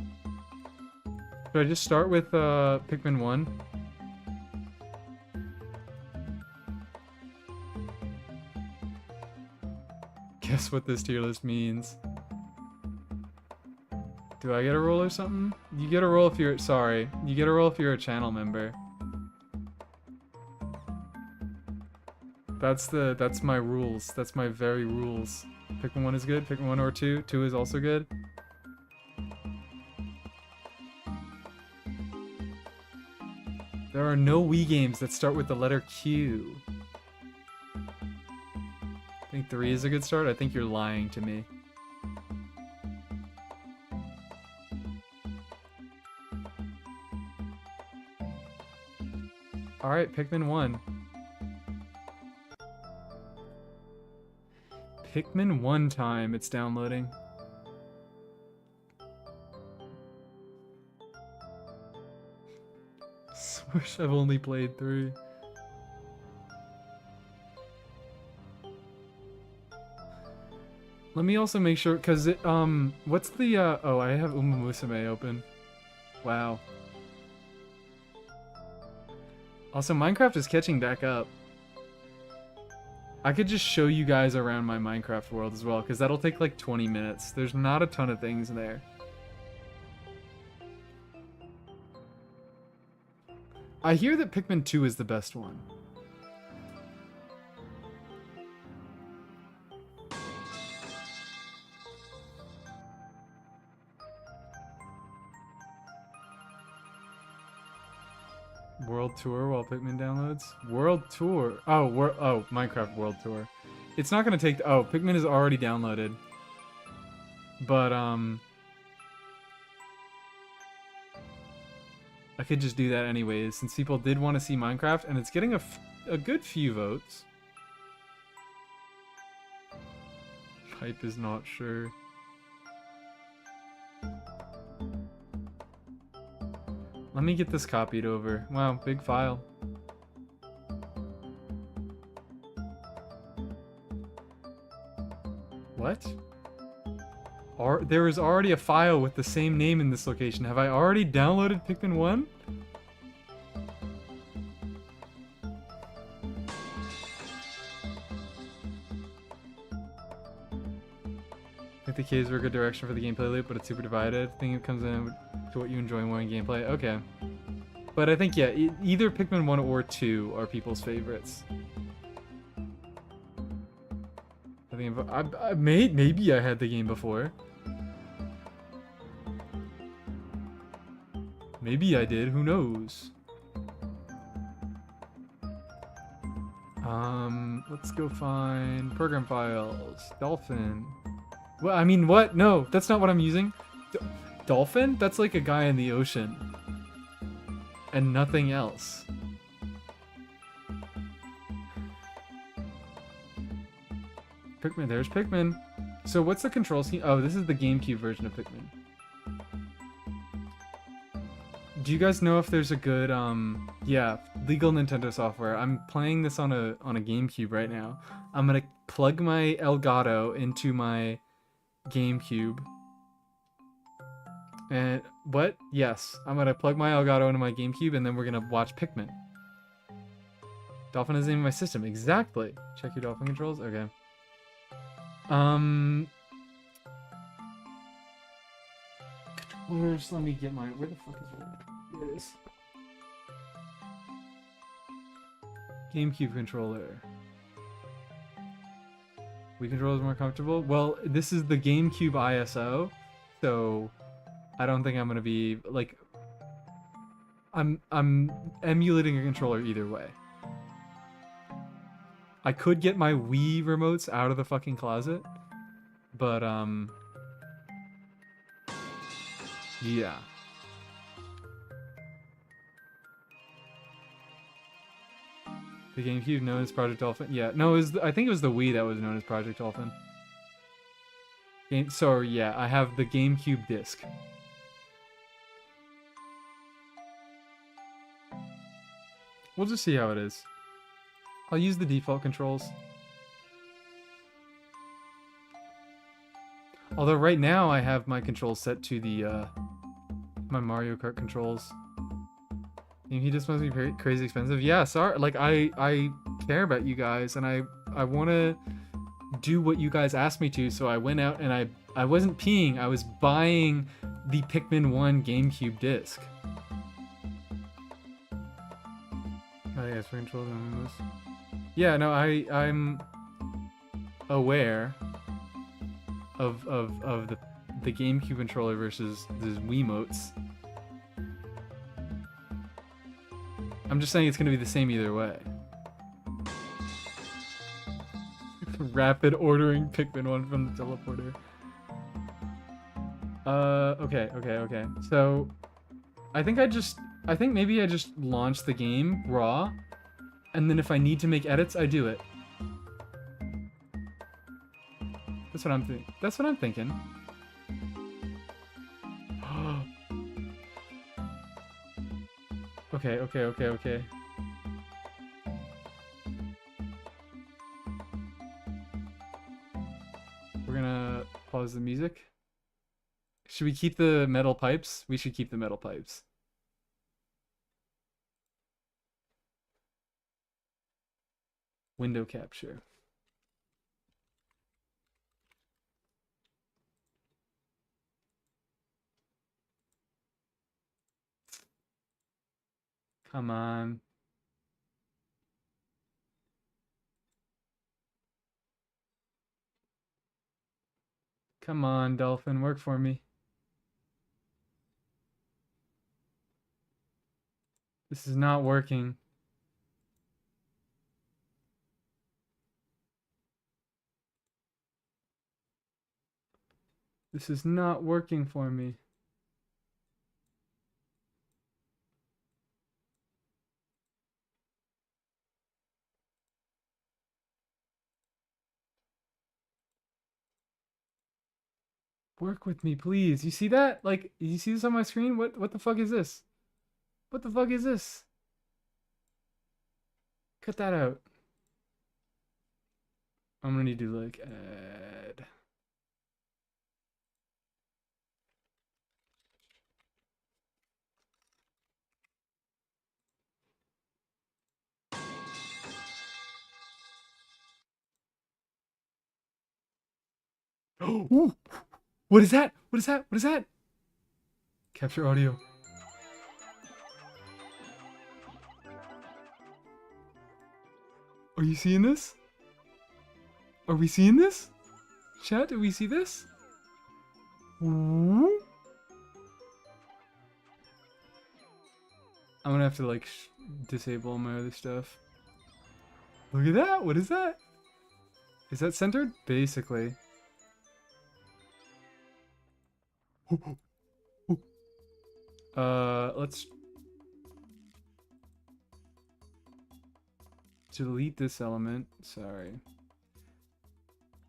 Should I just start with Pikmin 1? Guess what this tier list means. Do I get a roll or something? You get a roll if you're... Sorry. You get a roll if you're a channel member. That's my rules. That's my very rules. Pikmin 1 is good. Pikmin 1 or 2. 2 is also good. There are no Wii games that start with the letter Q. I think 3 is a good start. I think you're lying to me. Alright, Pikmin 1. Pikmin 1 time, it's downloading. Swish, I've only played 3. Let me also make sure, cause it, what's the, oh, I have Uma Musume open. Wow. Also, Minecraft is catching back up. I could just show you guys around my Minecraft world as well, because that'll take like 20 minutes. There's not a ton of things there. I hear that Pikmin 2 is the best one. World Tour while Pikmin downloads? World Tour. Oh, Minecraft World Tour. It's not gonna take... Oh, Pikmin is already downloaded. But, I could just do that anyways, since people did want to see Minecraft, and it's getting a good few votes. Hype is not sure. Let me get this copied over. Wow, big file. What? There is already a file with the same name in this location. Have I already downloaded Pikmin 1? I think the caves were a good direction for the gameplay loop, but it's super divided. I think it comes in to what you enjoy more in gameplay. Okay. But I think, yeah, either Pikmin 1 or 2 are people's favorites. I think maybe I had the game before. Maybe I did, who knows? Let's go find program files. Dolphin. Well, I mean, what? No, that's not what I'm using. Dolphin? That's like a guy in the ocean. And nothing else. Pikmin, there's Pikmin. So what's the control scheme? Oh, this is the GameCube version of Pikmin. Do you guys know if there's a good, yeah, legal Nintendo software? I'm playing this on a GameCube right now. I'm gonna plug my Elgato into my GameCube. And what? Yes, I'm gonna plug my Elgato into my GameCube, and then we're gonna watch Pikmin. Dolphin is in my system. Exactly. Check your Dolphin controls. Okay. Controllers. Let me get my. Where the fuck is it? Here it is. GameCube controller. Wii controller is more comfortable. Well, this is the GameCube ISO, so I don't think I'm gonna be like. I'm emulating a controller either way. I could get my Wii remotes out of the fucking closet, but yeah. The GameCube known as Project Dolphin. Yeah, no, I think it was the Wii that was known as Project Dolphin. So yeah, I have the GameCube disc. We'll just see how it is. I'll use the default controls. Although right now I have my controls set to the my Mario Kart controls. He just must be very crazy expensive. Yeah, sorry. Like I care about you guys, and I want to do what you guys asked me to. So I went out and I wasn't peeing. I was buying the Pikmin 1 GameCube disc. Oh yes, for controls on this. Yeah, no, I'm aware of the GameCube controller versus the Wiimotes. I'm just saying it's gonna be the same either way. Rapid ordering Pikmin 1 from the teleporter. Okay. So, I think maybe I just launch the game raw, and then if I need to make edits, I do it. That's what I'm thinking. Okay. We're gonna pause the music. Should we keep the metal pipes? We should keep the metal pipes. Window capture. Come on. Come on, Dolphin, work for me. This is not working. This is not working for me. Work with me, please. You see that? Like, you see this on my screen? What the fuck is this? What the fuck is this? Cut that out. I'm gonna need to like add. Ooh. What is that? What is that? What is that? Capture audio. Are you seeing this? Are we seeing this? Chat, do we see this? Ooh. I'm gonna have to like disable all my other stuff. Look at that! What is that? Is that centered? Basically. Let's delete this element. Sorry.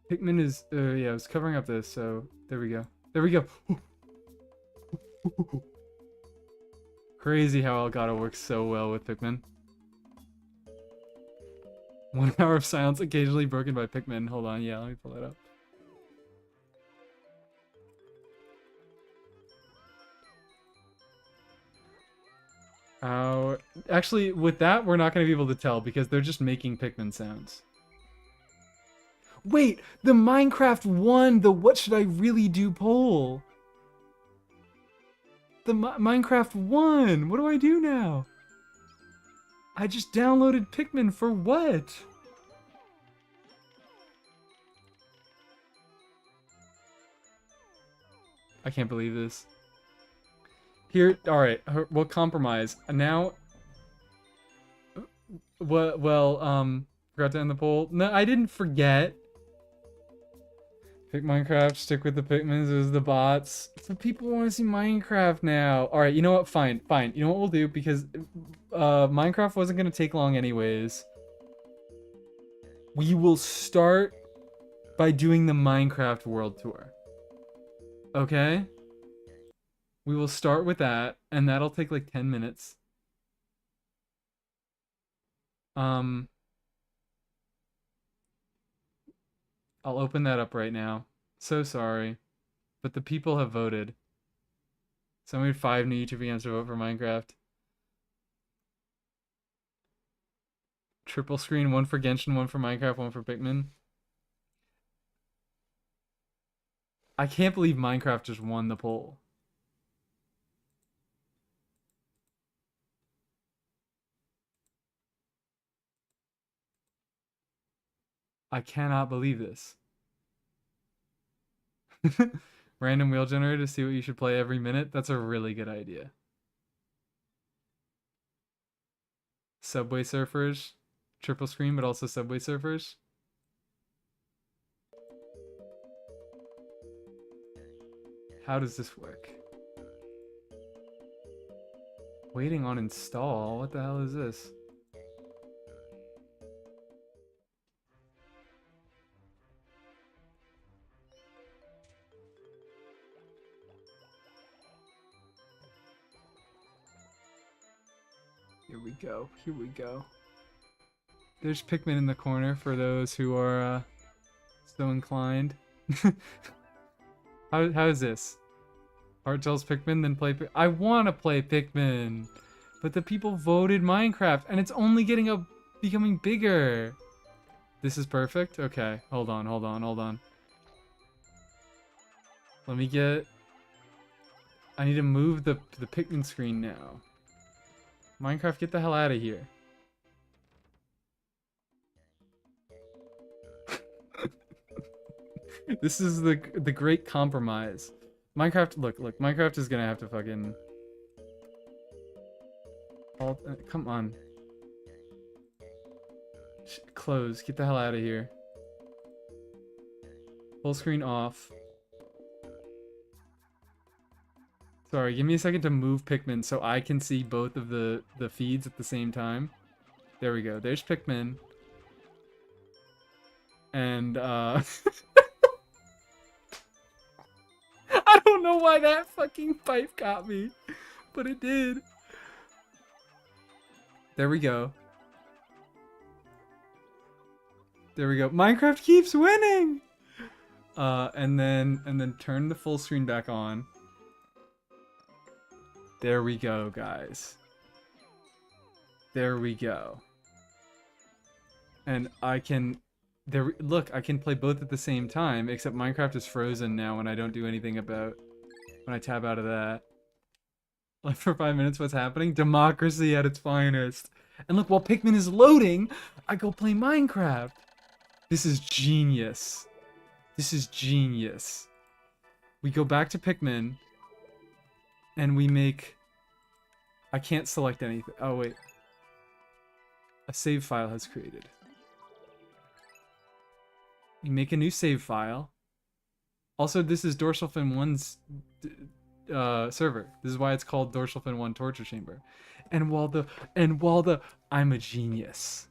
Pikmin is, yeah, I was covering up this, so there we go. There we go. Crazy how Elgato works so well with Pikmin. 1 hour of silence occasionally broken by Pikmin. Hold on, yeah, let me pull that up. Actually, with that, we're not going to be able to tell because they're just making Pikmin sounds. Wait, the Minecraft won the what should I really do poll. The Minecraft won. What do I do now? I just downloaded Pikmin for what? I can't believe this. Here, all right, we'll compromise. Now, forgot to end the poll. No, I didn't forget. Pick Minecraft, stick with the Pikmins, it was the bots. So people want to see Minecraft now. All right, you know what? Fine. You know what we'll do? Because Minecraft wasn't going to take long anyways. We will start by doing the Minecraft World Tour. Okay? We will start with that, and that'll take like 10 minutes. I'll open that up right now. So sorry. But the people have voted. So we had 5 new YouTube fans to vote for Minecraft. Triple screen, 1 for Genshin, 1 for Minecraft, 1 for Pikmin. I can't believe Minecraft just won the poll. I cannot believe this. Random wheel generator to see what you should play every minute. That's a really good idea. Subway Surfers. Triple screen, but also Subway Surfers. How does this work? Waiting on install? What the hell is this? Here we go. Here we go. There's Pikmin in the corner for those who are so inclined. How is this? Heart tells Pikmin, then play I want to play Pikmin, but the people voted Minecraft, and it's only becoming bigger. This is perfect? Okay, hold on. Let me get... I need to move the Pikmin screen now. Minecraft, get the hell out of here. This is the great compromise. Minecraft, look, Minecraft is gonna have to fucking... come on. Close, get the hell out of here. Full screen off. Sorry, give me a second to move Pikmin so I can see both of the feeds at the same time. There we go, there's Pikmin. And, I don't know why that fucking pipe got me, but it did. There we go. There we go. Minecraft keeps winning. And then turn the full screen back on. There we go, guys. There we go. And I can look, I can play both at the same time, except Minecraft is frozen now when I don't do anything about when I tab out of that. Like for 5 minutes, what's happening? Democracy at its finest. And look, while Pikmin is loading, I go play Minecraft. This is genius. This is genius. We go back to Pikmin, and we make... I can't select anything. Oh, wait. A save file has created. You make a new save file. Also, this is Dorsal Fin 1's server. This is why it's called Dorsal Fin 1 Torture Chamber. And while the I'm a genius.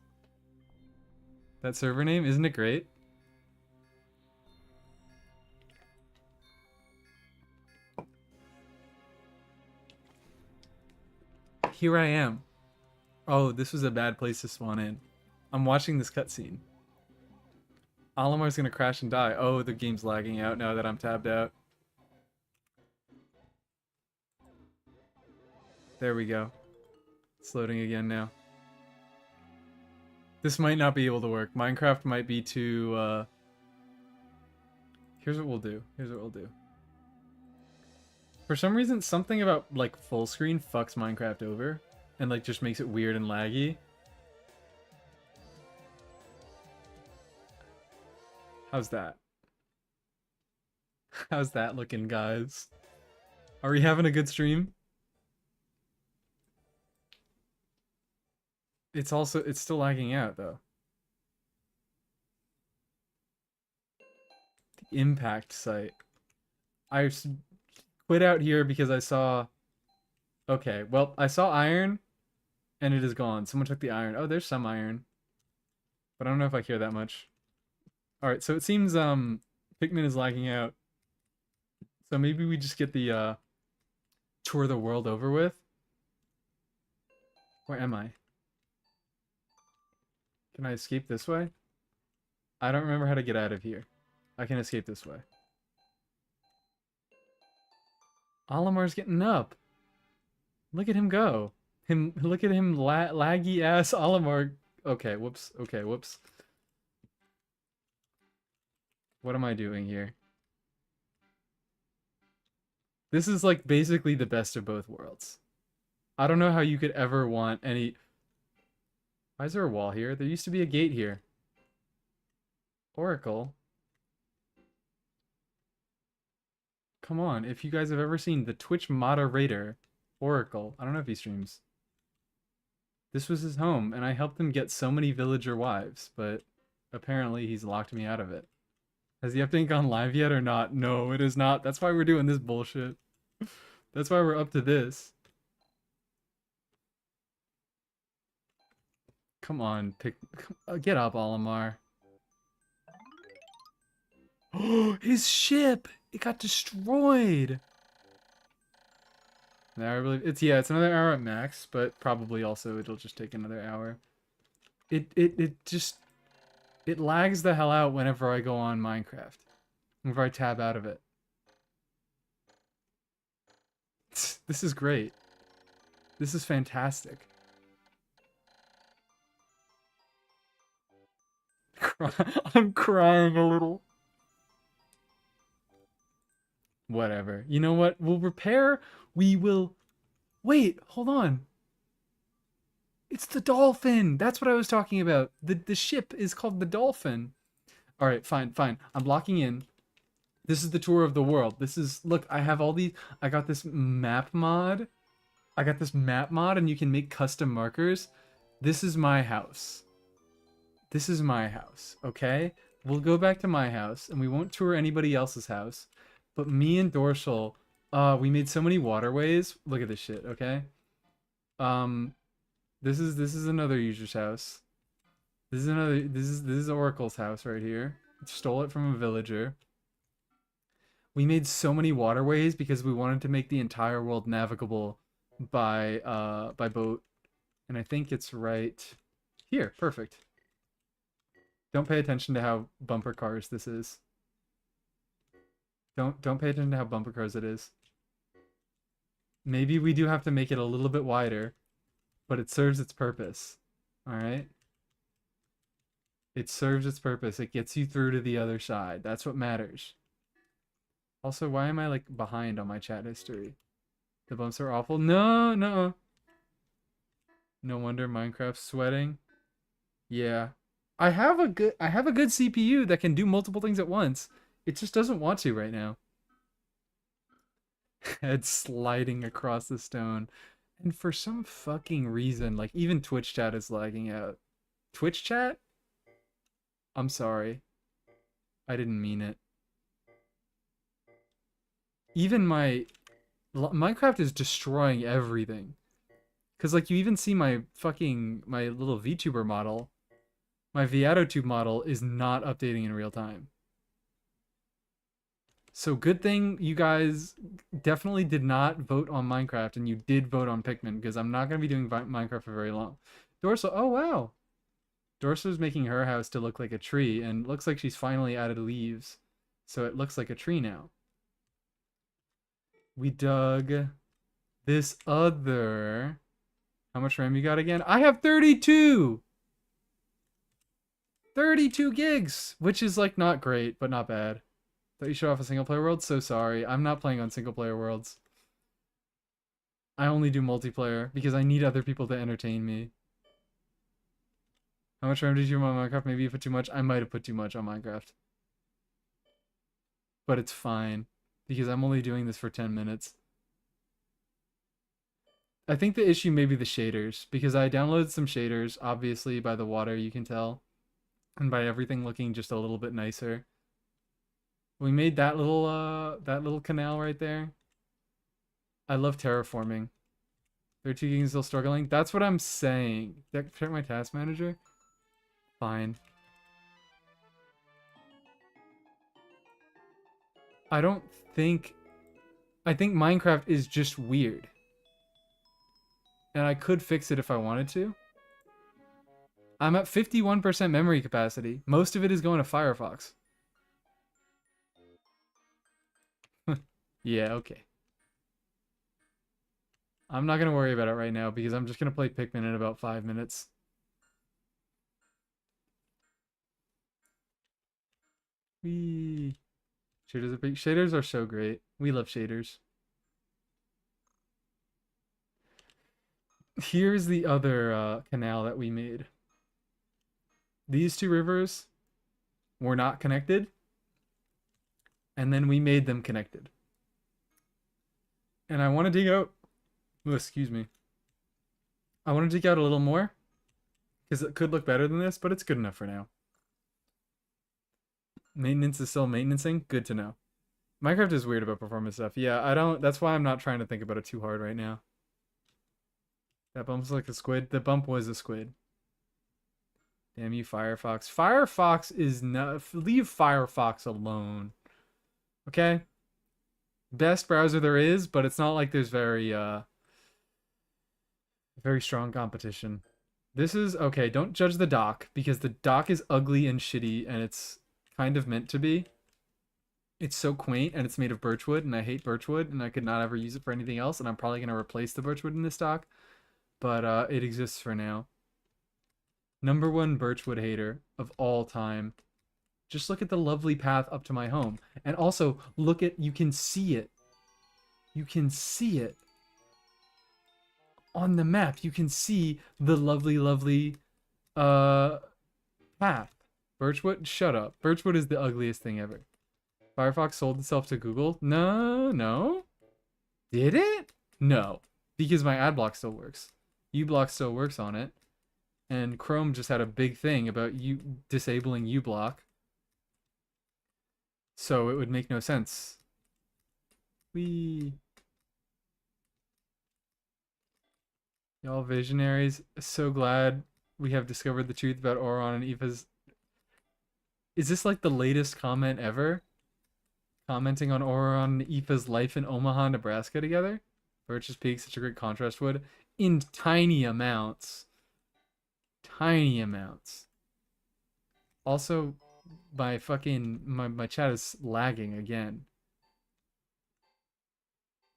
That server name, isn't it great? Here I am. Oh, this was a bad place to spawn in. I'm watching this cutscene. Alamar's gonna crash and die. Oh, the game's lagging out now that I'm tabbed out. There we go. It's loading again now. This might not be able to work. Minecraft might be too, Here's what we'll do. Here's what we'll do. For some reason, something about, like, full screen fucks Minecraft over. And, like, just makes it weird and laggy. How's that? How's that looking, guys? Are we having a good stream? It's still lagging out, though. The impact site. I quit out here because I saw... Okay, well, I saw iron, and it is gone. Someone took the iron. Oh, there's some iron. But I don't know if I care that much. Alright, so it seems, Pikmin is lagging out. So maybe we just get the, tour the world over with. Where am I? Can I escape this way? I don't remember how to get out of here. I can escape this way. Alamar's getting up. Look at him go. Look at him, laggy ass Alamar. Okay, whoops. Okay, whoops. What am I doing here? This is like basically the best of both worlds. I don't know how you could ever want any... Why is there a wall here? There used to be a gate here. Oracle. Come on, if you guys have ever seen the Twitch moderator, Oracle, I don't know if he streams. This was his home, and I helped him get so many villager wives, but apparently he's locked me out of it. Has the update gone live yet or not? No, it is not. That's why we're doing this bullshit. That's why we're up to this. Come on, get up, Olimar. Oh, his ship! It got destroyed! Now I believe it's another hour at max, but probably also it'll just take another hour. It lags the hell out whenever I go on Minecraft. Whenever I tab out of it. This is great. This is fantastic. I'm crying a little. Whatever. You know what? We'll repair. We will... Wait, hold on. It's the dolphin. That's what I was talking about. The ship is called the dolphin. All right, fine. I'm locking in. This is the tour of the world. This is... Look, I have all these... I got this map mod. And you can make custom markers. This is my house. This is my house, okay? We'll go back to my house, and we won't tour anybody else's house. But me and Dorsal, we made so many waterways. Look at this shit, okay? This is another user's house. This is Oracle's house right here. Stole it from a villager. We made so many waterways because we wanted to make the entire world navigable by boat. And I think it's right here. Perfect. Don't pay attention to how bumper cars this is. Don't pay attention to how bumper cars it is. Maybe we do have to make it a little bit wider, but it serves its purpose. All right? It serves its purpose. It gets you through to the other side. That's what matters. Also, why am I like behind on my chat history? The bumps are awful. No. No wonder Minecraft's sweating. Yeah. I have a good CPU that can do multiple things at once. It just doesn't want to right now. Head sliding across the stone. And for some fucking reason, like even Twitch chat is lagging out. Twitch chat? I'm sorry. I didn't mean it. Even my... Minecraft is destroying everything. Because like you even see my little VTuber model. My ViatoTube model is not updating in real time. So good thing you guys definitely did not vote on Minecraft and you did vote on Pikmin because I'm not going to be doing Minecraft for very long. Dorsal, oh wow. Dorsal's making her house to look like a tree and it looks like she's finally added leaves. So it looks like a tree now. We dug this other... How much RAM you got again? I have 32! 32 gigs! Which is like not great, but not bad. Thought you showed off a single player world? So sorry. I'm not playing on single player worlds. I only do multiplayer because I need other people to entertain me. How much RAM did you on Minecraft? Maybe you put too much. I might have put too much on Minecraft. But it's fine because I'm only doing this for 10 minutes. I think the issue may be the shaders because I downloaded some shaders, obviously by the water you can tell, and by everything looking just a little bit nicer. We made that little canal right there. I love terraforming. 32 gigs still struggling. That's what I'm saying. Did I check my task manager? Fine. I think Minecraft is just weird. And I could fix it if I wanted to. I'm at 51% memory capacity. Most of it is going to Firefox. Yeah, okay. I'm not going to worry about it right now because I'm just going to play Pikmin in about 5 minutes. Whee. Shaders are so great. We love shaders. Here's the other canal that we made. These two rivers were not connected, and then we made them connected. And I want to dig out. Oh, excuse me. I want to dig out a little more because it could look better than this, but it's good enough for now. Maintenance is still maintenancing. Good to know. Minecraft is weird about performance stuff. Yeah, I don't. That's why I'm not trying to think about it too hard right now. That bump's like a squid. The bump was a squid. Damn you, Firefox. Firefox is not. Leave Firefox alone. Okay? Best browser there is, but it's not like there's very strong competition. This is okay, don't judge the dock because the dock is ugly and shitty and it's kind of meant to be. It's so quaint and it's made of birchwood and I hate birchwood and I could not ever use it for anything else and I'm probably going to replace the birchwood in this dock, but it exists for now. Number one birchwood hater of all time. Just look at the lovely path up to my home. And also, look at, you can see it. You can see it. On the map, you can see the lovely, lovely path. Birchwood? Shut up. Birchwood is the ugliest thing ever. Firefox sold itself to Google? No. Did it? No. Because my ad block still works. uBlock still works on it. And Chrome just had a big thing about you disabling uBlock. So it would make no sense. Y'all visionaries, so glad we have discovered the truth about Auron and Aoife's. Is this like the latest comment ever? Commenting on Auron and Aoife's life in Omaha, Nebraska together? Birch's Peak, such a great contrast wood. In tiny amounts. Tiny amounts. Also, my fucking my chat is lagging again.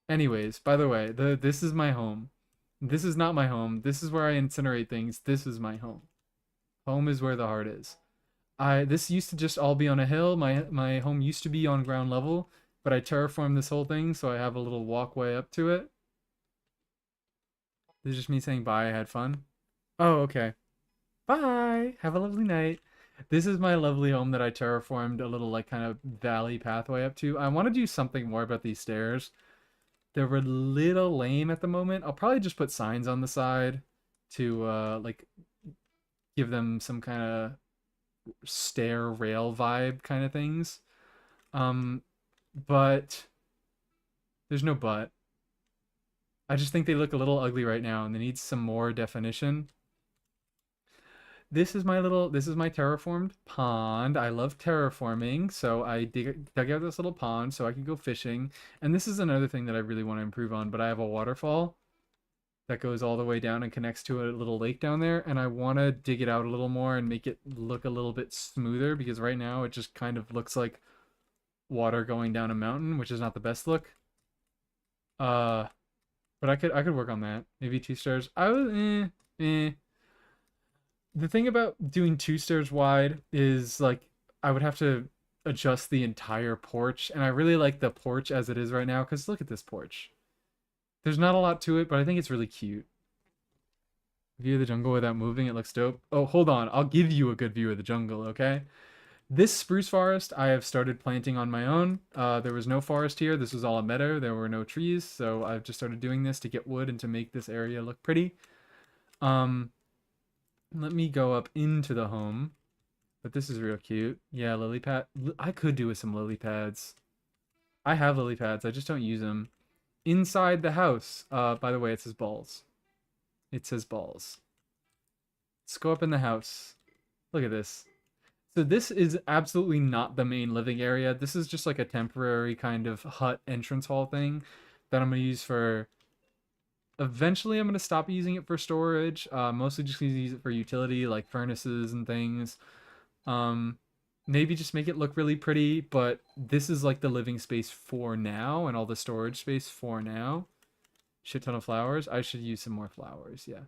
Anyways, by the way, this is my home. This is not my home. This is where I incinerate things. This is my home. Home is where the heart is. This used to just all be on a hill. My home used to be on ground level, but I terraformed this whole thing, so I have a little walkway up to it. This is just me saying bye. I had fun. Oh, okay. Bye. Have a lovely night. This is my lovely home that I terraformed a little like kind of valley pathway up to. I want to do something more about these stairs. They're a little lame at the moment. I'll probably just put signs on the side to like give them some kind of stair rail vibe kind of things. But there's no but. I just think they look a little ugly right now and they need some more definition. This is my terraformed pond. I love terraforming, so I dug out this little pond so I can go fishing. And this is another thing that I really want to improve on, but I have a waterfall that goes all the way down and connects to a little lake down there, and I want to dig it out a little more and make it look a little bit smoother, because right now it just kind of looks like water going down a mountain, which is not the best look. But I could work on that. Maybe 2 stairs. I was The thing about doing 2 stairs wide is like I would have to adjust the entire porch, and I really like the porch as it is right now because look at this porch. There's not a lot to it, but I think it's really cute. View of the jungle without moving, it looks dope. Oh, hold on. I'll give you a good view of the jungle, okay? This spruce forest I have started planting on my own. There was no forest here. This was all a meadow. There were no trees, so I've just started doing this to get wood and to make this area look pretty. Let me go up into the home. But this is real cute. Yeah, lily pad. I could do with some lily pads. I have lily pads. I just don't use them. Inside the house. By the way, it says balls. It says balls. Let's go up in the house. Look at this. So this is absolutely not the main living area. This is just like a temporary kind of hut entrance hall thing that I'm going to use for... Eventually, I'm going to stop using it for storage. Mostly just going to use it for utility, like furnaces and things. Maybe just make it look really pretty, but this is like the living space for now, and all the storage space for now. Shit ton of flowers. I should use some more flowers, yeah.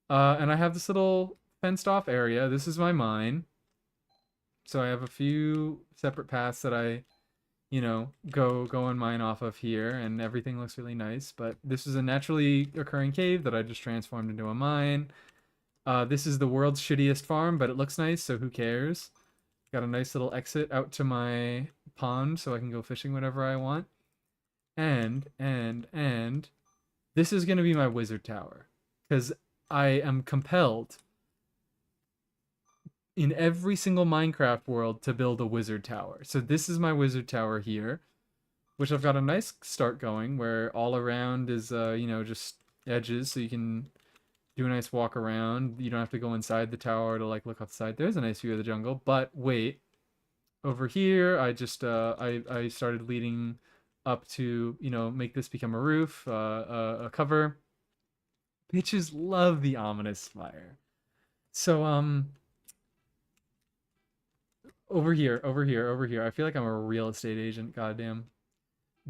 And I have this little fenced off area. This is my mine. So I have a few separate paths that I... you know, go and mine off of here, and everything looks really nice. But this is a naturally occurring cave that I just transformed into a mine. This is the world's shittiest farm, but it looks nice, so who cares? Got a nice little exit out to my pond so I can go fishing whenever I want. And this is going to be my wizard tower, because I am compelled in every single Minecraft world to build a wizard tower. So this is my wizard tower here, which I've got a nice start going where all around is, you know, just edges, so you can do a nice walk around. You don't have to go inside the tower to like look outside. There's a nice view of the jungle. But wait, over here, I just I started leading up to, you know, make this become a roof, a cover. Bitches love the ominous spire. So over here, over here, over here. I feel like I'm a real estate agent. Goddamn.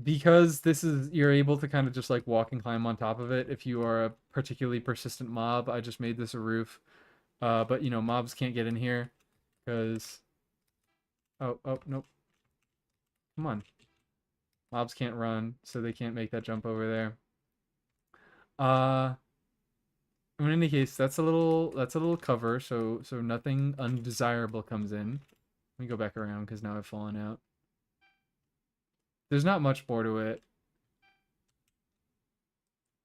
Because this is, you're able to kind of just like walk and climb on top of it if you are a particularly persistent mob. I just made this a roof. But you know, mobs can't get in here because oh nope. Come on. Mobs can't run, so they can't make that jump over there. In any case, that's a little cover, so nothing undesirable comes in. Let me go back around because now I've fallen out. There's not much more to it.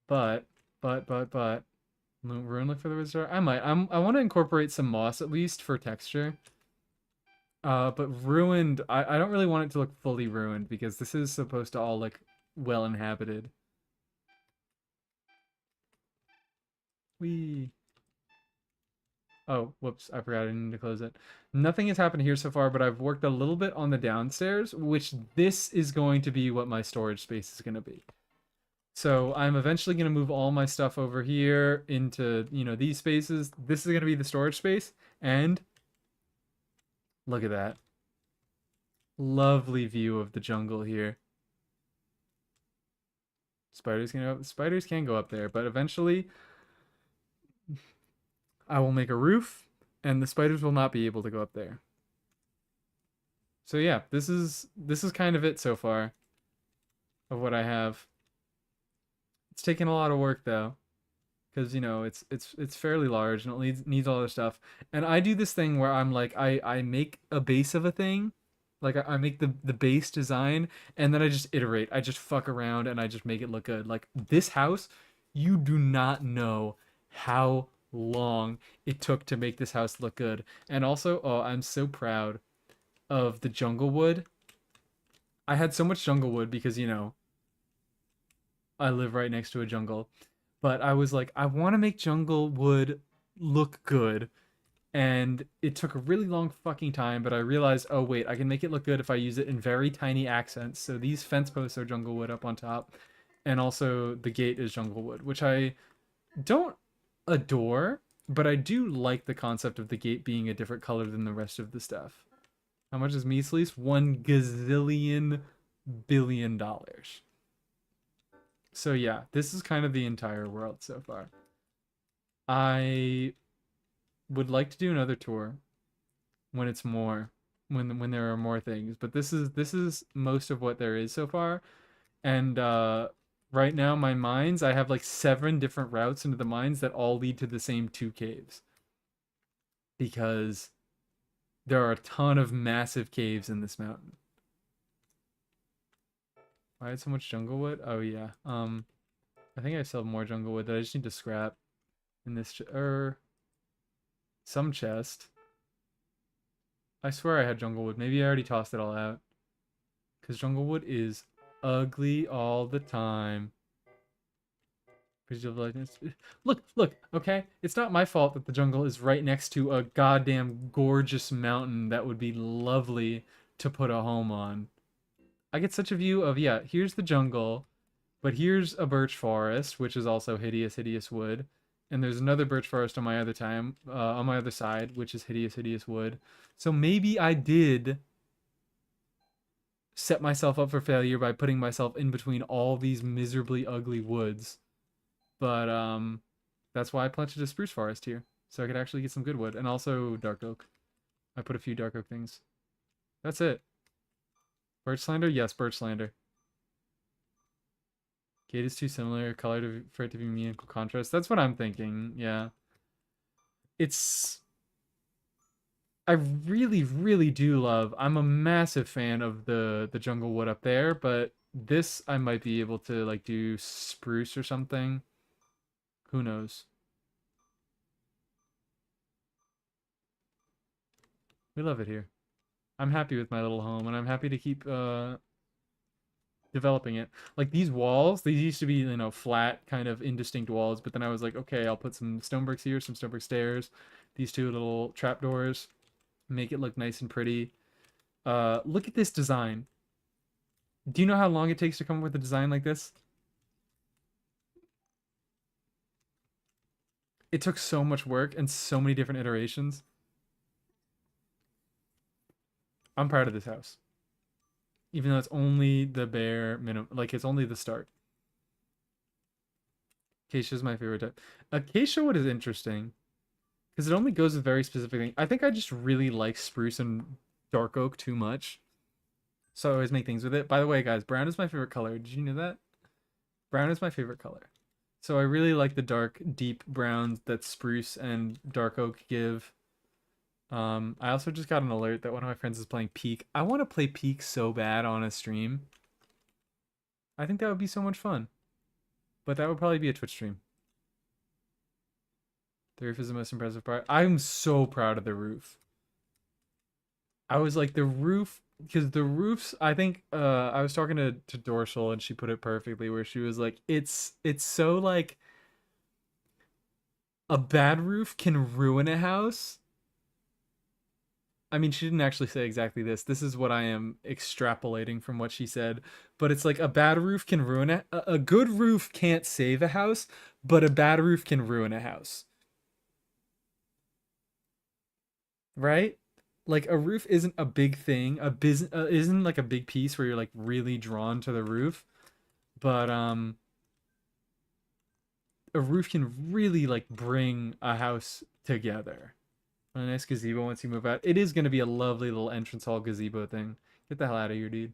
But ruin look for the wizard. I want to incorporate some moss at least for texture. But ruined, I don't really want it to look fully ruined because this is supposed to all look well inhabited. Whee. Oh, whoops, I forgot I need to close it. Nothing has happened here so far, but I've worked a little bit on the downstairs, which this is going to be what my storage space is going to be. So I'm eventually going to move all my stuff over here into, you know, these spaces. This is going to be the storage space, and look at that. Lovely view of the jungle here. Spiders can go up there, but eventually I will make a roof, and the spiders will not be able to go up there. So yeah, this is kind of it so far of what I have. It's taken a lot of work though, because you know it's fairly large and it needs all this stuff. And I do this thing where I'm like I make a base of a thing, like I make the base design, and then I just iterate. I just fuck around and I just make it look good. Like this house, you do not know how long it took to make this house look good. And also, oh, I'm so proud of the jungle wood. I had so much jungle wood because, you know, I live right next to a jungle. But I was like, I want to make jungle wood look good. And it took a really long fucking time, but I realized, oh wait, I can make it look good if I use it in very tiny accents. So these fence posts are jungle wood up on top. And also the gate is jungle wood, which I don't adore, but I do like the concept of the gate being a different color than the rest of the stuff. How much is measlies? $1 gazillion billion. So yeah, this is kind of the entire world so far. I would like to do another tour when it's more, when there are more things, but this is most of what there is so far. And right now my mines, I have like 7 different routes into the mines that all lead to the same 2 caves, because there are a ton of massive caves in this mountain. Why had so much jungle wood? Oh yeah. I think I still have more jungle wood that I just need to scrap in this some chest. I swear I had jungle wood. Maybe I already tossed it all out. Because jungle wood is ugly all the time. Look, okay? It's not my fault that the jungle is right next to a goddamn gorgeous mountain that would be lovely to put a home on. I get such a view of, yeah, here's the jungle, but here's a birch forest, which is also hideous, hideous wood. And there's another birch forest on my other side, which is hideous, hideous wood. So maybe I did set myself up for failure by putting myself in between all these miserably ugly woods. But that's why I planted a spruce forest here, so I could actually get some good wood, and also dark oak. I put a few dark oak things. That's it. Birch slander? Yes, birch slander. Gate is too similar color for it to be meaningful contrast. That's what I'm thinking. Yeah. It's I really, really do love. I'm a massive fan of the jungle wood up there, but this I might be able to like do spruce or something. Who knows? We love it here. I'm happy with my little home, and I'm happy to keep developing it. Like these walls, these used to be, you know, flat, kind of indistinct walls, but then I was like, okay, I'll put some stone bricks here, some stone brick stairs, these two little trapdoors, make it look nice and pretty. Look at this design. Do you know how long it takes to come up with a design like this? It took so much work and so many different iterations. I'm proud of this house. Even though it's only the bare minimum, like it's only the start. Acacia's my favorite type. Acacia wood is interesting because it only goes with very specific things. I think I just really like spruce and dark oak too much. So I always make things with it. By the way, guys, brown is my favorite color. Did you know that? Brown is my favorite color. So I really like the dark, deep browns that spruce and dark oak give. I also just got an alert that one of my friends is playing Peak. I want to play Peak so bad on a stream. I think that would be so much fun. But that would probably be a Twitch stream. The roof is the most impressive part. I'm so proud of the roof. I was like, the roof, because the roofs, I think I was talking to Dorsal and she put it perfectly where she was like, it's so like a bad roof can ruin a house. I mean, she didn't actually say exactly this. This is what I am extrapolating from what she said. But it's like a bad roof can ruin it. A good roof can't save a house, but a bad roof can ruin a house. Right? Like a roof isn't a big thing. A business isn't like a big piece where you're like really drawn to the roof. But a roof can really like bring a house together. A nice gazebo once you move out. It is going to be a lovely little entrance hall gazebo thing. Get the hell out of here, dude.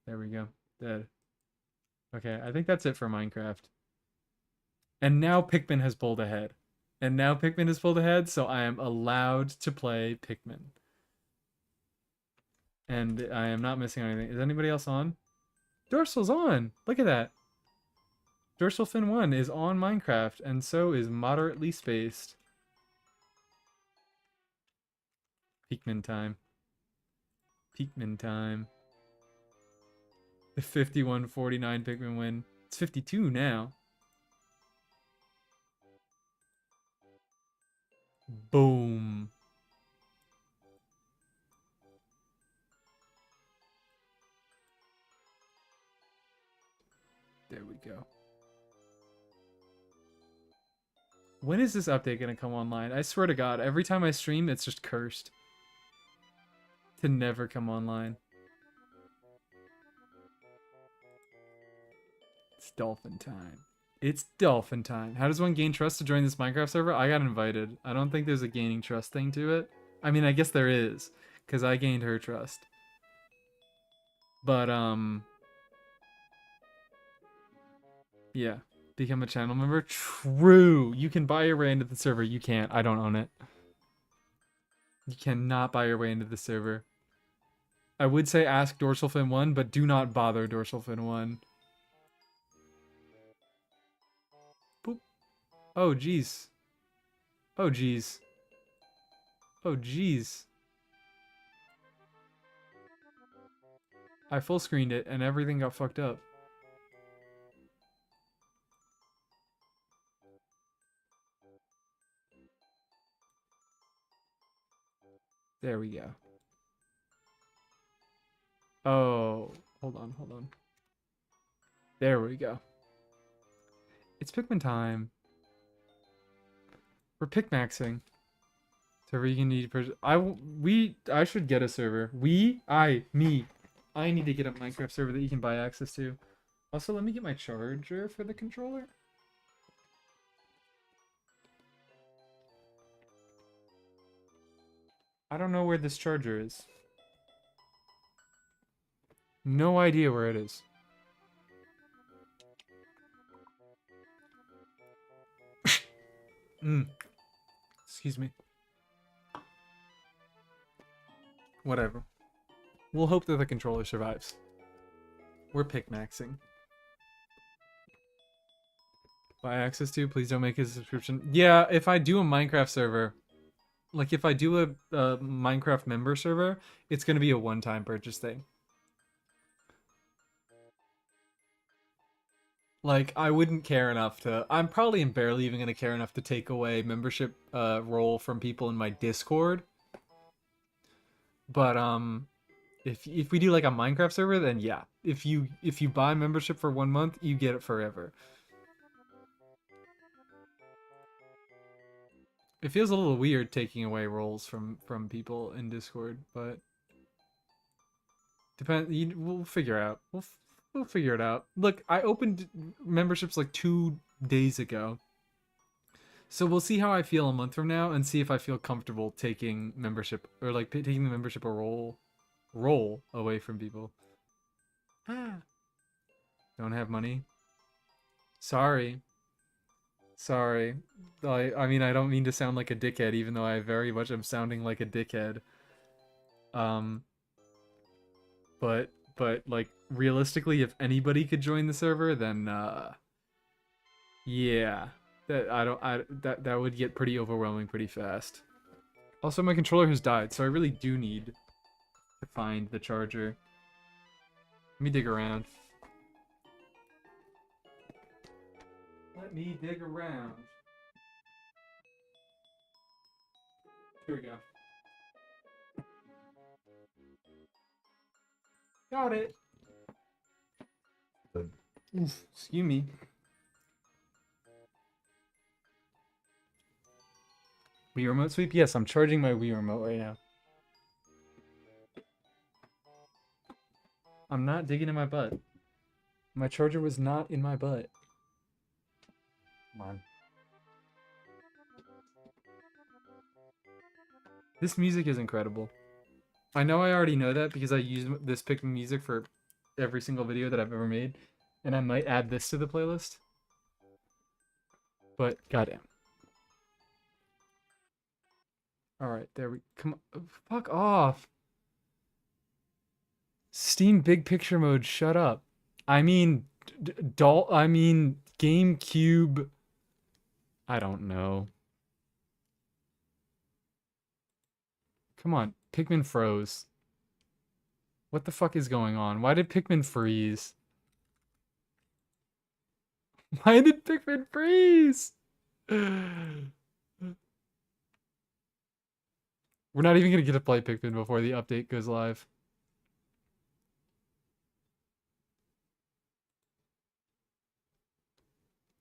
There we go. Dead. Okay, I think that's it for Minecraft. And now Pikmin has pulled ahead. And now Pikmin has pulled ahead, so I am allowed to play Pikmin. And I am not missing anything. Is anybody else on? Dorsal's on! Look at that. Dorsal Fin 1 is on Minecraft, and so is Moderately Spaced. Pikmin time. Pikmin time. The 51-49 Pikmin win. It's 52 now. Boom. There we go. When is this update going to come online? I swear to God, every time I stream, it's just cursed to never come online. It's dolphin time. It's dolphin time. How does one gain trust to join this Minecraft server? I got invited. I don't think there's a gaining trust thing to it. I mean, I guess there is, because I gained her trust. But, yeah. Become a channel member? True! You can buy your way into the server. You can't. I don't own it. You cannot buy your way into the server. I would say ask Dorsalfin1, but do not bother Dorsalfin1. Boop. Oh, jeez. Oh, jeez. Oh, jeez. I full screened it and everything got fucked up. There we go. Oh, hold on, hold on. There we go. It's Pikmin time. We're Pikmaxing. Server you can need I should get a server. Me. I need to get a Minecraft server that you can buy access to. Also, let me get my charger for the controller. I don't know where this charger is. No idea where it is. Excuse me. Whatever. We'll hope that the controller survives. We're pick-maxing. Buy access to, please don't make a subscription. Yeah, if I do a Minecraft server, like if I do a Minecraft member server, it's going to be a one-time purchase thing. Like, I wouldn't care enough to... I'm probably barely even going to care enough to take away membership role from people in my Discord. But, if we do like a Minecraft server, then yeah. If you buy membership for 1 month, you get it forever. It feels a little weird taking away roles from people in Discord, but we'll figure out. We'll figure it out. Look, I opened memberships like 2 days ago. So we'll see how I feel a month from now and see if I feel comfortable taking membership or like taking the membership a role away from people. Don't have money. Sorry. I mean, I don't mean to sound like a dickhead, even though I very much am sounding like a dickhead. But like realistically, if anybody could join the server, then yeah, that would get pretty overwhelming pretty fast. Also, my controller has died, so I really do need to find the charger. Let me dig around. Let me dig around. Here we go. Got it. Excuse me. Wii remote sweep? Yes, I'm charging my Wii remote right now. I'm not digging in my butt. My charger was not in my butt. Come on. This music is incredible. I know I already know that because I use this pick music for every single video that I've ever made. And I might add this to the playlist. But, goddamn. Alright, there we... Come on. Fuck off! Steam Big Picture Mode, shut up. I mean... GameCube... I don't know. Come on, Pikmin froze. What the fuck is going on? Why did Pikmin freeze? Why did Pikmin freeze? We're not even gonna get to play Pikmin before the update goes live.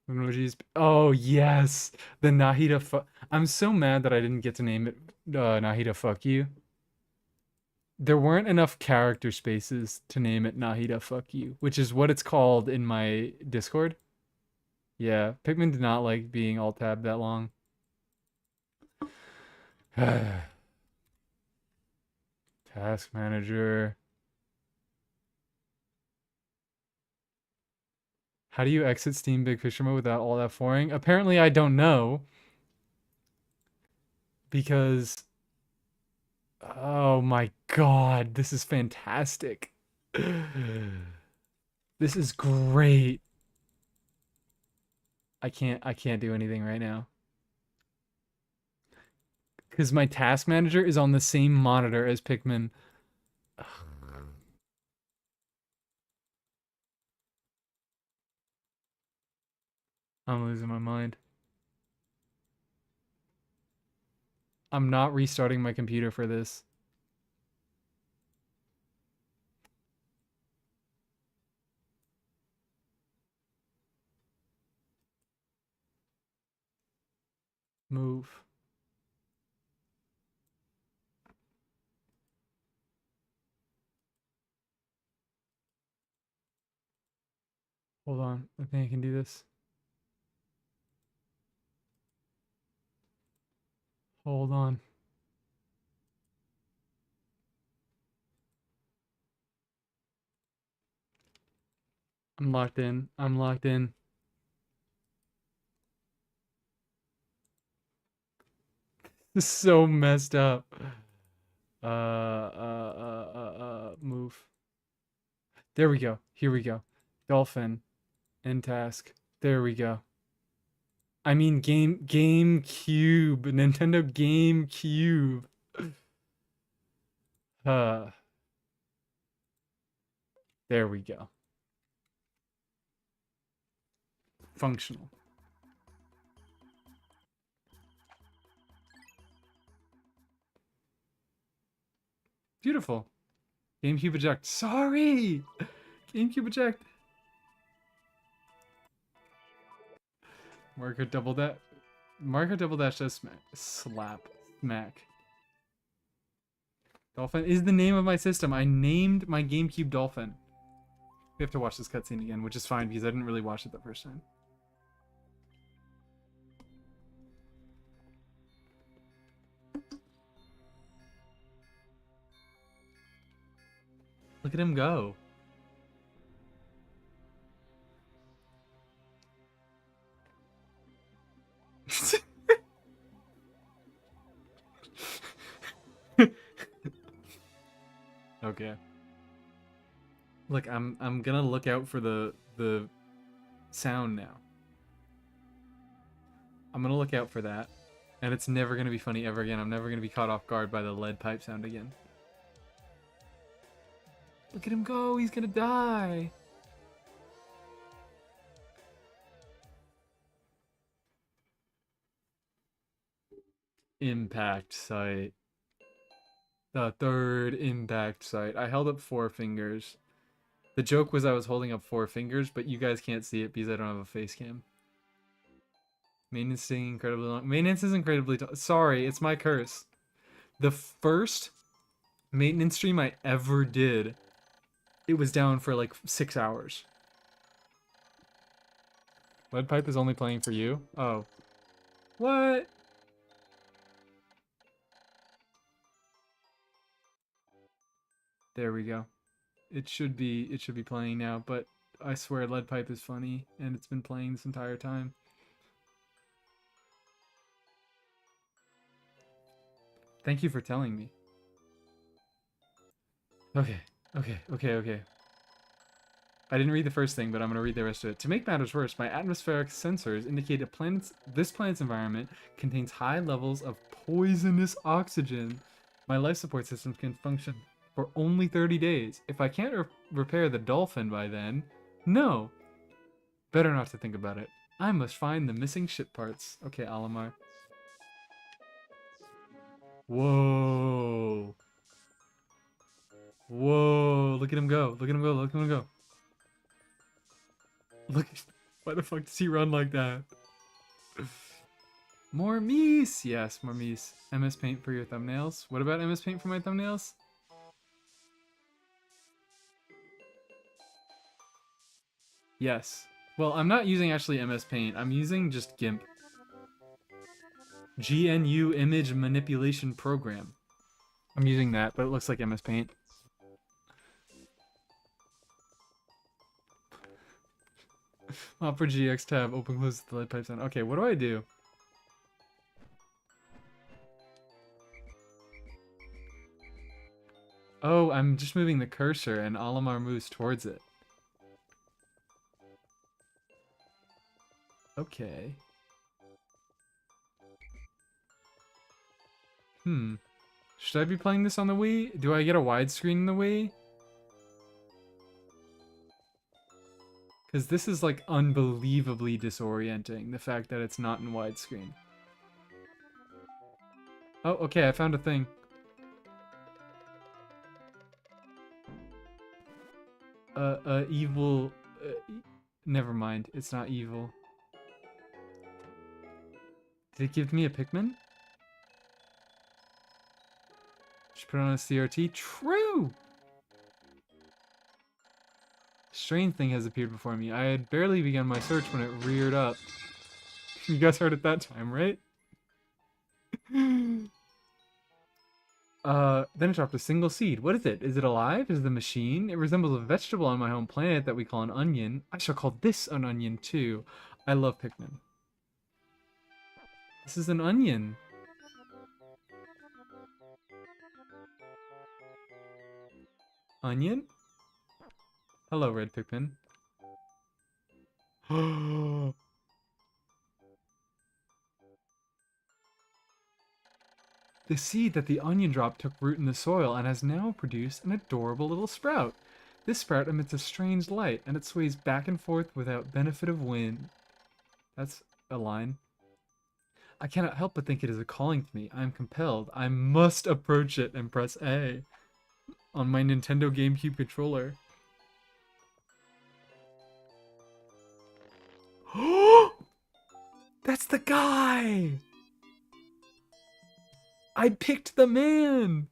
Emojis. Oh, yes. The Nahida fuck. I'm so mad that I didn't get to name it Nahida fuck you. There weren't enough character spaces to name it Nahida fuck you, which is what it's called in my Discord. Yeah, Pikmin did not like being alt-tabbed that long. Task manager. How do you exit Steam Big Picture Mode without all that flooring? Apparently I don't know. Because... Oh my god, this is fantastic. This is great. I can't do anything right now. Because my task manager is on the same monitor as Pikmin. I'm losing my mind. I'm not restarting my computer for this. Move. Hold on. I think I can do this. Hold on. I'm locked in. I'm locked in. This is so messed up. Move. There we go. Here we go. Dolphin. End task. There we go. I mean GameCube. Nintendo GameCube. Uh, there we go. Functional. Beautiful. GameCube eject. Sorry! GameCube eject. Marker double dash. Marker double dash does smack. Slap. Smack. Dolphin is the name of my system. I named my GameCube Dolphin. We have to watch this cutscene again, which is fine because I didn't really watch it the first time. Look at him go. Okay. Look, I'm gonna look out for the sound now. I'm gonna look out for that, and it's never gonna be funny ever again. I'm never gonna be caught off guard by the lead pipe sound again. Look at him go, he's gonna die. Impact site. The third impact site. I held up 4 fingers. The joke was I was holding up 4 fingers, but you guys can't see it because I don't have a face cam. Maintenance is incredibly long. Maintenance is incredibly sorry, it's my curse. The first maintenance stream I ever did, it was down for like 6 hours. Lead pipe is only playing for you? Oh. What? There we go. It should be playing now, but I swear lead pipe is funny and it's been playing this entire time. Thank you for telling me. Okay. I didn't read the first thing, but I'm going to read the rest of it. To make matters worse, my atmospheric sensors indicate this planet's environment contains high levels of poisonous oxygen. My life support systems can function for only 30 days. If I can't repair the dolphin by then, no. Better not to think about it. I must find the missing ship parts. Okay, Alamar. Whoa. Whoa. Look at him go. Look at him go. Look at him go. Look. Why the fuck does he run like that? More Meese. Yes, more Meese. MS Paint for your thumbnails. What about MS Paint for my thumbnails? Yes. Well, I'm not using actually MS Paint. I'm using just GIMP. GNU Image Manipulation Program. I'm using that, but it looks like MS Paint. Opera GX tab, open close the lead pipe sound. Okay, what do I do? Oh, I'm just moving the cursor and Alamar moves towards it. Okay. Should I be playing this on the Wii? Do I get a widescreen in the Wii? Because this is like unbelievably disorienting, the fact that it's not in widescreen. Oh, okay, I found a thing. Evil... never mind, it's not evil. Did it give me a Pikmin? Just put on a CRT? True! Strange thing has appeared before me. I had barely begun my search when it reared up. You guys heard it that time, right? Then it dropped a single seed. What is it? Is it alive? Is it a machine? It resembles a vegetable on my home planet that we call an onion. I shall call this an onion too. I love Pikmin. This is an onion. Onion? Hello, red Pikmin. The seed that the onion drop took root in the soil and has now produced an adorable little sprout. This sprout emits a strange light, and it sways back and forth without benefit of wind. That's a line. I cannot help but think it is a calling to me. I am compelled. I must approach it and press A on my Nintendo GameCube controller. That's the guy! I picked the man!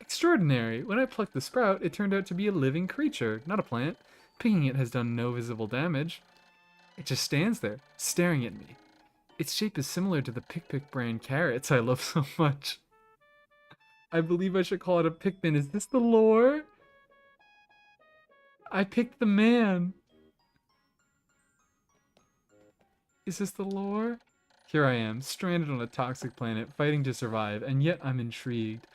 Extraordinary. When I plucked the sprout, it turned out to be a living creature, not a plant. Picking it has done no visible damage. It just stands there, staring at me. Its shape is similar to the Pick brand carrots I love so much. I believe I should call it a Pikmin. Is this the lore? I picked the man. Is this the lore? Here I am, stranded on a toxic planet, fighting to survive, and yet I'm intrigued.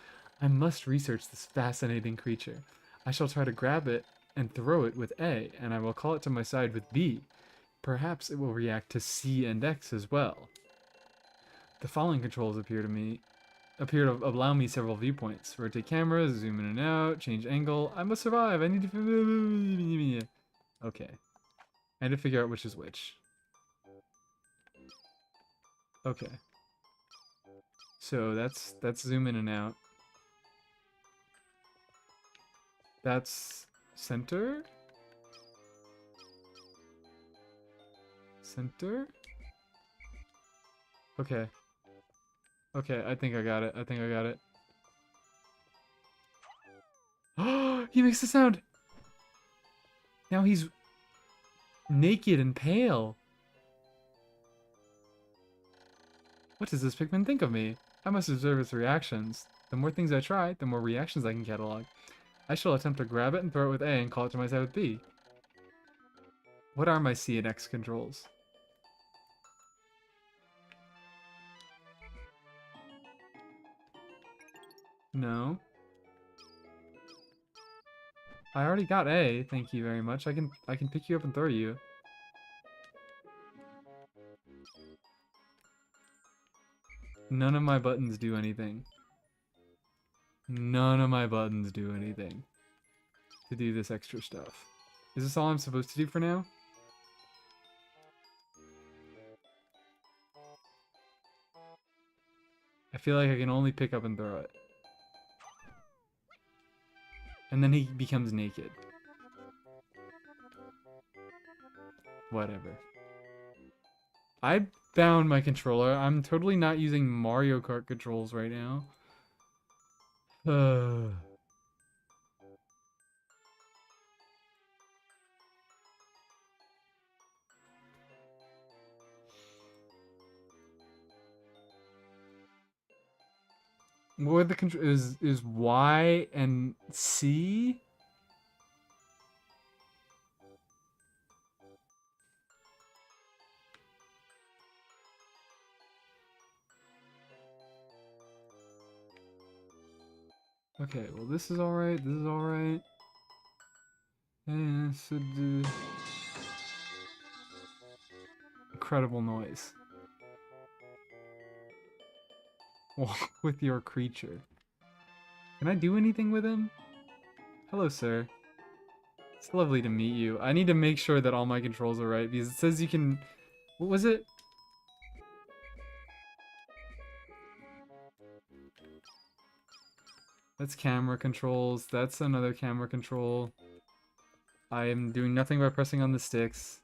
I must research this fascinating creature. I shall try to grab it and throw it with A, and I will call it to my side with B. Perhaps it will react to C and X as well. The following controls appear to allow me several viewpoints. Rotate camera, zoom in and out, change angle. I must survive. I need to... Okay. I had to figure out which is which. Okay. So that's zoom in and out. That's center? Center? Okay. Okay, I think I got it. I think I got it. Oh, he makes the sound! Now he's naked and pale. What does this Pikmin think of me? I must observe its reactions. The more things I try, the more reactions I can catalog. I shall attempt to grab it and throw it with A and call it to my side with B. What are my C and X controls? No. I already got A, thank you very much. I can pick you up and throw you. None of my buttons do anything. None of my buttons do anything to do this extra stuff. Is this all I'm supposed to do for now? I feel like I can only pick up and throw it. And then he becomes naked. Whatever. I found my controller. I'm totally not using Mario Kart controls right now. What are the control is Y and C? Okay, well this is alright, this is alright. And so do incredible noise. Walk with your creature. Can I do anything with him? Hello, sir. It's lovely to meet you. I need to make sure that all my controls are right because it says you can... What was it? That's camera controls. That's another camera control. I am doing nothing by pressing on the sticks.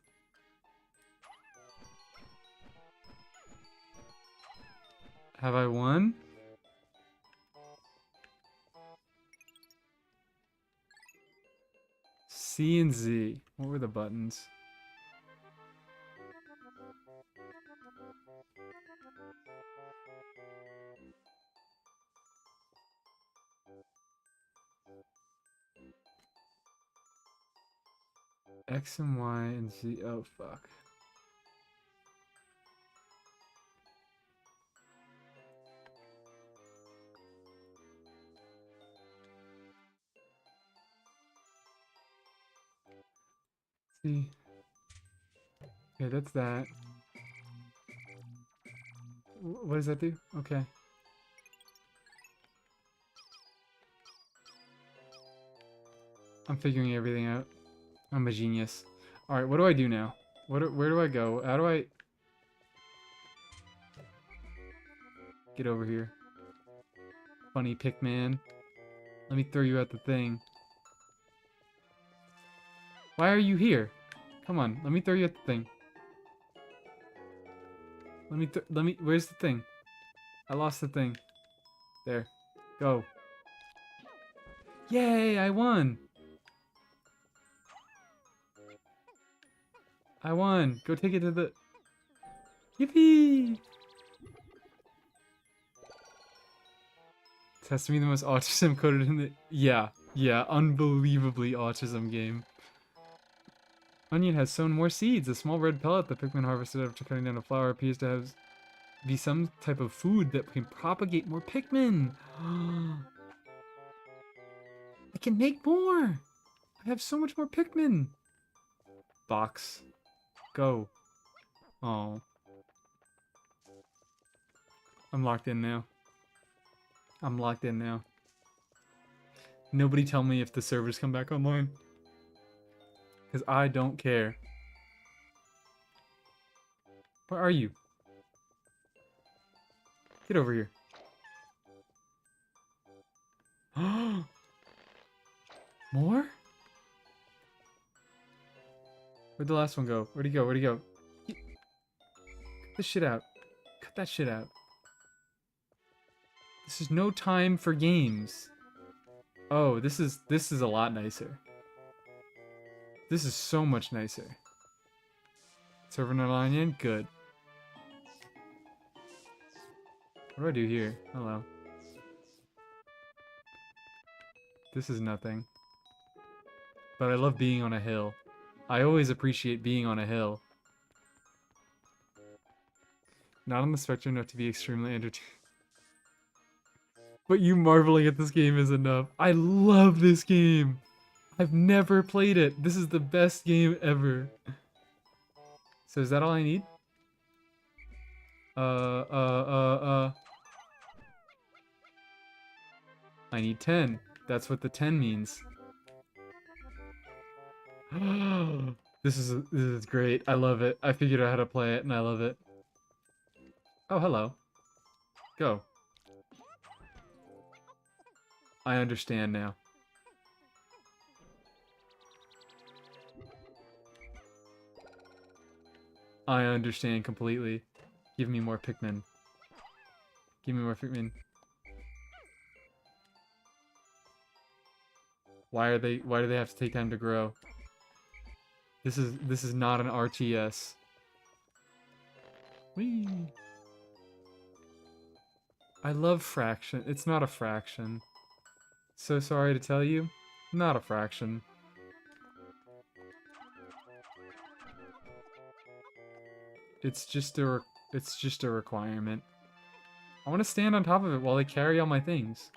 Have I won? C and Z. What were the buttons? X and Y and Z. Oh, fuck. See. Okay, that's that. What does that do? Okay. I'm figuring everything out. I'm a genius. Alright, what do I do now? Where do I go? How do I... Get over here. Funny Pikmin. Let me throw you at the thing. Why are you here? Come on, let me throw you at the thing. Where's the thing? I lost the thing. There. Go. Yay, I won! I won! Go take it to the... Yippee! This has to be the most autism coded in the... Yeah, unbelievably autism game. Onion has sown more seeds. A small red pellet the Pikmin harvested after cutting down a flower appears to be some type of food that can propagate more Pikmin. I can make more! I have so much more Pikmin! Box. Go. Oh. I'm locked in now. I'm locked in now. Nobody tell me if the servers come back online. Because I don't care. Where are you? Get over here. More? Where'd the last one go? Where'd he go? Where'd he go? Cut this shit out. Cut that shit out. This is no time for games. Oh, this is a lot nicer. This is so much nicer. Server not online yet? Good. What do I do here? Hello. This is nothing. But I love being on a hill. I always appreciate being on a hill. Not on the spectrum enough to be extremely entertaining. But you marveling at this game is enough. I love this game. I've never played it. This is the best game ever. So is that all I need? I need 10. That's what the 10 means. This is great. I love it. I figured out how to play it and I love it. Oh, hello. Go. I understand now. I understand completely. Give me more Pikmin. Give me more Pikmin. Why do they have to take time to grow? This is not an RTS. Whee! I love fraction. It's not a fraction. So sorry to tell you, not a fraction. It's just a requirement. I want to stand on top of it while they carry all my things.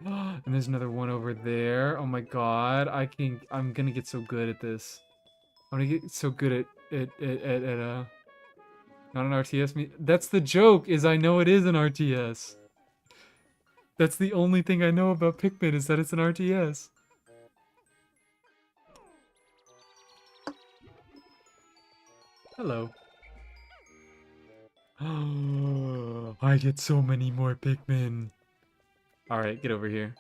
And there's another one over there. Oh my god, I'm gonna get so good at this. I'm gonna get so good at not an RTS. That's the joke, is I know it is an RTS. That's the only thing I know about Pikmin, is that it's an RTS. Hello. Oh, I get so many more Pikmin. Alright, get over here.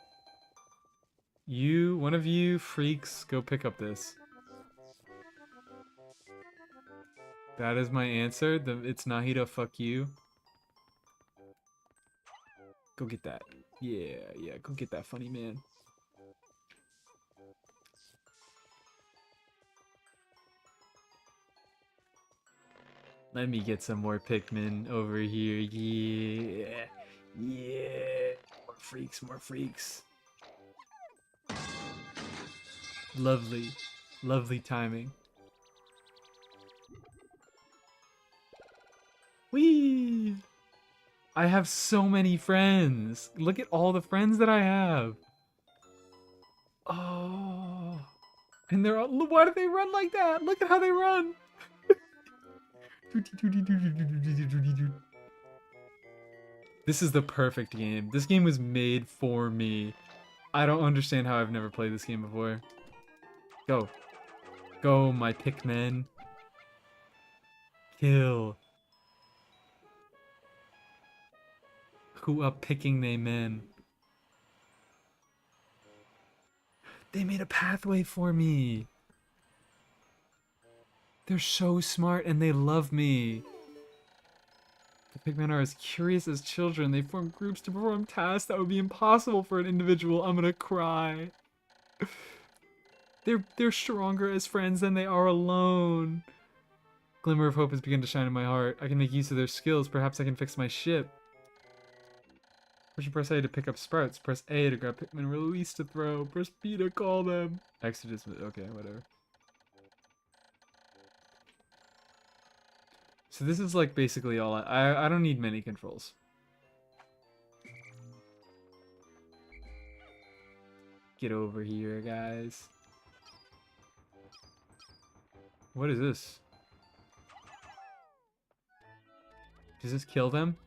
One of you freaks, go pick up this. That is my answer. It's Nahida, fuck you. Go get that. Yeah, go get that, funny man. Let me get some more Pikmin over here. Yeah. More freaks, more freaks. Lovely. Lovely timing. Whee! I have so many friends. Look at all the friends that I have. Oh. And they're all, why do they run like that? Look at how they run. This is the perfect game. This game was made for me. I don't understand how I've never played this game before. Go. Go, my Pikmin. Kill. Who up picking they men? They made a pathway for me. They're so smart and they love me. The Pikmin are as curious as children. They form groups to perform tasks that would be impossible for an individual. I'm gonna cry. They're stronger as friends than they are alone. Glimmer of hope has begun to shine in my heart. I can make use of their skills. Perhaps I can fix my ship. Push and press A to pick up sprouts. Press A to grab Pikmin. Release to throw. Press B to call them. X to dismiss. Okay, whatever. So this is like basically all I don't need many controls. Get over here, guys. What is this? Does this kill them?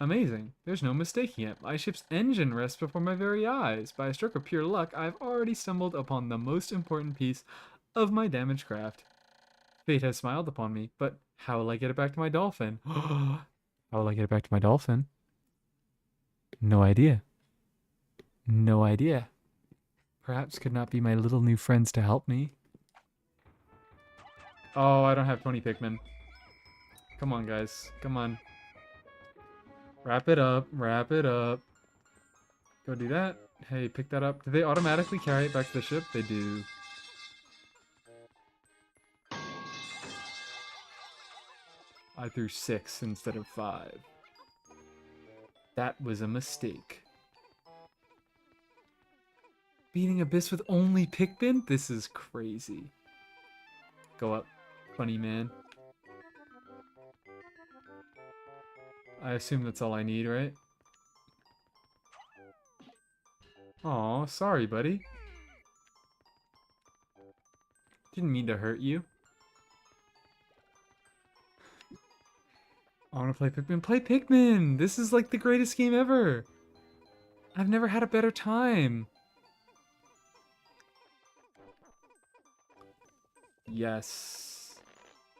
Amazing. There's no mistaking it. My ship's engine rests before my very eyes. By a stroke of pure luck, I've already stumbled upon the most important piece of my damaged craft. Fate has smiled upon me, but how will I get it back to my dolphin? How will I get it back to my dolphin? No idea. No idea. Perhaps could not be my little new friends to help me. Oh, I don't have 20 Pikmin. Come on, guys. Come on. Wrap it up. Wrap it up. Go do that. Hey, pick that up. Do they automatically carry it back to the ship? They do. I threw 6 instead of 5. That was a mistake. Beating Abyss with only Pikmin? This is crazy. Go up, funny man. I assume that's all I need, right? Aw, sorry, buddy. Didn't mean to hurt you. I want to play Pikmin. Play Pikmin! This is like the greatest game ever. I've never had a better time. Yes.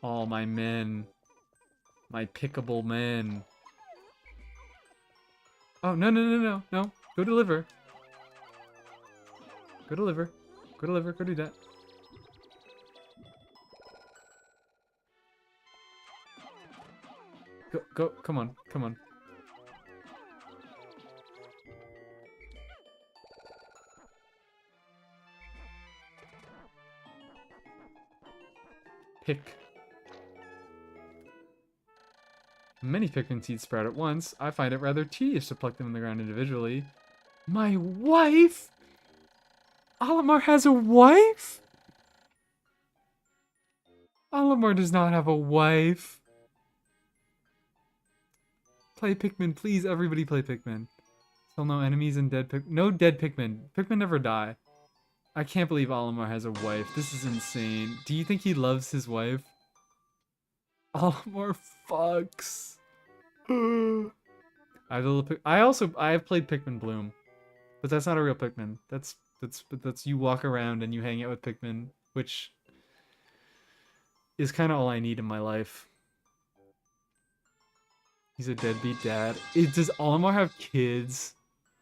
All my men. My pickable men. Oh, no, no, no, no, no. Go deliver. Go deliver. Go deliver. Go do that. Go, go. Come on. Come on. Pick. Many Pikmin seeds sprout at once. I find it rather tedious to pluck them in the ground individually. My wife? Olimar has a wife? Olimar does not have a wife. Play Pikmin, please. Everybody play Pikmin. Still no enemies and dead Pikmin. No dead Pikmin. Pikmin never die. I can't believe Olimar has a wife. This is insane. Do you think he loves his wife? Olimar fucks. I have played Pikmin Bloom, but that's not a real Pikmin. That's you walk around and you hang out with Pikmin, which is kind of all I need in my life. He's a deadbeat dad. Does Olimar have kids?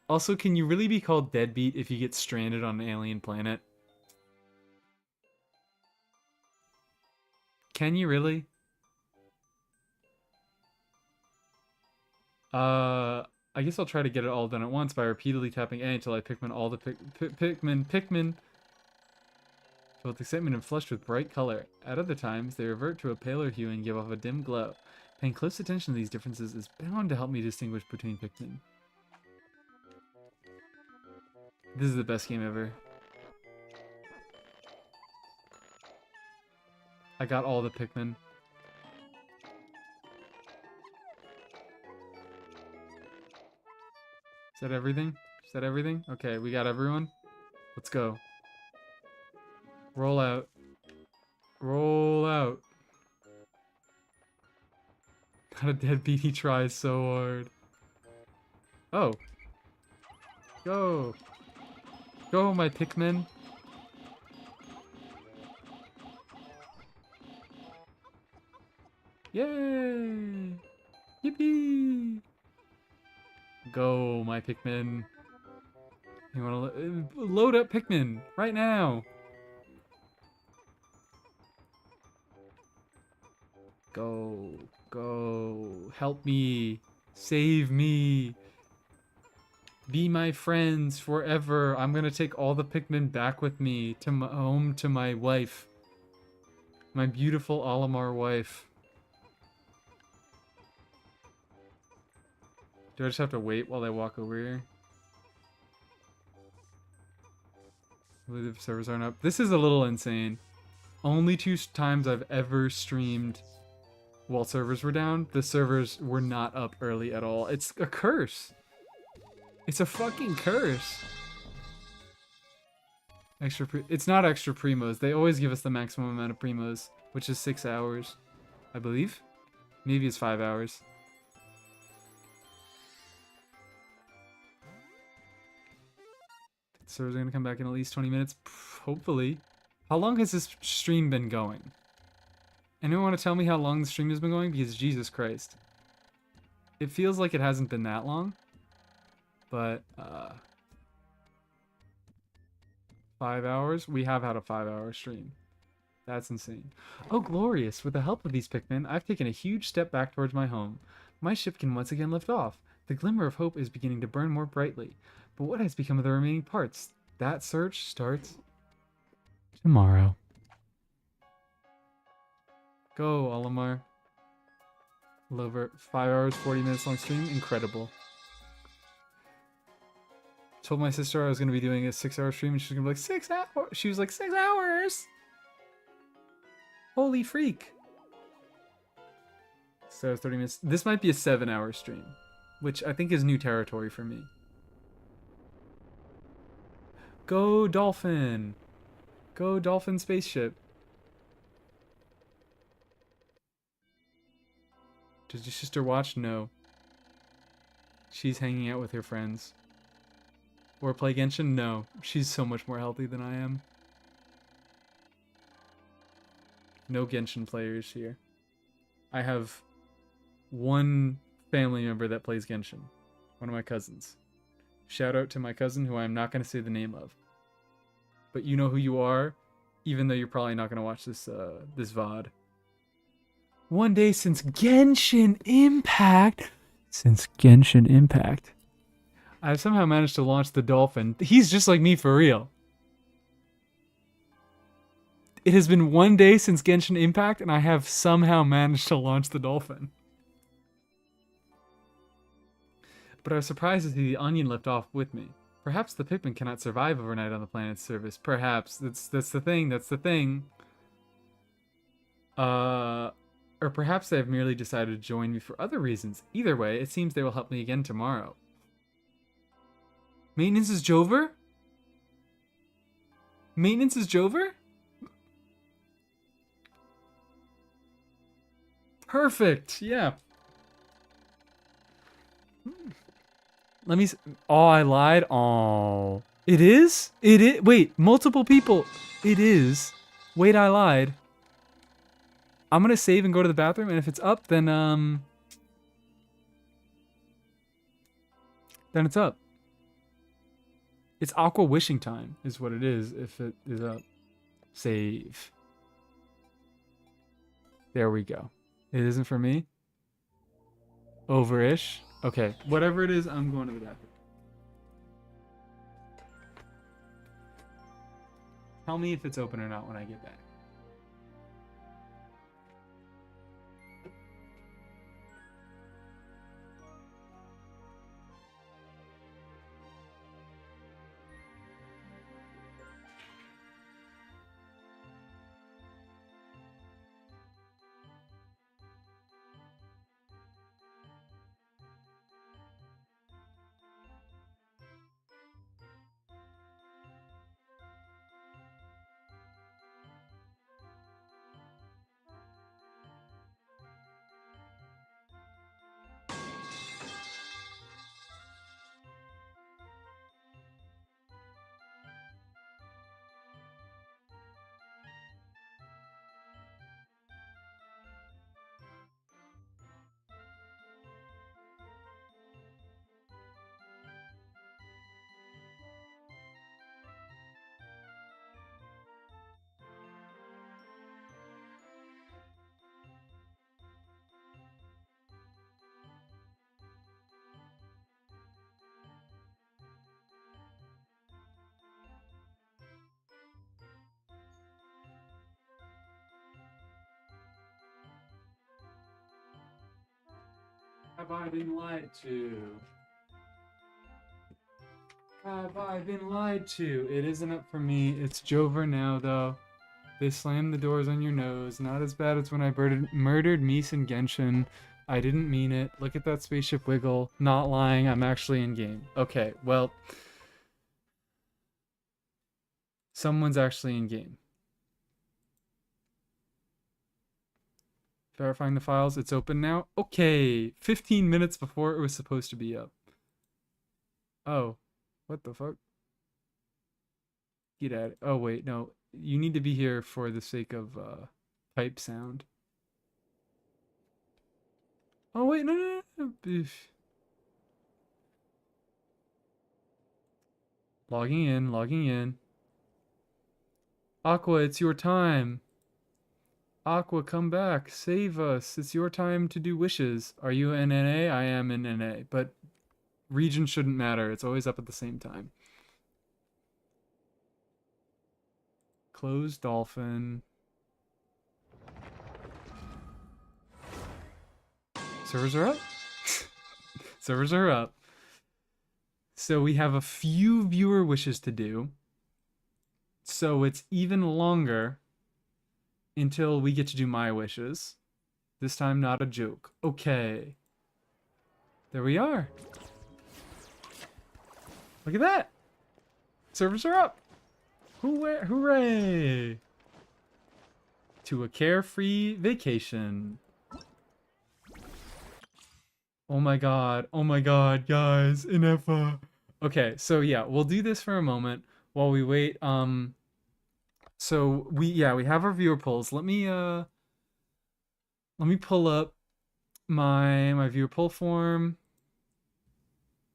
Also, can you really be called deadbeat if you get stranded on an alien planet? Can you really? I guess I'll try to get it all done at once by repeatedly tapping A until I Pikmin all the Pikmin. Filled with excitement and flushed with bright color. At other times, they revert to a paler hue and give off a dim glow. Paying close attention to these differences is bound to help me distinguish between Pikmin. This is the best game ever. I got all the Pikmin. Is that everything? Is that everything? Okay, we got everyone. Let's go. Roll out. Roll out. Got a deadbeat. He tries so hard. Oh. Go. Go, my Pikmin. Yay! Yippee! Go, my Pikmin. You wanna load up Pikmin right now? Go, go, help me, save me, be my friends forever. I'm gonna take all the Pikmin back with me to my home, to my wife, my beautiful Olimar wife. Do I just have to wait while I walk over here? The servers aren't up. This is a little insane. Only 2 times I've ever streamed while servers were down, the servers were not up early at all. It's a curse. It's a fucking curse. It's not extra primos. They always give us the maximum amount of primos, which is 6 hours, I believe. Maybe it's 5 hours. The servers are gonna come back in at least 20 minutes, hopefully. How long has this stream been going? Anyone want to tell me how long the stream has been going? Because Jesus Christ. It feels like it hasn't been that long. But, 5 hours? We have had a 5-hour stream. That's insane. Oh, glorious. With the help of these Pikmin, I've taken a huge step back towards my home. My ship can once again lift off. The glimmer of hope is beginning to burn more brightly. But what has become of the remaining parts? That search starts tomorrow. Go, Olimar. Over 5 hours, 40 minutes long stream. Incredible. Told my sister I was going to be doing a 6-hour stream and she was going to be like, 6 hours? She was like, 6 hours? Holy freak. So 30 minutes. This might be a 7-hour stream, which I think is new territory for me. Go, Dolphin. Go, Dolphin spaceship. Does your sister watch? No. She's hanging out with her friends. Or play Genshin? No. She's so much more healthy than I am. No Genshin players here. I have one family member that plays Genshin. One of my cousins. Shout out to my cousin who I'm not going to say the name of. But you know who you are, even though you're probably not going to watch this this VOD. One day since Genshin Impact. I've somehow managed to launch the Dolphin. He's just like me for real. It has been 1 day since Genshin Impact, and I have somehow managed to launch the Dolphin. But I was surprised to see the Onion lift off with me. Perhaps the Pikmin cannot survive overnight on the planet's surface. Perhaps. That's the thing. That's the thing. Or perhaps they have merely decided to join me for other reasons. Either way, it seems they will help me again tomorrow. Maintenance is Jover? Maintenance is Jover? Perfect. Yeah. Let me... Oh, I lied. Oh. It is? It is? Wait, multiple people. It is. Wait, I lied. I'm gonna save and go to the bathroom, and if it's up, then it's up. It's Aqua wishing time, is what it is, if it is up. Save. There we go. It isn't for me? Over-ish? Okay, whatever it is, I'm going to the bathroom. Tell me if it's open or not when I get back. Have I been lied to? Have I been lied to? It isn't up for me. It's Jover now, though. They slammed the doors on your nose. Not as bad as when I murdered Mies and Genshin. I didn't mean it. Look at that spaceship wiggle. Not lying. I'm actually in game. Okay, well, someone's actually in game. Verifying the files. It's open now. Okay, 15 minutes before it was supposed to be up. Oh, what the fuck? Get at it. Oh, wait, no. You need to be here for the sake of pipe sound. Oh, wait, no. Logging in. Aqua, it's your time. Aqua, come back. Save us. It's your time to do wishes. Are you in NA? I am in NA, but region shouldn't matter. It's always up at the same time. Close dolphin. Servers are up? Servers are up. So we have a few viewer wishes to do. So it's even longer until we get to do my wishes. This time not a joke. Okay. There we are. Look at that. Servers are up. Hooray. To a carefree vacation. Oh my god, guys, INEFFA. Okay, so yeah, we'll do this for a moment while we wait. So we have our viewer polls. Let me pull up my viewer poll form.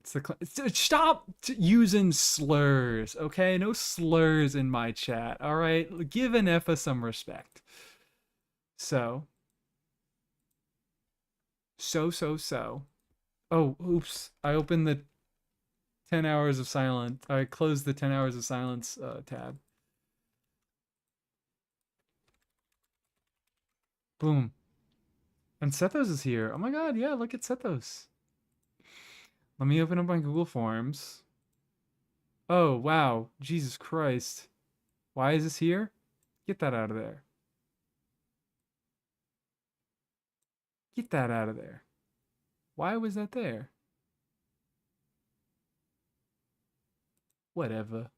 Stop using slurs, okay? No slurs in my chat, all right? Give INEFFA some respect. So. Oh, oops. I opened the 10 hours of silence. I closed the 10 hours of silence tab. Boom. And Sethos is here. Oh my god, yeah, look at Sethos. Let me open up my Google Forms. Oh, wow. Jesus Christ. Why is this here? Get that out of there. Get that out of there. Why was that there? Whatever.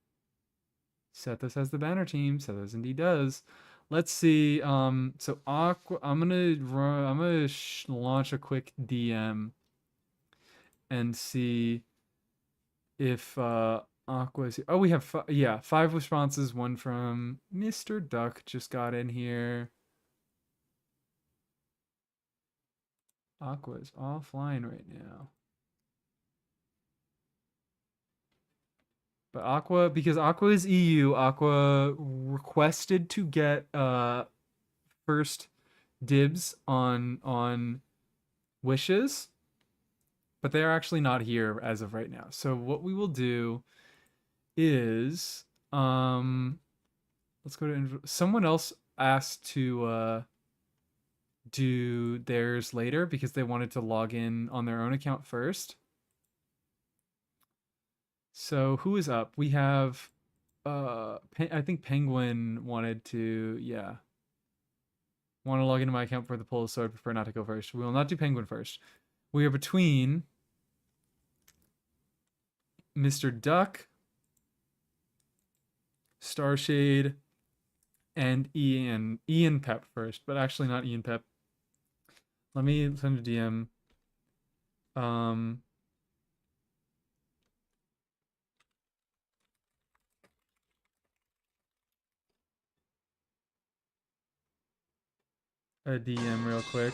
Sethos has the banner team. Sethos indeed does. Let's see. So Aqua, I'm gonna launch a quick DM and see if Aqua's here. Oh, we have 5 responses. One from Mr. Duck just got in here. Aqua's offline right now. But Aqua, because Aqua is EU, Aqua requested to get first dibs on wishes, but they are actually not here as of right now. So what we will do is let's go to someone else asked to do theirs later because they wanted to log in on their own account first. So who is up? We have I think Penguin wanted to want to log into my account for the poll, so I prefer not to go first. We will not do Penguin first. We are between Mr. Duck, Starshade, and Ian Pep first, but actually not Ian Pep. Let me send a DM. A DM real quick.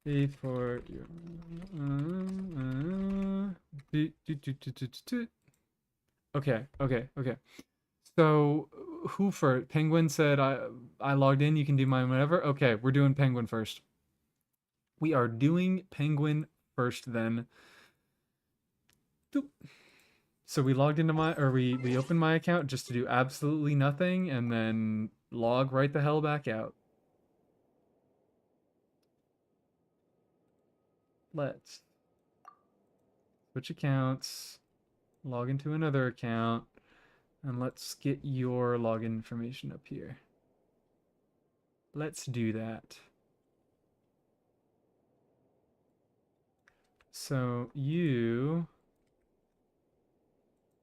Before you. Okay. So who first? Penguin said I logged in. You can do mine whenever. Okay, we're doing Penguin first. We are doing Penguin first then. Doop. So we logged into we opened my account just to do absolutely nothing and then log right the hell back out. let's switch accounts, log into another account, and let's get your login information up here. Let's do that. So you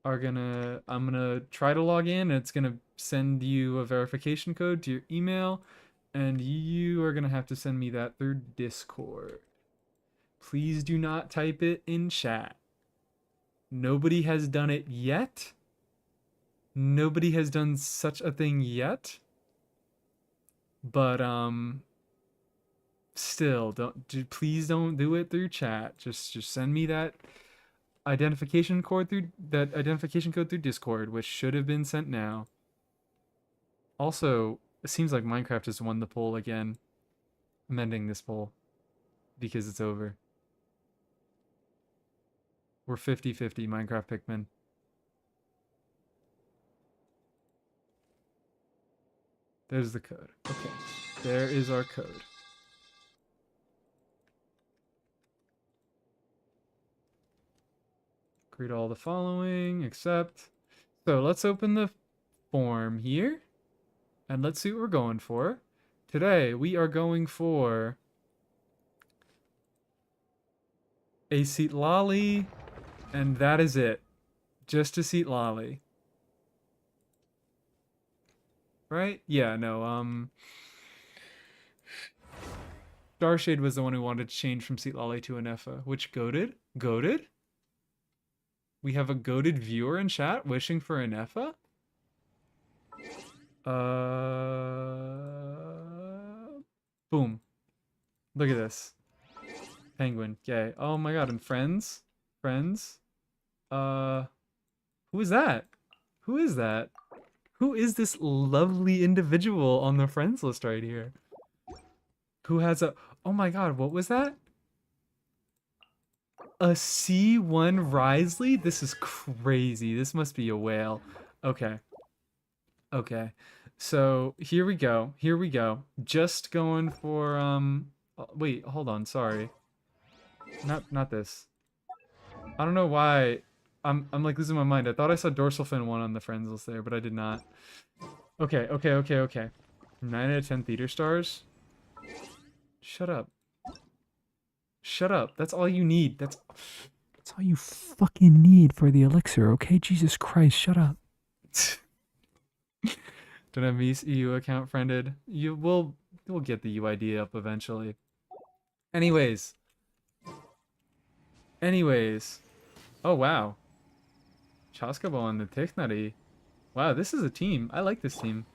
are I'm gonna try to log in, and it's gonna send you a verification code to your email, and you are gonna have to send me that through Discord. Please do not type it in chat. Nobody has done it yet. Nobody has done such a thing yet. But still, please don't do it through chat. Just send me that identification code through Discord, which should have been sent now. Also, it seems like Minecraft has won the poll again. I'm ending this poll because it's over. We're 50-50 Minecraft Pikmin. There's the code. Okay. There is our code. Agree to all the following, accept. So let's open the form here. And let's see what we're going for. Today, we are going for a seat lolly, and that is it. Just a seat lolly. Right? Yeah, no, Starshade was the one who wanted to change from seat lolly to INEFFA, which goated? Goated? We have a goated viewer in chat wishing for INEFFA? Boom. Look at this. Penguin. Yay. Oh my god, and friends? Friends? Who is that? Who is that? Who is this lovely individual on the friends list right here? Who has a... Oh my god, what was that? A C1 Risley? This is crazy. This must be a whale. Okay. Okay. So, here we go. Here we go. Just going for, wait, hold on, sorry. Not this. I don't know why I'm like losing my mind. I thought I saw dorsal fin 1 on the friends list there, but I did not. Okay, okay, okay, okay. 9 out of 10 theater stars. Shut up. Shut up. That's all you need. That's all you fucking need for the elixir, okay? Jesus Christ, shut up. Don't have me EU account friended. We'll get the UID up eventually. Anyways. Oh wow. Chaskabo and the Tichnutty. Wow, this is a team. I like this team.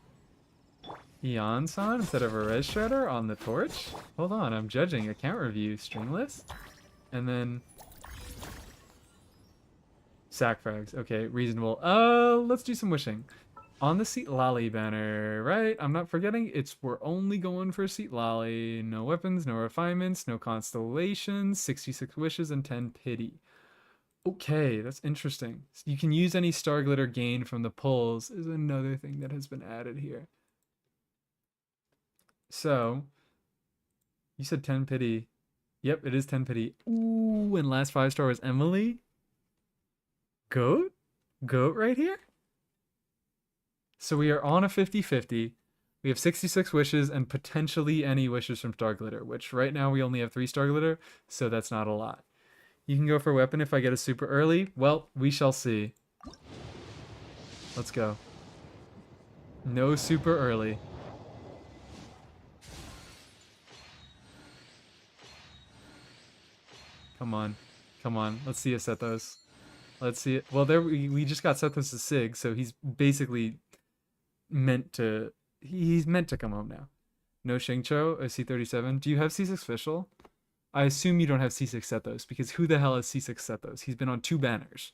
Eon-san instead of a Res Shredder on the torch? Hold on, I'm judging. Account review, string list. And then... Sack frags. Okay, reasonable. Let's do some wishing. On the seat lolly banner, right? I'm not forgetting, we're only going for seat lolly. No weapons, no refinements, no constellations, 66 wishes, and 10 pity. Okay, that's interesting. You can use any star glitter gained from the pulls is another thing that has been added here. So, you said 10 pity. Yep, it is 10 pity. Ooh, and last 5-star was Emily. Goat? Goat right here? So we are on a 50-50. We have 66 wishes and potentially any wishes from Star Glitter, which right now we only have 3 Star Glitter, so that's not a lot. You can go for weapon if I get a super early. Well, we shall see. Let's go. No super early. Come on. Come on. Let's see a Sethos. Let's see it. Well, there we just got Sethos' Sig, so he's basically he's meant to come home now. No Shingcho, a C37. Do you have C6 Fischl? I assume you don't have C6 Sethos, because who the hell has C6 Sethos? He's been on 2 banners.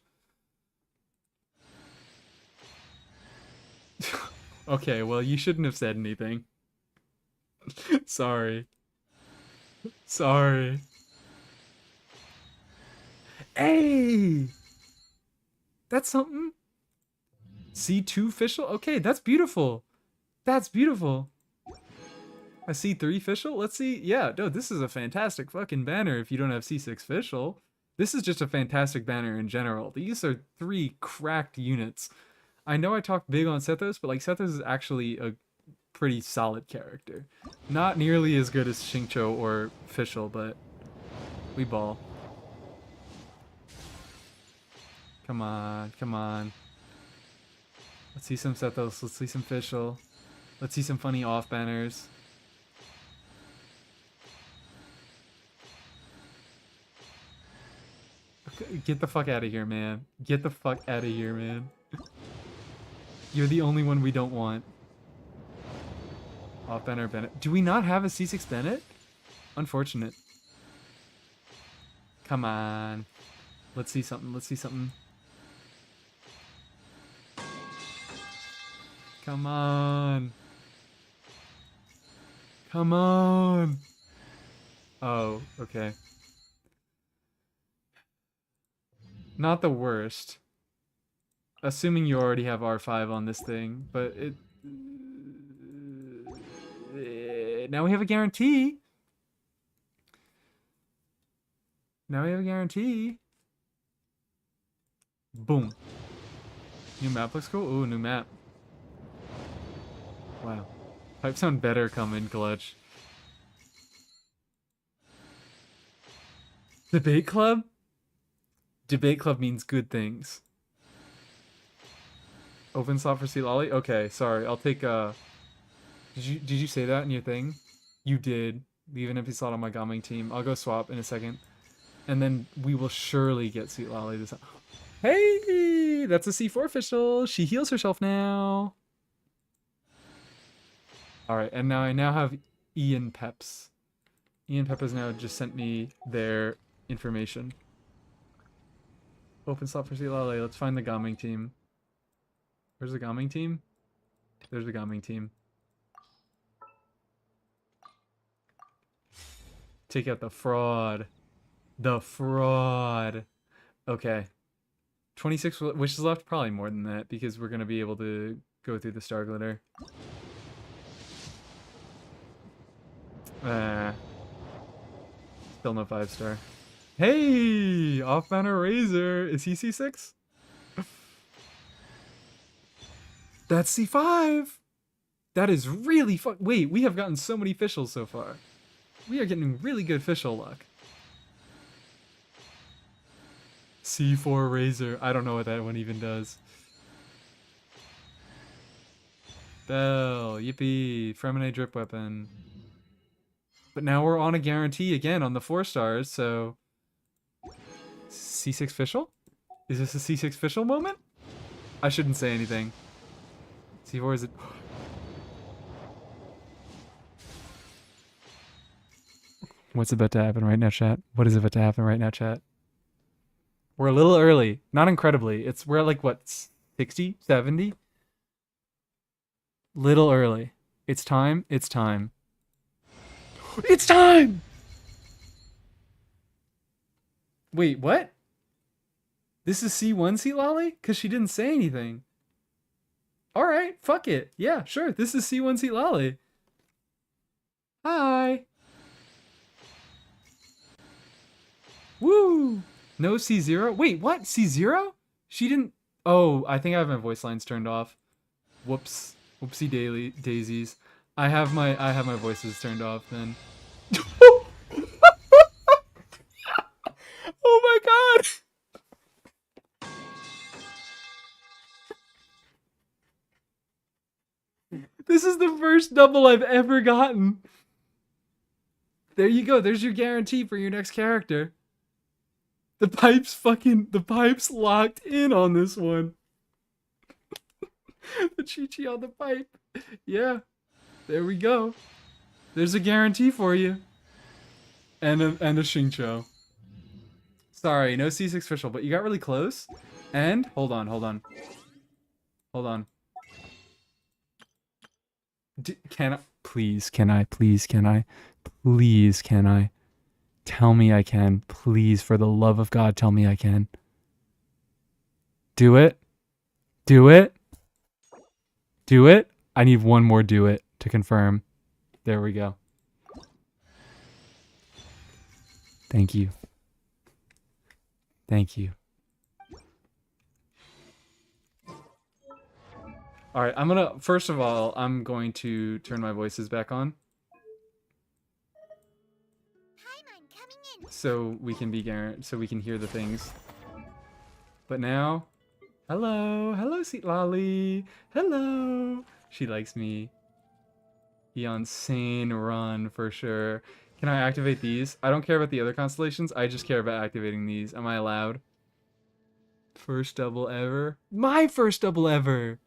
Okay, well, you shouldn't have said anything. Sorry. Sorry. Hey! That's something. C2 Fischl? Okay, that's beautiful. That's beautiful. A C3 official? Let's see. Yeah, no, this is a fantastic fucking banner if you don't have C6 official. This is just a fantastic banner in general. These are 3 cracked units. I know I talked big on Sethos, but like Sethos is actually a pretty solid character. Not nearly as good as Xingqiu or official, but we ball. Come on, come on. Let's see some Sethos, let's see some official. Let's see some funny off banners. Get the fuck out of here, man. Get the fuck out of here, man. You're the only one we don't want. Off banner Bennett. Do we not have a C6 Bennett? Unfortunate. Come on. Let's see something. Let's see something. Come on. Come on. Oh, okay. Not the worst. Assuming you already have R5 on this thing, but it... now we have a guarantee. Now we have a guarantee. Boom. New map looks cool. Ooh, new map. Wow. Pipe sound better come in clutch. Debate club? Debate club means good things. Open slot for C Lolly? Okay, sorry. I'll take Did you say that in your thing? You did. Leave an empty slot on my gaming team. I'll go swap in a second. And then we will surely get Sweet Lolly this time. Hey! That's a C4 official. She heals herself now. Alright, and now I now have Ian Peps. Ian Pep has now just sent me their information. Open slot for Sweet Lolly. Let's find the gaming team. Where's the gaming team? There's the gaming team. Take out the fraud. The fraud. Okay. 26 wishes left? Probably more than that, because we're going to be able to go through the Star Glitter. Still no 5-star. Hey! Off-banner Razor. Is he C6? That's C5! That is really wait, we have gotten so many officials so far. We are getting really good official luck. C4 Razor. I don't know what that one even does. Bell. Yippee. Fremine Drip Weapon. But now we're on a guarantee again on the 4 stars, so... C6 official? Is this a C6 official moment? I shouldn't say anything. C4 is it... What's about to happen right now, chat? What is about to happen right now, chat? We're a little early. Not incredibly. We're at like, what, 60? 70? Little early. It's time. It's time. It's time! Wait, what? This is C1 Seat Lolly? Because she didn't say anything. Alright, fuck it. Yeah, sure. This is C1 Seat Lolly. Hi. Woo! No C0? Wait, what? C0? She didn't... Oh, I think I have my voice lines turned off. Whoops. Whoopsie daisies. I have my voices turned off then. Oh my god! This is the first double I've ever gotten. There you go. There's your guarantee for your next character. The pipe's locked in on this one. The Chi-Chi on the pipe. Yeah. There we go. There's a guarantee for you. And a Xingqiu. Sorry, no C6 official, but you got really close. And hold on. Hold on. Can I? Please, can I? Please, can I? Please, can I? Tell me I can. Please, for the love of God, tell me I can. Do it. Do it. Do it. I need one more do it to confirm. There we go. Thank you. Thank you. All right, first of all, I'm going to turn my voices back on. Paimon coming in. So we can so we can hear the things. But now, hello, Sweet Lolly, hello. She likes me. Eon Sane run for sure. Can I activate these? I don't care about the other constellations. I just care about activating these. Am I allowed? First double ever. My first double ever.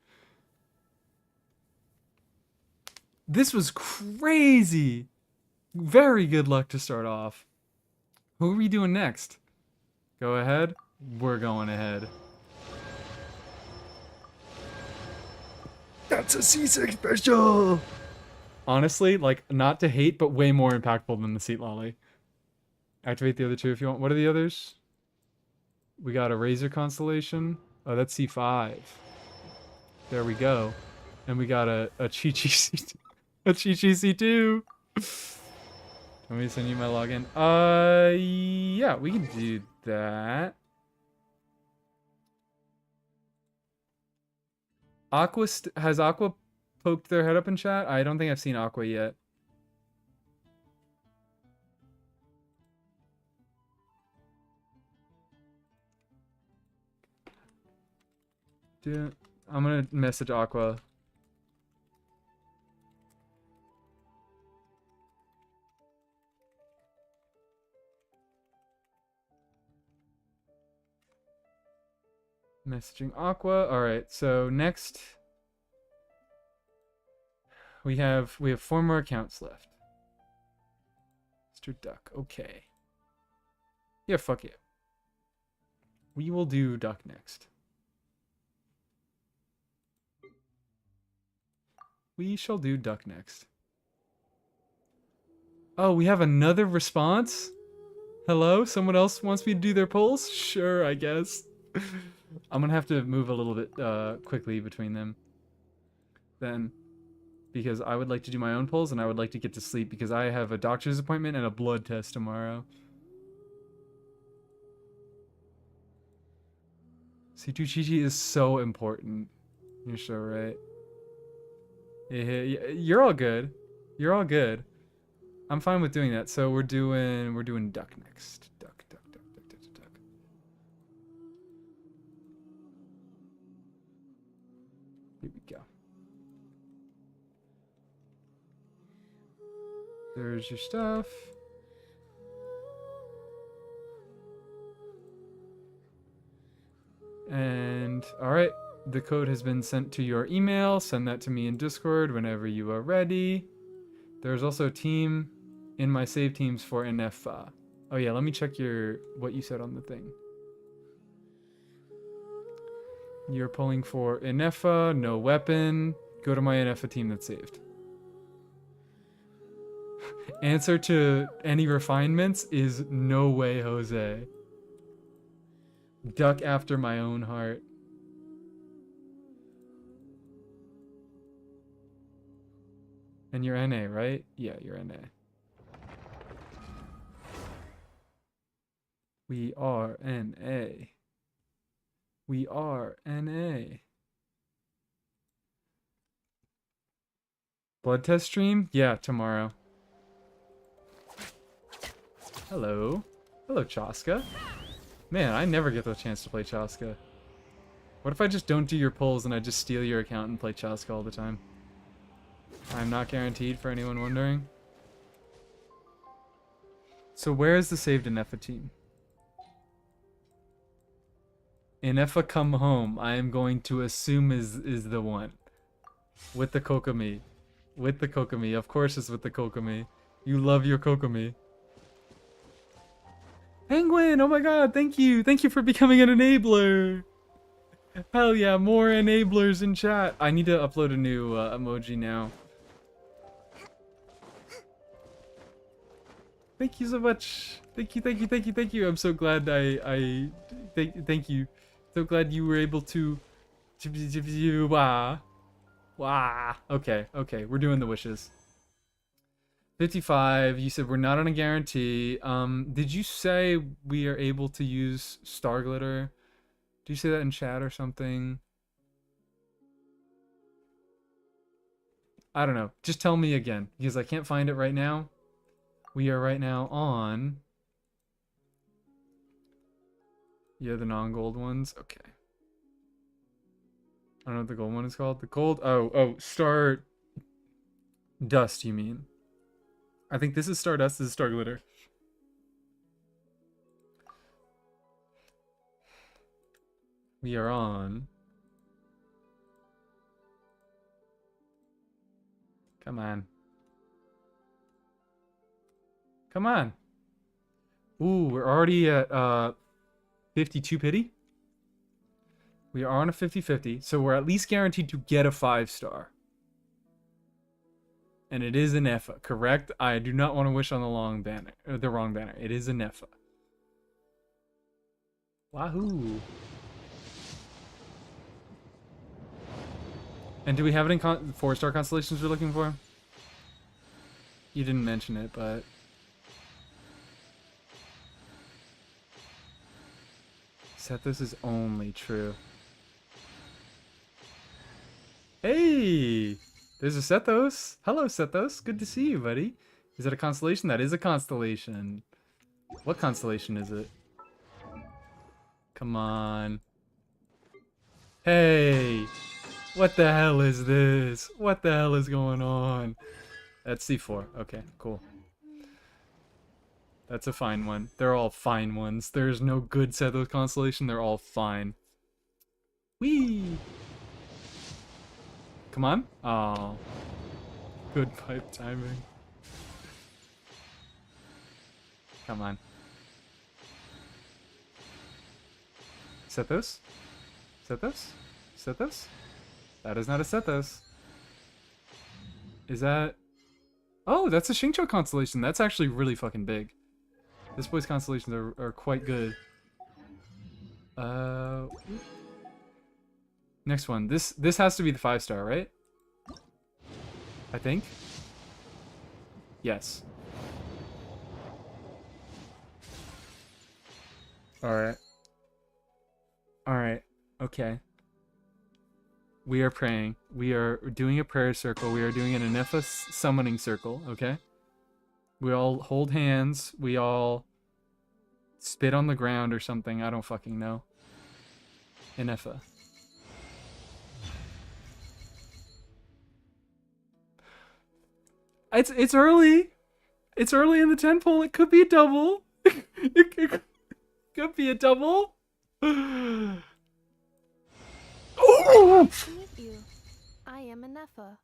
This was crazy. Very good luck to start off. Who are we doing next? Go ahead. We're going ahead. That's a C6 special! Honestly, like, not to hate, but way more impactful than the Seat Lolly. Activate the other two if you want. What are the others? We got a Razor Constellation. Oh, that's C5. There we go. And we got a Chi-Chi C2. A Chi-Chi C2! Want me to send you my login? Yeah, we can do that. Has Aqua poked their head up in chat? I don't think I've seen Aqua yet. Dude, I'm gonna message Aqua. Messaging Aqua. All right. So next, we have 4 more accounts left. Mr. Duck. Okay. Yeah. Fuck it. We will do Duck next. We shall do Duck next. Oh, we have another response? Hello? Someone else wants me to do their polls? Sure, I guess. I'm gonna have to move a little bit quickly between them then, because I would like to do my own polls and I would like to get to sleep because I have a doctor's appointment and a blood test tomorrow. C2 Chi-Chi is so important. You're so right. Yeah, you're all good. You're all good. I'm fine with doing that. So we're doing Duck next. Duck. Here we go. There's your stuff. And all right, the code has been sent to your email. Send that to me in Discord whenever you are ready. There's also a team in my save teams for INEFFA. Oh yeah, let me check what you said on the thing. You're pulling for INEFFA, no weapon. Go to my INEFFA team that's saved. Answer to any refinements is no way, Jose. Duck after my own heart. And you're NA, right? Yeah, you're NA. We are NA. We are NA. Blood test stream? Yeah, tomorrow. Hello. Hello, Chaska. Man, I never get the chance to play Chaska. What if I just don't do your polls and I just steal your account and play Chaska all the time? I'm not guaranteed, for anyone wondering. So where is the saved INEFFA team? INEFFA come home, I am going to assume is the one. With the Kokomi. With the Kokomi. Of course it's with the Kokomi. You love your Kokomi. Penguin! Oh my god, thank you! Thank you for becoming an enabler! Hell yeah, more enablers in chat! I need to upload a new emoji now. Thank you so much! Thank you! I'm so glad thank you. So glad you were able to... Wah. Okay, we're doing the wishes. 55. You said we're not on a guarantee. Did you say we are able to use star glitter? Do you say that in chat or something? I don't know. Just tell me again, because I can't find it right now. We are right now on... Yeah, the non-gold ones. Okay. I don't know what the gold one is called. The gold... Oh, Star... Dust, you mean. I think this is Stardust, this is Star Glitter. We are on... Come on. Come on. Ooh, we're already at 52 pity. We are on a 50-50, so we're at least guaranteed to get a 5-star. And it is INEFFA, correct? I do not want to wish on the wrong banner. It is INEFFA. Wahoo! And do we have any 4-star constellations we're looking for? You didn't mention it, but... Sethos is only true. Hey! There's a Sethos. Hello, Sethos. Good to see you, buddy. Is that a constellation? That is a constellation. What constellation is it? Come on. Hey! What the hell is this? What the hell is going on? That's C4. Okay, cool. That's a fine one. They're all fine ones. There's no good Sethos constellation. They're all fine. Whee! Come on. Oh. Good pipe timing. Come on. Sethos? Sethos? Sethos? That is not a Sethos. Is that... Oh, that's a Xingqiu constellation. That's actually really fucking big. This boy's constellations are quite good. Next one. This has to be the 5-star, right? I think. Yes. Alright. Alright. Okay. We are praying. We are doing a prayer circle. We are doing an INEFFA summoning circle, okay? We all hold hands. We all spit on the ground or something. I don't fucking know. INEFFA. It's early. It's early in the 10 poll. It could be a double. It could be a double. Oh! Nice to meet you. I am INEFFA,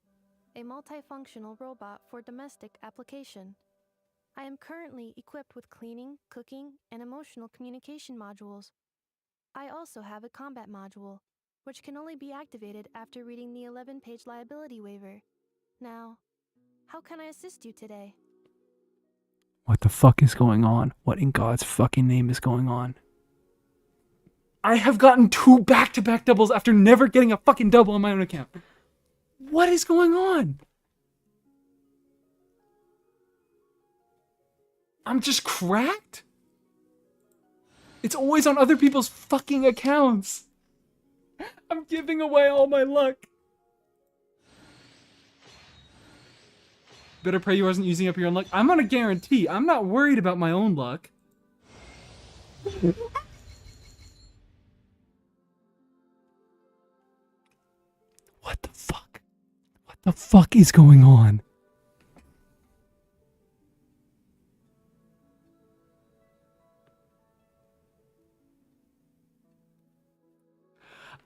a multifunctional robot for domestic application. I am currently equipped with cleaning, cooking, and emotional communication modules. I also have a combat module, which can only be activated after reading the 11-page liability waiver. Now, how can I assist you today? What the fuck is going on? What in God's fucking name is going on? I have gotten 2 back-to-back doubles after never getting a fucking double on my own account. What is going on? I'm just cracked? It's always on other people's fucking accounts. I'm giving away all my luck. Better pray you wasn't using up your own luck. I'm on a guarantee. I'm not worried about my own luck. What the fuck? What the fuck is going on?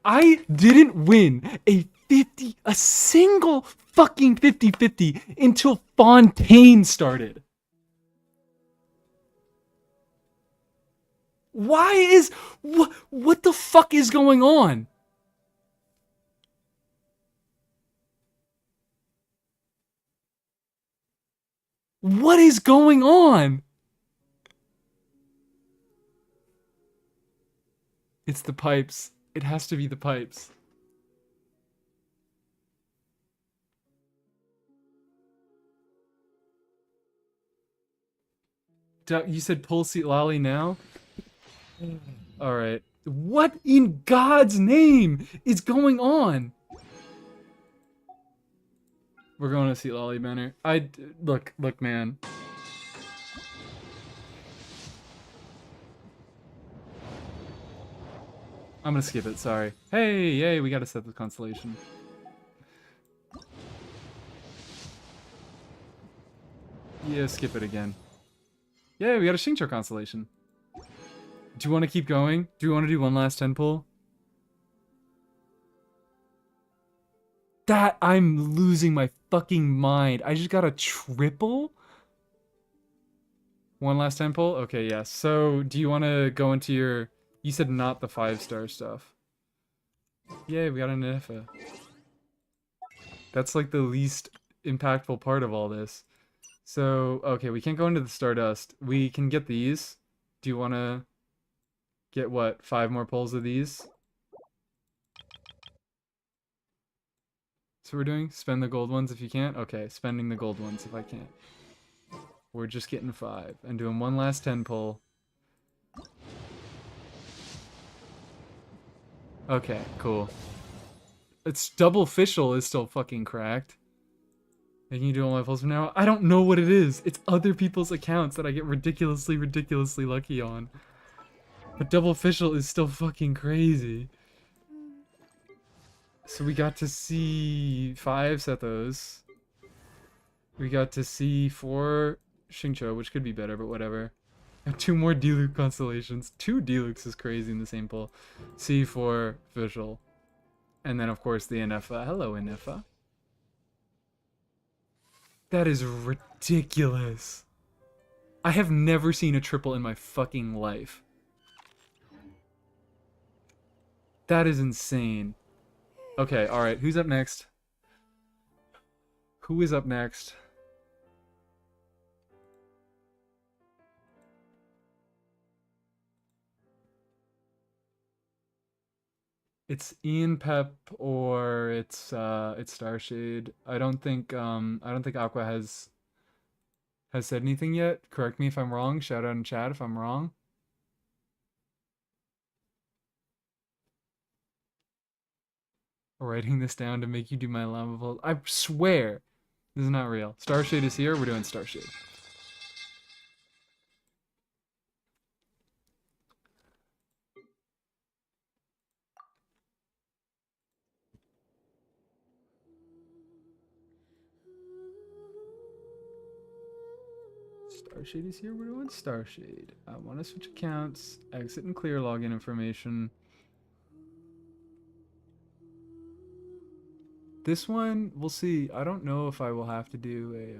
I didn't win a single fucking 50-50 until Fontaine started. Why is... What the fuck is going on? What is going on? It's the pipes. It has to be the pipes. You said pull seat lolly now? Alright. What in God's name is going on? We're going to seat lolly banner. Look, man. I'm gonna skip it, sorry. Hey, yay, we gotta set the constellation. Yeah, skip it again. Yeah, we got a Xingqiu constellation. Do you want to keep going? Do you want to do one last 10 pull? That, I'm losing my fucking mind. I just got a triple? One last 10 pull? Okay, yeah. So, do you want to go into your... You said not the 5-star stuff. Yay, we got an INEFFA. That's like the least impactful part of all this. So, okay, we can't go into the Stardust. We can get these. Do you want to get, what, 5 more pulls of these? So we're doing? Spend the gold ones if you can't? Okay, spending the gold ones if I can't. We're just getting 5. And doing one last 10 pull. Okay, cool. It's double official is still fucking cracked. Making you do all my pulls from now? I don't know what it is. It's other people's accounts that I get ridiculously lucky on. But double official is still fucking crazy. So we got to see 5 Sethos. We got to see 4 Xingqiu, which could be better, but whatever. And 2 more Diluc constellations. 2 Dilucs is crazy in the same pull. C4 official. And then of course the INEFFA. Hello INEFFA. That is ridiculous. I have never seen a triple in my fucking life. That is insane. Okay, alright, who's up next? Who is up next? It's Ian Pep or it's Starshade. I don't think Aqua has said anything yet. Correct me if I'm wrong. Shout out in chat if I'm wrong. Writing this down to make you do my llama vault. I swear this is not real. Starshade is here. We're doing Starshade. Starshade is here. We're doing Starshade. I want to switch accounts, exit and clear login information. This one, we'll see. I don't know if I will have to do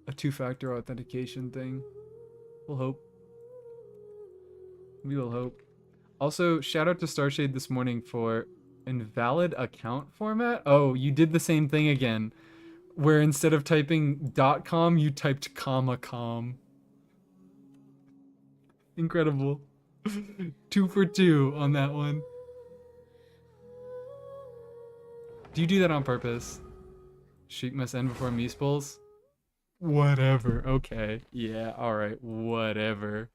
a 2-factor authentication thing. We'll hope. We will hope. Also, shout out to Starshade this morning for invalid account format. Oh, you did the same thing again. Where instead of typing .com, you typed .com. Incredible. 2 for 2 on that one. Do you do that on purpose? Sheik must end before Mies pulls? Whatever. Okay. Yeah, alright. Whatever.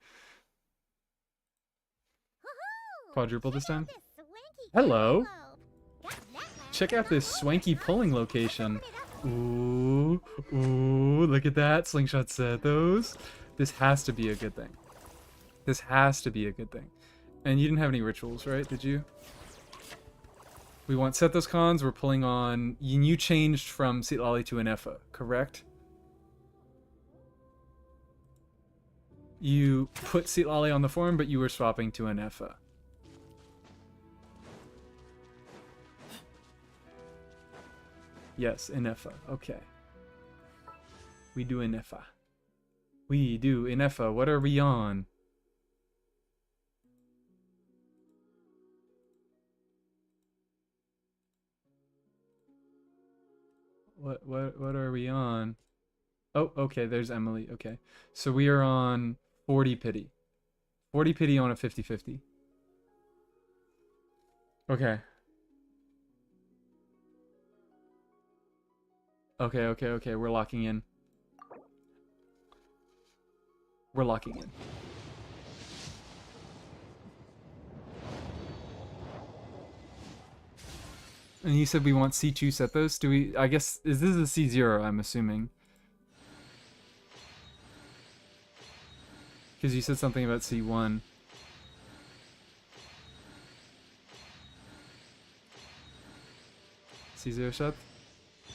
Quadruple this time? Hello. Check out this swanky pulling location. Ooh. Ooh. Look at that. Slingshot Sethos. This has to be a good thing. This has to be a good thing. And you didn't have any rituals, right? Did you? We want Sethos cons. We're pulling on... You changed from Seat Lolly to INEFFA, correct? You put Seat Lolly on the form, but you were swapping to INEFFA. Yes, INEFFA. Okay. We do INEFFA. We do INEFFA. What are we on? What are we on? Oh, okay, there's Emily. Okay. So we are on 40 pity. 40 pity on a 50-50. Okay. Okay. We're locking in. We're locking in. And you said we want C2 set those? Do we, I guess, is this a C0, I'm assuming? Because you said something about C1. C0 shut.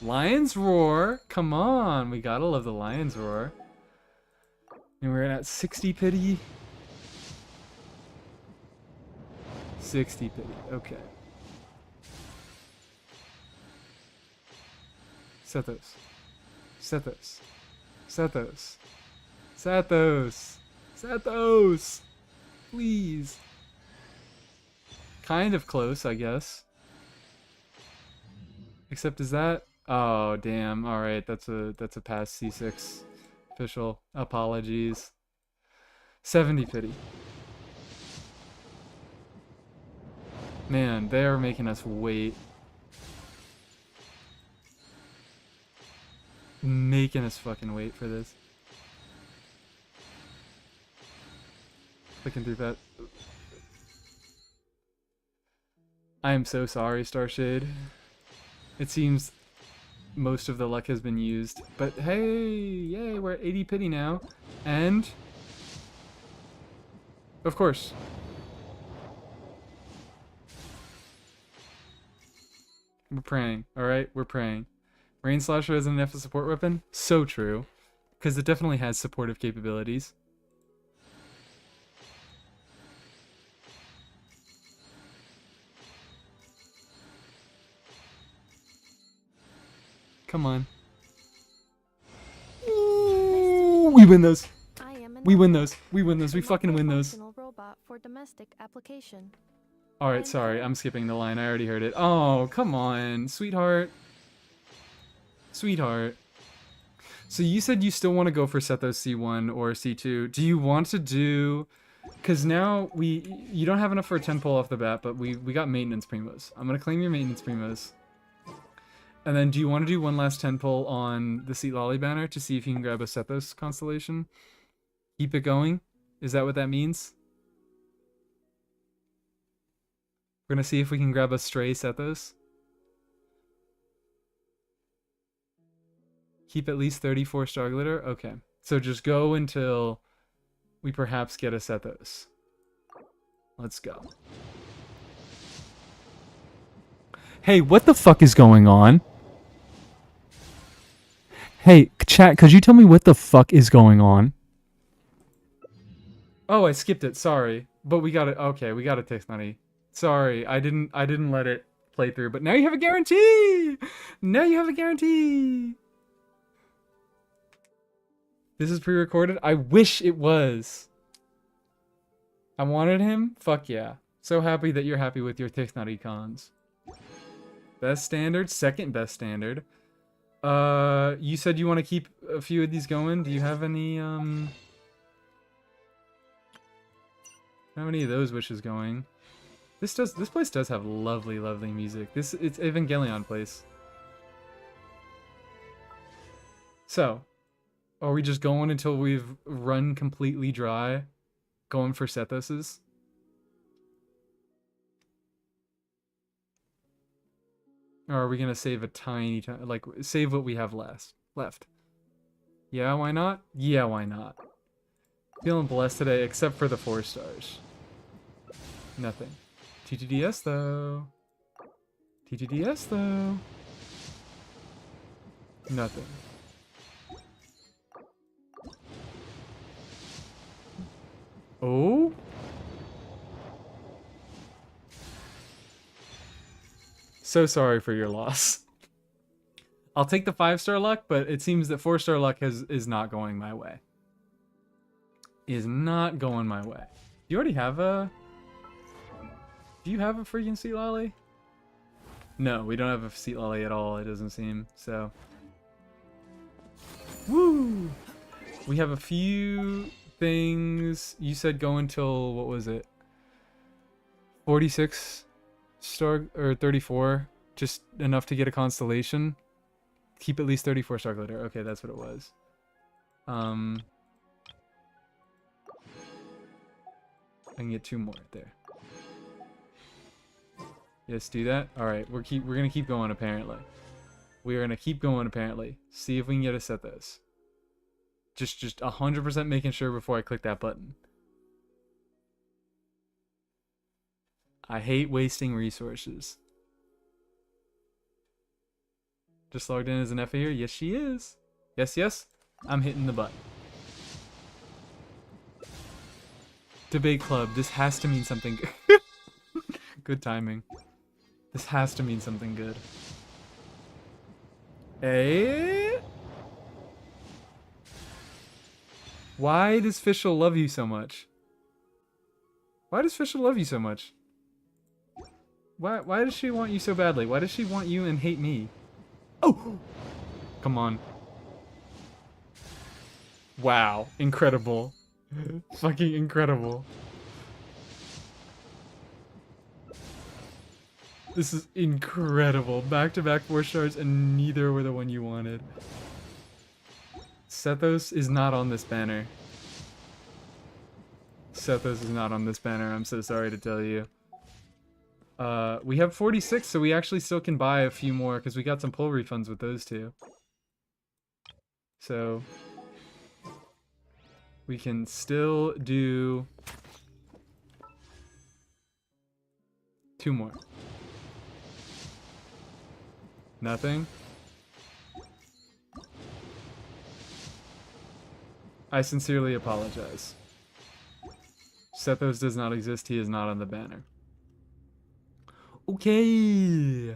Lion's Roar! Come on! We gotta love the Lion's Roar. And we're at 60 pity. 60 pity, okay. Set those. Set those. Set those. Set those. Set those! Please. Kind of close, I guess. Except is that... Oh, damn. Alright, that's a pass C6. Official. Apologies. 70 pity. Man, they're making us wait. Making us fucking wait for this. Clicking through that. I am so sorry, Starshade. It seems most of the luck has been used. But hey, yay, we're at 80 pity now. And... of course. We're praying, alright? We're praying. Rain Slasher as an INEFFA support weapon? So true. Because it definitely has supportive capabilities. Come on. Ooh, we win those. We win those. We win those. We fucking win those. Robot for domestic application. Alright, sorry. I'm skipping the line. I already heard it. Oh, come on. Sweetheart. Sweetheart. So you said you still want to go for Sethos C1 or C2. Do you want to do... Because now you don't have enough for a 10 pull off the bat, but we got maintenance primos. I'm going to claim your maintenance primos. And then do you want to do one last 10 pull on the Seat Lolly banner to see if you can grab a Sethos constellation? Keep it going? Is that what that means? We're going to see if we can grab a stray Sethos. Keep at least 34 star glitter? Okay. So just go until we perhaps get a Sethos. Let's go. Hey, what the fuck is going on? Hey, chat, could you tell me what the fuck is going on? Oh, I skipped it. Sorry. But we got it. Okay, we got a text money. Sorry, I didn't let it play through, but now you have a guarantee! Now you have a guarantee! This is pre-recorded? I wish it was. I wanted him? Fuck yeah. So happy that you're happy with your Tichnut econs. Best standard? Second best standard. You said you want to keep a few of these going. Do you have any, how many of those wishes going? This place does have lovely, lovely music. It's Evangelion place. So, are we just going until we've run completely dry? Going for Sethoses? Or are we gonna save a tiny, like, save what we have left? Yeah, why not? Yeah, why not? Feeling blessed today, except for the 4 stars. Nothing. TTDS though. TTDS though. Nothing. Oh? So sorry for your loss. I'll take the 5-star luck, but it seems that 4-star luck is not going my way. Is not going my way. You already have a... Do you have a freaking Seat Lolly? No, we don't have a Seat Lolly at all, it doesn't seem, so... Woo! We have a few things. You said go until, what was it? 46 star, or 34? Just enough to get a constellation? Keep at least 34 star glitter. Okay, that's what it was. I can get 2 more right there. Yes, do that. All right, we're gonna keep going apparently. We're gonna keep going apparently. See if we can get a set this. Just 100% making sure before I click that button. I hate wasting resources. Just logged in as an INEFFA here. Yes, she is. Yes, yes. I'm hitting the button. Debate club. This has to mean something good. Good timing. This has to mean something good. Eh? Why does Fischl love you so much? Why does Fischl love you so much? Why does she want you so badly? Why does she want you and hate me? Oh! Come on. Wow. Incredible. Fucking incredible. This is incredible. Back-to-back 4 stars and neither were the one you wanted. Sethos is not on this banner. Sethos is not on this banner. I'm so sorry to tell you. We have 46, so we actually still can buy a few more because we got some pull refunds with those two. So we can still do 2 more. Nothing. I sincerely apologize. Sethos does not exist. He is not on the banner. Okay.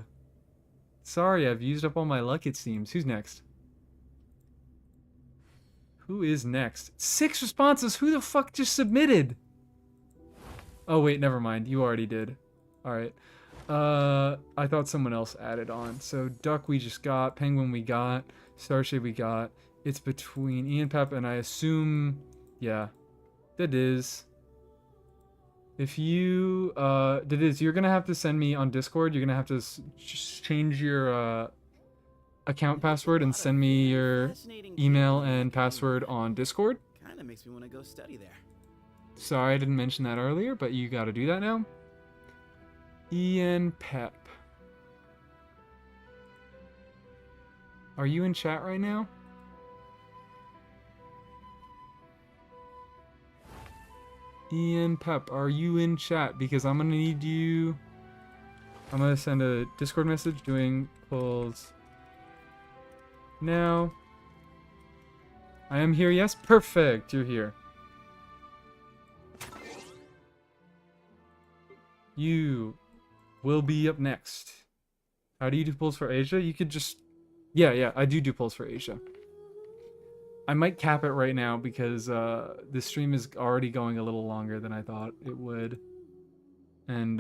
Sorry, I've used up all my luck, it seems. Who's next? Who is next? 6 responses. Who the fuck just submitted? Oh, wait, never mind. You already did. Alright. I thought someone else added on. So, Duck we just got. Penguin we got. Starshade we got. It's between Ian Pep and I assume... Yeah. That is... If you, you're gonna have to send me on Discord. You're gonna have to just change your account password and send me your email and password on Discord. Kind of makes me want to go study there. Sorry I didn't mention that earlier, but you gotta do that now. Ian Pep. Are you in chat right now? Ian Pep, are you in chat? Because I'm gonna need you. I'm gonna send a Discord message doing pulls now. I am here, yes? Perfect, you're here. You will be up next. How do you do pulls for Asia? You could just... Yeah, I do pulls for Asia. I might cap it right now because this stream is already going a little longer than I thought it would. And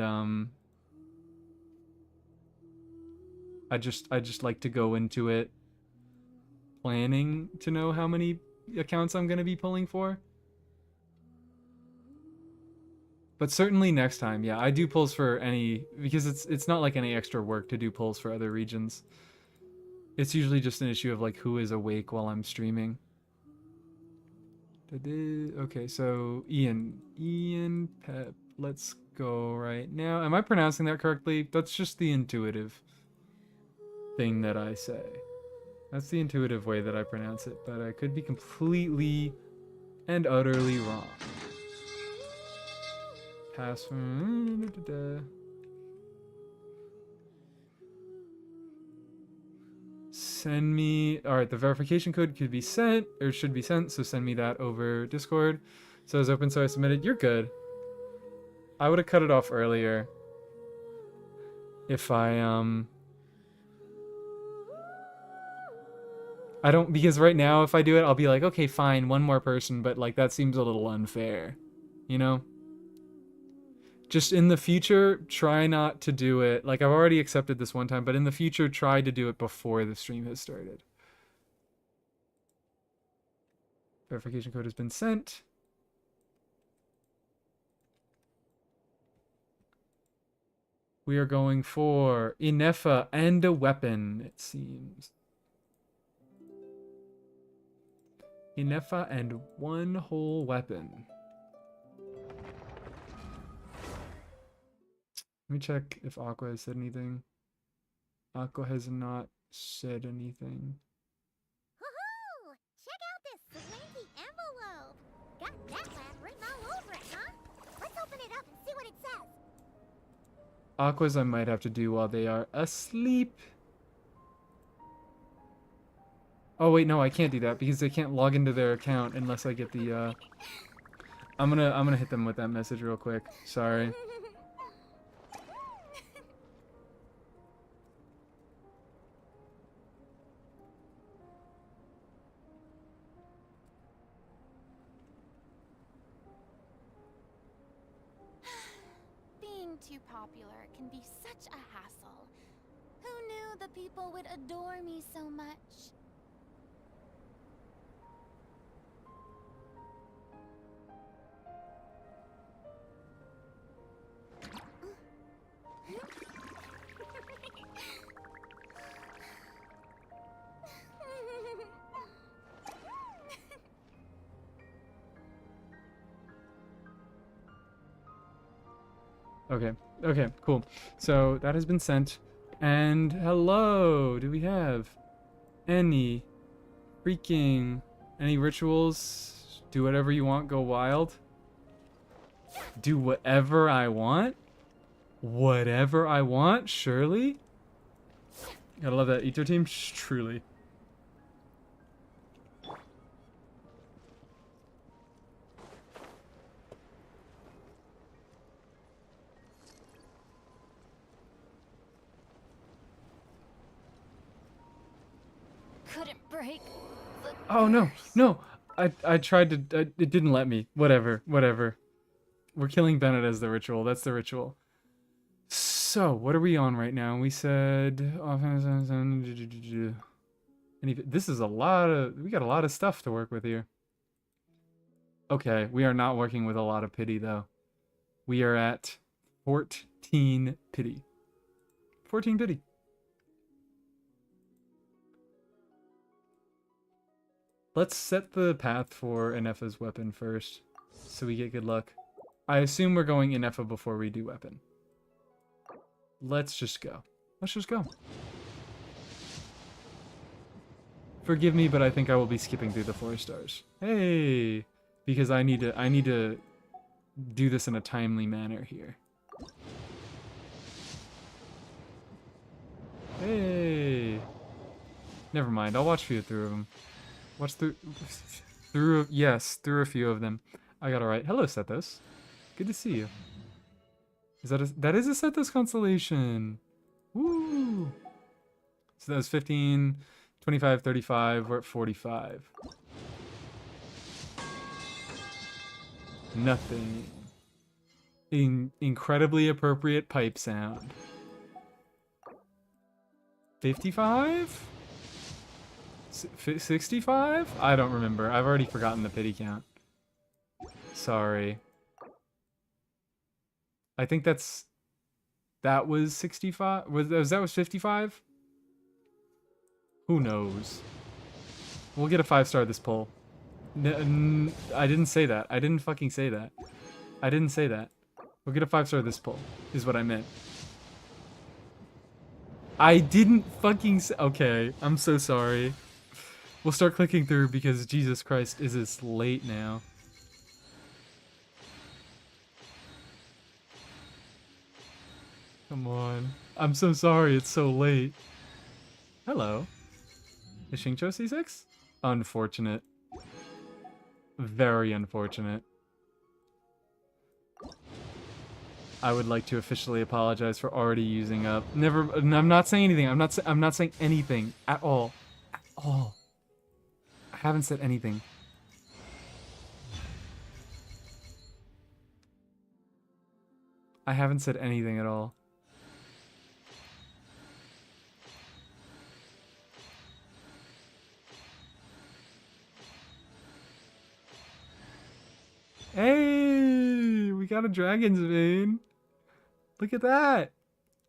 I just like to go into it planning to know how many accounts I'm going to be pulling for. But certainly next time, yeah, I do pulls for any, because it's not like any extra work to do pulls for other regions. It's usually just an issue of like who is awake while I'm streaming. Okay, so Ian Pep, let's go right now. Am I pronouncing that correctly? That's just the intuitive thing that I say. That's the intuitive way that I pronounce it, but I could be completely and utterly wrong. Password. Send me... Alright, the verification code could be sent, or should be sent, so send me that over Discord. So it's open, so I submitted. You're good. I would have cut it off earlier. If I don't... Because right now, if I do it, I'll be like, okay, fine, one more person, but, like, that seems a little unfair. You know? Just in the future, try not to do it. Like, I've already accepted this one time, but in the future, try to do it before the stream has started. Verification code has been sent. We are going for INEFFA and a weapon, it seems. INEFFA and one whole weapon. Let me check if Aqua has said anything. Aqua has not said anything. Woohoo! Check out this swanky envelope. Got that lab written all over it, huh? Let's open it up and see what it says. Aquas I might have to do while they are asleep. Oh wait, no, I can't do that because they can't log into their account unless I get the I'm gonna hit them with that message real quick. Sorry. Being too popular can be such a hassle. Who knew the people would adore me so much? Okay. Okay, cool. So that has been sent. And hello, do we have any rituals? Do whatever you want, go wild. Do whatever I want? Whatever I want, surely? Gotta love that Ito team, truly. Couldn't break. Oh no, no! I tried to, it didn't let me. Whatever, whatever. We're killing Bennett as the ritual, that's the ritual. So, what are we on right now? We said... This is a lot of... We got a lot of stuff to work with here. Okay, we are not working with a lot of pity, though. We are at 14 pity. 14 pity. Let's set the path for INEFFA's weapon first, so we get good luck. I assume we're going INEFFA before we do weapon. Let's just go. Let's just go. Forgive me, but I think I will be skipping through the 4 stars. Hey! Because I need to do this in a timely manner here. Hey! Never mind, I'll watch through them. Watch through a few of them. I got it right. Hello, Sethos. Good to see you. That is a Sethos constellation. Woo! So that was 15, 25, 35. We're at 45. Nothing. Incredibly appropriate pipe sound. 55? 65? I don't remember. I've already forgotten the pity count. Sorry. I think that was 65. That was 55? Who knows? We'll get a 5-star this poll. I didn't say that. I didn't fucking say that. I didn't say that. We'll get a 5-star this poll, is what I meant. I didn't fucking say... Okay, I'm so sorry. We'll start clicking through because Jesus Christ, is this late now? Come on. I'm so sorry, it's so late. Hello. Is Xingqiu C6? Unfortunate. Very unfortunate. I would like to officially apologize for already using up. I'm not saying anything. I'm not saying anything at all. At all. I haven't said anything. I haven't said anything at all. Hey, we got a dragon's bane. Look at that.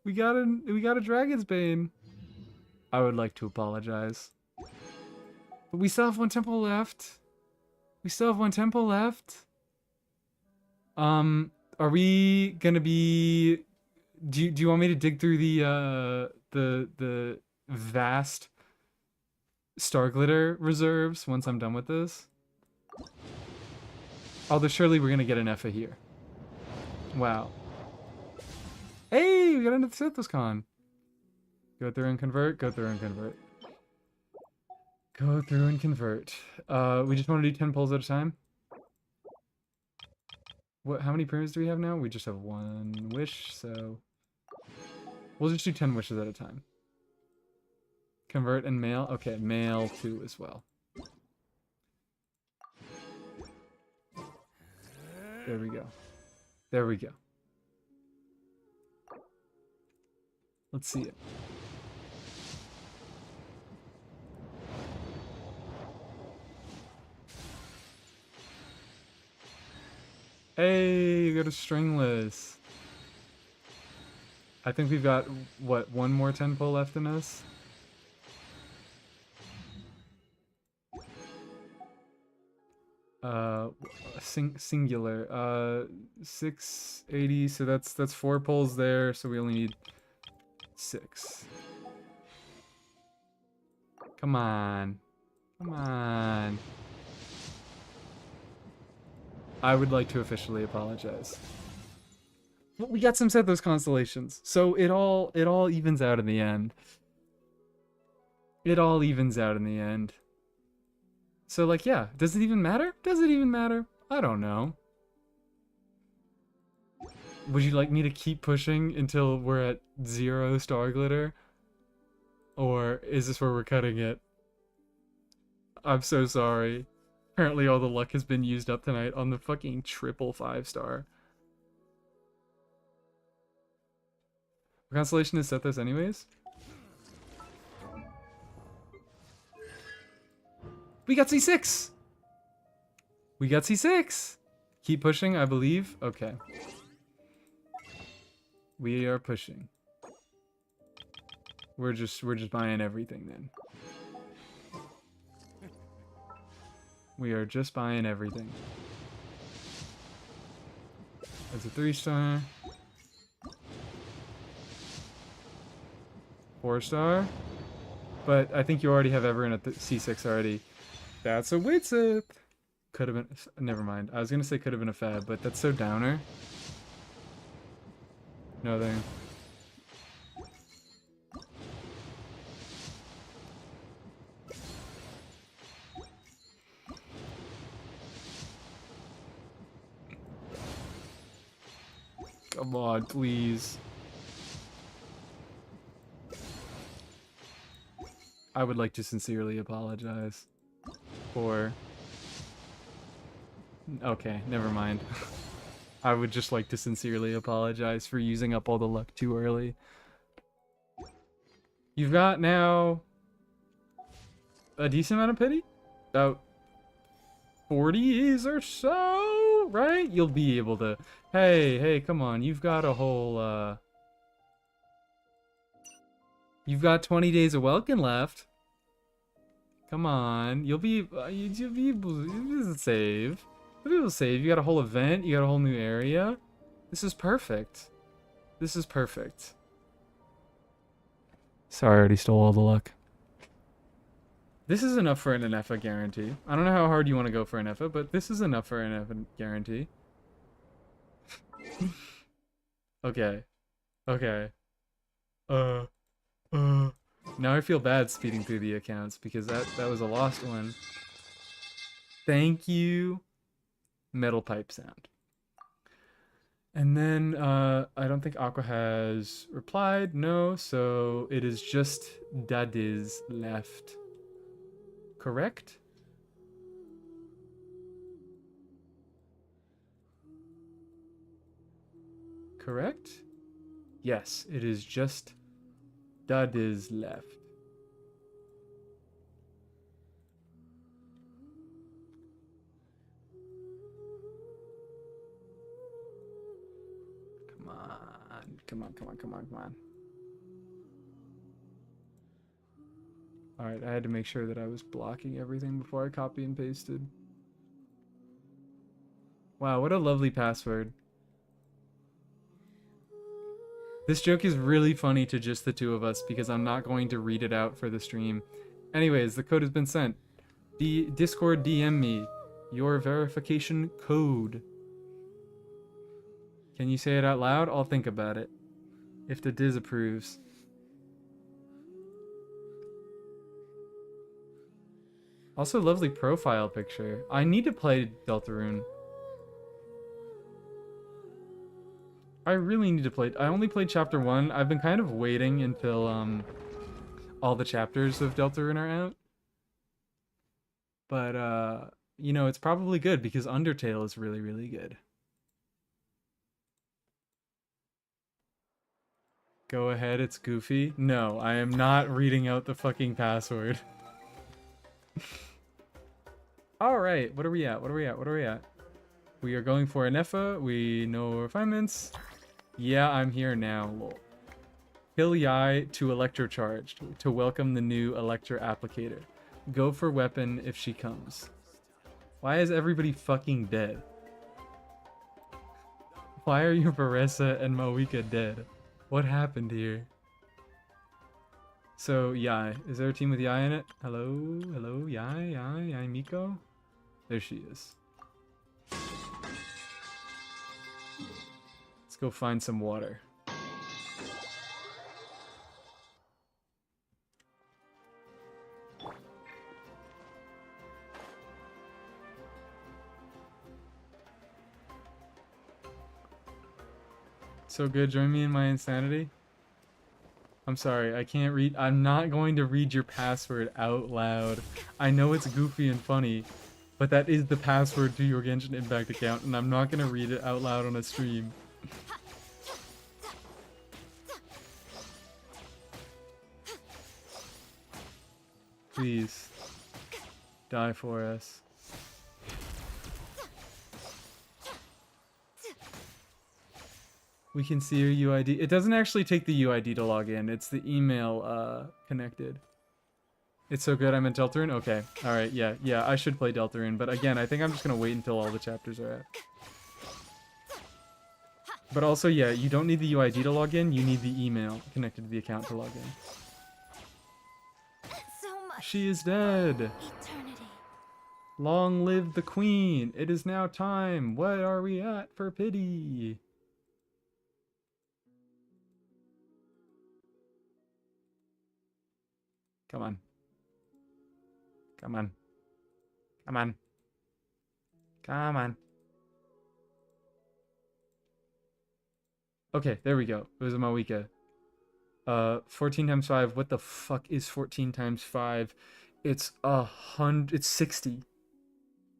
We got a dragon's bane. I would like to apologize. But we still have 1 temple left. We still have one tempo left. Are we gonna be? Do you want me to dig through the vast star glitter reserves once I'm done with this? Although surely we're gonna get an Effa here. Wow. Hey, we got another Sithoscon. Go through and convert. Go through and convert. Go through and convert. We just want to do 10 pulls at a time. What? How many pyramids do we have now? We just have one wish, so we'll just do 10 wishes at a time. Convert and mail. Okay, mail 2 as well. There we go. There we go. Let's see it. Hey, you got a stringless. I think we've got, what, one more 10 pull left in us? Singular. 680, so that's 4 pulls there, so we only need 6. Come on. Come on. I would like to officially apologize. Well, we got some Sethos constellations, so it all evens out in the end. It all evens out in the end. So, like, yeah, does it even matter? Does it even matter? I don't know. Would you like me to keep pushing until we're at 0 star glitter? Or is this where we're cutting it? I'm so sorry. Apparently all the luck has been used up tonight on the fucking triple 5-star. What constellation is Sethos anyways? We got C6! We got C6! Keep pushing, I believe. Okay. We are pushing. We're just buying everything then. We are just buying everything. That's a 3-star. 4-star. But I think you already have Everin at the C6 already. That's a Witsip. Could have been. Never mind. I was gonna say could have been a fab, but that's so downer. No thing. Come on, please. I would like to sincerely apologize for... Okay, never mind. I would just like to sincerely apologize for using up all the luck too early. You've got now a decent amount of pity? About 40s or so, right? You'll be able to... Hey, come on. You've got a whole, You've got 20 days of Welkin left. Come on. You'll be able to save. You'll be able to save. You got a whole event. You got a whole new area. This is perfect. This is perfect. Sorry, I already stole all the luck. This is enough for an INEFFA guarantee. I don't know how hard you want to go for an INEFFA, but this is enough for an INEFFA guarantee. Okay. Okay. Now I feel bad speeding through the accounts because that was a lost one. Thank you. Metal pipe sound. And then I don't think Aqua has replied. No, so it is just Dadiz left. Correct? Correct? Yes, it is just Dadiz left. Come on. Alright, I had to make sure that I was blocking everything before I copy and pasted. Wow, what a lovely password. This joke is really funny to just the two of us because I'm not going to read it out for the stream. Anyways, the code has been sent. Discord DM me your verification code. Can you say it out loud? I'll think about it. If the Diz approves. Also, lovely profile picture. I need to play Deltarune. I really need to play. I only played chapter 1. I've been kind of waiting until all the chapters of Deltarune are out. But you know, it's probably good because Undertale is really, really good. Go ahead, it's goofy. No, I am not reading out the fucking password. Alright, what are we at? What are we at? What are we at? We are going for INEFFA. We know refinements. Yeah, I'm here now. Lol. Kill Yai to electrocharged to welcome the new Electro applicator. Go for weapon if she comes. Why is everybody fucking dead? Why are you Baressa and Moika dead? What happened here? So, Yai. Is there a team with Yai in it? Hello? Hello? Yai Miko? There she is. Let's go find some water. So good, join me in my insanity. I'm sorry, I can't read. I'm not going to read your password out loud. I know it's goofy and funny, but that is the password to your Genshin Impact account, and I'm not going to read it out loud on a stream. Please, die for us. We can see your UID. It doesn't actually take the UID to log in. It's the email connected. It's so good I'm in Deltarune? Okay. Alright, yeah, I should play Deltarune. But again, I think I'm just going to wait until all the chapters are out. But also, yeah, you don't need the UID to log in. You need the email connected to the account to log in. So much She is dead. eternity. Long live the queen. It is now time. What are we at for pity? Come on. Come on. Come on. Come on. Okay, there we go. It was a Moika. 14 times 5. What the fuck is 14 times 5? It's 100. It's 60.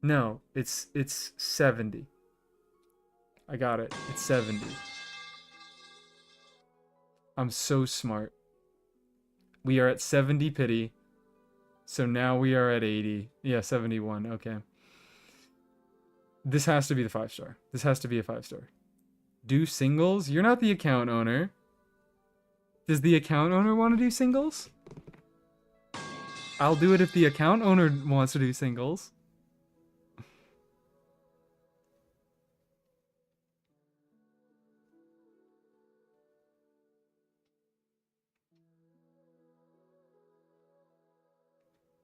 No, it's 70. I got it. It's 70. I'm so smart. We are at 70 pity. So now we are at 80. Yeah, 71. Okay. This has to be the 5-star. This has to be a 5-star. Do singles? You're not the account owner. Does the account owner want to do singles? I'll do it if the account owner wants to do singles.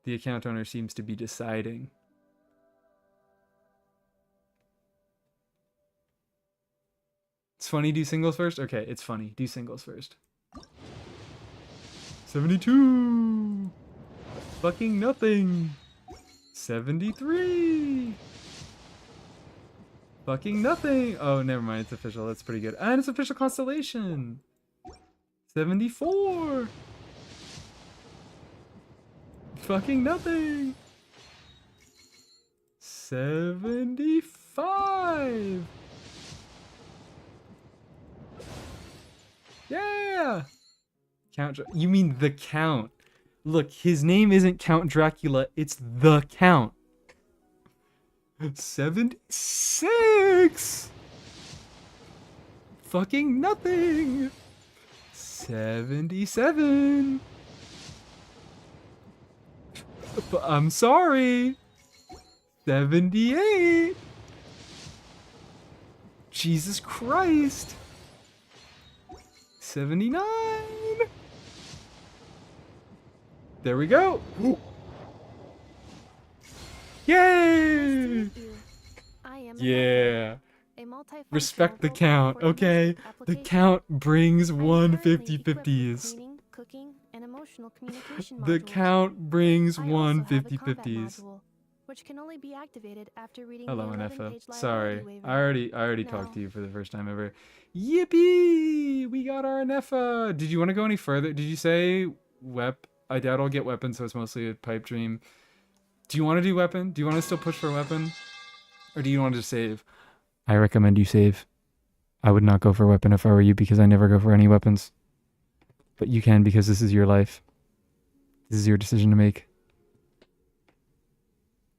The account owner seems to be deciding. It's funny, do singles first? Okay, it's funny. Do singles first. 72! Fucking nothing! 73! Fucking nothing! Oh, never mind. It's official. That's pretty good. And it's official constellation! 74! Fucking nothing! 75! Yeah! You mean the Count. Look, his name isn't Count Dracula, it's the Count. 76! Fucking nothing! 77! I'm sorry! 78! Jesus Christ. 79. There we go. Ooh. Yay! You. I am Yeah. a multifunctional Respect the robot count, for okay? domestic The application. count brings I am one currently equipped with 50-50s. cleaning, cooking, and emotional communication The modules. count brings I one also have a combat 50-50s. module, which can only be activated after reading Hello, the INEFFA. 11-page Sorry, liability waiver. I already talked Now- to you for the first time ever. Yippee! We got our INEFFA. Did you want to go any further? Did you say I doubt I'll get weapon, so it's mostly a pipe dream. Do you want to do weapon? Do you want to still push for weapon, or do you want to just save? I recommend you save. I would not go for weapon if I were you, because I never go for any weapons. But you can, because this is your life. This is your decision to make.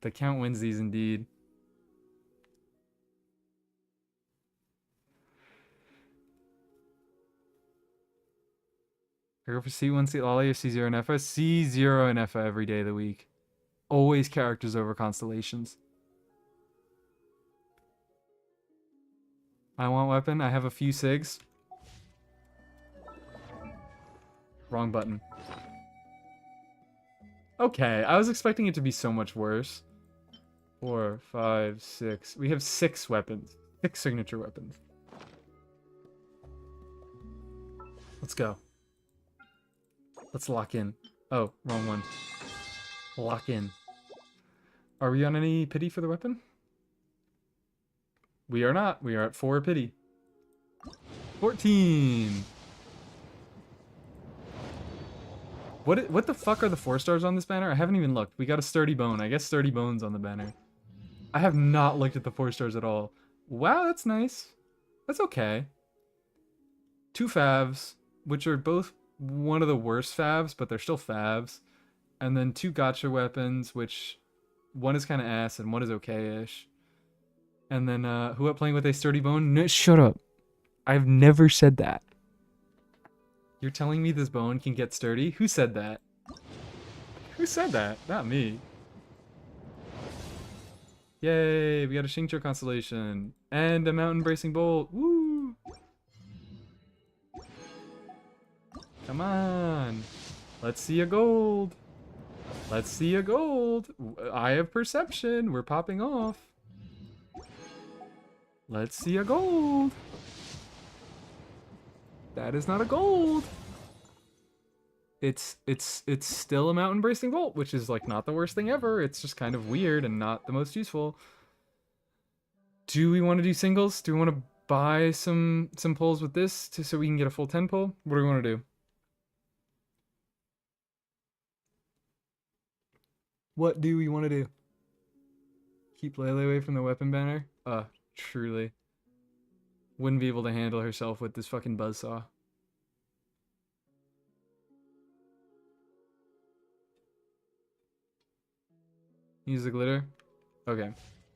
The count wins these indeed. I go for C1, C Lolly, or C0 and Effa. C0 and Effa every day of the week. Always characters over constellations. I want weapon. I have a few SIGs. Wrong button. Okay, I was expecting it to be so much worse. 4, 5, 6. We have 6 weapons. 6 signature weapons. Let's go. Let's lock in. Oh, wrong one. Lock in. Are we on any pity for the weapon? We are not. We are at 4 pity. 14. What the fuck are the 4 stars on this banner? I haven't even looked. We got a sturdy bone. I guess sturdy bones on the banner. I have not looked at the 4 stars at all. Wow, that's nice. That's okay. 2 favs, which are both one of the worst favs, but they're still favs. And then 2 gotcha weapons, which one is kind of ass and one is okay-ish. And then who up playing with a sturdy bone? No, shut up. I've never said that. You're telling me this bone can get sturdy? Who said that? Who said that? Not me. Yay, we got a Xingqiu constellation. And a mountain bracing bolt. Woo! Come on. Let's see a gold. Let's see a gold. Eye of perception. We're popping off. Let's see a gold. That is not a gold. It's still a mountain bracing bolt, which is like not the worst thing ever. It's just kind of weird and not the most useful. Do we want to do singles? Do we want to buy some pulls with this so we can get a full 10 pull? What do we want to do? What do we want to do? Keep Lele away from the weapon banner? Truly. Wouldn't be able to handle herself with this fucking buzzsaw. Use the glitter? Okay.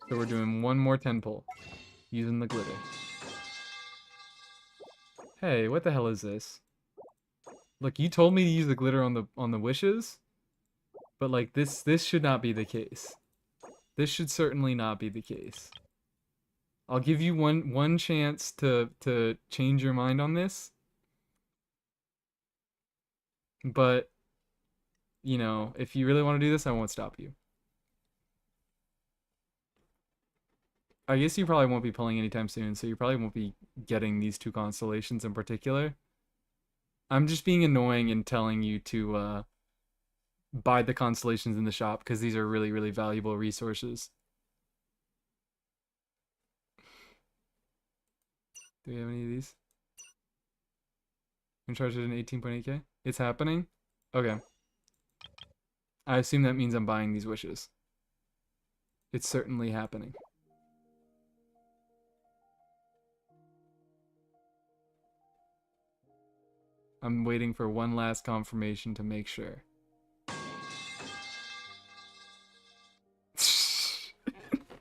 So we're doing one more 10 pull. Using the glitter. Hey, what the hell is this? Look, you told me to use the glitter on the wishes, but like this should not be the case. This should certainly not be the case. I'll give you one chance to change your mind on this. But you know, if you really want to do this, I won't stop you. I guess you probably won't be pulling anytime soon, so you probably won't be getting these 2 constellations in particular. I'm just being annoying and telling you to buy the constellations in the shop, because these are really, really valuable resources. Do we have any of these? I'm charged at an 18.8k? It's happening? Okay. I assume that means I'm buying these wishes. It's certainly happening. I'm waiting for one last confirmation to make sure.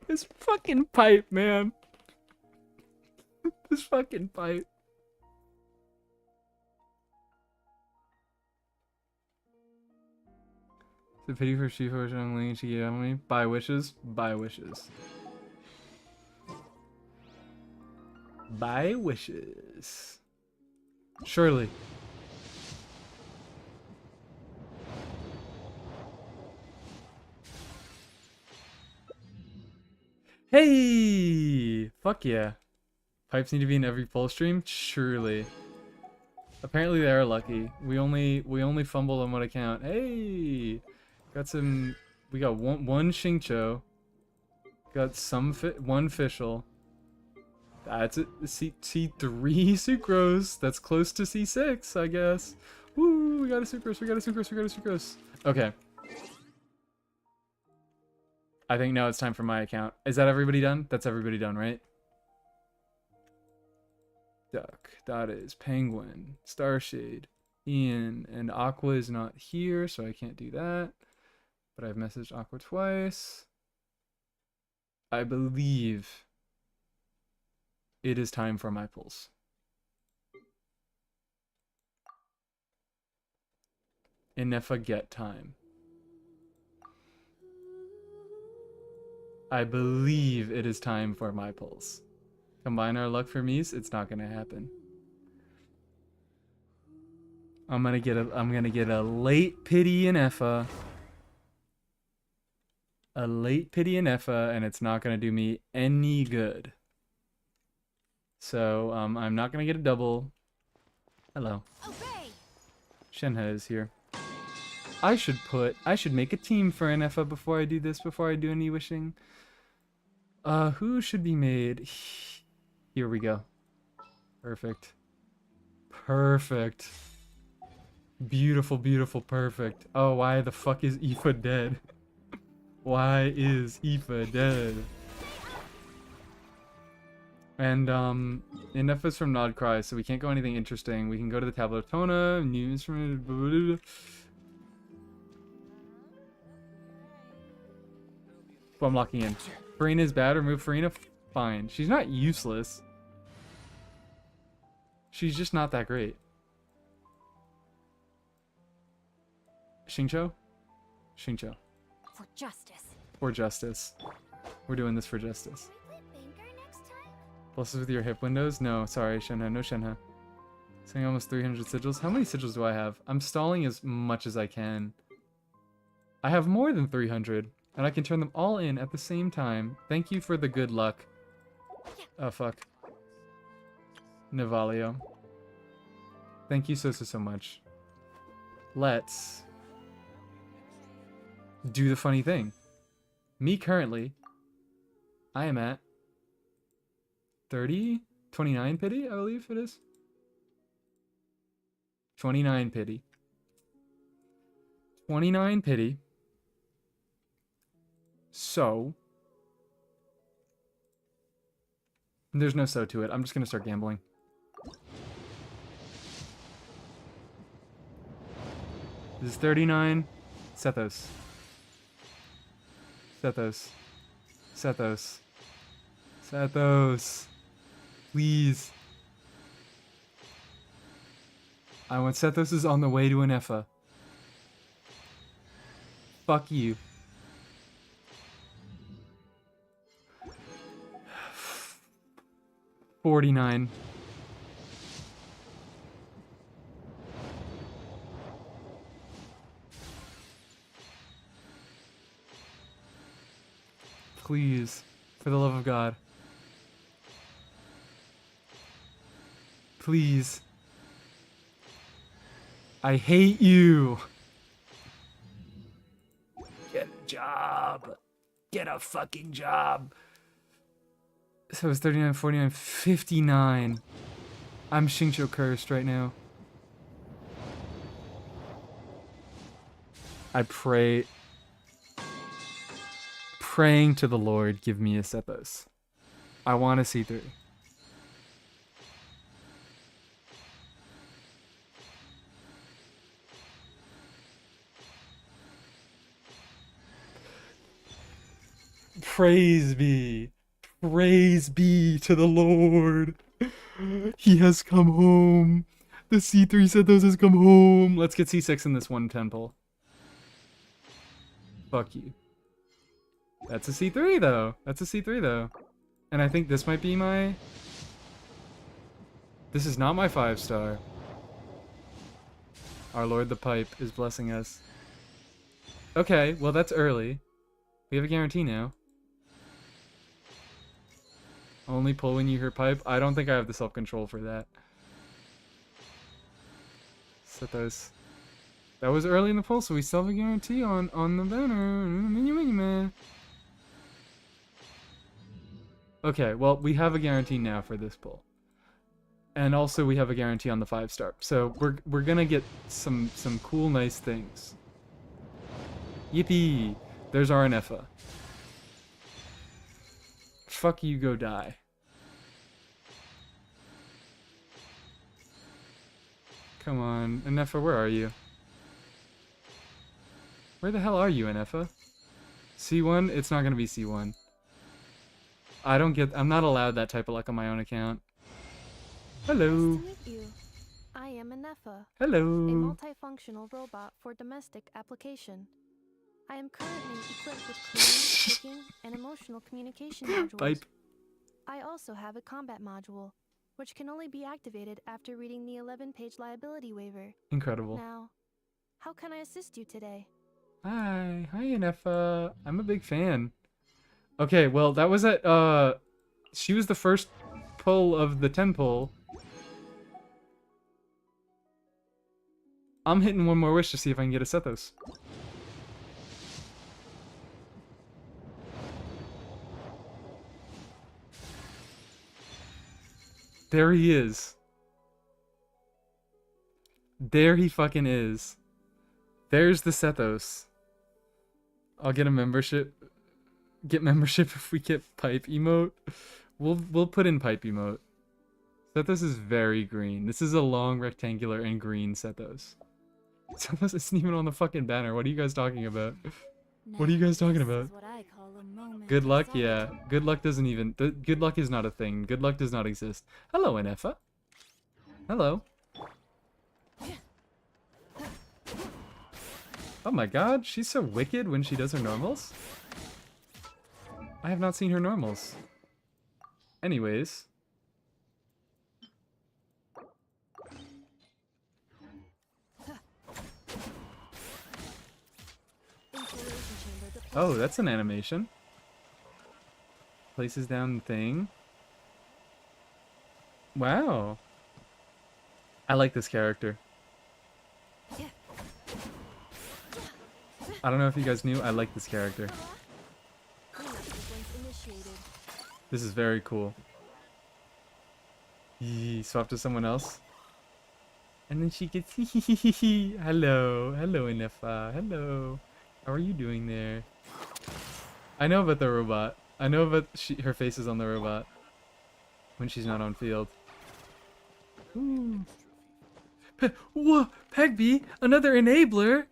This fucking pipe, man. This fucking pipe. The pity for Shifu Zhongling she gave on me. Buy wishes. Buy wishes. By wishes. Surely. Hey! Fuck yeah. Pipes need to be in every pull stream? Surely. Apparently they are lucky. We only fumble on one account. Hey! Got some... We got one Xingqiu. Got one Fischl. That's it. C3 Sucrose. That's close to C6, I guess. Woo! We got a Sucrose. We got a Sucrose. We got a Sucrose. Okay. I think now it's time for my account. Is that everybody done? That's everybody done, right? Duck. That is Penguin. Starshade. Ian. And Aqua is not here, so I can't do that. But I've messaged Aqua twice. I believe it is time for my pulls. INEFFA get time. I believe it is time for my pulls. Combine our luck for Mies, it's not gonna happen. I'm gonna get a late pity INEFFA. A late pity INEFFA, and it's not gonna do me any good. So I'm not gonna get a double. Hello. Obey. Shenhe is here. I should make a team for INEFFA before I do this, before I do any wishing. Who should be made? Here we go. Perfect. Perfect. Beautiful, beautiful, perfect. Oh, why the fuck is Aoife dead? Why is Aoife dead? And, INEFFA's from Nod Krai, so we can't go anything interesting. We can go to the Tableau Tona, new instrument, blah, blah, blah. Well, I'm locking in. Farina is bad, remove Farina? Fine. She's not useless. She's just not that great. Xingqiu? Xingqiu. For justice. For justice. We're doing this for justice. Can we play Banker next time? Pluses with your hip windows? No, sorry, Shenhe. No Shenhe. Saying almost 300 sigils. How many sigils do I have? I'm stalling as much as I can. I have more than 300. And I can turn them all in at the same time. Thank you for the good luck. Oh, fuck. Nivalio. Thank you so much. Let's do the funny thing. Me currently, I am at 29 pity, I believe it is. 29 pity. 29 pity. So, there's no so to it. I'm just going to start gambling. This is 39. Sethos. Sethos. Sethos. Sethos. Please. I want Sethos is on the way to INEFFA. Fuck you. $49. Please, for the love of God. Please. I hate you. Get a job. Get a fucking job. So it's 39, 49, 59. I'm Xingqiu cursed right now. I pray. Praying to the Lord, give me a Sethos. I want a C3. Praise be. Praise be to the Lord. He has come home. The C3 Sethos has come home. Let's get C6 in this one temple. Fuck you. That's a C3 though. That's a C3 though. And I think this might be my... This is not my 5-star. Our Lord the Pipe is blessing us. Okay, well that's early. We have a guarantee now. Only pull when you hear pipe. I don't think I have the self-control for that. Set those. That was early in the poll, so we still have a guarantee on the banner. Okay, well, we have a guarantee now for this poll. And also we have a guarantee on the 5-star. So we're gonna get some cool, nice things. Yippee! There's our INEFFA. Fuck you, go die. Come on, INEFFA, where are you? Where the hell are you, INEFFA? C1? It's not gonna be C1. I'm not allowed that type of luck on my own account. Hello. Nice to meet you. I am INEFFA, a Hello. multifunctional robot for domestic application. I am currently equipped with cleaning, cooking, and emotional communication modules. Pipe. I also have a combat module, which can only be activated after reading the 11-page liability waiver. Incredible. Now, how can I assist you today? Hi INEFFA. I'm a big fan. Okay, well that was at she was the first pull of the 10 pull. I'm hitting one more wish to see if I can get a Sethos. There he is. There he fucking is. There's the Sethos. I'll get a membership. Get membership if we get pipe emote. We'll put in pipe emote. Sethos is very green. This is a long rectangular and green Sethos. Sethos isn't even on the fucking banner. What are you guys talking about? What are you guys talking about? Good luck, yeah. Good luck doesn't even... Good luck is not a thing. Good luck does not exist. Hello, INEFFA. Hello. Oh my god, she's so wicked when she does her normals. I have not seen her normals. Anyways. Oh, that's an animation. Places down the thing. Wow. I like this character. I don't know if you guys knew, I like this character. This is very cool. Yee, swap to someone else. And then she gets hello. Hello, INEFFA. Hello. How are you doing there? I know about the robot. I know about her face is on the robot. When she's not on field. Ooh. Whoa! Pegby! Another enabler!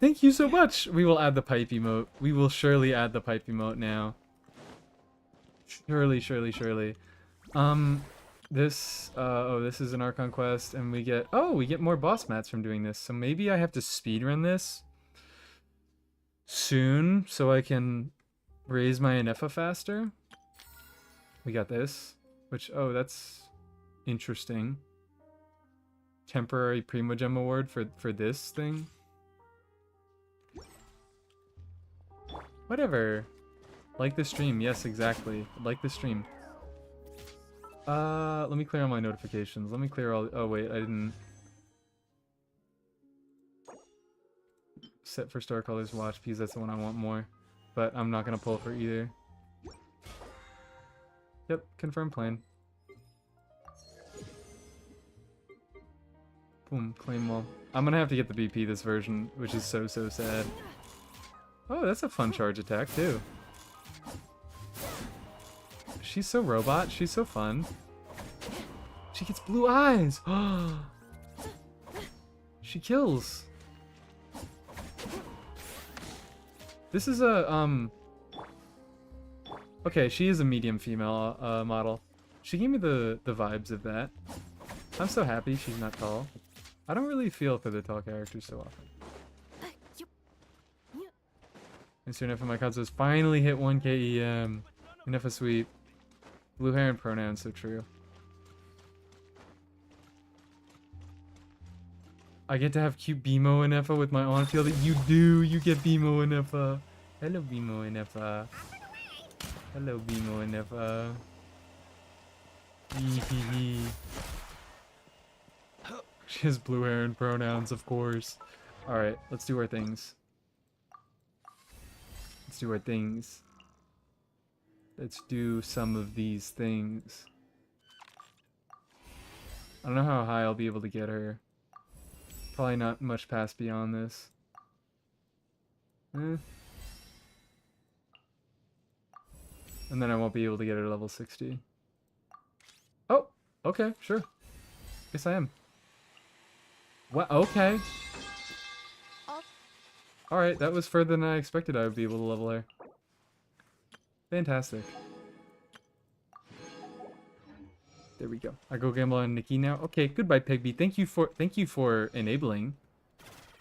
Thank you so much! We will add the pipe emote. We will surely add the pipe emote now. Surely, surely, surely. This is an Archon quest, and we get more boss mats from doing this. So maybe I have to speedrun this soon so I can raise my INEFFA faster. We got this, which, that's interesting. Temporary Primogem award for this thing. Whatever. Like the stream, yes, exactly. Like the stream. Let me clear all my notifications. Let me clear all... Oh, wait, I didn't... Set for Star Colors Watch, because that's the one I want more. But I'm not gonna pull for either. Yep, confirm plan. Boom, claim wall. I'm gonna have to get the BP this version, which is so sad. Oh, that's a fun charge attack, too. She's so robot. She's so fun. She gets blue eyes. She kills. This is a, okay, she is a medium female model. She gave me the vibes of that. I'm so happy she's not tall. I don't really feel for the tall characters so often. Mr. INEFFA, my COD says, finally hit 1k EM. INEFFA sweet. Blue hair and pronouns, so true. I get to have cute BMO INEFFA with my on field. You do. You get BMO INEFFA. Hello, BMO INEFFA. Hello, BMO INEFFA. Hee. She has blue hair and pronouns, of course. Alright, let's do our things. Let's do our things. Let's do some of these things. I don't know how high I'll be able to get her. Probably not much past beyond this. And then I won't be able to get her to level 60. Oh, okay, sure. Guess I am. What? Okay. Alright, that was further than I expected I would be able to level her. Fantastic. There we go. I go gamble on Nikki now. Okay, goodbye, Pegby. Thank you for enabling.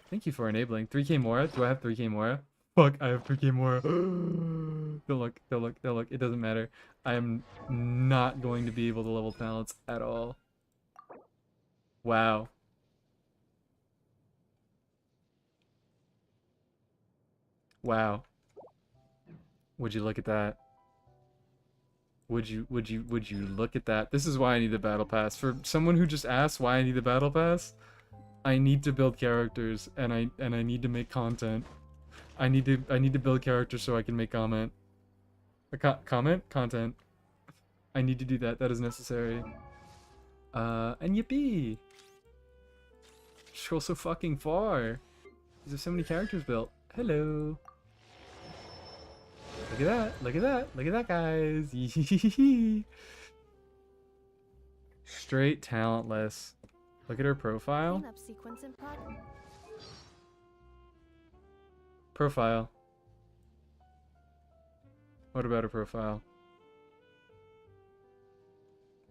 Thank you for enabling. 3k Mora? Do I have 3k Mora? Fuck, I have 3k Mora. Don't look, don't look, don't look. It doesn't matter. I am not going to be able to level talents at all. Wow. Wow. Would you look at that? Would you look at that? This is why I need the battle pass. For someone who just asked why I need the battle pass, I need to build characters and I need to make content. I need to build characters so I can make content. Content. I need to do that. That is necessary. And yippee! Scroll so fucking far. There's so many characters built. Hello. Look at that. Look at that. Look at that, guys. Straight talentless. Look at her profile. Cleanup sequence in progress. Profile. What about her profile?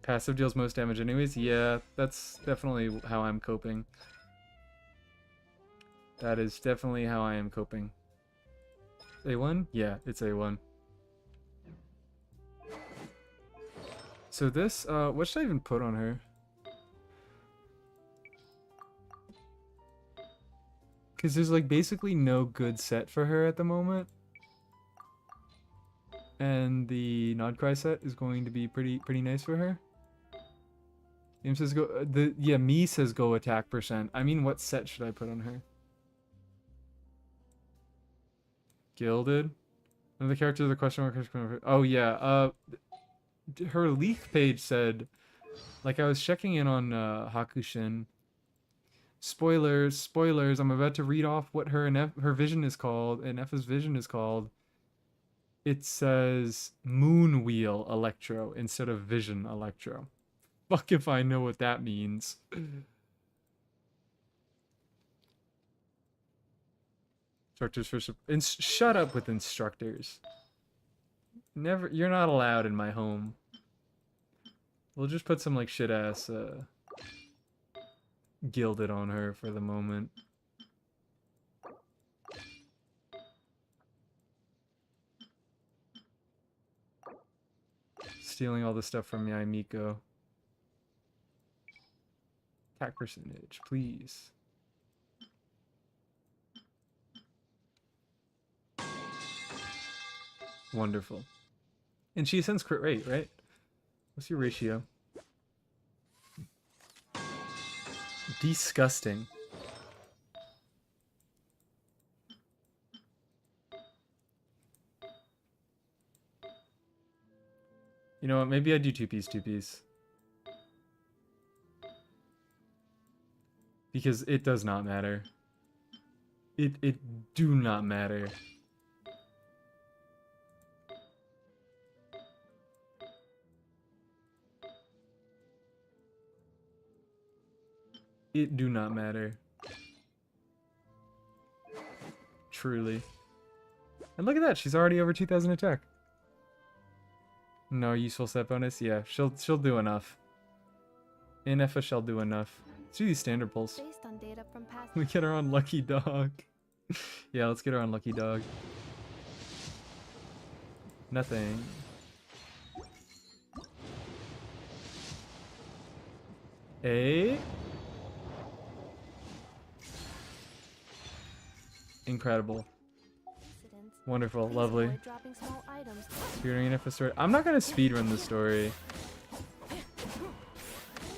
Passive deals most damage anyways? Yeah, that's definitely how I'm coping. That is definitely how I am coping. A1? Yeah, it's A1. So this, what should I even put on her? Because there's like basically no good set for her at the moment. And the Nod Cry set is going to be pretty nice for her. Game says go, me says go attack %. I mean, what set should I put on her? Gilded? Another character of the question mark. Oh yeah, her leak page said, like I was checking in on Hakushin. Spoilers, I'm about to read off what her vision is called, INEFFA's vision is called. It says Moon Wheel Electro instead of Vision Electro. Fuck if I know what that means. Instructors for shut up with instructors. Never, you're not allowed in my home. We'll just put some like shit ass gilded on her for the moment. Stealing all the stuff from Yaimiko. Attack percentage, please. Wonderful. And she ascends crit rate, right? What's your ratio? Disgusting. You know what? Maybe I do 2-piece. Because it does not matter. It do not matter. It do not matter. Truly. And look at that, she's already over 2,000 attack. No useful set bonus? Yeah, she'll do enough. INEFFA shall do enough. Let's do these standard pulls. Based on data from past We get her on Lucky Dog. Yeah, let's get her on Lucky Dog. Nothing. Incredible. Incidents. Wonderful. Please Lovely. avoid dropping small items. Speedrunning INEFFA story. I'm not gonna speedrun the story.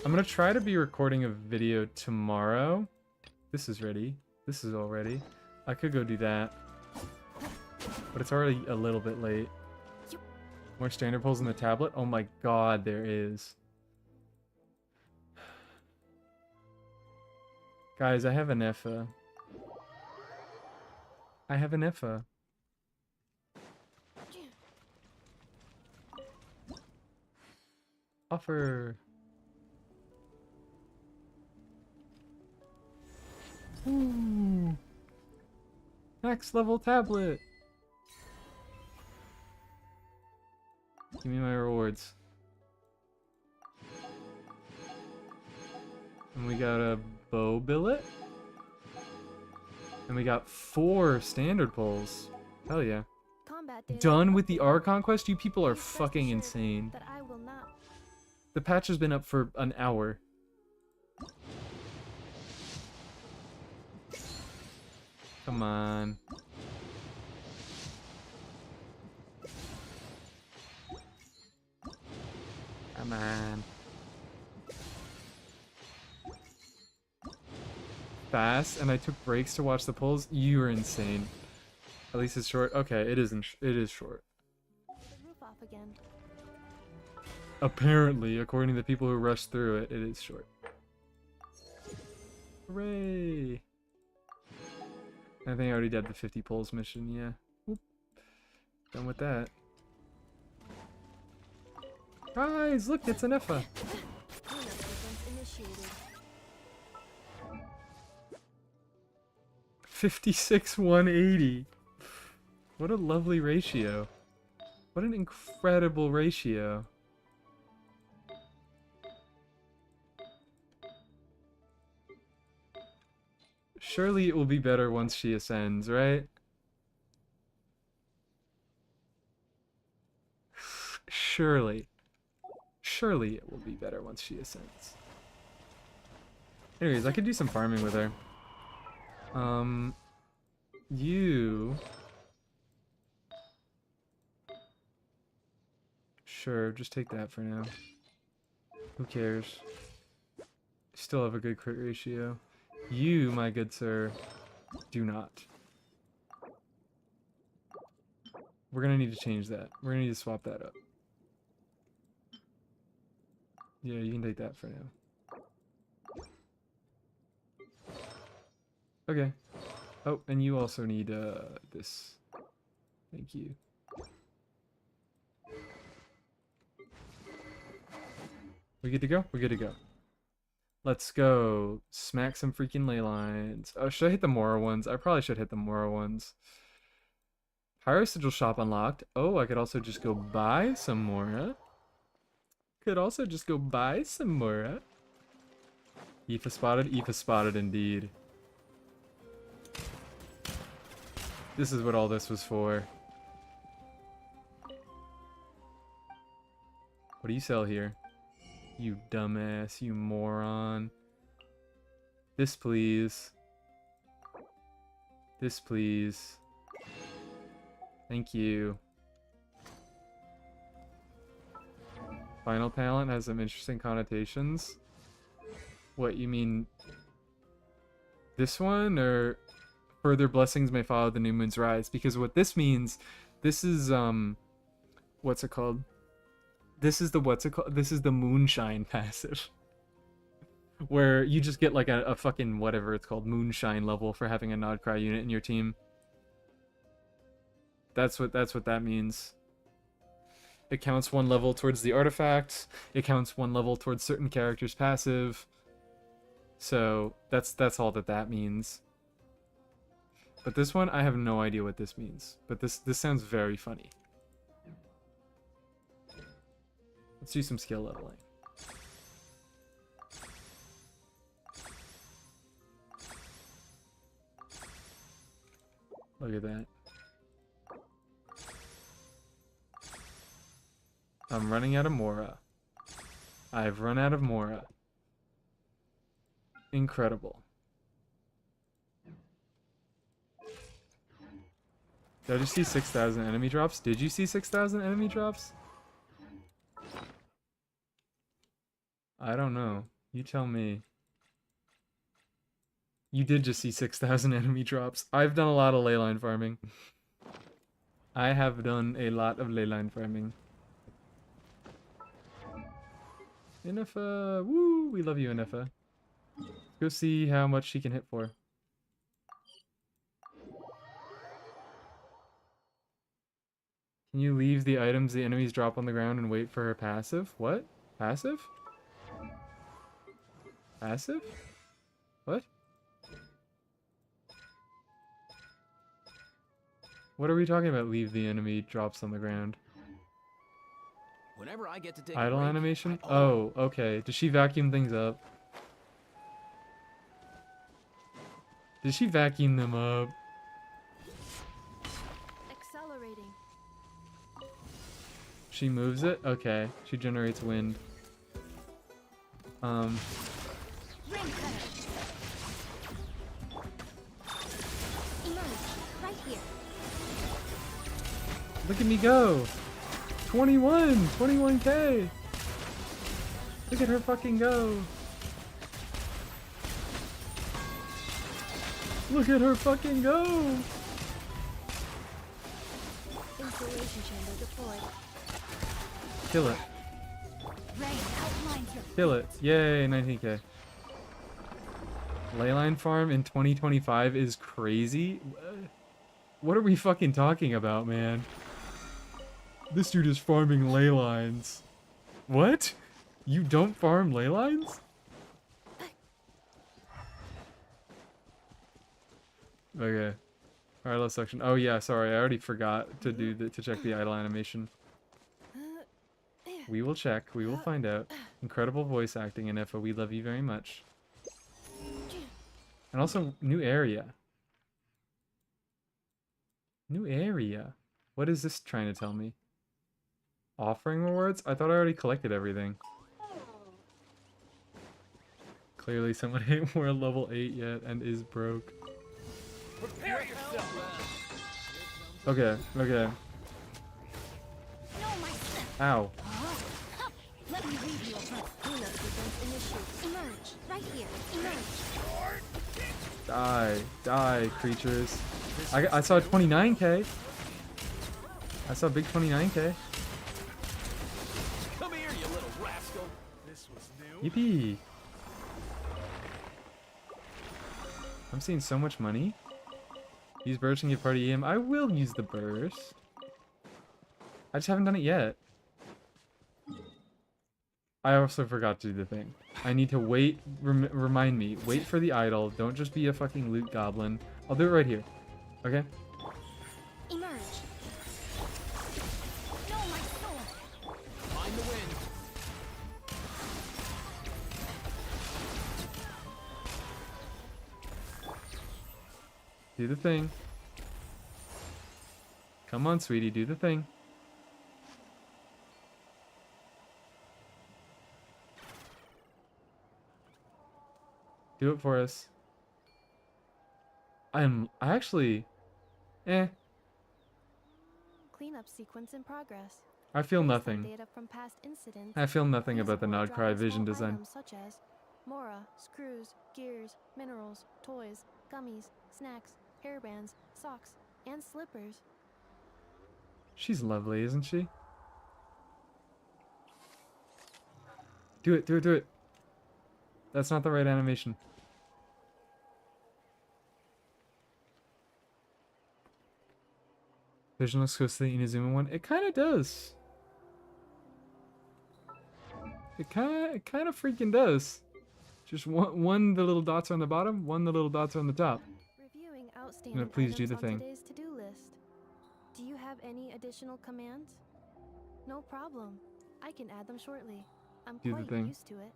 I'm gonna try to be recording a video tomorrow. This is ready. This is all ready. I could go do that. But it's already a little bit late. More standard pulls in the tablet? Oh my god, there is. Guys, I have INEFFA. I have INEFFA. Offer. Ooh. Max level tablet. Give me my rewards. And we got a bow billet. And we got 4 standard pulls. Hell yeah. Combat data Done with the updated. R conquest? You people are Please rest fucking assured insane. That I will not. The patch has been up for an hour. Come on. Come on. Fast, and I took breaks to watch the pulls. You are insane. At least it's short. Okay, it isn't. It is short. The roof off again. Apparently, according to the people who rushed through it, it is short. Hooray! I think I already did the 50 pulls mission. Yeah. Whoop. Done with that. Guys, look, it's INEFFA. Cleanup sequence initiated. 56-180. What a lovely ratio. What an incredible ratio. Surely it will be better once she ascends, right? Surely. Surely it will be better once she ascends. Anyways, I could do some farming with her. You... Sure, just take that for now. Who cares? Still have a good crit ratio. You, my good sir, do not. We're gonna need to change that. We're gonna need to swap that up. Yeah, you can take that for now. Okay. Oh, and you also need this. Thank you. We good to go? We're good to go. Let's go. Smack some freaking ley lines. Oh, should I hit the Mora ones? I probably should hit the Mora ones. Pyro Sigil shop unlocked. Oh, I could also just go buy some Mora. Could also just go buy some Mora. INEFFA spotted? INEFFA spotted indeed. This is what all this was for. What do you sell here? You dumbass, you moron. This please. This please. Thank you. Final talent has some interesting connotations. What, you mean this one, or further blessings may follow the new moon's rise? Because what this means, this is what's it called? This is the moonshine passive. Where you just get like a fucking whatever it's called, moonshine level for having a Nod Krai unit in your team. That's what that means. It counts 1 level towards the artifacts. It counts 1 level towards certain characters' passive. So that's all that means. But this one, I have no idea what this means. But this sounds very funny. Let's do some skill leveling. Look at that. I'm running out of Mora. I've run out of Mora. Incredible. Did I just see 6,000 enemy drops? Did you see 6,000 enemy drops? I don't know. You tell me. You did just see 6,000 enemy drops. I've done a lot of leyline farming. I have done a lot of leyline farming. INEFFA! Woo! We love you, INEFFA. Let's go see how much she can hit for. Can you leave the items the enemies drop on the ground and wait for her passive? What? Passive? Passive? What? What are we talking about? Leave the enemy drops on the ground. Whenever I get to take a Idle break, animation? I Oh, okay. Does she vacuum things up? Did she vacuum them up? Accelerating. She moves it? Okay. She generates wind. Ring cutter. Emerge. Right here. Look at me go! 21! 21k! Look at her fucking go! Look at her fucking go! Insulation chamber deployed. Kill it. Rain outlines your Kill it. Yay, 19k. Leyline farm in 2025 is crazy. What are we fucking talking about, man? This dude is farming ley lines. What? You don't farm ley lines? Okay. Alright, last section. Oh yeah, sorry, I already forgot to to check the idle animation. We will check, we will find out. Incredible voice acting, INEFFA, we love you very much. And also, new area. New area? What is this trying to tell me? Offering rewards? I thought I already collected everything. Clearly someone ain't more level 8 yet and is broke. Prepare yourself. Okay, okay. No, my step. Ow. Let me read you a verse. Cleanup sequence initiated. Emerge. Right here. Emerge. Die. Die, creatures. I saw 29k. I saw big 29k. Come here, you little rascal. This was new. Yippee. I'm seeing so much money. Use burst and give party EM. I will use the burst. I just haven't done it yet. I also forgot to do the thing. I need to wait. Remind me. Wait for the idol. Don't just be a fucking loot goblin. I'll do it right here. Okay? Emerge. No, my soul. Find the wind. Do the thing. Come on, sweetie. Do the thing. Do it for us. I actually... Cleanup sequence in progress. I feel Based on nothing. Data from past incidents. I feel nothing Please about the avoid Nod Cry dropping vision small design. items such as Mora, screws, gears, minerals, toys, gummies, snacks, hairbands, socks, and slippers. She's lovely, isn't she? Do it, do it, do it. That's not the right animation. Vision looks close to the Inazuma one. It kind of does. It kind of freaking does. Just one the little dots are on the bottom, one the little dots are on the top. Reviewing outstanding please do items the on thing. today's to-do list. Do you have any additional commands? No problem. I can add them shortly. I'm Do the quite thing. used to it.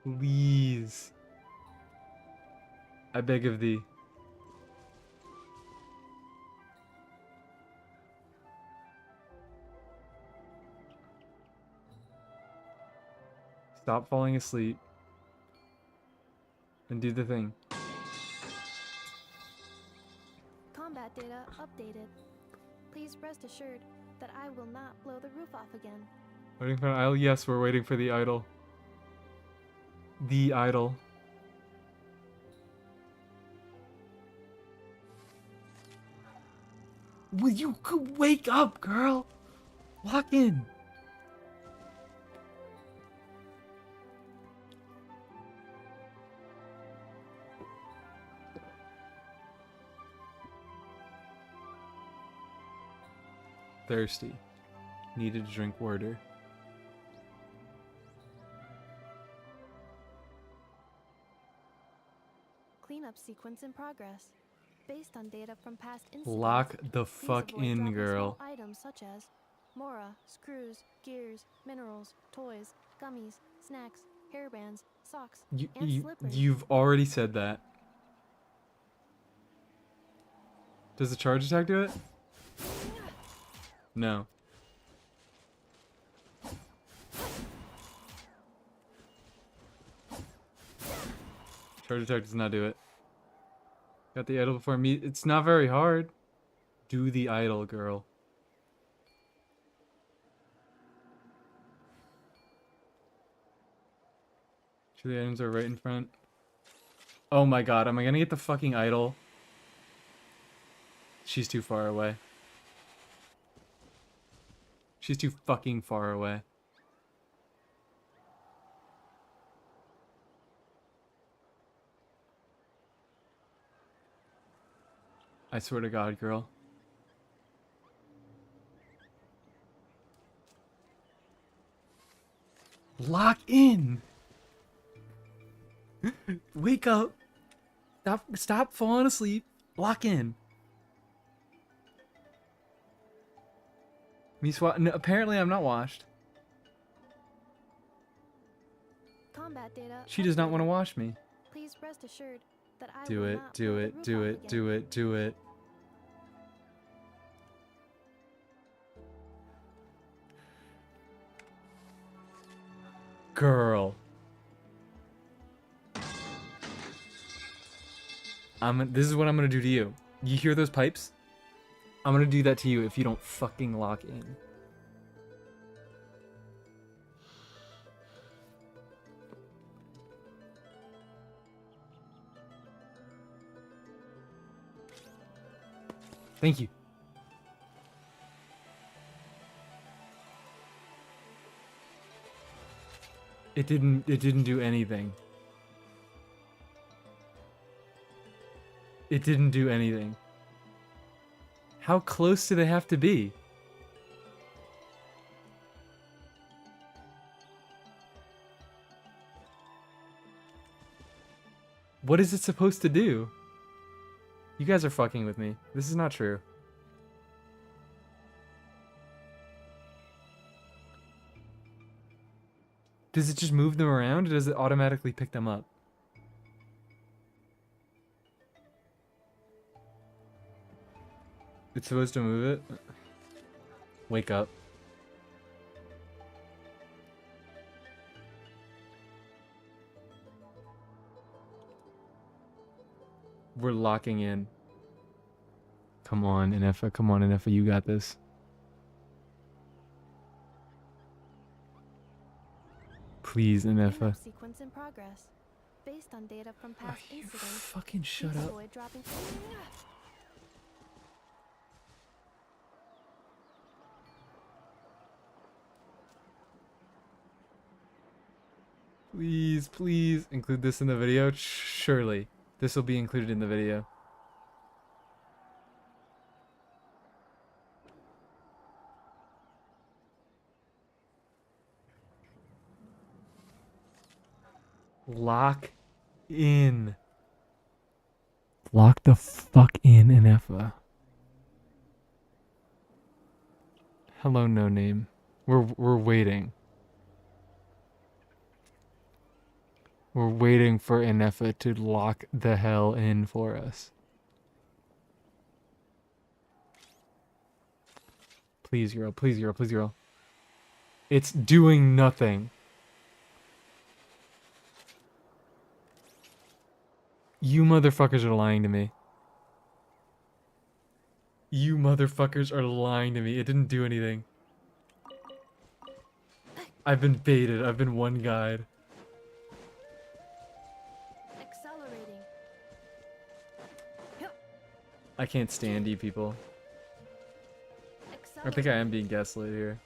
Please. I beg of thee. Stop falling asleep. and do the thing. Combat data updated. Please rest assured that I will not blow the roof off again. Waiting for an idol? Yes, we're waiting for the idol. The idol. Will you wake up, girl? Lock in. Thirsty. Needed to drink water. Cleanup sequence in progress. Based on data from past incidents, Lock the please fuck avoid in, dropping girl. small items such as mora, screws, gears, minerals, toys, gummies, snacks, hairbands, socks, and slippers. You've already said that. Does the charge attack do it? No. Charge attack does not do it. Got the idol before me. It's not very hard. Do the idol, girl. Sure the items are right in front. Oh my god, am I gonna get the fucking idol? She's too far away. She's too fucking far away. I swear to God, girl. Lock in! Wake up! Stop falling asleep. Lock in. Me no, apparently I'm not washed. Combat data She does not updated. want to wash me. Please rest assured that I Do will it, not do blow the it, roof do off it, again. do it, do it. Girl. This is what I'm gonna do to you. You hear those pipes? I'm gonna do that to you if you don't fucking lock in. Thank you. It didn't do anything. It didn't do anything. How close do they have to be? What is it supposed to do? You guys are fucking with me. This is not true. Does it just move them around, or does it automatically pick them up? It's supposed to move it? Wake up. We're locking in. Come on, INEFFA. Come on, INEFFA. You got this. Please, INEFFA. Cleanup sequence in progress. Based on data from past You incidents, fucking shut please up. avoid dropping. Please, please include this in the video. Surely. This will be included in the video. Lock in. Lock the fuck in, INEFFA. Hello, no name. We're waiting. We're waiting for INEFFA to lock the hell in for us. Please, girl. Please, girl. Please, girl. It's doing nothing. You motherfuckers are lying to me. You motherfuckers are lying to me. It didn't do anything. I've been baited. I've been one guide. Accelerating. I can't stand you people. I think I am being gaslit here.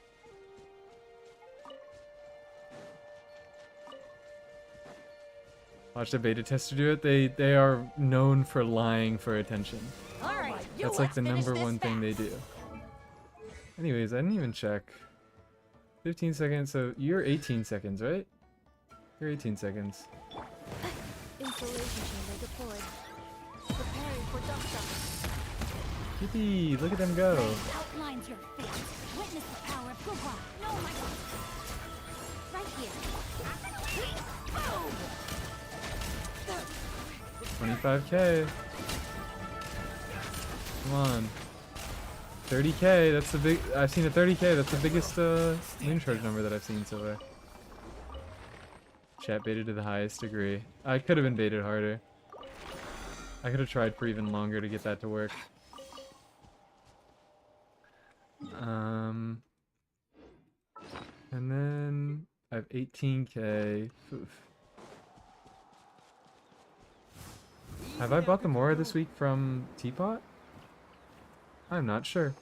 Watch the beta tester do it. They are known for lying for attention. All right, That's like the #1 thing they do. Anyways, I didn't even check. 15 seconds, so you're 18 seconds, right? You're 18 seconds. Installation chamber deployed. Preparing for dump truck. Yippee, look at them go. outlines your face. Witness the power of Gugwa. No, my right here. Boom! 25k. Come on. 30k, that's the big, I've seen a 30k, that's the biggest moon charge number that I've seen so far. Chat baited to the highest degree. I could have been baited harder. I could have tried for even longer to get that to work. And then I have 18k. Oof. Have I bought the Mora this week from Teapot? I'm not sure.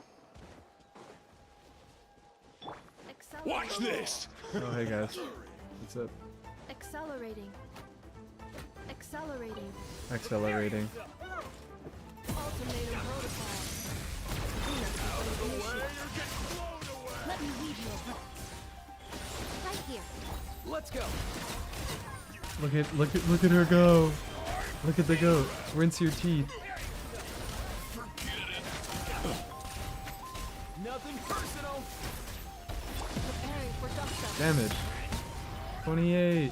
Watch this! Oh, hey guys. What's up? Accelerating. Accelerating. Accelerating. Ultimatum protocol. Let me lead you a right here. Let's go. Look at her go. Look at the goat. Rinse your teeth. Nothing personal. Preparing for dump truck. Damage. 28.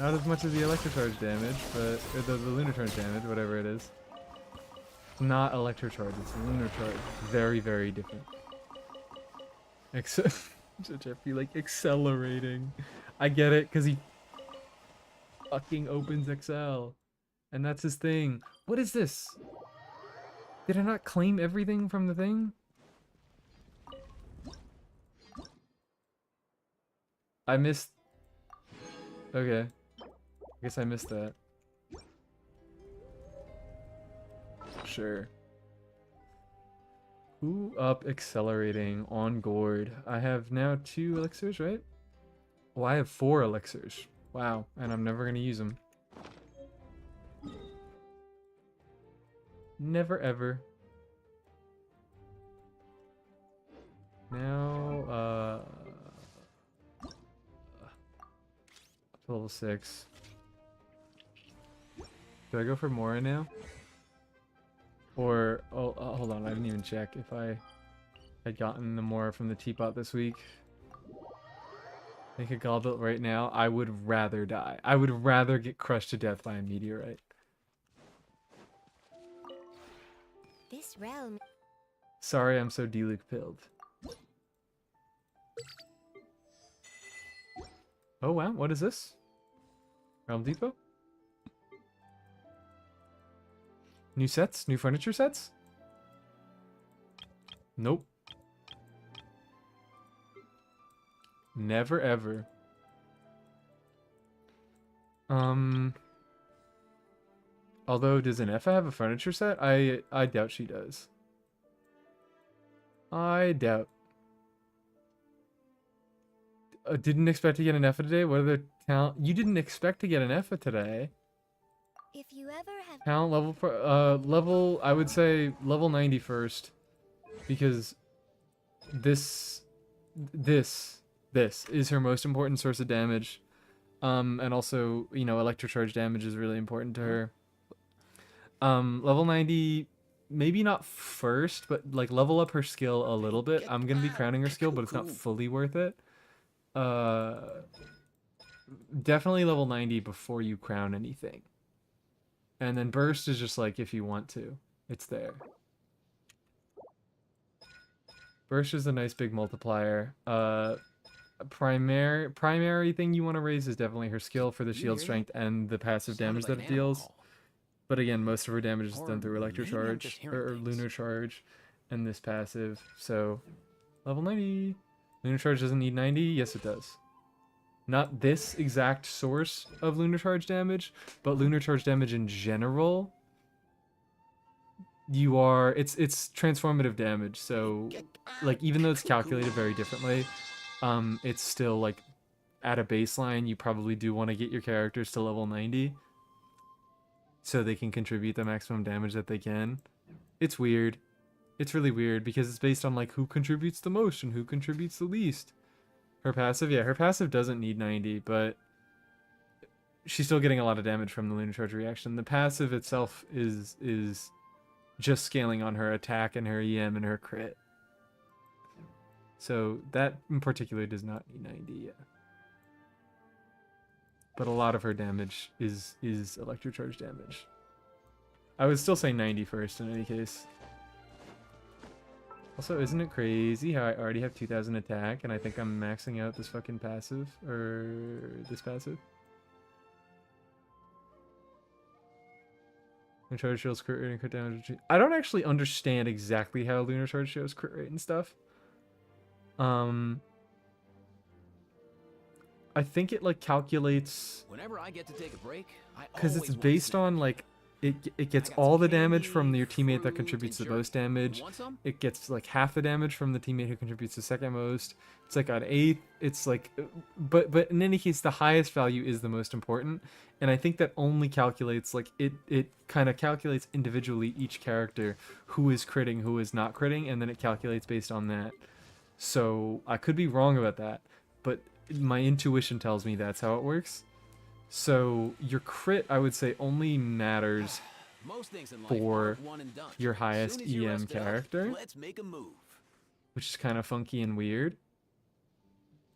Not as much as the electrocharge damage, but or the lunar charge damage, whatever it is. It's not electrocharge, it's lunar charge. Very, very different. Except Jeffrey like accelerating. I get it, because he fucking opens Excel. And that's his thing. What is this? Did I not claim everything from the thing? I missed... Okay. I guess I missed that. Sure. Who up accelerating on gourd? I have now 2 elixirs, right? Well, I have 4 elixirs. Wow, and I'm never gonna use them. Never ever. Now, up to level 6. Do I go for Mora now? Or, hold on, I didn't even check if I had gotten the Mora from the teapot this week. Make a goblet right now. I would rather die. I would rather get crushed to death by a meteorite. This realm. Sorry, I'm so deluxe pilled. Oh wow, what is this? Realm Depot? New sets? New furniture sets? Nope. Never ever. Although, does INEFFA have a furniture set? I doubt she does. I doubt. Didn't expect to get an INEFFA today? What are the talent? You didn't expect to get an INEFFA today. If you ever have Talent level for level, I would say level 90 first, because this is her most important source of damage, and also, you know, electrocharge damage is really important to her. Level 90, maybe not first, but like level up her skill a little bit. I'm gonna be crowning her skill, but it's not fully worth it. Definitely level 90 before you crown anything. And then burst is just like if you want to. It's there. Burst is a nice big multiplier. primary thing you want to raise is definitely her skill for the shield strength and the passive damage that it deals. But again, most of her damage is done through electro charge or lunar charge and this passive. So level 90. Lunar charge doesn't need 90. Yes, it does. Not this exact source of lunar charge damage, but lunar charge damage in general. It's transformative damage. So like even though it's calculated very differently, it's still like at a baseline you probably do want to get your characters to level 90 so they can contribute the maximum damage that they can. It's weird. It's really weird because it's based on like who contributes the most and who contributes the least. Her passive, yeah, her passive doesn't need 90, but she's still getting a lot of damage from the lunar charge reaction. The passive itself is just scaling on her attack and her EM and her crit. So that in particular does not need 90 yet. But a lot of her damage is electro charge damage. I would still say 90 first in any case. Also, isn't it crazy how I already have 2000 attack and I think I'm maxing out this fucking passive, or this passive? Lunar charge shows crit rate and crit damage. I don't actually understand exactly how lunar charge shows crit rate and stuff. I think it like calculates Whenever I get to take a break, because it's based on like it gets all the damage from your teammate that contributes the most damage. It gets like half the damage from the teammate who contributes the second most. It's like an eighth. It's like, but in any case, the highest value is the most important. And I think that only calculates like it kind of calculates individually each character who is critting, who is not critting, and then it calculates based on that. So I could be wrong about that, but my intuition tells me that's how it works. So your crit, I would say, only matters for your highest EM character, which is kind of funky and weird.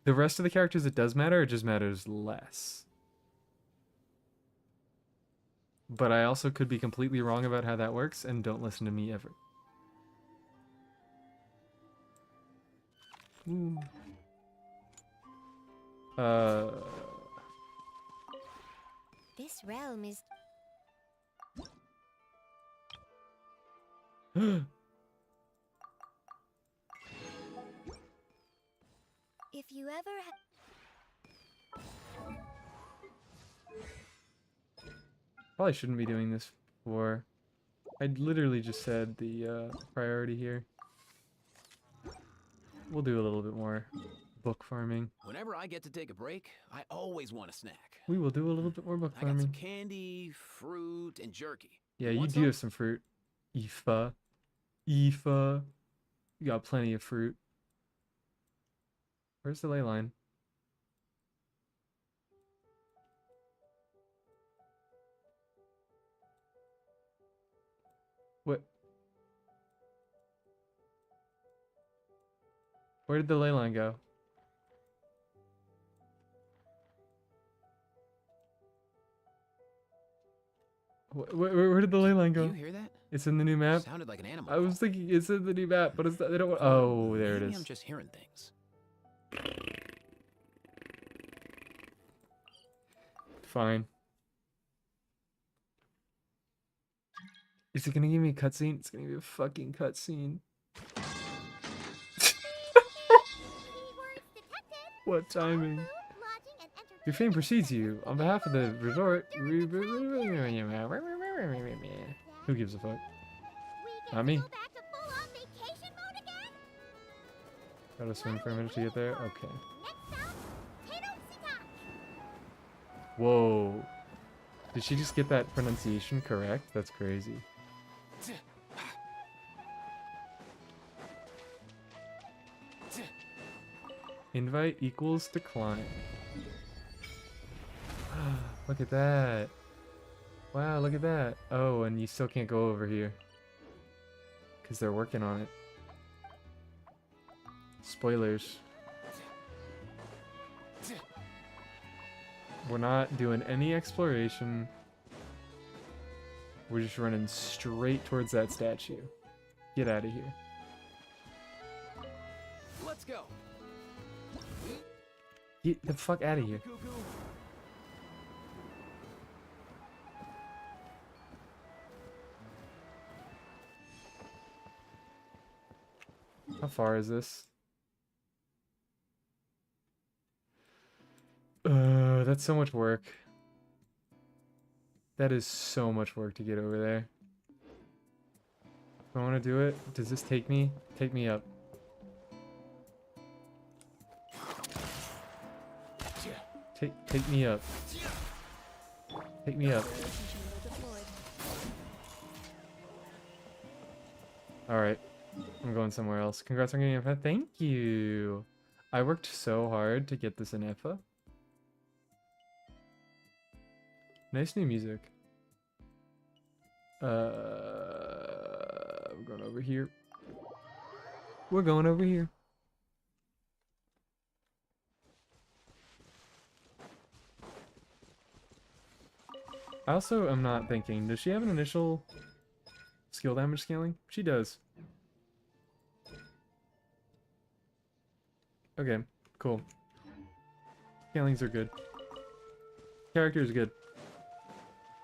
The rest of the characters, it does matter, it just matters less. But I also could be completely wrong about how that works, and don't listen to me ever. Ooh. This realm is... If you ever Probably shouldn't be doing this for... I literally just said the priority here. We'll do a little bit more book farming. Whenever I get to take a break, I always want a snack. We will do a little bit more book I got some farming. candy, fruit, and jerky. Yeah, you Want do some? have some fruit. INEFFA. INEFFA. You got plenty of fruit. Where's the ley line? What? Where did the ley line go? Where did the ley line Do go? you hear that? It's in the new map. Sounded like an animal. I was thinking it's in the new map, but it's not, they don't. Oh, there it Maybe is. I'm just hearing things. Fine. Is it gonna give me a cutscene? It's gonna give me a fucking cutscene. What timing? Your fame precedes you. On behalf of the resort. Who gives a fuck? Not me. Gotta swim for a minute to get there? Okay. Whoa. Did she just get that pronunciation correct? That's crazy. Invite equals decline. Look at that. Wow, look at that. Oh, and you still can't go over here. Because they're working on it. Spoilers. We're not doing any exploration. We're just running straight towards that statue. Get out of here. Let's go. Get the fuck out of here. How far is this? That's so much work. That is so much work to get over there. If I want to do it, does this take me? Take me up. Take me up. Take me up. Alright. I'm going somewhere else. Congrats on getting INEFFA. Thank you. I worked so hard to get this INEFFA. Nice new music. We're going over here. We're going over here. I also am not thinking, does she have an initial skill damage scaling? She does. Okay, cool. Scalings are good. Character is good.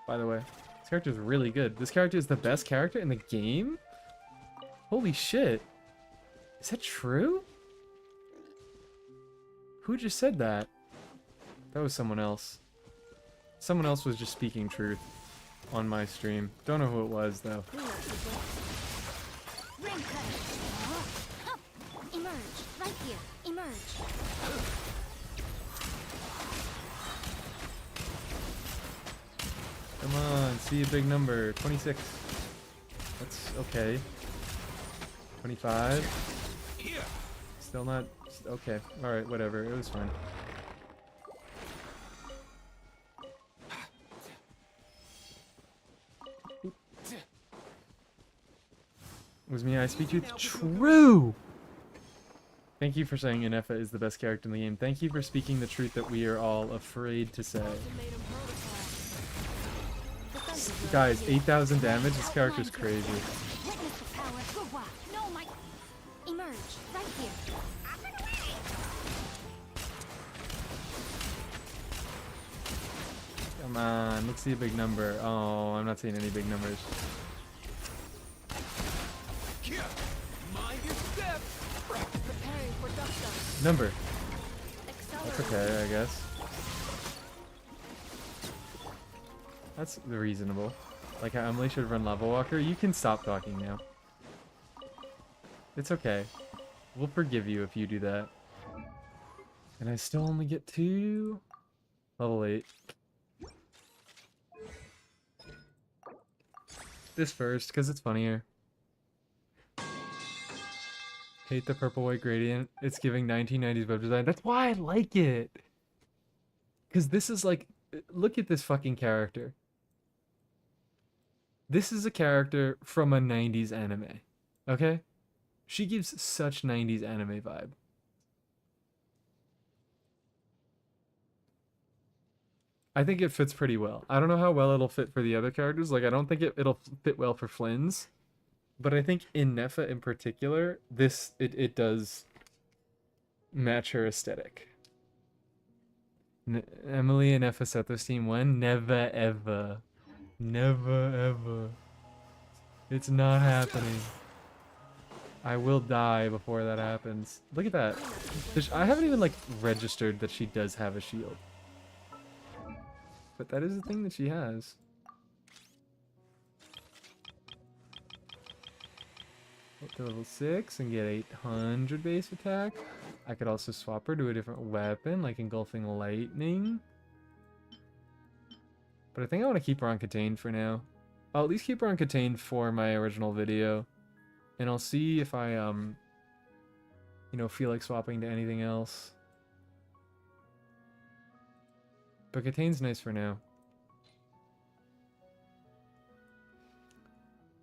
By the way, this character is really good. This character is the best character in the game? Holy shit. Is that true? Who just said that? That was someone else. Someone else was just speaking truth on my stream. Don't know who it was, though. Emerge, right here. Emerge. Come on, see a big number. 26. That's okay. 25. Still not... Okay. Alright, whatever. It was fine. It was me, I speak truth. True! Thank you for saying INEFFA is the best character in the game. Thank you for speaking the truth that we are all afraid to say. Guys, 8,000 damage? This character's crazy. Witness the power. Good work. No, my... Emerge, right here. Come on, let's see a big number. Oh, I'm not seeing any big numbers. Mind your step. Preparing for dust-up. Number. Accelerate. That's okay, I guess. That's reasonable. Like how Emily should run Lava Walker. You can stop talking now. It's okay. We'll forgive you if you do that. And I still only get 2? Level 8. This first, because it's funnier. Hate the purple white gradient. It's giving 1990s web design. That's why I like it. Because this is like... Look at this fucking character. This is a character from a 90s anime. Okay? She gives such 90s anime vibe. I think it fits pretty well. I don't know how well it'll fit for the other characters. Like, I don't think it'll fit well for Flynn's. But I think in INEFFA in particular, it does match her aesthetic. Emily and INEFFA Sethos team 1? Never ever. Never ever. It's not happening. I will die before that happens. Look at that. I haven't even like registered that she does have a shield. But that is a thing that she has. Up to level 6 and get 800 base attack. I could also swap her to a different weapon, like Engulfing Lightning. But I think I want to keep her on Contained for now. I'll at least keep her on Contained for my original video. And I'll see if I, you know, feel like swapping to anything else. But Contained's nice for now.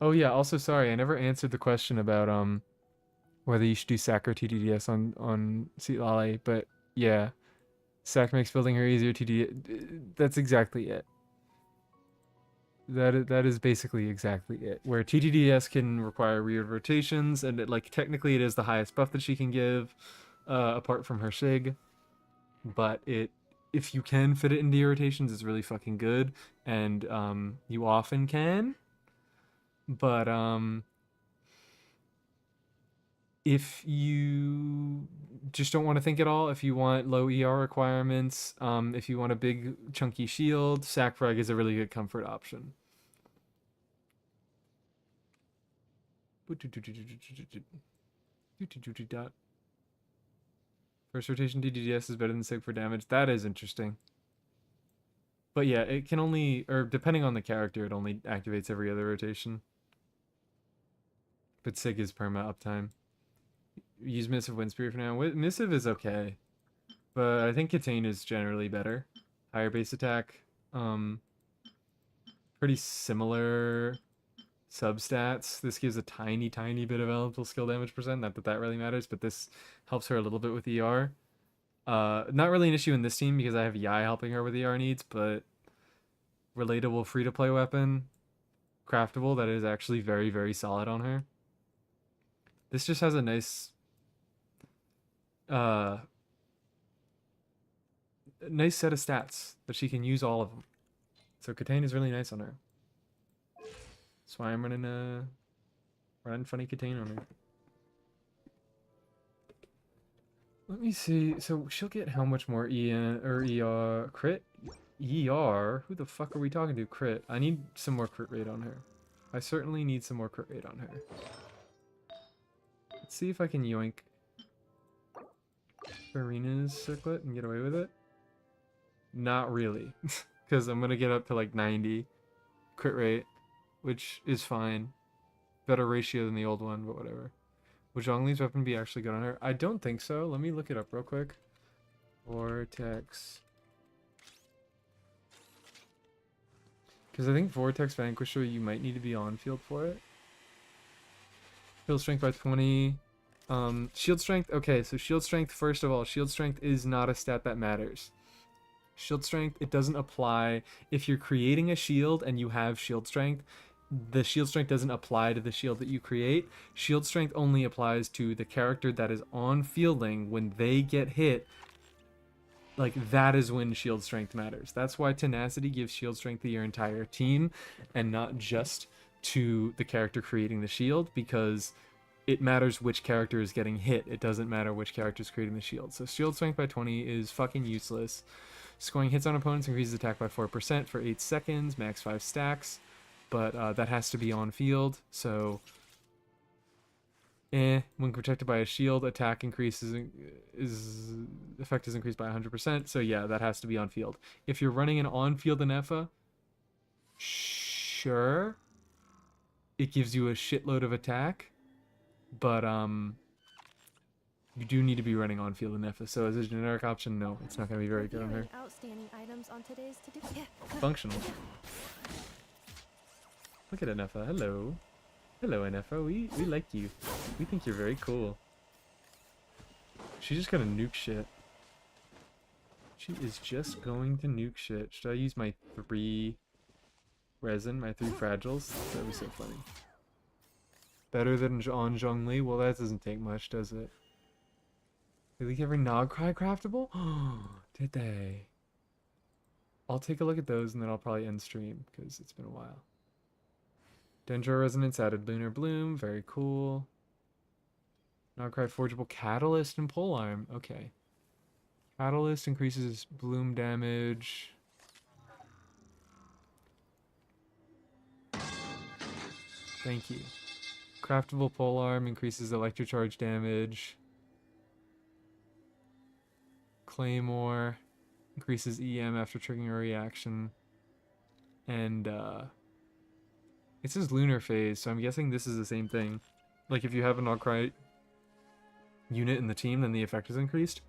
Oh yeah, also sorry, I never answered the question about whether you should do SAC or TDDS on Lale, but yeah. SAC makes building her easier, TDDS, that's exactly it. That is basically exactly it. Where TDDS can require weird rotations, and it, like technically it is the highest buff that she can give, apart from her SIG. but if you can fit it into your rotations, it's really fucking good, and you often can. But if you just don't want to think at all, if you want low ER requirements, if you want a big chunky shield, Sacrig is a really good comfort option. First rotation DDDS is better than SIG for damage. That is interesting. But yeah, it can only, or depending on the character, it only activates every other rotation. But SIG is perma uptime. Use Missive Wind Spirit for now. Missive is okay, but I think Katane is generally better. Higher base attack. Pretty similar substats. This gives a tiny bit of elemental skill damage percent. Not that that really matters, but this helps her a little bit with ER. Not really an issue in this team because I have Yai helping her with ER needs, but relatable free-to-play weapon. Craftable, that is actually very solid on her. This just has a nice nice set of stats that she can use all of them. So Katane is really nice on her. That's why I'm running funny Katane on her. Let me see. So she'll get how much more EN or ER crit? ER? Who the fuck are we talking to? Crit. I need some more crit rate on her. I certainly need some more crit rate on her. Let's see if I can yoink Farina's circlet and get away with it. Not really. Because I'm going to get up to like 90 crit rate, which is fine. Better ratio than the old one, but whatever. Would Zhongli's weapon be actually good on her? I don't think so. Let me look it up real quick. Vortex. Because I think Vortex Vanquisher, you might need to be on field for it. Shield strength by 20. Shield strength. Okay, so shield strength, first of all, shield strength is not a stat that matters. Shield strength, it doesn't apply. If you're creating a shield and you have shield strength, the shield strength doesn't apply to the shield that you create. Shield strength only applies to the character that is on fielding when they get hit. Like, that is when shield strength matters. That's why tenacity gives shield strength to your entire team and not just to the character creating the shield, because it matters which character is getting hit. It doesn't matter which character is creating the shield. So shield strength by 20 is fucking useless. Scoring hits on opponents increases attack by 4% for 8 seconds, max 5 stacks. But that has to be on field, so when protected by a shield, attack increases effect is increased by 100%. So yeah, that has to be on field. If you're running an on-field INEFFA, sure, it gives you a shitload of attack, but you do need to be running on-field INEFFA. So as a generic option, no, it's not going to be very good on her. Outstanding items on today's to-do. Functional. Look at INEFFA. Hello. Hello, INEFFA. We like you. We think you're very cool. She's just gonna nuke shit. She is just going to nuke shit. Should I use my 3 resin, my 3 fragiles? That would be so funny. Better than on Zhongli? Well, that doesn't take much, does it? Did they leak every Nog Krai craftable? Did they? I'll take a look at those and then I'll probably end stream because it's been a while. Dendro Resonance added Lunar Bloom. Very cool. Nog Krai Forgeable Catalyst and Polearm. Okay. Catalyst increases bloom damage. Thank you. Craftable Polearm increases electrocharge damage. Claymore increases EM after triggering a reaction. And it says Lunar Phase, so I'm guessing this is the same thing. Like if you have a Nog Krai unit in the team, then the effect is increased.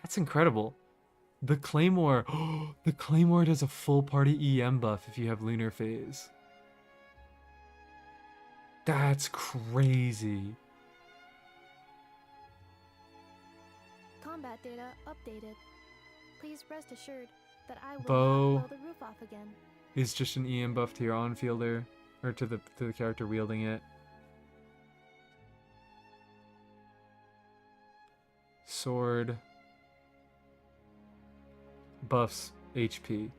That's incredible. The Claymore, the Claymore does a full party EM buff if you have Lunar Phase. That's crazy. Combat data updated. Please rest assured that I will Bow not blow the roof off again. is just an EM buff to your on-fielder, or to the character wielding it. Sword. Buffs HP.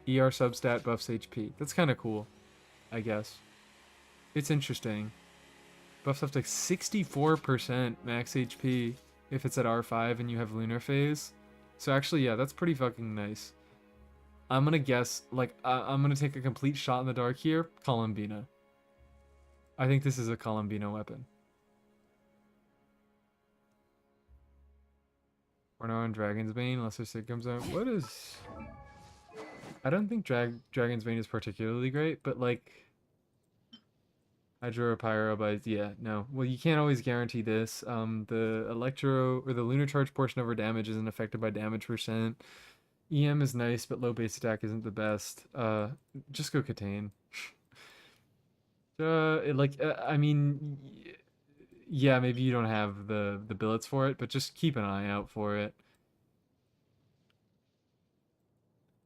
ER substat buffs HP. That's kind of cool, I guess. It's interesting. Buffs up to 64% max HP if it's at R5 and you have Lunar Phase. So actually, yeah, that's pretty fucking nice. I'm gonna guess, like, I'm gonna take a complete shot in the dark here. Columbina. I think this is a Columbina weapon. Porno on Dragon's Bane, unless their Sig comes out. What is... I don't think Dragon's Bane is particularly great, but like... Hydro or Pyro, but yeah, no. Well, you can't always guarantee this. The Electro, or the Lunar Charge portion of her damage isn't affected by damage percent. EM is nice, but low base attack isn't the best. Just go Katane. I mean... Yeah, maybe you don't have the billets for it, but just keep an eye out for it.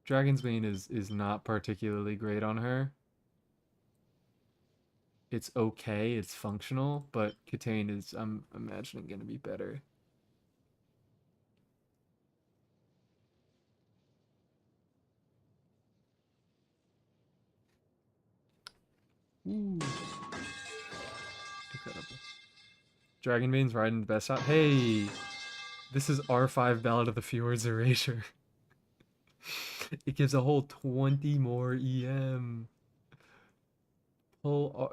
Dragon's Bane is not particularly great on her. It's okay, it's functional, but Katane is, I'm imagining, going to be better. Ooh. Incredible. Dragon Bane's riding the best out. Hey! This is R5 Ballad of the Fjords Erasure. It gives a whole 20 more EM.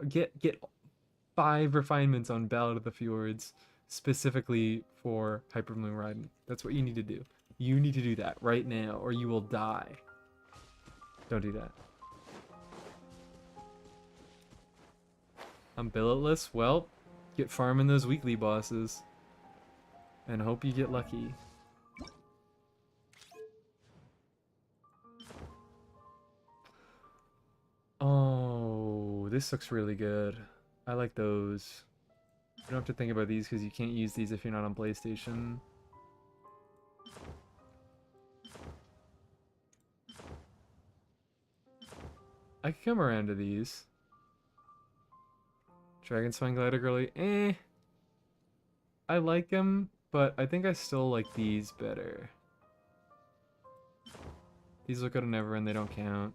Get 5 refinements on Ballad of the Fjords specifically for Hypermoon Raiden. That's what you need to do. You need to do that right now or you will die. Don't do that. I'm billetless? Well, get farming those weekly bosses. And hope you get lucky. Oh, this looks really good. I like those. You don't have to think about these because you can't use these if you're not on PlayStation. I could come around to these. Dragon Spine Glider Girly, I like them, but I think I still like these better. These look good on Never and they don't count.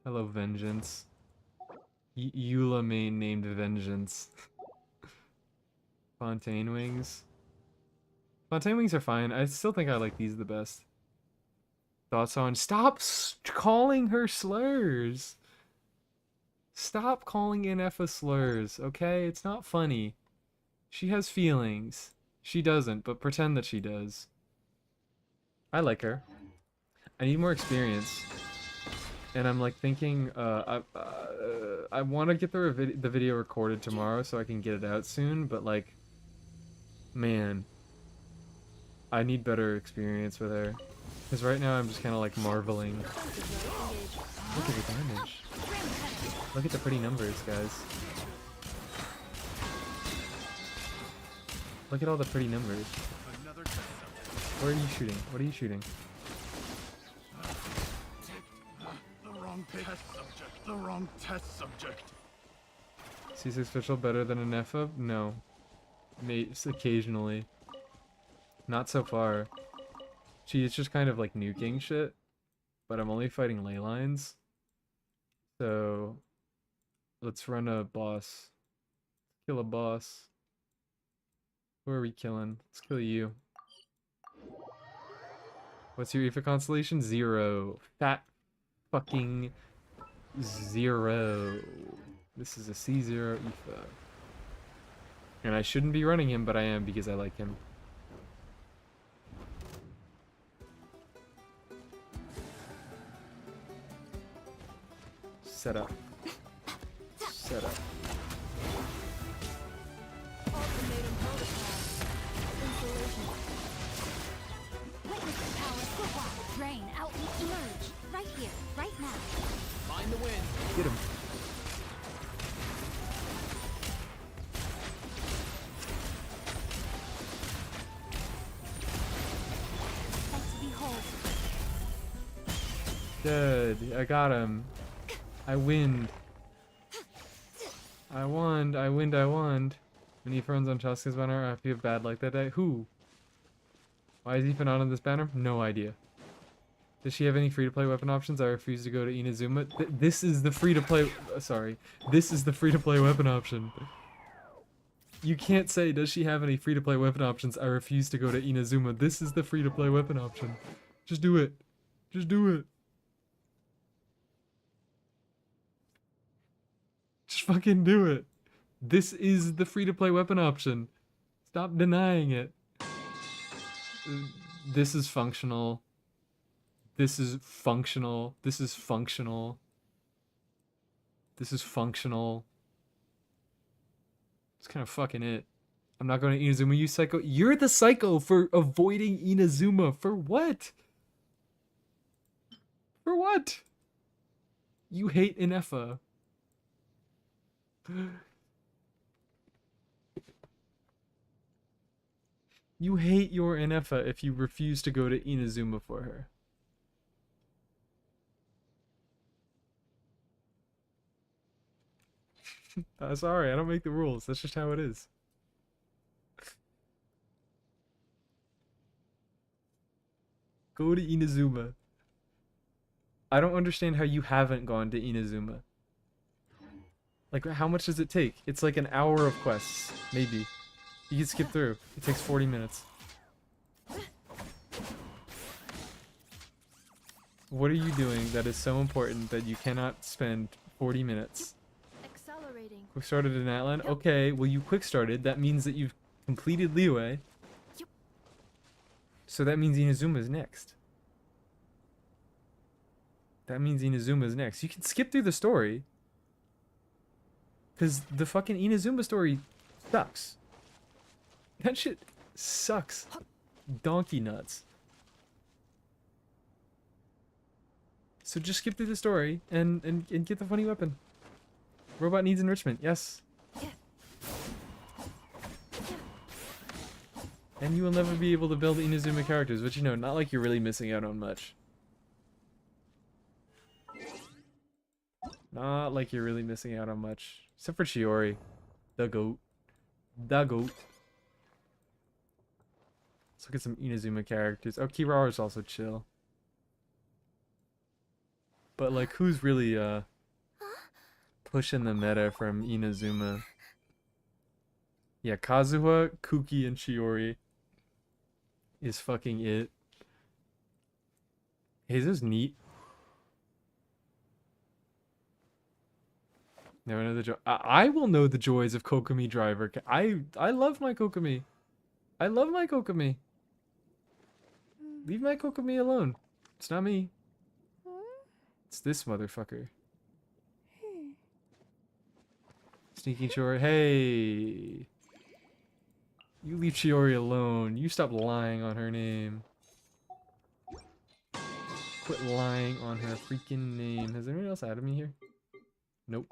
Hello, Vengeance. Eula main named Vengeance. Fontaine Wings. Fontaine Wings are fine. I still think I like these the best. Thoughts on... Stop calling her slurs! Stop calling INEFFA slurs, okay? It's not funny. She has feelings. She doesn't, but pretend that she does. I like her. I need more experience. And I'm like thinking, I want to get the video recorded tomorrow so I can get it out soon, but like, man, I need better experience with her. Because right now I'm just kind of like marveling. Look at the damage. Look at the pretty numbers, guys. Look at all the pretty numbers. Where are you shooting? What are you shooting? The wrong test subject. C6 Official better than INEFFA? No. Mates occasionally. Not so far. She's just kind of like nuking shit. But I'm only fighting ley lines. So let's run a boss. Kill a boss. Who are we killing? Let's kill you. What's your IFA constellation? 0. Fat fucking 0. This is a C0 IFA. And I shouldn't be running him, but I am because I like him. Set up. Set up. Ultimatum protocol. Installation. Witness the power of football. Drain, outreach, emerge. Right here, right now. Find the wind. Get him. Sight to behold. Good. I got him. I win. I won. I win. I won. When Aoife runs on Chaska's banner, I feel bad like that day. Who? Why is Aoife not on this banner? No idea. Does she have any free-to-play weapon options? I refuse to go to Inazuma. This is the free-to-play... sorry. This is the free-to-play weapon option. You can't say, does she have any free-to-play weapon options? I refuse to go to Inazuma. This is the free-to-play weapon option. Just do it. Just do it. Just fucking do it. This is the free-to-play weapon option. Stop denying it. This is functional. This is functional. This is functional. This is functional. It's kind of fucking it. I'm not going to Inazuma, you psycho. You're the psycho for avoiding Inazuma. For what? For what? You hate INEFFA. You hate your INEFFA if you refuse to go to Inazuma for her. Sorry, I don't make the rules. That's just how it is. Go to Inazuma. I don't understand how you haven't gone to Inazuma. Like, how much does it take? It's like an hour of quests, maybe. You can skip through. It takes 40 minutes. What are you doing that is so important that you cannot spend 40 minutes? Accelerating. Quick started in Atlan? Okay, well you quick started. That means that you've completed Liyue. Yep. So that means Inazuma's next. That means Inazuma's next. You can skip through the story. Because the fucking Inazuma story sucks. That shit sucks. Donkey nuts. So just skip through the story and get the funny weapon. Robot needs enrichment, yes. And you will never be able to build Inazuma characters, but you know, not like you're really missing out on much. Not like you're really missing out on much. Except for Chiori. The goat. The goat. Let's look at some Inazuma characters. Oh, Kirara's also chill. But like, who's really pushing the meta from Inazuma? Yeah, Kazuha, Kuki, and Chiori is fucking it. Hey, this is neat. Never know the joy. I will know the joys of Kokomi Driver. I love my Kokomi. I love my Kokomi. Leave my Kokomi alone. It's not me. It's this motherfucker. Sneaking Chiori. Hey. You leave Chiori alone. You stop lying on her name. Quit lying on her freaking name. Has anyone else added me here? Nope.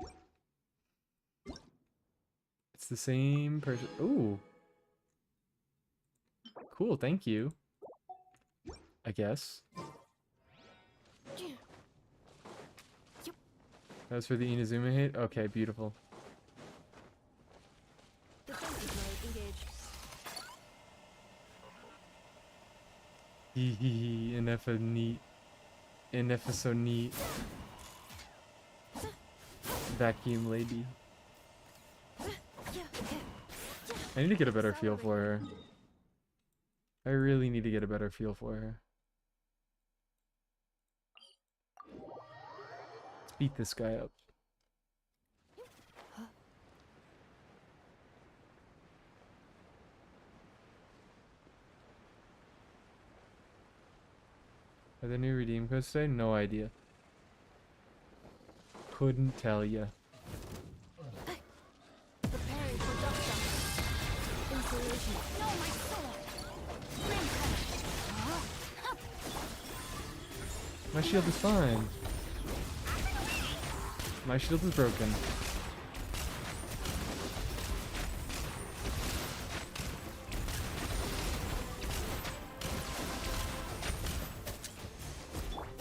It's the same person. Ooh. Cool, thank you. I guess. That was for the Inazuma hit? Okay, beautiful. Defensive mode engaged. Hee hee hee, INEFFA neat. INEFFA so neat. Vacuum lady. I need to get a better feel for her. I really need to get a better feel for her. Let's beat this guy up. Are there new redeem codes today? No idea. Couldn't tell ya. Preparing for duck shot. Insulation. No, my sword. Ring cut. My shield is fine. My shield is broken.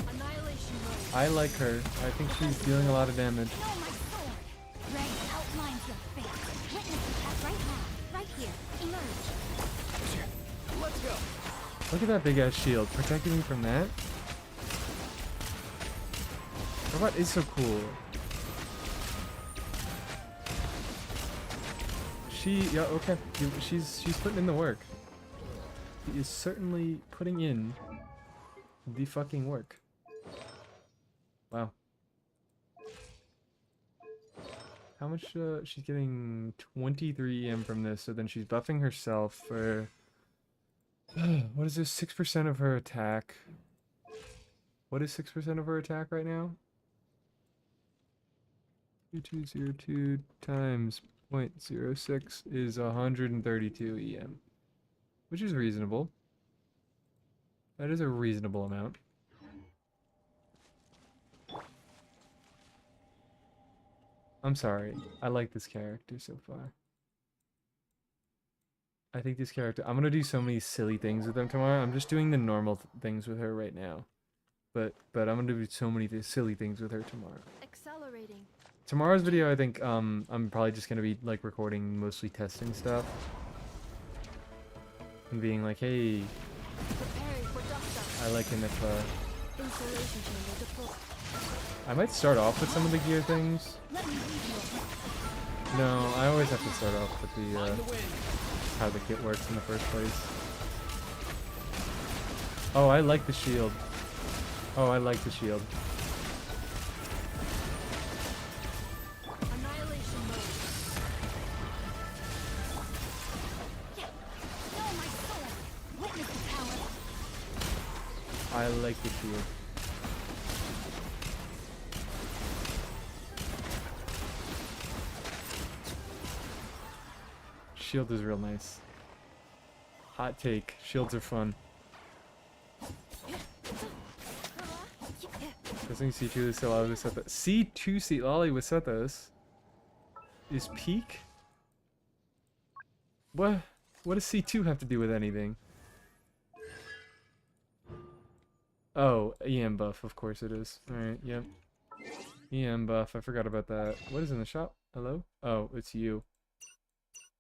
Annihilation mode. I like her. I think she's dealing a lot of damage. Know my sword. Ray outlines your fate. Witness the path right now. Right here. Emerge. Let's go. Look at that big ass shield protecting me from that. Robot is so cool. Yeah, okay. She's putting in the work. She is certainly putting in the fucking work. Wow. How much? She's getting 23 EM from this, so then she's buffing herself for. What is this? 6% of her attack. What is 6% of her attack right now? 2202 times 0.06 is 132 EM, which is reasonable. That is a reasonable amount. I'm sorry. I like this character so far. I think this character... I'm gonna do so many silly things with them tomorrow. I'm just doing the normal things with her right now. But I'm gonna do so many silly things with her tomorrow. Accelerating. Tomorrow's video, I think, I'm probably just gonna be, like, recording mostly testing stuff. And being like, hey, Preparing for dust up. I like INEFFA. Insulation chamber deployed. I might start off with some of the gear things. Let me lead you. No, I always have to start off with the, Find the wind. how the kit works in the first place. Oh, I like the shield. Oh, I like the shield. Annihilation mode. Know my sword. Witness the power. I like the shield. Shield is real nice. Hot take. Shields are fun. Guessing C2 is Lolly with Sethos. C2 Lolly with Sethos is peak? What does C2 have to do with anything? Oh, EM buff, of course it is. Alright, yep. EM buff, I forgot about that. What is in the shop? Hello? Oh, it's you.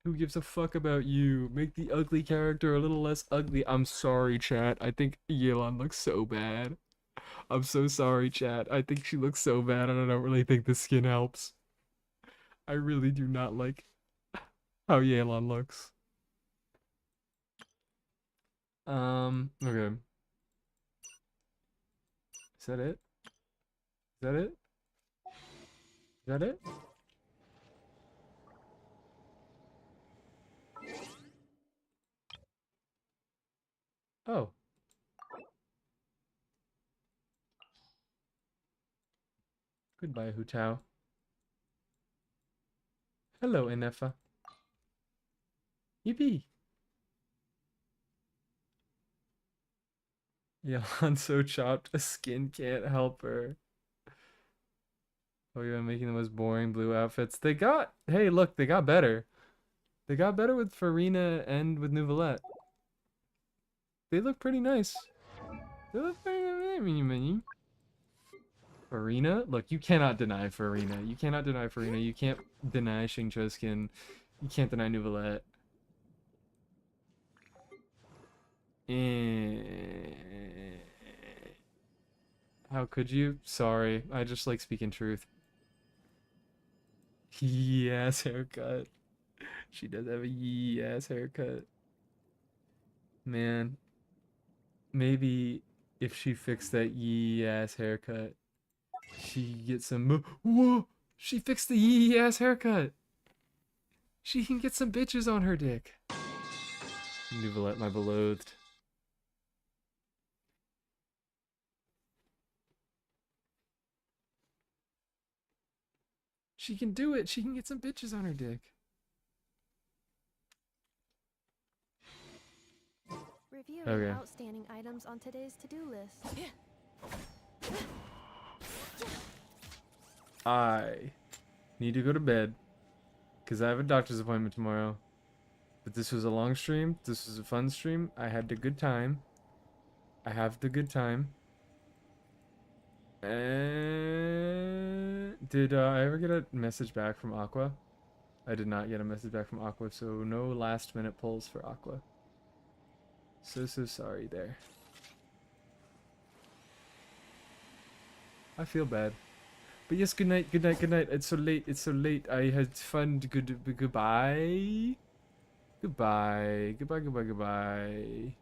Who gives a fuck about you? Make the ugly character a little less ugly. I'm sorry, chat. I think Yelan looks so bad. I'm so sorry, chat. I think she looks so bad and I don't really think the skin helps. I really do not like how Yelan looks. Okay. Is that it? Is that it? Is that it? Oh. Goodbye, Hu Tao. Hello, INEFFA. Yippee! Yelan so chopped, a skin can't help her. Oh, you're making the most boring blue outfits. They got... Hey, look, they got better. They got better with Farina and with Nouvellette. They look pretty nice. They look pretty nice. Farina? Look, you cannot deny Farina. You cannot deny Farina. You can't deny Xingqiu skin. You can't deny Nouvellette. How could you? Sorry. I just like speaking truth. Yes, haircut. She does have a yes haircut. Man. Maybe if she fixed that yee ass haircut, she get some. Whoa! She fixed the yee ass haircut. She can get some bitches on her dick. Nouvellette, my beloved. She can do it. She can get some bitches on her dick. Reviewing Okay. outstanding items on today's to-do list. I need to go to bed because I have a doctor's appointment tomorrow. But this was a long stream. This was a fun stream. I had a good time. I have the good time. Did I ever get a message back from Aqua? I did not get a message back from Aqua, so no last minute pulls for Aqua. So sorry there. I feel bad. But yes, good night, good night, good night. It's so late, it's so late. I had fun. Goodbye. Goodbye. Goodbye, goodbye, goodbye.